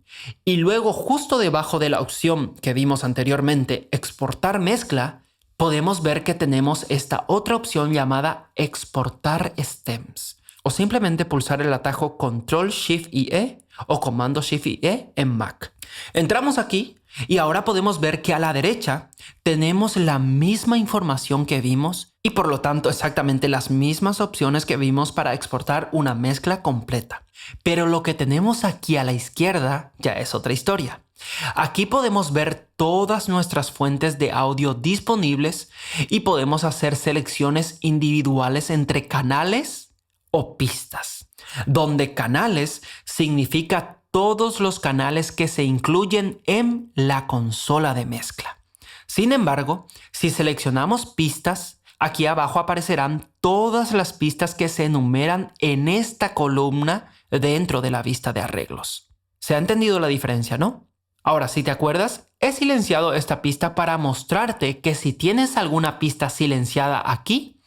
y luego justo debajo de la opción que vimos anteriormente, exportar mezcla, podemos ver que tenemos esta otra opción llamada exportar stems. O simplemente pulsar el atajo Control Shift y E o Comando Shift y E en Mac. Entramos aquí y ahora podemos ver que a la derecha tenemos la misma información que vimos y por lo tanto exactamente las mismas opciones que vimos para exportar una mezcla completa. Pero lo que tenemos aquí a la izquierda ya es otra historia. Aquí podemos ver todas nuestras fuentes de audio disponibles y podemos hacer selecciones individuales entre canales o pistas, donde canales significa todos los canales que se incluyen en la consola de mezcla. Sin embargo, si seleccionamos pistas, aquí abajo aparecerán todas las pistas que se enumeran en esta columna dentro de la vista de arreglos. ¿Se ha entendido la diferencia, no? Ahora, si te acuerdas, he silenciado esta pista para mostrarte que si tienes alguna pista silenciada aquí,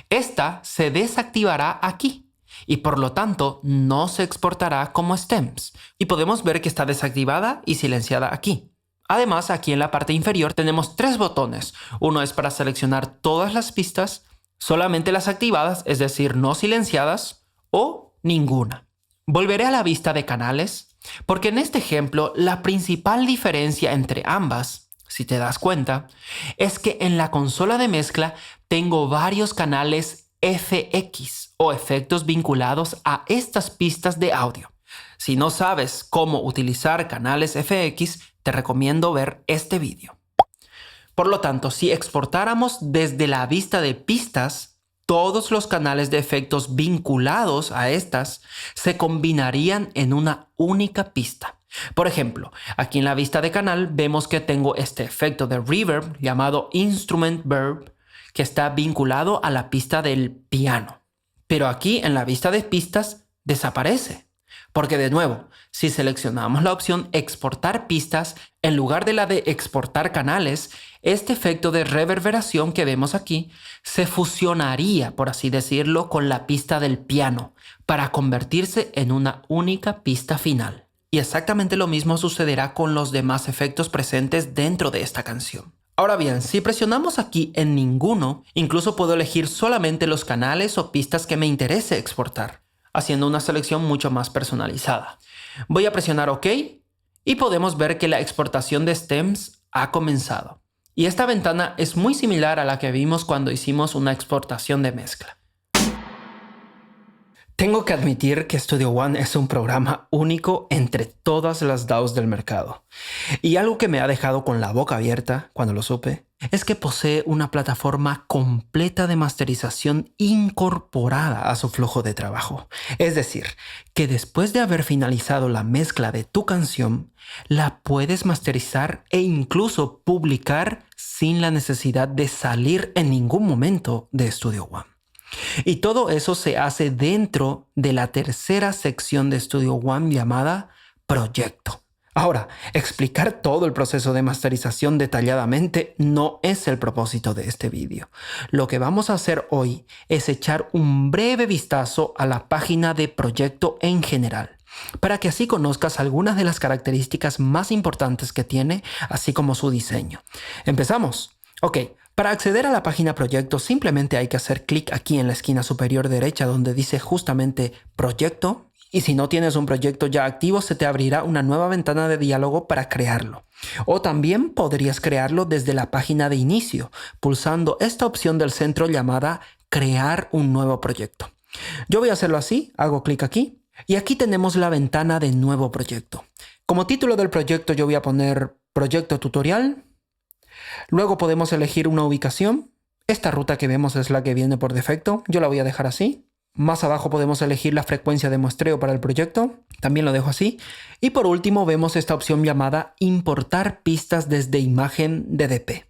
esta se desactivará aquí y por lo tanto no se exportará como stems. Y podemos ver que está desactivada y silenciada aquí. Además, aquí en la parte inferior tenemos 3 botones. Uno es para seleccionar todas las pistas, solamente las activadas, es decir, no silenciadas, o ninguna. Volveré a la vista de canales, porque en este ejemplo la principal diferencia entre ambas, si te das cuenta, es que en la consola de mezcla tengo varios canales FX o efectos vinculados a estas pistas de audio. Si no sabes cómo utilizar canales FX, te recomiendo ver este vídeo. Por lo tanto, si exportáramos desde la vista de pistas, todos los canales de efectos vinculados a estas se combinarían en una única pista. Por ejemplo, aquí en la vista de canal vemos que tengo este efecto de reverb llamado Instrument Verb que está vinculado a la pista del piano. Pero aquí en la vista de pistas desaparece. Porque de nuevo, si seleccionamos la opción exportar pistas en lugar de la de exportar canales, este efecto de reverberación que vemos aquí se fusionaría, por así decirlo, con la pista del piano para convertirse en una única pista final. Y exactamente lo mismo sucederá con los demás efectos presentes dentro de esta canción. Ahora bien, si presionamos aquí en ninguno, incluso puedo elegir solamente los canales o pistas que me interese exportar, haciendo una selección mucho más personalizada. Voy a presionar OK y podemos ver que la exportación de stems ha comenzado. Y esta ventana es muy similar a la que vimos cuando hicimos una exportación de mezcla. Tengo que admitir que Studio One es un programa único entre todas las DAWs del mercado. Y algo que me ha dejado con la boca abierta cuando lo supe es que posee una plataforma completa de masterización incorporada a su flujo de trabajo. Es decir, que después de haber finalizado la mezcla de tu canción, la puedes masterizar e incluso publicar sin la necesidad de salir en ningún momento de Studio One. Y todo eso se hace dentro de la tercera sección de Studio One llamada Proyecto. Ahora, explicar todo el proceso de masterización detalladamente no es el propósito de este vídeo. Lo que vamos a hacer hoy es echar un breve vistazo a la página de Proyecto en general, para que así conozcas algunas de las características más importantes que tiene, así como su diseño. ¿Empezamos? Ok. Para acceder a la página Proyecto simplemente hay que hacer clic aquí en la esquina superior derecha donde dice justamente Proyecto, y si no tienes un proyecto ya activo se te abrirá una nueva ventana de diálogo para crearlo. O también podrías crearlo desde la página de inicio pulsando esta opción del centro llamada Crear un nuevo proyecto. Yo voy a hacerlo así, hago clic aquí y aquí tenemos la ventana de nuevo proyecto. Como título del proyecto yo voy a poner Proyecto Tutorial. Luego podemos elegir una ubicación. Esta ruta que vemos es la que viene por defecto. Yo la voy a dejar así. Más abajo podemos elegir la frecuencia de muestreo para el proyecto. También lo dejo así. Y por último vemos esta opción llamada Importar pistas desde imagen DDP.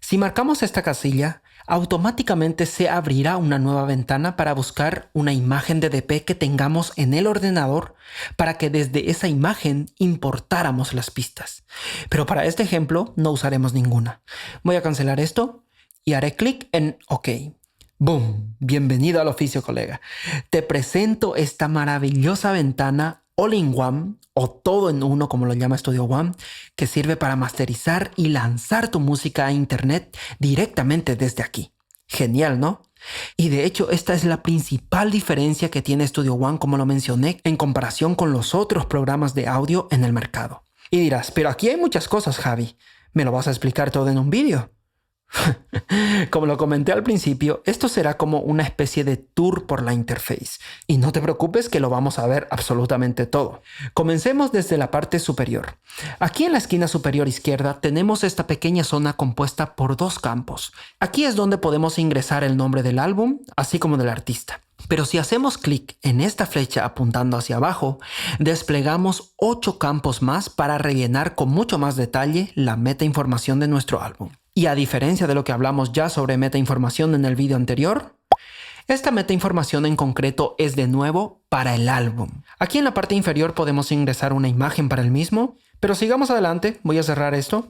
Si marcamos esta casilla, automáticamente se abrirá una nueva ventana para buscar una imagen DDP que tengamos en el ordenador para que desde esa imagen importáramos las pistas. Pero para este ejemplo no usaremos ninguna. Voy a cancelar esto y haré clic en OK. ¡Boom! Bienvenido al oficio, colega. Te presento esta maravillosa ventana All-in-One o todo en uno como lo llama Studio One, que sirve para masterizar y lanzar tu música a internet directamente desde aquí. Genial, ¿no? Y de hecho esta es la principal diferencia que tiene Studio One, como lo mencioné, en comparación con los otros programas de audio en el mercado. Y dirás, pero aquí hay muchas cosas, Javi. ¿Me lo vas a explicar todo en un vídeo? Como lo comenté al principio, esto será como una especie de tour por la interface. Y no te preocupes que lo vamos a ver absolutamente todo. Comencemos desde la parte superior. Aquí en la esquina superior izquierda tenemos esta pequeña zona compuesta por dos campos. Aquí es donde podemos ingresar el nombre del álbum, así como del artista. Pero si hacemos clic en esta flecha apuntando hacia abajo, desplegamos 8 campos más para rellenar con mucho más detalle la metainformación de nuestro álbum. Y a diferencia de lo que hablamos ya sobre metainformación en el video anterior, esta metainformación en concreto es de nuevo para el álbum. Aquí en la parte inferior podemos ingresar una imagen para el mismo, pero sigamos adelante, voy a cerrar esto.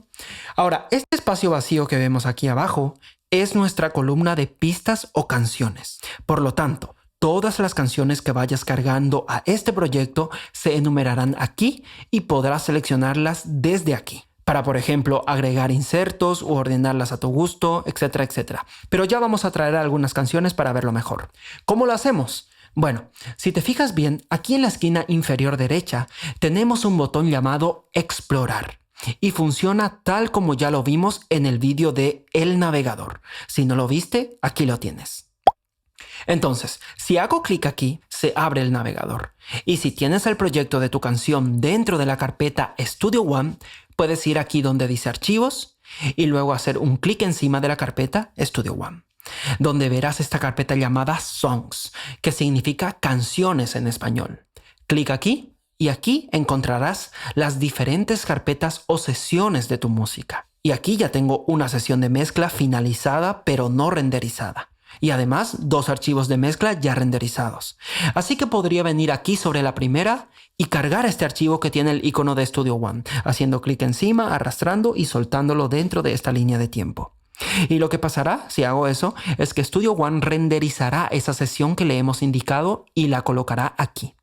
Ahora, este espacio vacío que vemos aquí abajo es nuestra columna de pistas o canciones. Por lo tanto, todas las canciones que vayas cargando a este proyecto se enumerarán aquí y podrás seleccionarlas desde aquí. Para, por ejemplo, agregar insertos o ordenarlas a tu gusto, etcétera, etcétera. Pero ya vamos a traer algunas canciones para verlo mejor. ¿Cómo lo hacemos? Bueno, si te fijas bien, aquí en la esquina inferior derecha tenemos un botón llamado Explorar. Y funciona tal como ya lo vimos en el vídeo de El Navegador. Si no lo viste, aquí lo tienes. Entonces, si hago clic aquí, se abre el navegador. Y si tienes el proyecto de tu canción dentro de la carpeta Studio One, puedes ir aquí donde dice Archivos y luego hacer un clic encima de la carpeta Studio One, donde verás esta carpeta llamada Songs, que significa canciones en español. Clic aquí y aquí encontrarás las diferentes carpetas o sesiones de tu música. Y aquí ya tengo una sesión de mezcla finalizada pero no renderizada. Y además 2 archivos de mezcla ya renderizados. Así que podría venir aquí sobre la primera y cargar este archivo que tiene el icono de Studio One, haciendo clic encima, arrastrando y soltándolo dentro de esta línea de tiempo. Y lo que pasará si hago eso es que Studio One renderizará esa sesión que le hemos indicado y la colocará aquí.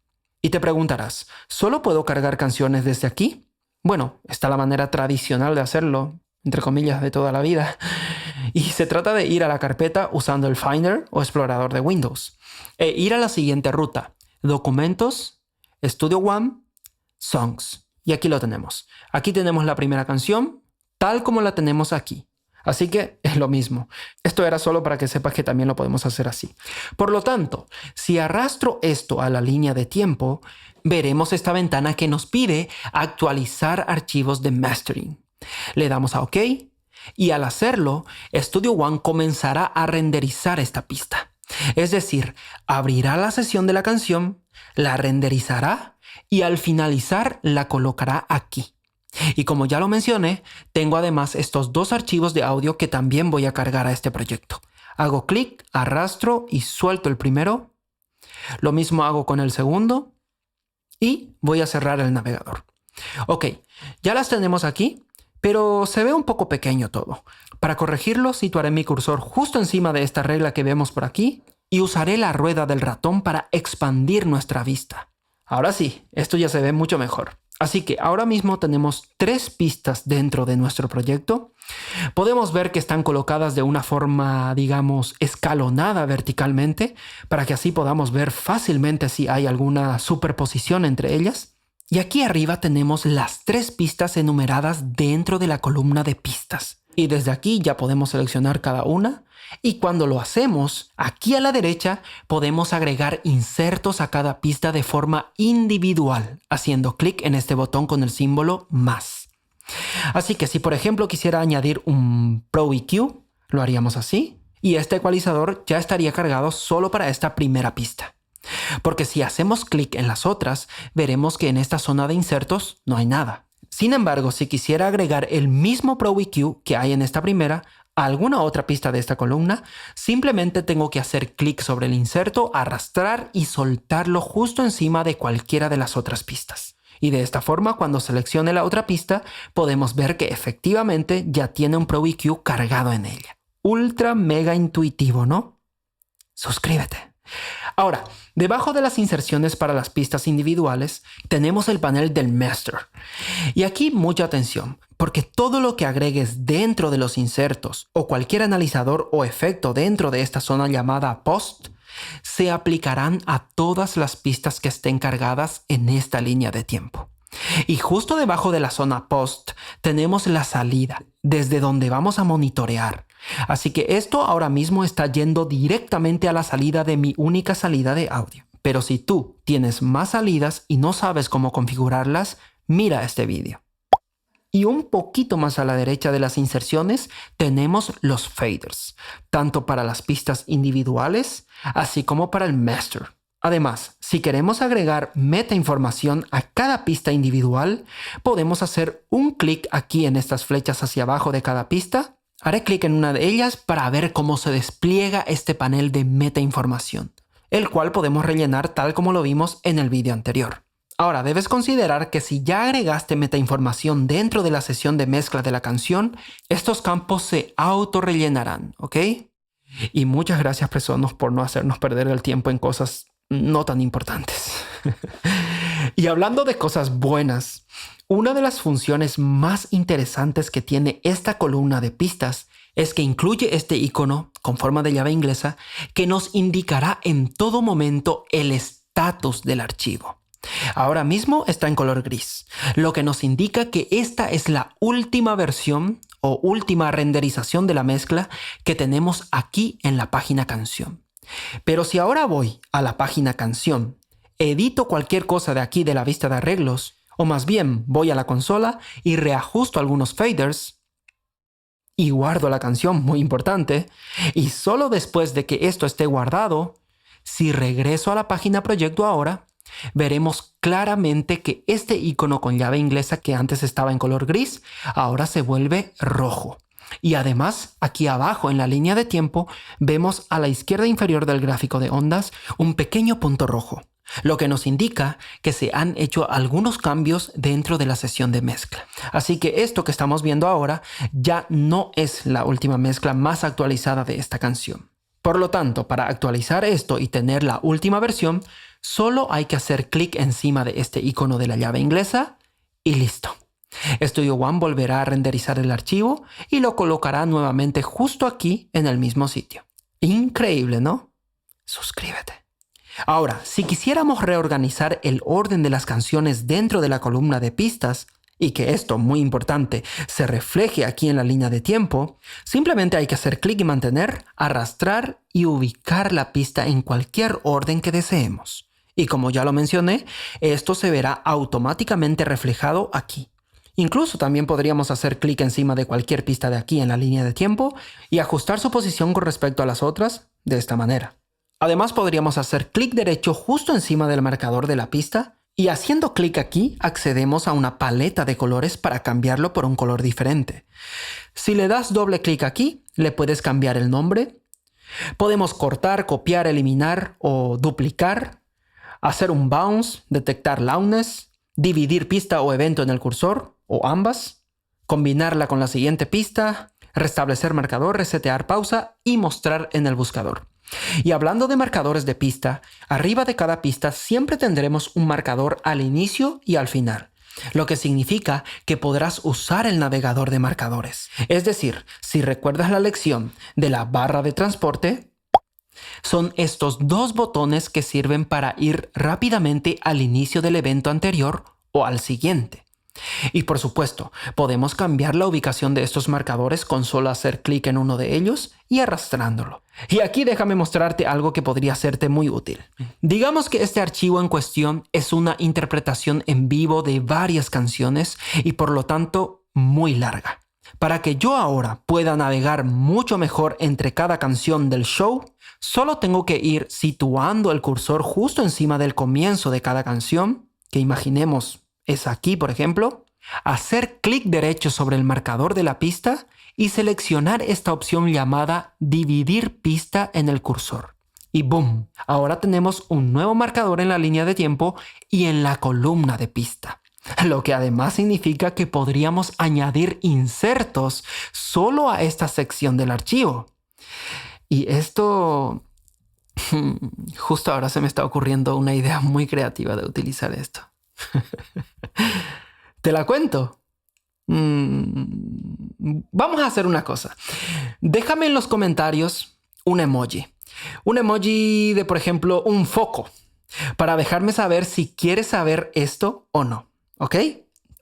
Y te preguntarás, ¿solo puedo cargar canciones desde aquí? Bueno, está la manera tradicional de hacerlo, entre comillas, de toda la vida. Y se trata de ir a la carpeta usando el Finder o explorador de Windows e ir a la siguiente ruta: Documentos, Studio One, Songs. Y aquí lo tenemos. Aquí tenemos la primera canción, tal como la tenemos aquí. Así que es lo mismo. Esto era solo para que sepas que también lo podemos hacer así. Por lo tanto, si arrastro esto a la línea de tiempo, veremos esta ventana que nos pide actualizar archivos de mastering. Le damos a OK. Y al hacerlo, Studio One comenzará a renderizar esta pista. Es decir, abrirá la sesión de la canción, la renderizará y al finalizar la colocará aquí. Y como ya lo mencioné, tengo además estos 2 archivos de audio que también voy a cargar a este proyecto. Hago clic, arrastro y suelto el primero. Lo mismo hago con el segundo y voy a cerrar el navegador. Ok, ya las tenemos aquí. Pero se ve un poco pequeño todo. Para corregirlo, situaré mi cursor justo encima de esta regla que vemos por aquí y usaré la rueda del ratón para expandir nuestra vista. Ahora sí, esto ya se ve mucho mejor. Así que ahora mismo tenemos 3 pistas dentro de nuestro proyecto. Podemos ver que están colocadas de una forma, digamos, escalonada verticalmente, para que así podamos ver fácilmente si hay alguna superposición entre ellas. Y aquí arriba tenemos las 3 pistas enumeradas dentro de la columna de pistas. Y desde aquí ya podemos seleccionar cada una. Y cuando lo hacemos, aquí a la derecha podemos agregar insertos a cada pista de forma individual, haciendo clic en este botón con el símbolo más. Así que si por ejemplo quisiera añadir un Pro EQ, lo haríamos así. Y este ecualizador ya estaría cargado solo para esta primera pista. Porque si hacemos clic en las otras, veremos que en esta zona de insertos no hay nada. Sin embargo, si quisiera agregar el mismo Pro EQ que hay en esta primera a alguna otra pista de esta columna, simplemente tengo que hacer clic sobre el inserto, arrastrar y soltarlo justo encima de cualquiera de las otras pistas. Y de esta forma, cuando seleccione la otra pista, podemos ver que efectivamente ya tiene un Pro EQ cargado en ella. Ultra mega intuitivo, ¿no? Suscríbete. Ahora, debajo de las inserciones para las pistas individuales, tenemos el panel del Master. Y aquí mucha atención, porque todo lo que agregues dentro de los insertos o cualquier analizador o efecto dentro de esta zona llamada Post, se aplicarán a todas las pistas que estén cargadas en esta línea de tiempo. Y justo debajo de la zona Post tenemos la salida. desde donde vamos a monitorear. Así que esto ahora mismo está yendo directamente a la salida de mi única salida de audio. Pero si tú tienes más salidas y no sabes cómo configurarlas, mira este vídeo. Y un poquito más a la derecha de las inserciones tenemos los faders, tanto para las pistas individuales, así como para el master. Además, si queremos agregar metainformación a cada pista individual, podemos hacer un clic aquí en estas flechas hacia abajo de cada pista. Haré clic en una de ellas para ver cómo se despliega este panel de metainformación, el cual podemos rellenar tal como lo vimos en el vídeo anterior. Ahora, debes considerar que si ya agregaste metainformación dentro de la sesión de mezcla de la canción, estos campos se autorrellenarán, ¿ok? Y muchas gracias, Presonus, por no hacernos perder el tiempo en cosas no tan importantes. Y hablando de cosas buenas, una de las funciones más interesantes que tiene esta columna de pistas es que incluye este icono con forma de llave inglesa que nos indicará en todo momento el estatus del archivo. Ahora mismo está en color gris, lo que nos indica que esta es la última versión o última renderización de la mezcla que tenemos aquí en la página canción. Pero si ahora voy a la página canción, edito cualquier cosa de aquí de la vista de arreglos, o más bien voy a la consola y reajusto algunos faders, y guardo la canción, muy importante, y solo después de que esto esté guardado, si regreso a la página proyecto ahora, veremos claramente que este icono con llave inglesa que antes estaba en color gris, ahora se vuelve rojo. Y además, aquí abajo en la línea de tiempo, vemos a la izquierda inferior del gráfico de ondas un pequeño punto rojo, lo que nos indica que se han hecho algunos cambios dentro de la sesión de mezcla. Así que esto que estamos viendo ahora ya no es la última mezcla más actualizada de esta canción. Por lo tanto, para actualizar esto y tener la última versión, solo hay que hacer clic encima de este icono de la llave inglesa y listo. Studio One volverá a renderizar el archivo y lo colocará nuevamente justo aquí en el mismo sitio. Increíble, ¿no? Suscríbete. Ahora, si quisiéramos reorganizar el orden de las canciones dentro de la columna de pistas, y que esto, muy importante, se refleje aquí en la línea de tiempo, simplemente hay que hacer clic y mantener, arrastrar y ubicar la pista en cualquier orden que deseemos. Y como ya lo mencioné, esto se verá automáticamente reflejado aquí. Incluso también podríamos hacer clic encima de cualquier pista de aquí en la línea de tiempo y ajustar su posición con respecto a las otras de esta manera. Además podríamos hacer clic derecho justo encima del marcador de la pista y haciendo clic aquí accedemos a una paleta de colores para cambiarlo por un color diferente. Si le das doble clic aquí, le puedes cambiar el nombre. Podemos cortar, copiar, eliminar o duplicar, hacer un bounce, detectar loudness, dividir pista o evento en el cursor o ambas, combinarla con la siguiente pista, restablecer marcador, resetear pausa y mostrar en el buscador. Y hablando de marcadores de pista, arriba de cada pista siempre tendremos un marcador al inicio y al final, lo que significa que podrás usar el navegador de marcadores. Es decir, si recuerdas la lección de la barra de transporte, son estos dos botones que sirven para ir rápidamente al inicio del evento anterior o al siguiente. Y por supuesto, podemos cambiar la ubicación de estos marcadores con solo hacer clic en uno de ellos y arrastrándolo. Y aquí déjame mostrarte algo que podría serte muy útil. Digamos que este archivo en cuestión es una interpretación en vivo de varias canciones y por lo tanto muy larga. Para que yo ahora pueda navegar mucho mejor entre cada canción del show, solo tengo que ir situando el cursor justo encima del comienzo de cada canción, que imaginemos es aquí, por ejemplo, hacer clic derecho sobre el marcador de la pista y seleccionar esta opción llamada Dividir pista en el cursor. Y ¡boom! Ahora tenemos un nuevo marcador en la línea de tiempo y en la columna de pista. Lo que además significa que podríamos añadir insertos solo a esta sección del archivo. Y esto... justo ahora se me está ocurriendo una idea muy creativa de utilizar esto. ¿Te la cuento? Vamos a hacer una cosa. Déjame en los comentarios un emoji. Un emoji de, por ejemplo, un foco. Para dejarme saber si quieres saber esto o no. ¿Ok?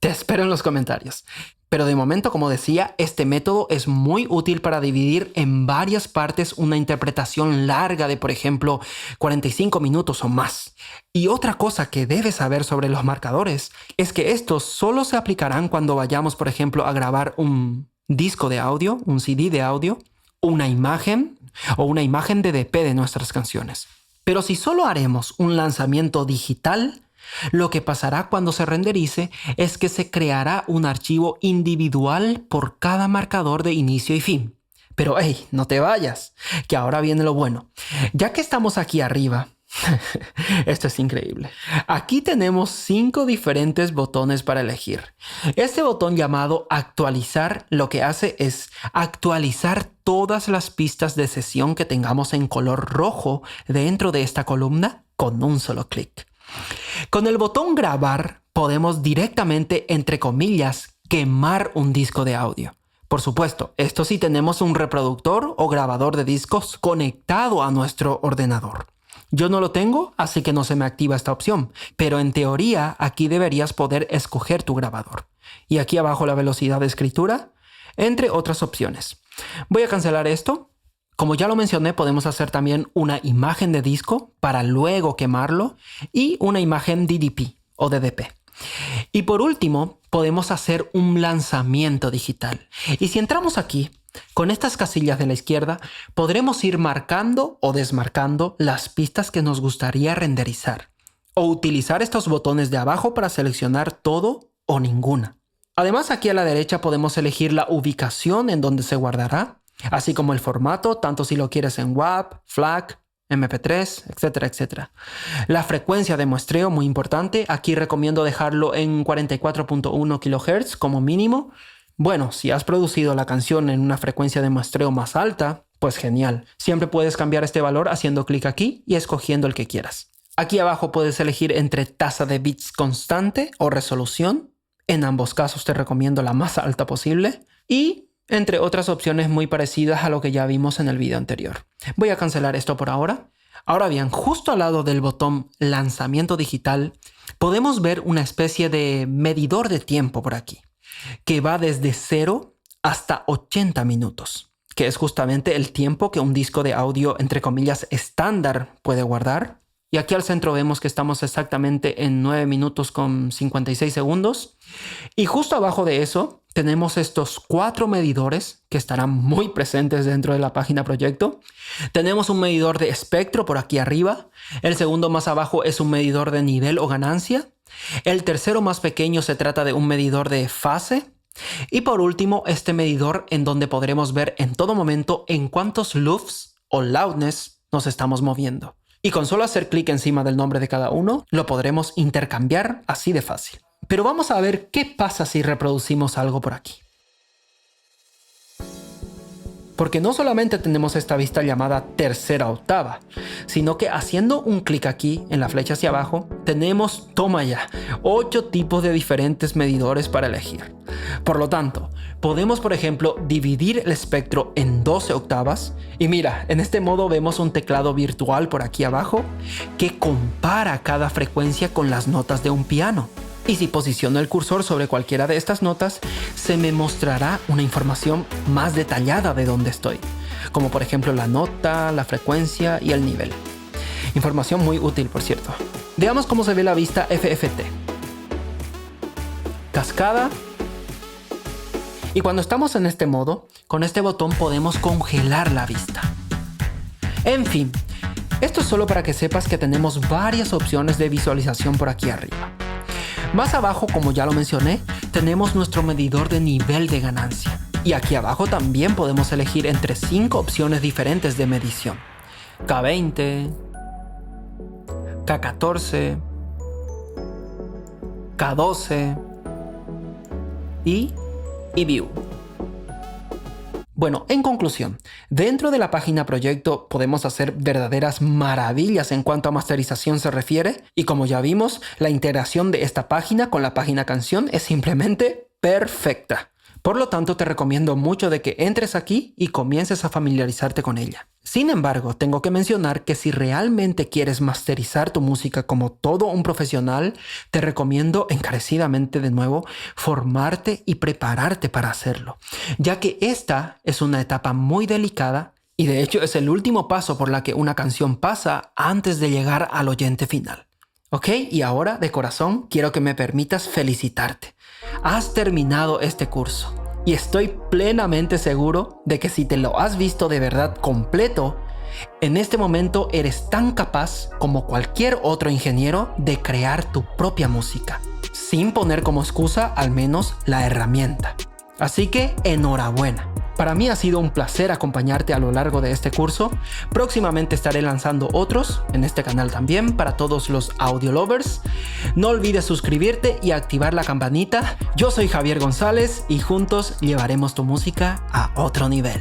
Te espero en los comentarios. Pero de momento, como decía, este método es muy útil para dividir en varias partes una interpretación larga de, por ejemplo, 45 minutos o más. Y otra cosa que debes saber sobre los marcadores es que estos solo se aplicarán cuando vayamos, por ejemplo, a grabar un disco de audio, un CD de audio, una imagen o una imagen DDP de nuestras canciones. Pero si solo haremos un lanzamiento digital, lo que pasará cuando se renderice es que se creará un archivo individual por cada marcador de inicio y fin. Pero hey, no te vayas, que ahora viene lo bueno. Ya que estamos aquí arriba, esto es increíble. Aquí tenemos 5 diferentes botones para elegir. Este botón llamado actualizar lo que hace es actualizar todas las pistas de sesión que tengamos en color rojo dentro de esta columna con un solo clic. Con el botón grabar podemos directamente, entre comillas, quemar un disco de audio. Por supuesto, esto sí tenemos un reproductor o grabador de discos conectado a nuestro ordenador. Yo no lo tengo, así que no se me activa esta opción, pero en teoría aquí deberías poder escoger tu grabador. Y aquí abajo la velocidad de escritura, entre otras opciones. Voy a cancelar esto. Como ya lo mencioné, podemos hacer también una imagen de disco para luego quemarlo y una imagen DDP o DDP. Y por último, podemos hacer un lanzamiento digital. Y si entramos aquí, con estas casillas de la izquierda, podremos ir marcando o desmarcando las pistas que nos gustaría renderizar. O utilizar estos botones de abajo para seleccionar todo o ninguna. Además, aquí a la derecha podemos elegir la ubicación en donde se guardará, así como el formato, tanto si lo quieres en WAV, FLAC, MP3, etcétera, etcétera. La frecuencia de muestreo, muy importante. Aquí recomiendo dejarlo en 44.1 kHz como mínimo. Bueno, si has producido la canción en una frecuencia de muestreo más alta, pues genial. Siempre puedes cambiar este valor haciendo clic aquí y escogiendo el que quieras. Aquí abajo puedes elegir entre tasa de bits constante o resolución. En ambos casos te recomiendo la más alta posible. Y entre otras opciones muy parecidas a lo que ya vimos en el video anterior. Voy a cancelar esto por ahora. Ahora bien, justo al lado del botón lanzamiento digital, podemos ver una especie de medidor de tiempo por aquí, que va desde 0 hasta 80 minutos, que es justamente el tiempo que un disco de audio, entre comillas, estándar puede guardar. Y aquí al centro vemos que estamos exactamente en 9 minutos con 56 segundos. Y justo abajo de eso tenemos estos 4 medidores que estarán muy presentes dentro de la página proyecto. Tenemos un medidor de espectro por aquí arriba. El segundo más abajo es un medidor de nivel o ganancia. El tercero más pequeño se trata de un medidor de fase. Y por último, este medidor en donde podremos ver en todo momento en cuántos loops o loudness nos estamos moviendo. Y con solo hacer clic encima del nombre de cada uno, lo podremos intercambiar así de fácil. Pero vamos a ver qué pasa si reproducimos algo por aquí. Porque no solamente tenemos esta vista llamada tercera octava, sino que haciendo un clic aquí en la flecha hacia abajo, tenemos, toma ya, 8 tipos de diferentes medidores para elegir. Por lo tanto, podemos, por ejemplo, dividir el espectro en 12 octavas. Y mira, en este modo vemos un teclado virtual por aquí abajo que compara cada frecuencia con las notas de un piano. Y si posiciono el cursor sobre cualquiera de estas notas, se me mostrará una información más detallada de dónde estoy, como por ejemplo la nota, la frecuencia y el nivel. Información muy útil, por cierto. Veamos cómo se ve la vista FFT. Cascada. Y cuando estamos en este modo, con este botón podemos congelar la vista. En fin, esto es solo para que sepas que tenemos varias opciones de visualización por aquí arriba. Más abajo, como ya lo mencioné, tenemos nuestro medidor de nivel de ganancia. Y aquí abajo también podemos elegir entre 5 opciones diferentes de medición. K20, K14, K12 y View. Bueno, en conclusión, dentro de la página proyecto podemos hacer verdaderas maravillas en cuanto a masterización se refiere, y como ya vimos, la integración de esta página con la página canción es simplemente perfecta. Por lo tanto, te recomiendo mucho de que entres aquí y comiences a familiarizarte con ella. Sin embargo, tengo que mencionar que si realmente quieres masterizar tu música como todo un profesional, te recomiendo encarecidamente de nuevo formarte y prepararte para hacerlo, ya que esta es una etapa muy delicada y de hecho es el último paso por la que una canción pasa antes de llegar al oyente final. Ok, y ahora de corazón quiero que me permitas felicitarte. Has terminado este curso y estoy plenamente seguro de que si te lo has visto de verdad completo, en este momento eres tan capaz como cualquier otro ingeniero de crear tu propia música, sin poner como excusa al menos la herramienta. Así que enhorabuena. Para mí ha sido un placer acompañarte a lo largo de este curso. Próximamente estaré lanzando otros en este canal también para todos los audio lovers. No olvides suscribirte y activar la campanita. Yo soy Javier González y juntos llevaremos tu música a otro nivel.